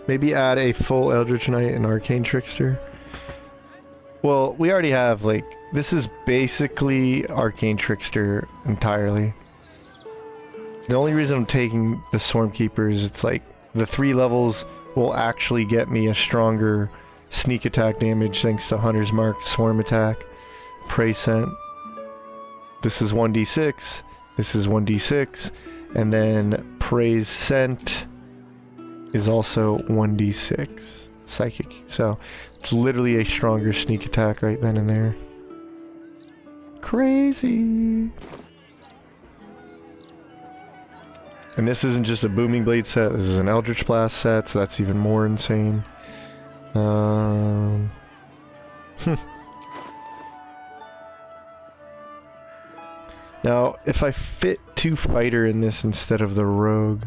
S1: Maybe add a full Eldritch Knight and Arcane Trickster. Well, we already have, like, this is basically Arcane Trickster entirely. The only reason I'm taking the Swarmkeeper is it's like, the 3 levels will actually get me a stronger sneak attack damage thanks to Hunter's Mark, Swarm Attack, Prey Scent. This is 1d6, this is 1d6, and then Prey's Scent is also 1d6 psychic. So it's literally a stronger sneak attack right then and there. Crazy. And this isn't just a Booming Blade set, this is an Eldritch Blast set, so that's even more insane. Now, if I fit 2 fighter in this instead of the rogue,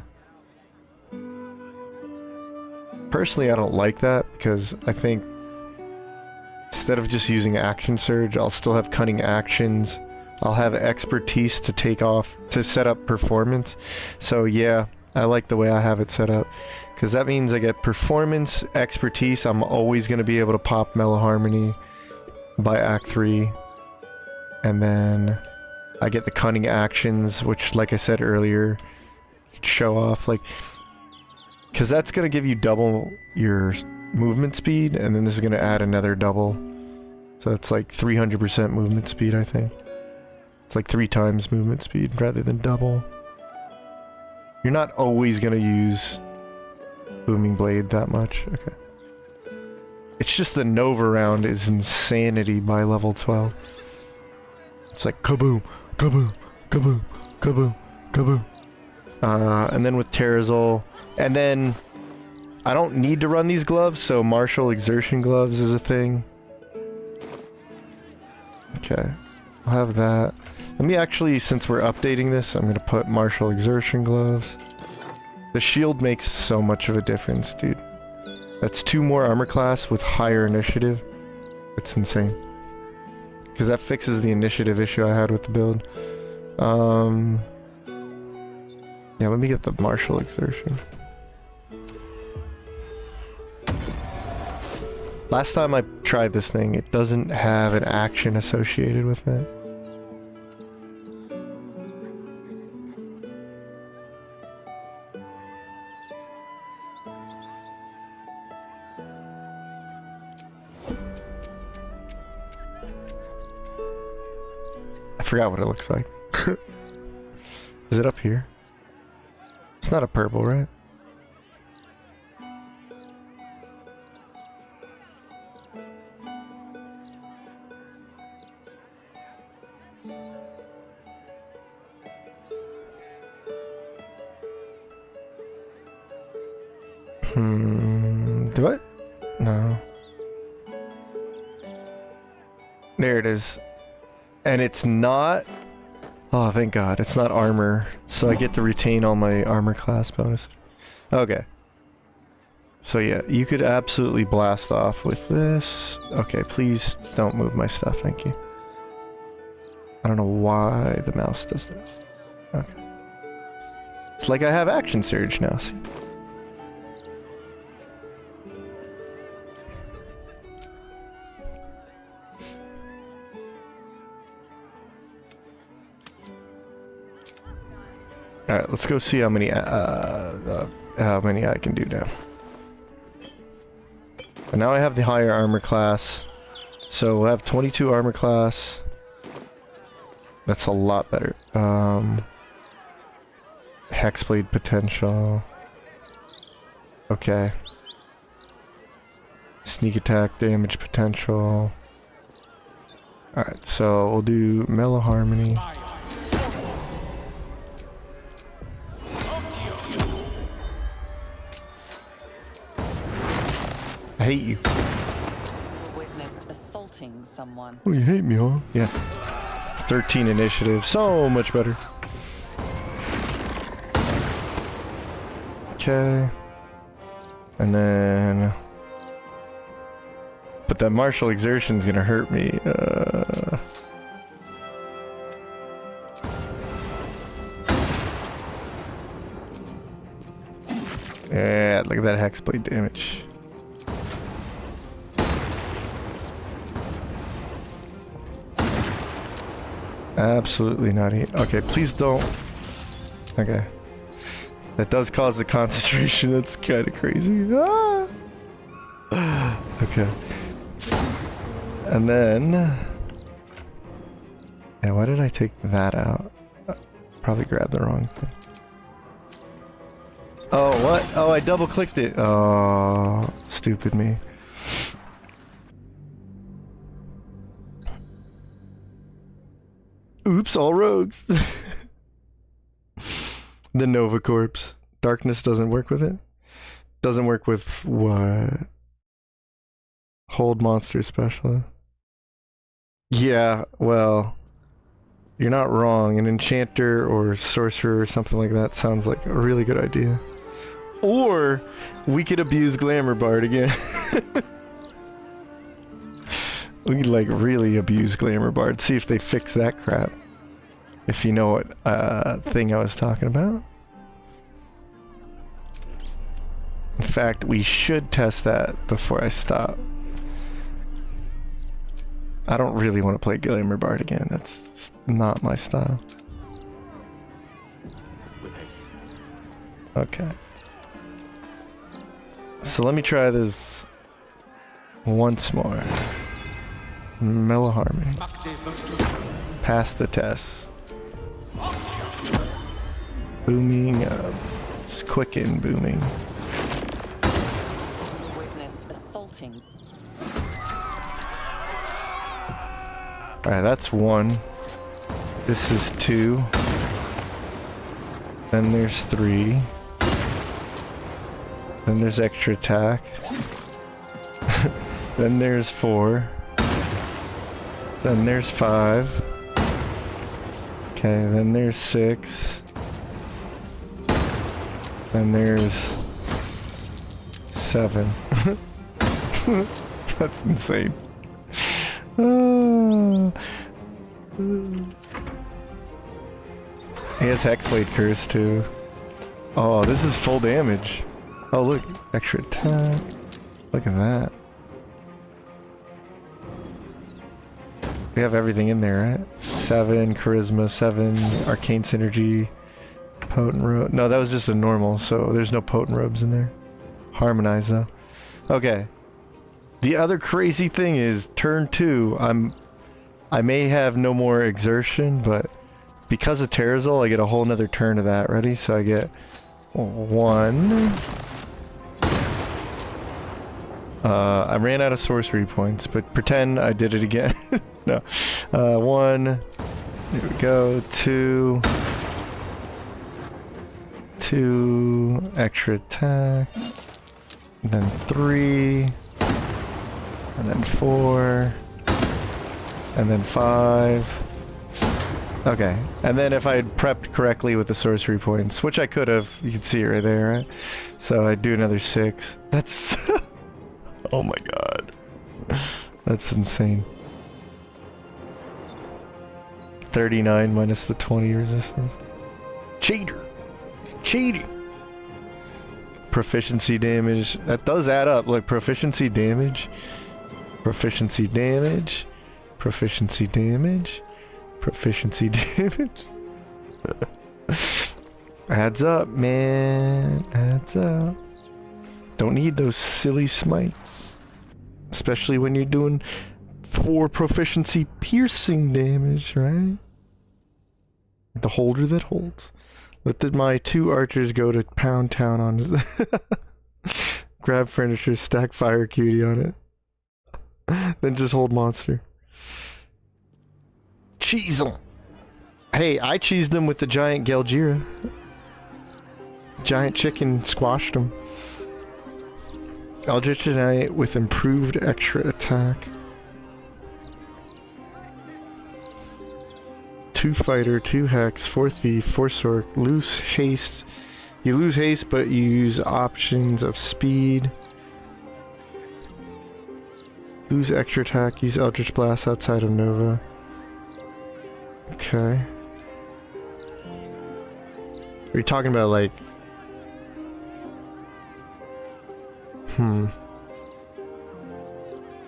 S1: personally I don't like that, because I think instead of just using action surge, I'll still have cunning actions. I'll have expertise to take off, to set up performance. So yeah, I like the way I have it set up, because that means I get performance, expertise. I'm always going to be able to pop Mellow Harmony by Act 3. And then I get the cunning actions, which, like I said earlier, show off, like, because that's going to give you double your movement speed, and then this is going to add another double. So it's like 300% movement speed, I think. It's like 3 times movement speed rather than double. You're not always going to use Booming Blade that much. Okay. It's just the Nova round is insanity by level 12. It's like kaboom, kaboom, kaboom, kaboom, kaboom. And then with Terrazol, and then I don't need to run these gloves, so Martial Exertion Gloves is a thing. Okay, I'll have that. Let me actually, since we're updating this, I'm gonna put Martial Exertion Gloves. The shield makes so much of a difference, dude. That's 2 more armor class with higher initiative. It's insane. Because that fixes the initiative issue I had with the build. Yeah, let me get the Martial Exertion. Last time I tried this thing, it doesn't have an action associated with it. forgot what it looks like. Is it up here? It's not a purple, right? Do it? No. There it is. And it's not... Oh, thank God. It's not armor. So I get to retain all my armor class bonus. Okay. So yeah, you could absolutely blast off with this. Okay, please don't move my stuff. Thank you. I don't know why the mouse does that. Okay. It's like I have action surge now, see? Alright, let's go see how many I can do now. And now I have the higher armor class. So we'll have 22 armor class. That's a lot better. Hexblade potential. Okay. Sneak attack damage potential. Alright, so we'll do Mellow Harmony. I hate you.
S2: Witnessed assaulting someone.
S1: Oh, you hate me, huh? Yeah. 13 initiative. So much better. Okay. And then... But that martial exertion's gonna hurt me. Yeah, look at that Hexblade damage. Absolutely not. Okay, please don't. Okay. That does cause the concentration. That's kind of crazy. Ah! Okay. And then... Yeah, why did I take that out? Probably grabbed the wrong thing. Oh, what? Oh, I double clicked it. Oh, stupid me. Oops, all rogues. The Nova Corpse. Darkness doesn't work with it? Doesn't work with what? Hold monster special. Yeah, well, you're not wrong. An enchanter or sorcerer or something like that sounds like a really good idea. Or we could abuse Glamour Bard again. We could like really abuse Glamour Bard. See if they fix that crap. If you know what thing I was talking about. In fact, we should test that before I stop. I don't really want to play Glamour Bard again. That's not my style. Okay. So let me try this once more. Mellow Harmony. Pass the test. Booming, it's quicken booming.
S2: Witnessed assaulting.
S1: Alright, that's 1. This is 2. Then there's 3. Then there's extra attack. Then there's 4. Then there's 5. Okay, then there's 6. Then there's 7. That's insane. He has Hexblade Curse too. Oh, this is full damage. Oh look, extra attack. Look at that. We have everything in there, right? 7 charisma, 7 arcane synergy, potent robe. No, that was just a normal, so there's no potent robes in there. Harmonize though. Okay. The other crazy thing is turn 2, I'm I may have no more exertion, but because of Terrazol, I get a whole nother turn of that. Ready? So I get 1. I ran out of sorcery points, but pretend I did it again. No. 1. Here we go. 2. 2 extra attack. And then 3. And then 4. And then 5. Okay. And then if I had prepped correctly with the sorcery points, which I could have, you can see it right there, right? So I'd do another 6. That's... oh my god. That's insane. 39 minus the 20 resistance. Cheater! Cheating! Proficiency damage. That does add up. Like, proficiency damage. Proficiency damage. Proficiency damage. Proficiency damage. Adds up, man. Adds up. Don't need those silly smites. Especially when you're doing 4 proficiency piercing damage, right? The holder that holds. Let my 2 archers go to Pound Town on grab furniture, stack fire cutie on it. Then just hold monster. Cheese 'em. Hey, I cheesed them with the giant Galgira. Giant chicken squashed them. Eldritch Knight with improved extra attack. 2 fighter, 2 hex, 4 thief, 4 sword, loose haste. You lose haste, but you use options of speed. Lose extra attack, use Eldritch Blast outside of Nova. Okay. Are you talking about like...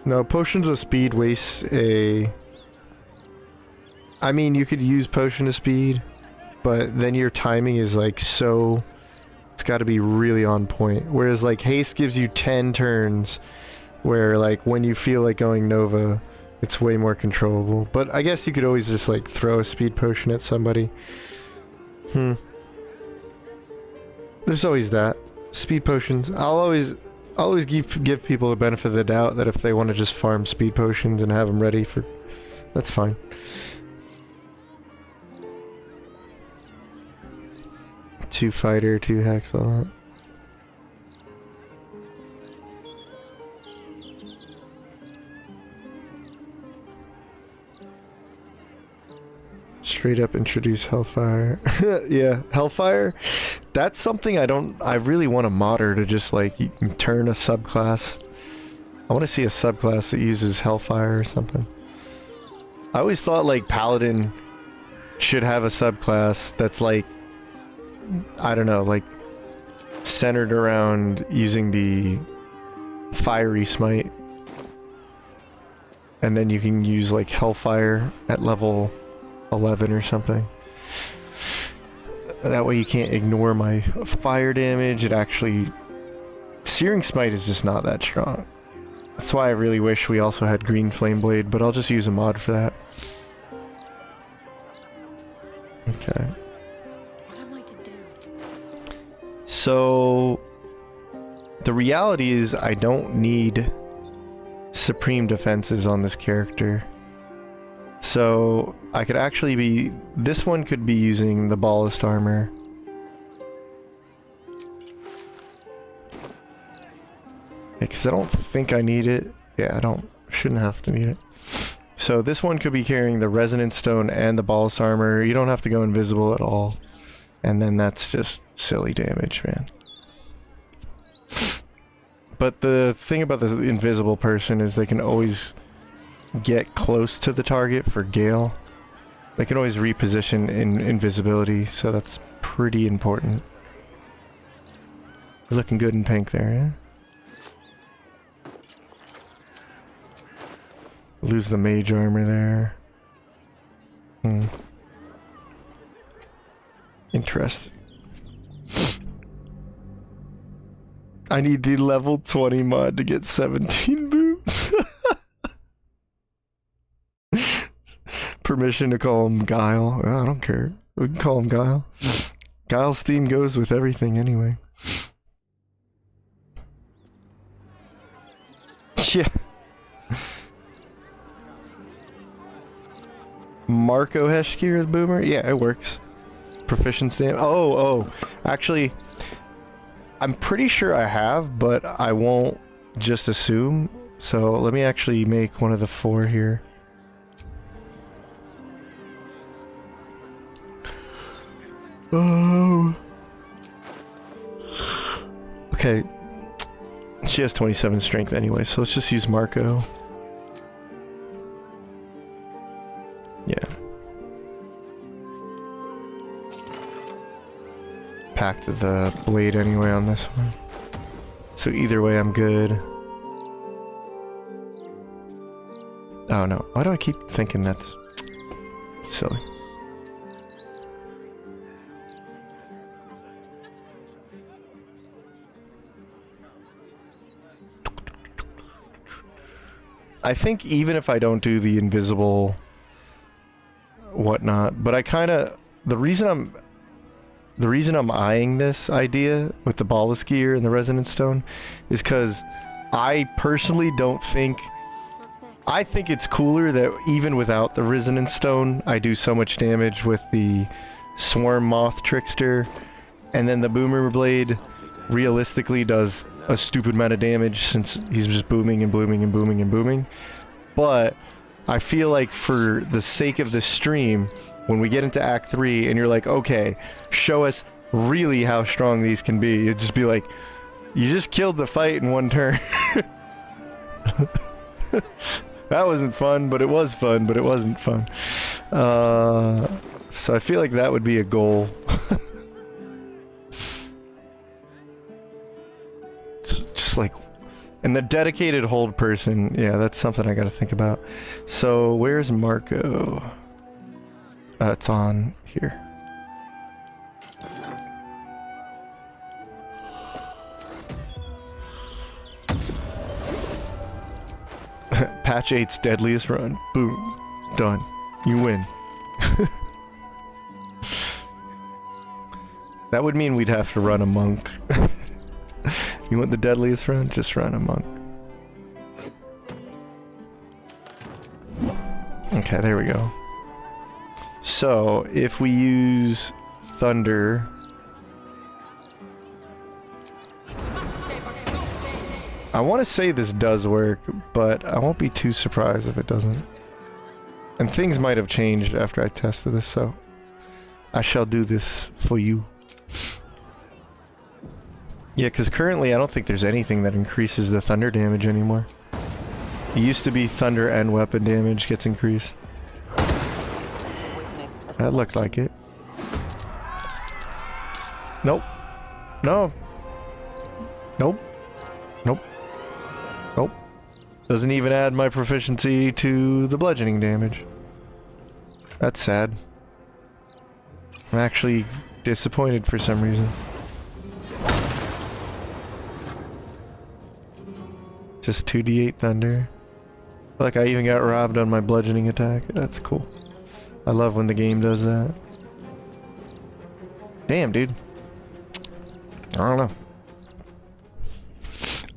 S1: No, potions of speed wastes a... I mean, you could use potion of speed, but then your timing is like so... It's got to be really on point. Whereas like haste gives you 10 turns, where like when you feel like going Nova, it's way more controllable. But I guess you could always just like throw a speed potion at somebody. There's always that. Speed potions. I'll always give people the benefit of the doubt that if they want to just farm speed potions and have them ready for... That's fine. Two fighter, 2 hex, all that. Straight up introduce Hellfire. Yeah, Hellfire. That's something I really want a modder to just like you can turn a subclass. I want to see a subclass that uses Hellfire or something. I always thought like Paladin should have a subclass that's like, I don't know, like centered around using the fiery smite. And then you can use like Hellfire at level 11 or something. That way you can't ignore my fire damage. It actually... Searing Smite is just not that strong. That's why I really wish we also had Green Flame Blade, but I'll just use a mod for that. Okay.
S3: What am I to do?
S1: So... The reality is I don't need Supreme Defenses on this character. So I could actually be... This one could be using the Ballast Armor. Because I don't think I need it. Yeah, shouldn't have to need it. So this one could be carrying the Resonant Stone and the Ballast Armor. You don't have to go invisible at all. And then that's just silly damage, man. But the thing about the invisible person is they can always get close to the target for Gale. They can always reposition in invisibility, so that's pretty important. You're looking good in pink there, yeah? Lose the mage armor there. Interesting. I need the level 20 mod to get 17 boobs. permission to call him Guile. I don't care. We can call him Guile. Guile's theme goes with everything anyway. Yeah. Marco Heshkir the Boomer? Yeah, it works. Proficiency. Oh. Actually, I'm pretty sure I have, but I won't just assume. So let me actually make one of the 4 here. Oh. Okay. She has 27 strength anyway, so let's just use Marco. Yeah. Packed the blade anyway on this one. So either way, I'm good. Oh no, why do I keep thinking that's silly? I think even if I don't do the invisible whatnot, but I kind of, the reason I'm eyeing this idea with the Ballast Gear and the Resonance Stone is because I personally don't think, I think it's cooler that even without the Resonance Stone, I do so much damage with the Swarm Moth Trickster, and then the Boomer Blade realistically does a stupid amount of damage since he's just booming and booming and booming and booming. But I feel like for the sake of the stream, when we get into Act 3 and you're like, okay, show us really how strong these can be, you'd just be like, you just killed the fight in 1 turn. That wasn't fun, but it was fun, but it wasn't fun. So I feel like that would be a goal. Just like, and the dedicated hold person, yeah, that's something I gotta think about. So where's Marco? It's on here. Patch 8's deadliest run. Boom. Done. You win. That would mean we'd have to run a monk. You want the deadliest run? Just run a monk. Okay, there we go. So, if we use Thunder... I want to say this does work, but I won't be too surprised if it doesn't. And things might have changed after I tested this, so I shall do this for you. Yeah, because currently I don't think there's anything that increases the thunder damage anymore. It used to be thunder and weapon damage gets increased. That looked like it. Nope. No. Nope. Nope. Nope. Doesn't even add my proficiency to the bludgeoning damage. That's sad. I'm actually disappointed for some reason. Just 2d8 thunder. Like I even got robbed on my bludgeoning attack. That's cool. I love when the game does that. Damn, dude. I don't know.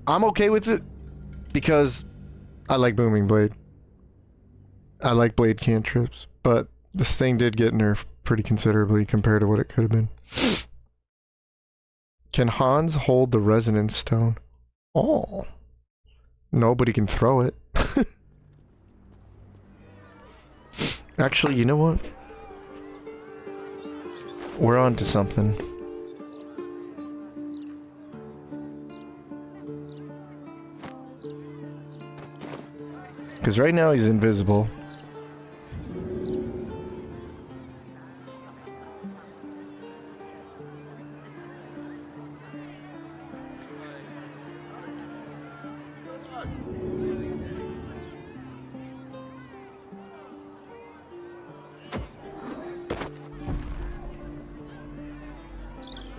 S1: I'm okay with it because I like Booming Blade. I like blade cantrips, but this thing did get nerfed pretty considerably compared to what it could have been. Can Hans hold the Resonance Stone? Oh. Nobody can throw it. Actually, you know what? We're on to something. Because right now he's invisible.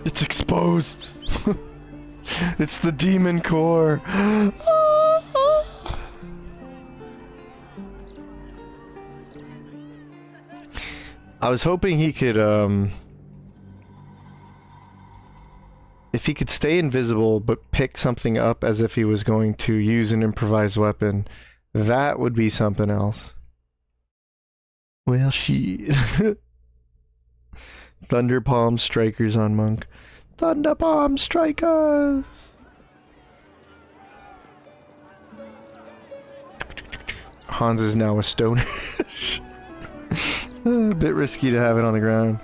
S1: It's exposed. It's the demon core. I was hoping he could, if he could stay invisible but pick something up as if he was going to use an improvised weapon, that would be something else. Well, she... Thunder Palm Strikers on Monk. Thunder Palm Strikers! Hans is now a stoner. A bit risky to have it on the ground.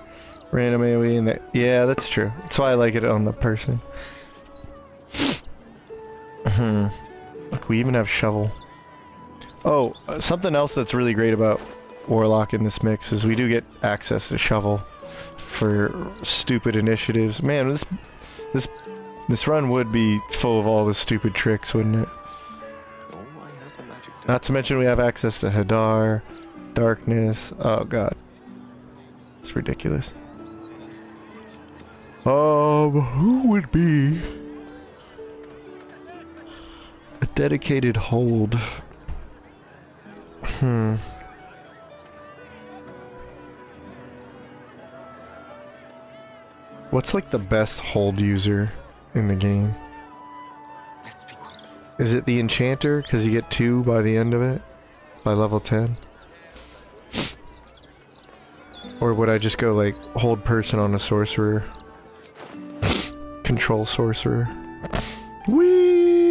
S1: Random AoE in that. Yeah, that's true. That's why I like it on the person. Look, we even have shovel. Oh, something else that's really great about Warlock in this mix is we do get access to shovel for stupid initiatives. Man, this run would be full of all the stupid tricks, wouldn't it? Not to mention we have access to Hadar, Darkness. Oh god. It's ridiculous. Who would be a dedicated hold? What's like the best hold user in the game? Is it the Enchanter? Because you get 2 by the end of it? By level 10? Or would I just go like hold person on a sorcerer? Control sorcerer. Whee!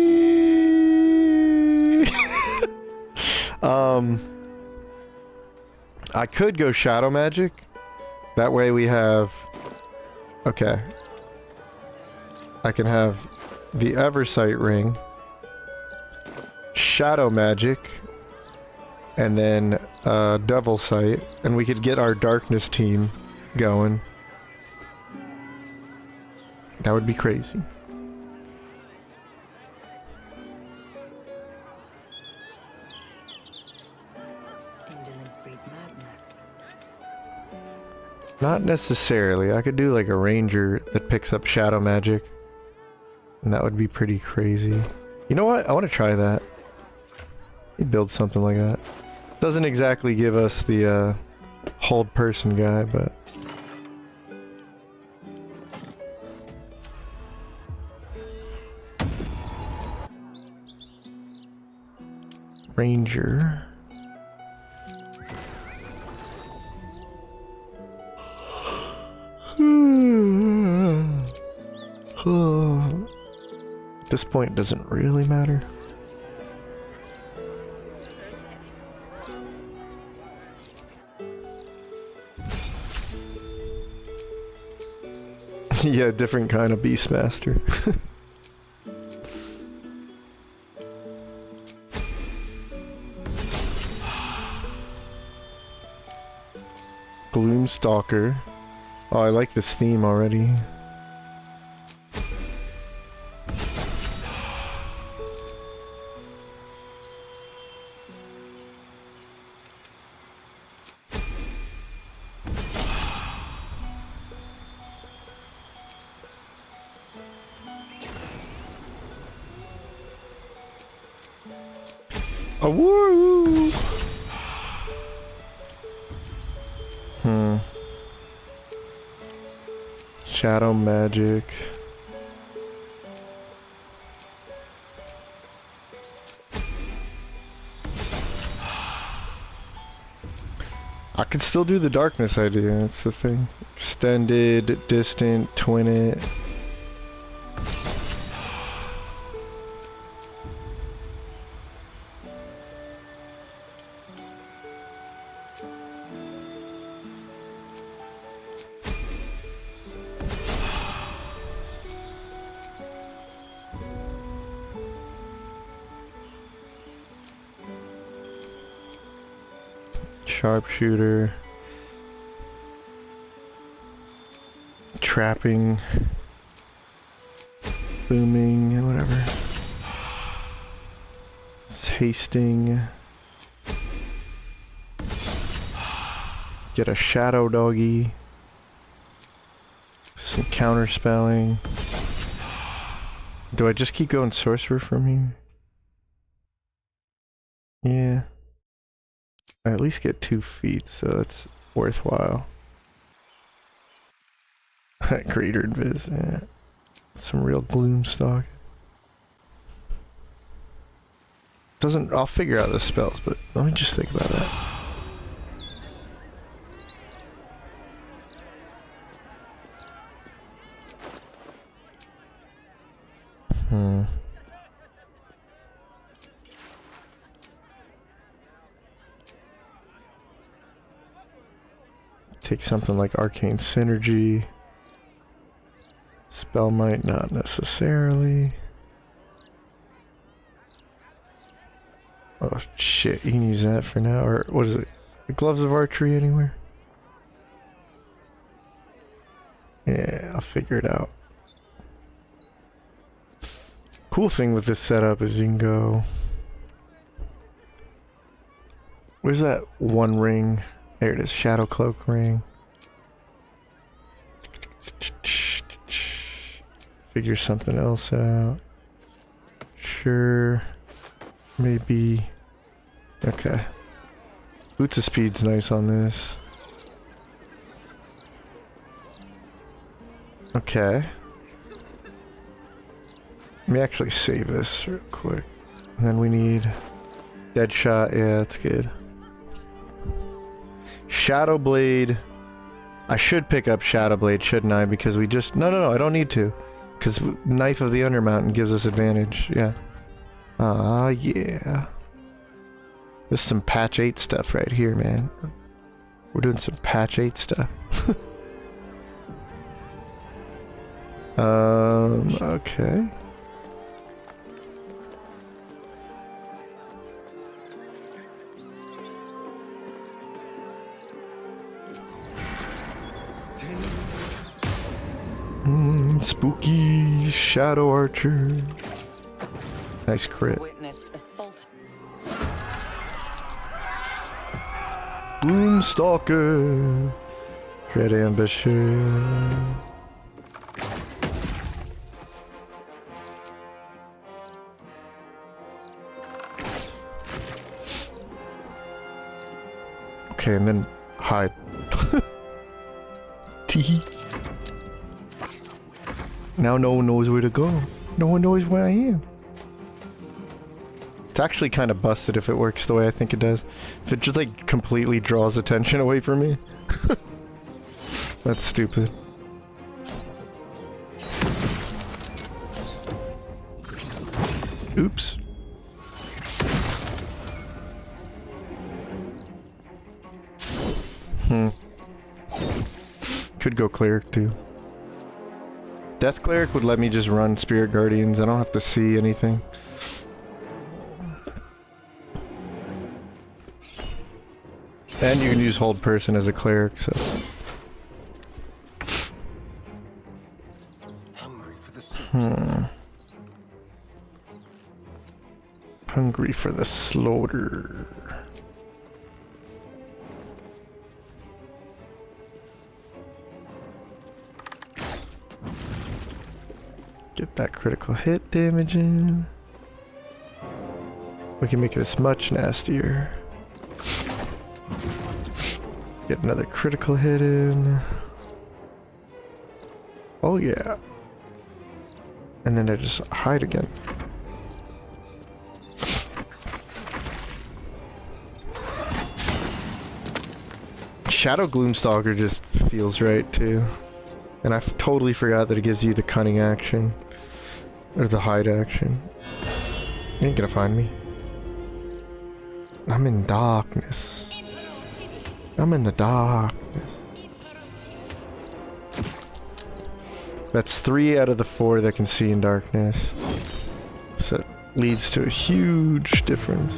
S1: I could go shadow magic. That way we have... Okay. I can have the Eversight ring, shadow magic, and then Devil Sight, and we could get our darkness team going. That would be crazy.
S3: Indolence breeds madness.
S1: Not necessarily. I could do like a ranger that picks up shadow magic, and that would be pretty crazy. You know what? I want to try that. You build something like that. Doesn't exactly give us the hold person guy, but ranger. At this point, it doesn't really matter. Yeah, different kind of Beastmaster. Gloomstalker. Oh, I like this theme already. Oh, woo! Shadow magic. I could still do the darkness idea, that's the thing. Extended, distant, twin it. Sharpshooter, trapping, booming, whatever. Tasting. Get a shadow doggy. Some counter spelling. Do I just keep going sorcerer from here? Yeah. I at least get 2 feet, so it's worthwhile. Greater Invis, yeah. Some real gloom stock. Doesn't, I'll figure out the spells, but let me just think about that. Take something like Arcane Synergy. Spell might not necessarily. Oh shit, you can use that for now. Or what is it? The Gloves of Archery anywhere? Yeah, I'll figure it out. Cool thing with this setup is you can go... Where's that one ring? There it is, Shadow Cloak ring. Figure something else out. Sure. Maybe. Okay. Boots of Speed's nice on this. Okay. Let me actually save this real quick. And then we need Deadshot. Yeah, that's good. Shadowblade. I should pick up Shadowblade, shouldn't I? Because we just... No, I don't need to. Because Knife of the Undermountain gives us advantage. Yeah. Ah, yeah. This is some patch 8 stuff right here, man. We're doing some patch 8 stuff. Okay. Spooky Shadow Archer. Nice crit.
S2: Witnessed assault.
S1: Gloomstalker. Dread Ambition. Okay, and then hide. Tee. Now no one knows where to go. No one knows where I am. It's actually kind of busted if it works the way I think it does. If it just like completely draws attention away from me. That's stupid. Oops. Could go Cleric too. Death Cleric would let me just run Spirit Guardians. I don't have to see anything. And you can use Hold Person as a Cleric, so... Hungry for the slaughter. Get that critical hit damage in. We can make this much nastier. Get another critical hit in. Oh yeah. And then I just hide again. Shadow Gloomstalker just feels right too. And I totally forgot that it gives you the cunning action. Or the hide action. You ain't gonna find me. I'm in darkness. I'm in the darkness. That's 3 out of the 4 that can see in darkness. So it leads to a huge difference.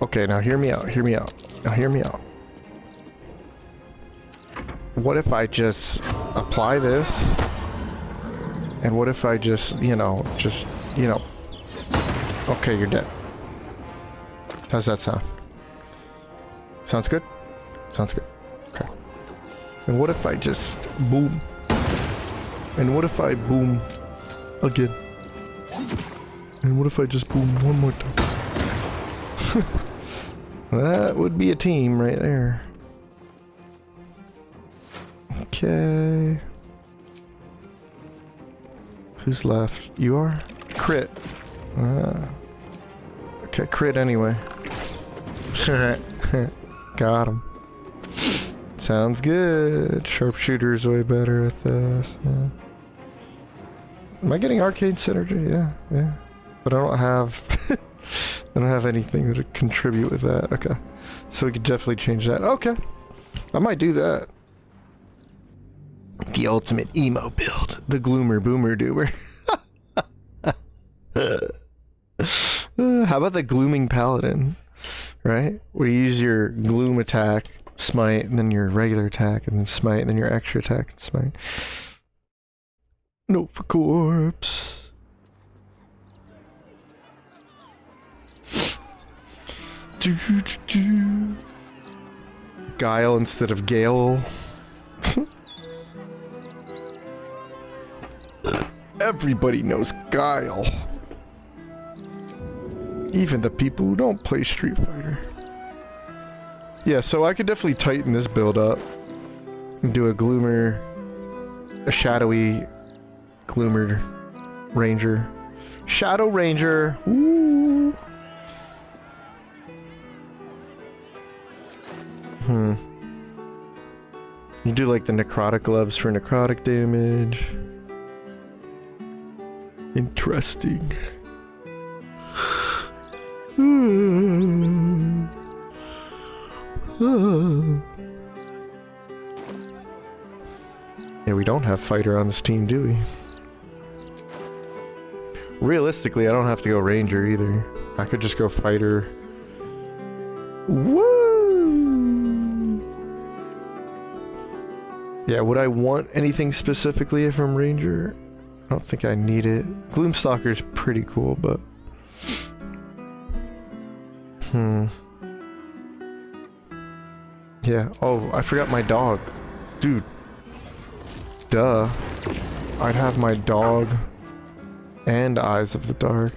S1: Okay, now hear me out, hear me out. Now hear me out. What if I just apply this? And what if I just, you know... Okay, you're dead. How's that sound? Sounds good? Sounds good. Okay. And what if I just boom? And what if I boom again? And what if I just boom one more time? That would be a team right there. Okay. Who's left? You are? Crit. Okay, crit anyway. Got him. Sounds good. Sharpshooter's way better at this. Yeah. Am I getting arcane synergy? Yeah, yeah. But I don't have I don't have anything to contribute with that. Okay. So we could definitely change that. Okay. I might do that. The ultimate emo build. The Gloomer Boomer Doomer. How about the Glooming Paladin? Right? Where you use your Gloom attack, smite, and then your regular attack, and then smite, and then your extra attack, and smite. No for corpse. Guile instead of Gale. Everybody knows Guile. Even the people who don't play Street Fighter. Yeah, so I could definitely tighten this build up. And do a Gloomer... a shadowy... Gloomer... Ranger. Shadow Ranger! Woo! You do like the necrotic gloves for necrotic damage. Interesting. Yeah, we don't have fighter on this team, do we? Realistically, I don't have to go ranger either. I could just go fighter. Woo! Yeah, would I want anything specifically from ranger? I don't think I need it. Gloomstalker's pretty cool, but... Yeah, oh, I forgot my dog. Dude. Duh. I'd have my dog and Eyes of the Dark.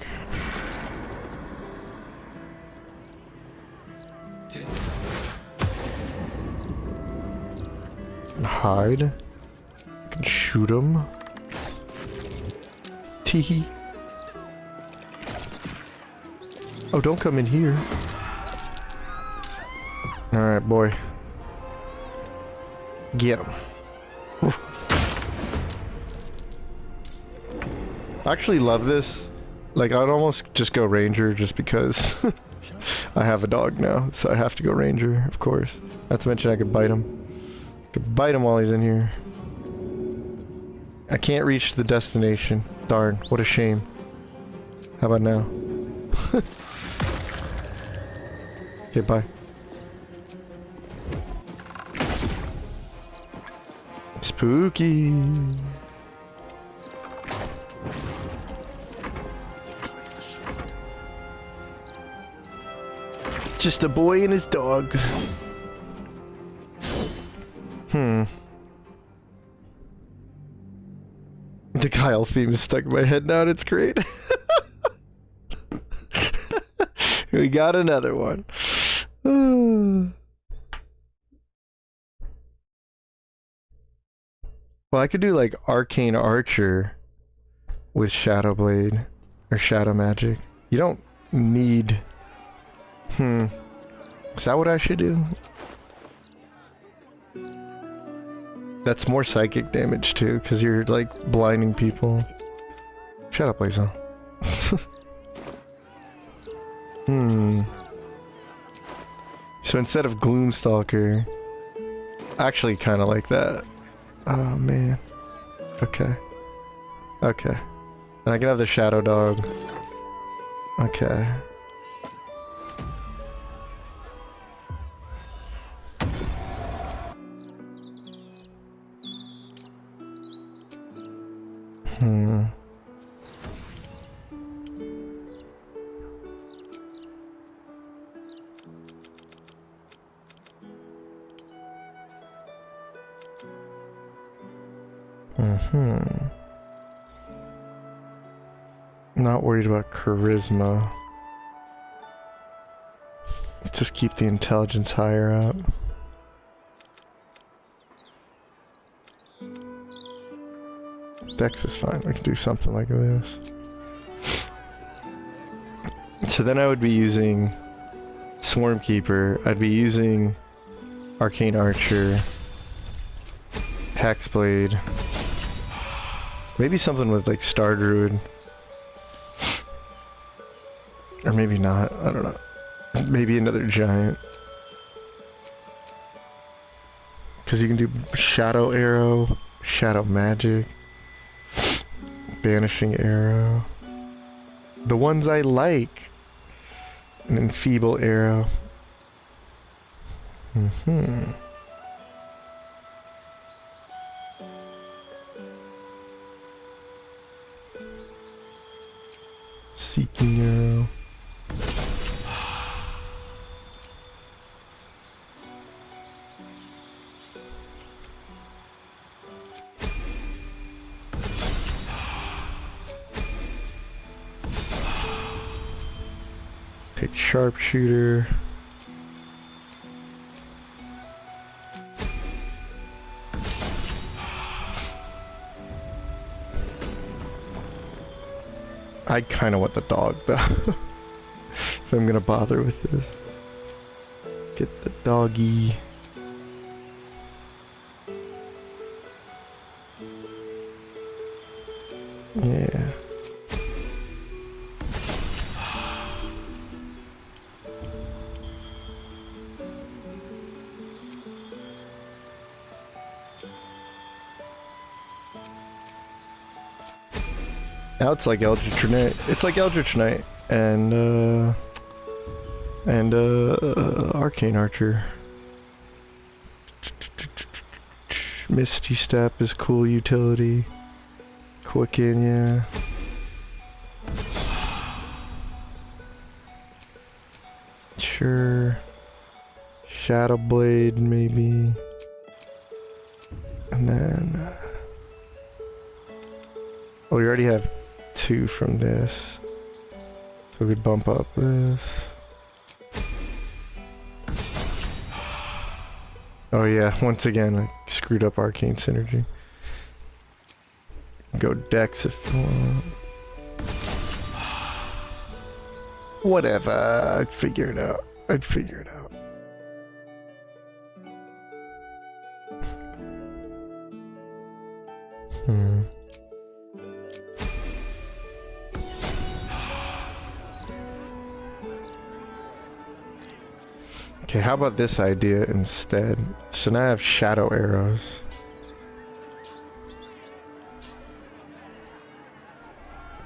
S1: And hide. I can shoot him. Teehee. Oh, don't come in here. Alright, boy. Get him. I actually love this. Like, I'd almost just go ranger just because I have a dog now, so I have to go ranger, of course. Not to mention I could bite him. I could bite him while he's in here. I can't reach the destination. Darn, what a shame. How about now? Okay, bye. Spooky. Just a boy and his dog. The Kyle theme is stuck in my head now and it's great. We got another one. Well, I could do like Arcane Archer with Shadow Blade or Shadow Magic. You don't need... Is that what I should do? That's more psychic damage too, because you're like blinding people. Shut up, Lazo. So instead of Gloomstalker, I actually kind of like that. Oh man. Okay. Okay. And I can have the Shadow Dog. Okay. Mm-hmm. Not worried about charisma. Just keep the intelligence higher up. Dex is fine. We can do something like this. So then I would be using Swarmkeeper. I'd be using Arcane Archer, Hexblade, maybe something with like Star Druid, or maybe not. I don't know. Maybe another giant, because you can do Shadow Arrow, Shadow Magic, Banishing Arrow, the ones I like, and Enfeeble Arrow. Seeking Arrow. Pick Sharpshooter. I kind of want the dog though. If I'm gonna bother with this. Get the doggy. Yeah. Now it's like Eldritch Knight. It's like Eldritch Knight and Arcane Archer. Misty Step is cool utility. Quicken, yeah. Sure. Shadow Blade, maybe. And then... oh, we already have 2 from this. So we bump up this. Oh yeah, once again, I screwed up Arcane Synergy. Go Dex if you want. Whatever, I'd figure it out. I'd figure it out. Okay, how about this idea instead? So now I have Shadow Arrows.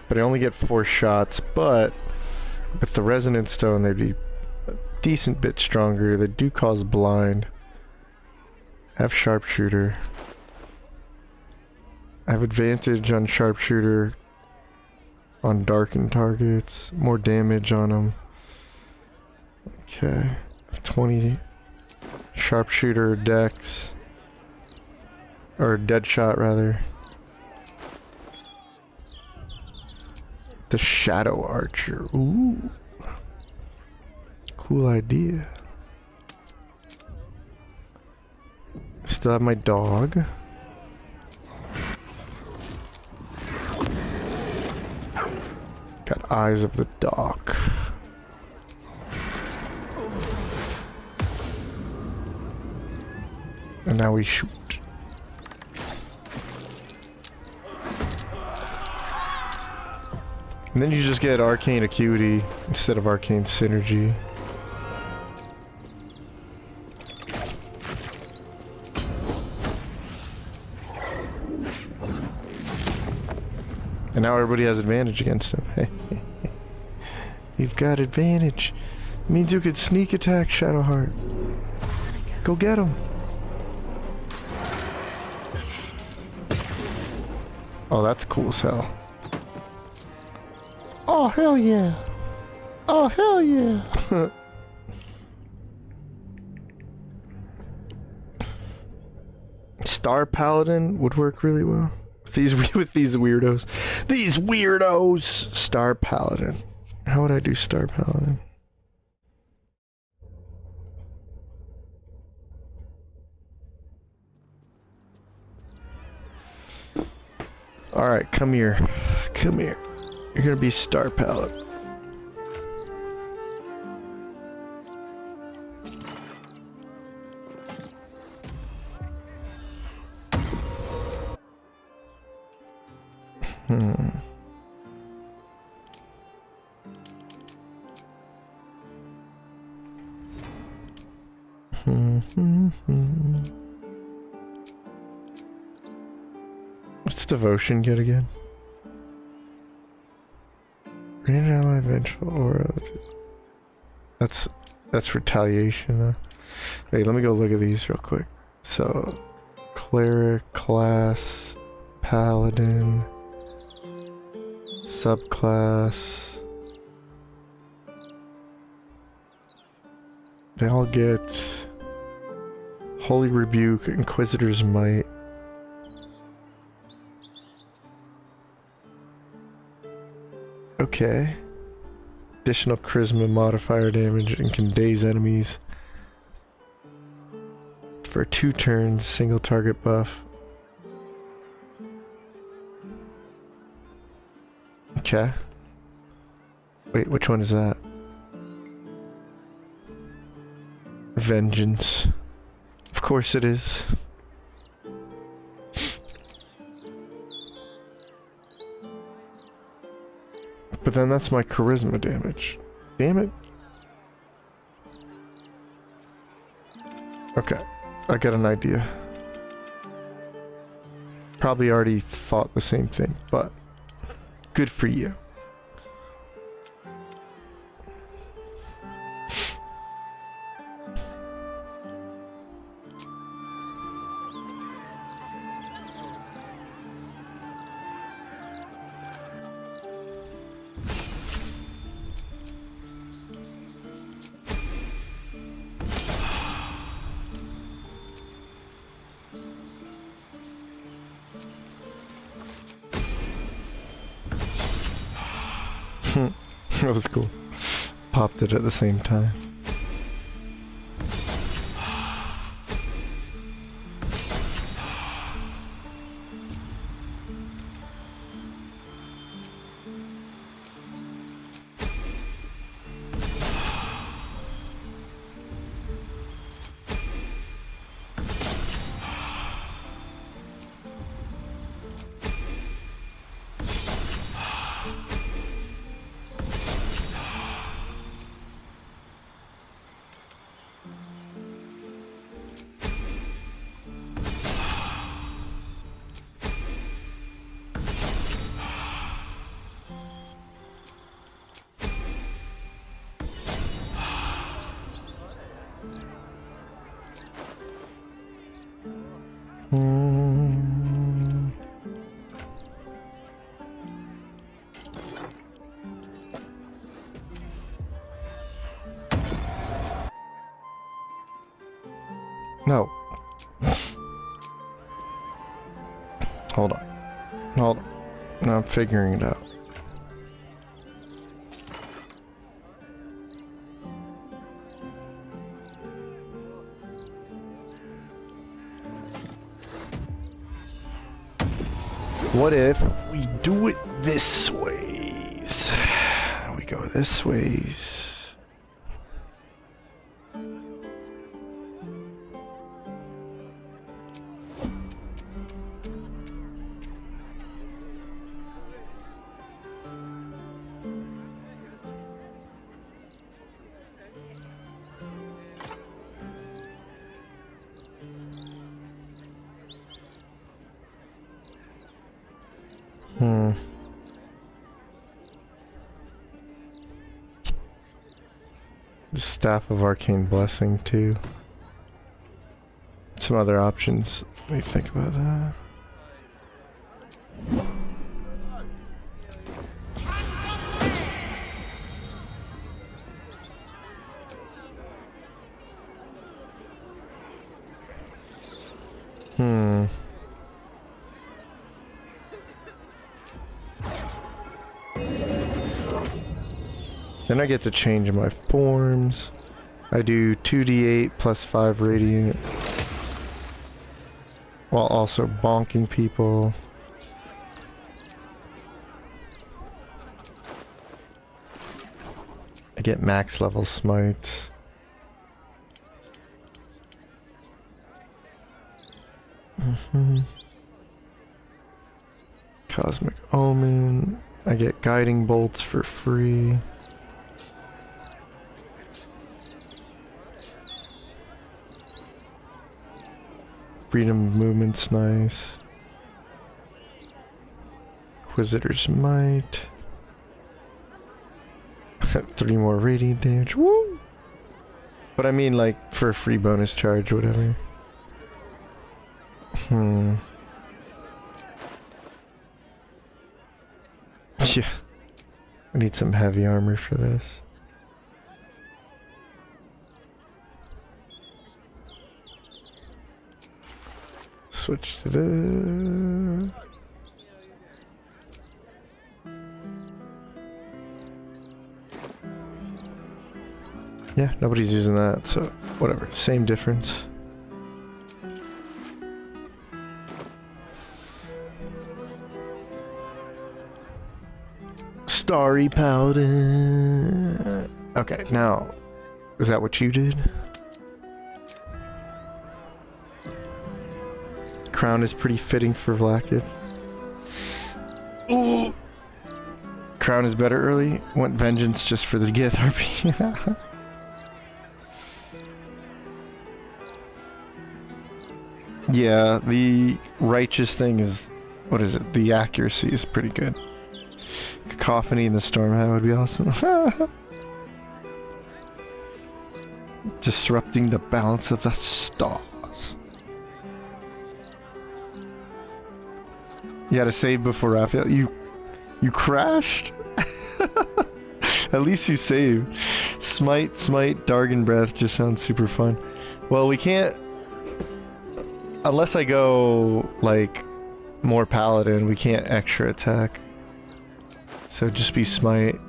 S1: But I only get 4 shots, but with the Resonant Stone they'd be a decent bit stronger. They do cause blind. I have Sharpshooter. I have advantage on Sharpshooter on darkened targets. More damage on them. Okay. 20 Sharpshooter Dex. Or Deadshot rather. The Shadow Archer. Ooh. Cool idea. Still have my dog. Got Eyes of the Dog. And now we shoot. And then you just get Arcane Acuity instead of Arcane Synergy. And now everybody has advantage against him. You've got advantage. It means you could sneak attack Shadowheart. Go get him. Oh, that's cool as hell. Oh, hell yeah. Oh, hell yeah. Star Paladin would work really well. with these weirdos. These weirdos! Star Paladin. How would I do Star Paladin? Alright, come here. Come here. You're gonna be Star Paladin. What's devotion get again? Green ally vengeful aura. That's retaliation though. Wait, let me go look at these real quick. So cleric class, paladin, subclass. They all get Holy Rebuke, Inquisitor's Might. Okay. Additional charisma modifier damage and can daze enemies for 2 turns, single target buff. Okay. Wait, which one is that? Vengeance. Of course it is. But then that's my charisma damage. Damn it. Okay, I got an idea. Probably already thought the same thing, but good for you. That was cool. Popped it at the same time. No. Hold on. Hold on. No, I'm figuring it out. What if we do it this ways? We go this ways. The Staff of Arcane Blessing too. Some other options. Let me think about that. Then I get to change my forms. I do 2d8 plus 5 radiant. While also bonking people. I get max level smites. Cosmic Omen. I get guiding bolts for free. Freedom of movement's nice. Inquisitor's Might. 3 more radiant damage. Woo! But I mean, like, for a free bonus charge, whatever. Yeah. I need some heavy armor for this. Switch to the... Yeah, nobody's using that, so whatever. Same difference. Starry Paladin. Okay, now, is that what you did? Crown is pretty fitting for Vlaakith. Ooh! Crown is better early. Want Vengeance just for the Gith RP. Yeah, the righteous thing is... What is it? The accuracy is pretty good. Cacophony and the Stormhat would be awesome. Disrupting the balance of the stars. You had to save before Raphael. You crashed? At least you saved. Smite, Dargon Breath just sounds super fun. Well, we can't... Unless I go, like, more Paladin, we can't extra attack. So just be Smite.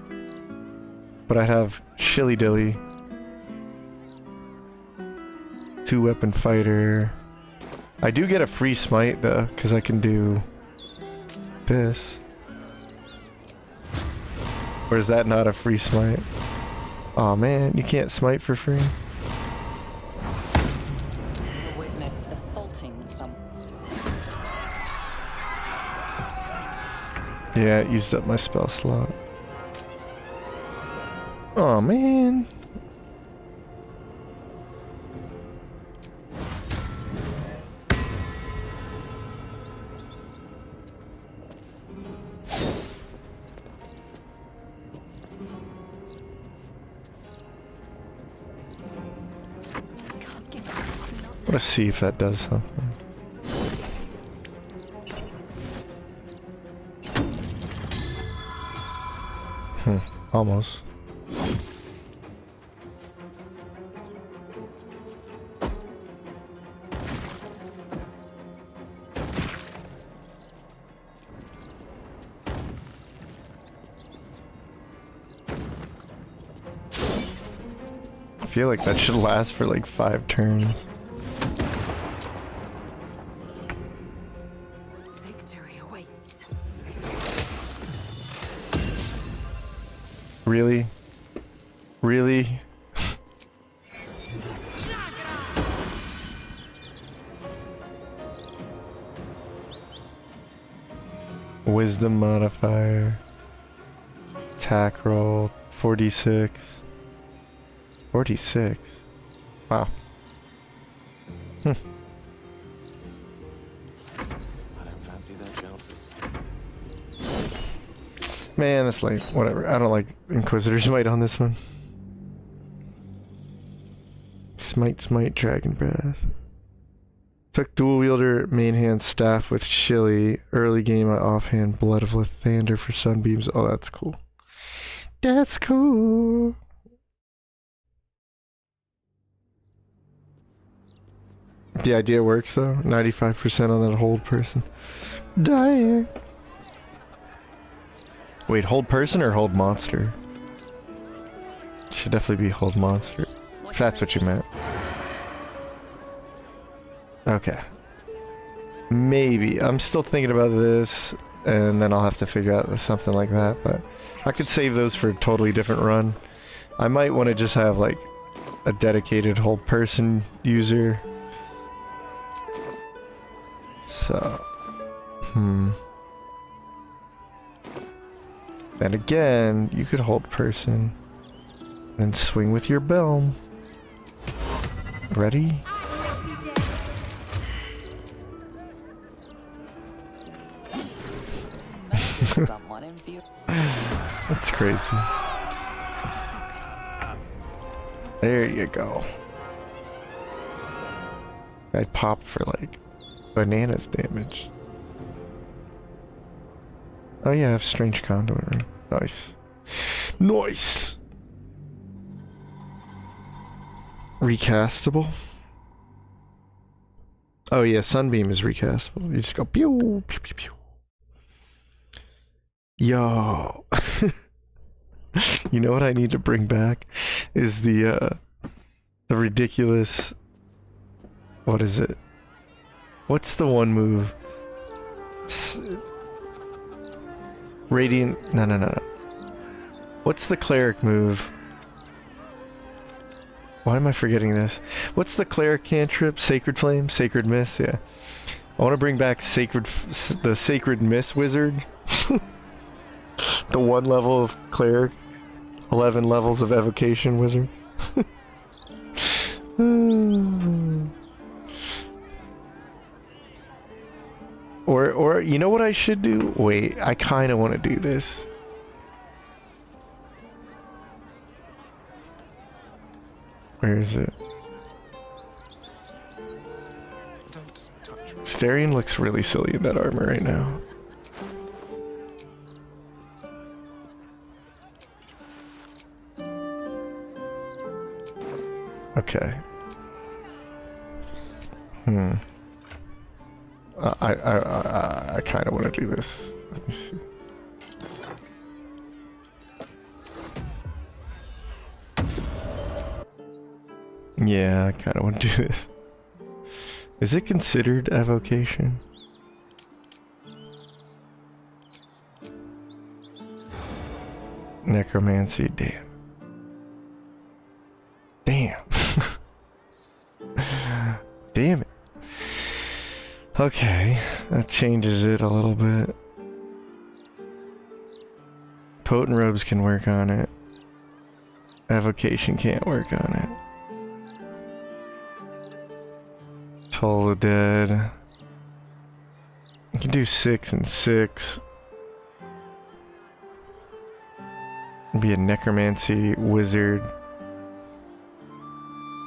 S1: But I'd have Shilly Dilly. 2-weapon fighter. I do get a free Smite though, because I can do this. Or is that not a free Smite? Aw man, you can't Smite for free?
S2: Witnessed assaulting some.
S1: Yeah, it used up my spell slot. Oh man. Let's see if that does something. Almost. I feel like that should last for like 5 turns.
S3: Victory awaits.
S1: Really? Really? Wisdom modifier. Attack roll. 4d6. 46. Wow.
S5: I don't fancy their chances.
S1: Man, that's like, whatever. I don't like Inquisitor's Might on this one. Smite, Dragon Breath. Took dual wielder, main hand staff with Shilly. Early game, I offhand Blood of Lathander for Sunbeams. Oh, that's cool. That's cool. The idea works though. 95% on that hold person. Dying. Wait, hold person or hold monster? should definitely be hold monster. If that's what you meant. Okay. Maybe. I'm still thinking about this, and then I'll have to figure out something like that, but I could save those for a totally different run. I might want to just have, like, a dedicated whole person user. So... And again, you could hold person. And swing with your bell. Ready?
S2: Someone in view.
S1: That's crazy. There you go. I popped for like bananas damage. Oh yeah, I have strange conduit. Nice. Nice! Recastable? Oh yeah, Sunbeam is recastable. You just go pew pew pew pew. Yo. You know what I need to bring back is the ridiculous, what is it? What's the one move? Radiant, no. What's the cleric move? Why am I forgetting this? What's the cleric cantrip? Sacred Flame? Sacred Mist? Yeah. I want to bring back the Sacred Mist Wizard. The 1 level of cleric. 11 levels of evocation wizard. Or you know what I should do? Wait, I kind of want to do this. Where is it? Starion looks really silly in that armor right now. Okay. I kind of want to do this. Let me see. Yeah, I kind of want to do this. Is it considered evocation? Necromancy, damn. Damn. Damn it. Okay, that changes it a little bit. Potent robes can work on it. Evocation can't work on it. Toll the Dead. You can do 6 and 6. Be a necromancy wizard.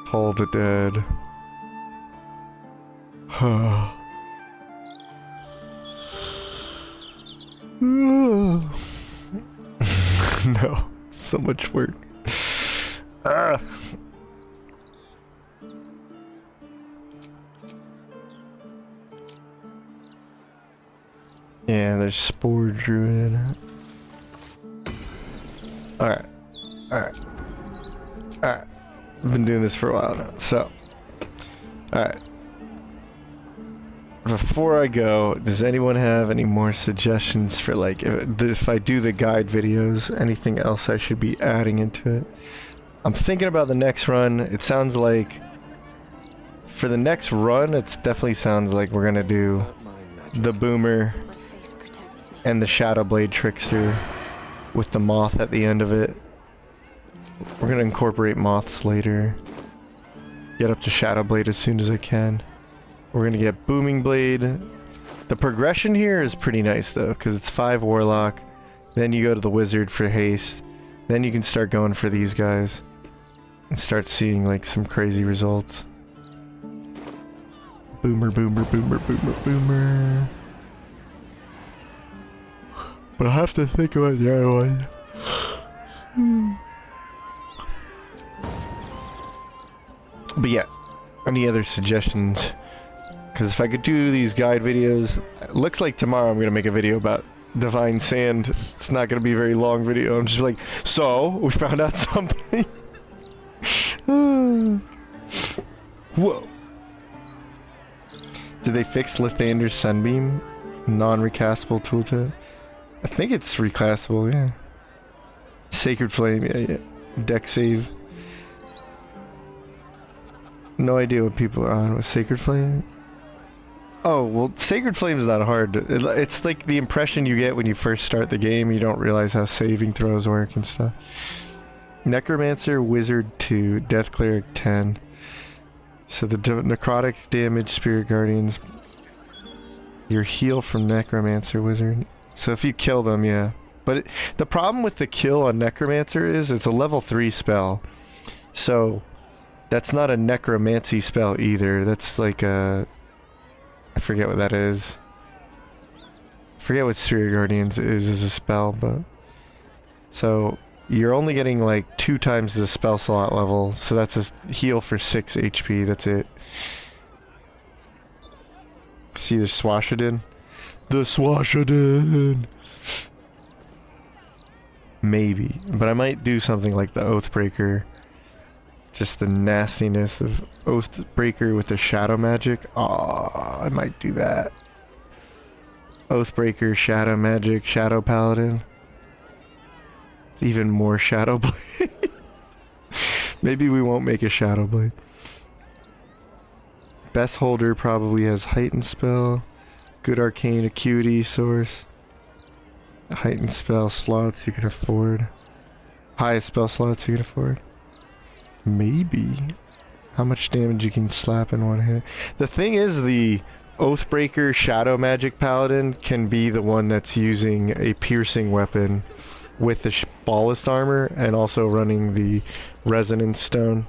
S1: Toll the Dead. No, so much work. Yeah, there's Spore Druid. Alright. Alright. Alright. I've been doing this for a while now, so. Alright. Before I go, does anyone have any more suggestions for, like, if I do the guide videos, anything else I should be adding into it? I'm thinking about the next run. It sounds like, for the next run, it definitely sounds like we're gonna do the Boomer and the Shadowblade Trickster with the moth at the end of it. We're gonna incorporate moths later. Get up to Shadowblade as soon as I can. We're gonna get Booming Blade. The progression here is pretty nice though, because it's 5 Warlock, then you go to the Wizard for haste, then you can start going for these guys and start seeing like some crazy results. Boomer, boomer, boomer, boomer, boomer. But I have to think about the other one. But yeah, any other suggestions? Because if I could do these guide videos, it looks like tomorrow I'm going to make a video about Divine Sand. It's not going to be a very long video. I'm just like, so, we found out something. Whoa. Did they fix Lathander's Sunbeam? Non-recastable tooltip? I think it's reclassable, yeah. Sacred Flame, yeah. Deck save. No idea what people are on with Sacred Flame. Oh, well, Sacred Flame is not hard. It's like the impression you get when you first start the game. You don't realize how saving throws work and stuff. Necromancer, Wizard 2, Death Cleric 10. So the necrotic damage, Spirit Guardians. Your heal from Necromancer, Wizard. So if you kill them, yeah. But the problem with the kill on Necromancer is it's a level 3 spell. So that's not a necromancy spell either. That's like a... I forget what that is. I forget what Spirit Guardians is as a spell, but... So you're only getting like 2 times the spell slot level. So that's a heal for 6 HP. That's it. See the Swashadin? The Swashadin! Maybe. But I might do something like the Oathbreaker. Just the nastiness of Oathbreaker with the Shadow Magic. Oh, I might do that. Oathbreaker, Shadow Magic, Shadow Paladin. It's even more Shadow Blade. Maybe we won't make a Shadow Blade. Best Holder probably has Heightened Spell. Good Arcane Acuity Source. Heightened Spell slots you can afford. Highest spell slots you can afford. Maybe. How much damage you can slap in one hit. The thing is, the Oathbreaker Shadow Magic Paladin can be the one that's using a piercing weapon with the ballast armor and also running the Resonance Stone.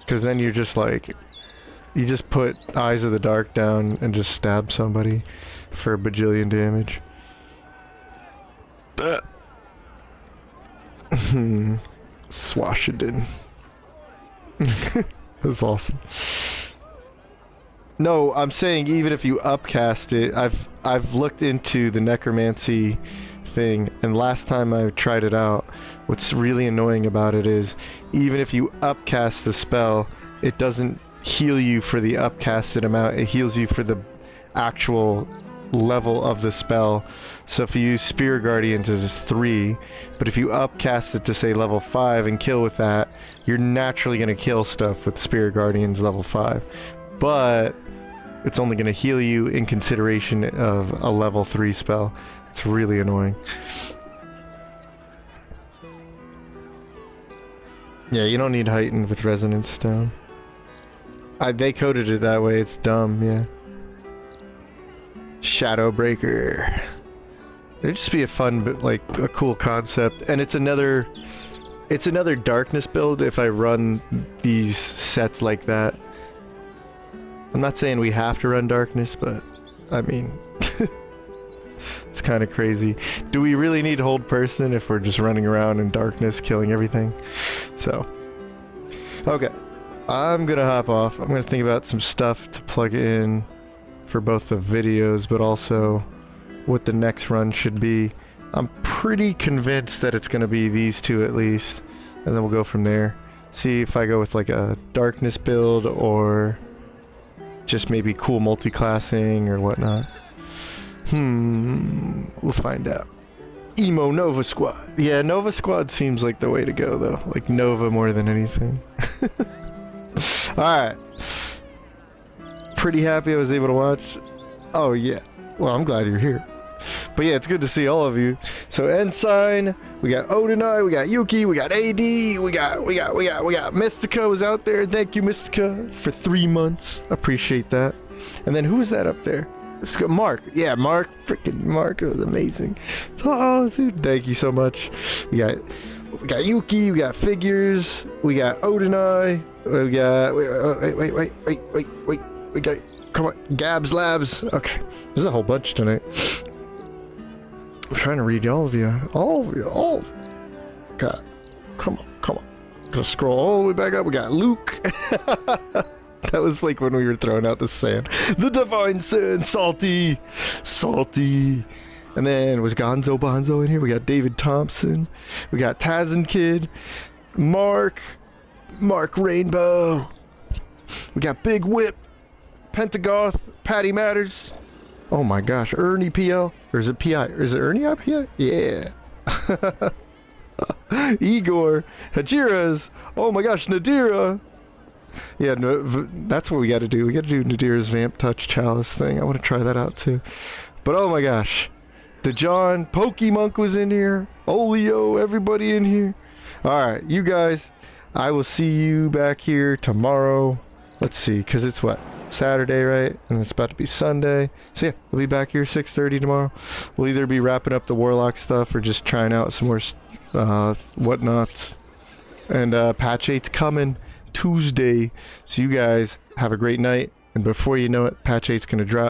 S1: Because then you're just like... You just put Eyes of the Dark down and just stab somebody for a bajillion damage. Swashadin. That's awesome. No, I'm saying even if you upcast it, I've looked into the necromancy thing, and last time I tried it out, what's really annoying about it is even if you upcast the spell, it doesn't heal you for the upcasted amount, it heals you for the actual level of the spell. So if you use Spirit Guardians as 3, but if you upcast it to say level 5 and kill with that, you're naturally going to kill stuff with Spirit Guardians level 5. But it's only going to heal you in consideration of a level 3 spell. It's really annoying. Yeah, you don't need Heightened with Resonance Stone. They coded it that way, it's dumb, yeah. Shadowbreaker. It'd just be a fun, but like a cool concept, and it's another darkness build if I run these sets like that. I'm not saying we have to run darkness, but I mean, it's kind of crazy. Do we really need hold person if we're just running around in darkness, killing everything? So, okay, I'm gonna hop off. I'm gonna think about some stuff to plug in for both the videos, but also what the next run should be. I'm pretty convinced that it's going to be these two at least, and then we'll go from there. See if I go with like a darkness build or just maybe cool multi-classing or whatnot. We'll find out. Emo Nova Squad. Yeah, Nova Squad seems like the way to go though. Like Nova more than anything. Alright. Pretty happy I was able to watch. Oh yeah, well I'm glad you're here. But yeah, it's good to see all of you. So Ensign, we got Odinai, we got Yuki, we got AD, we got Mystica was out there. Thank you Mystica for 3 months. Appreciate that. And then who's that up there? Let's go, Mark. Yeah, Mark. Freaking Mark. It was amazing. Oh, dude, thank you so much. We got Yuki, we got Figures, we got Odinai, we got wait. We got, come on, Gabs Labs. Okay, there's a whole bunch tonight. I'm trying to read all of you. God, come on. Gonna scroll all the way back up. We got Luke. That was like when we were throwing out the sand. The Divine Sin, Salty. And then was Gonzo Bonzo in here. We got David Thompson. We got Tazen Kid. Mark Rainbow. We got Big Whip, Pentagoth, Patty Matters. Oh my gosh, Ernie PL. Or is it PI? Or is it Ernie PI? Yeah. Igor, Hajiras. Oh my gosh, Nadira. Yeah, no, that's what we got to do. We got to do Nadira's Vamp Touch Chalice thing. I want to try that out too. But oh my gosh. DeJohn, Pokemunk was in here. Olio, everybody in here. Alright, you guys, I will see you back here tomorrow. Let's see, because it's what? Saturday, right? And it's about to be Sunday. So yeah, we'll be back here 6:30 tomorrow. We'll either be wrapping up the Warlock stuff or just trying out some more whatnots. And patch 8's coming Tuesday. So you guys have a great night. And before you know it, patch 8's going to drop.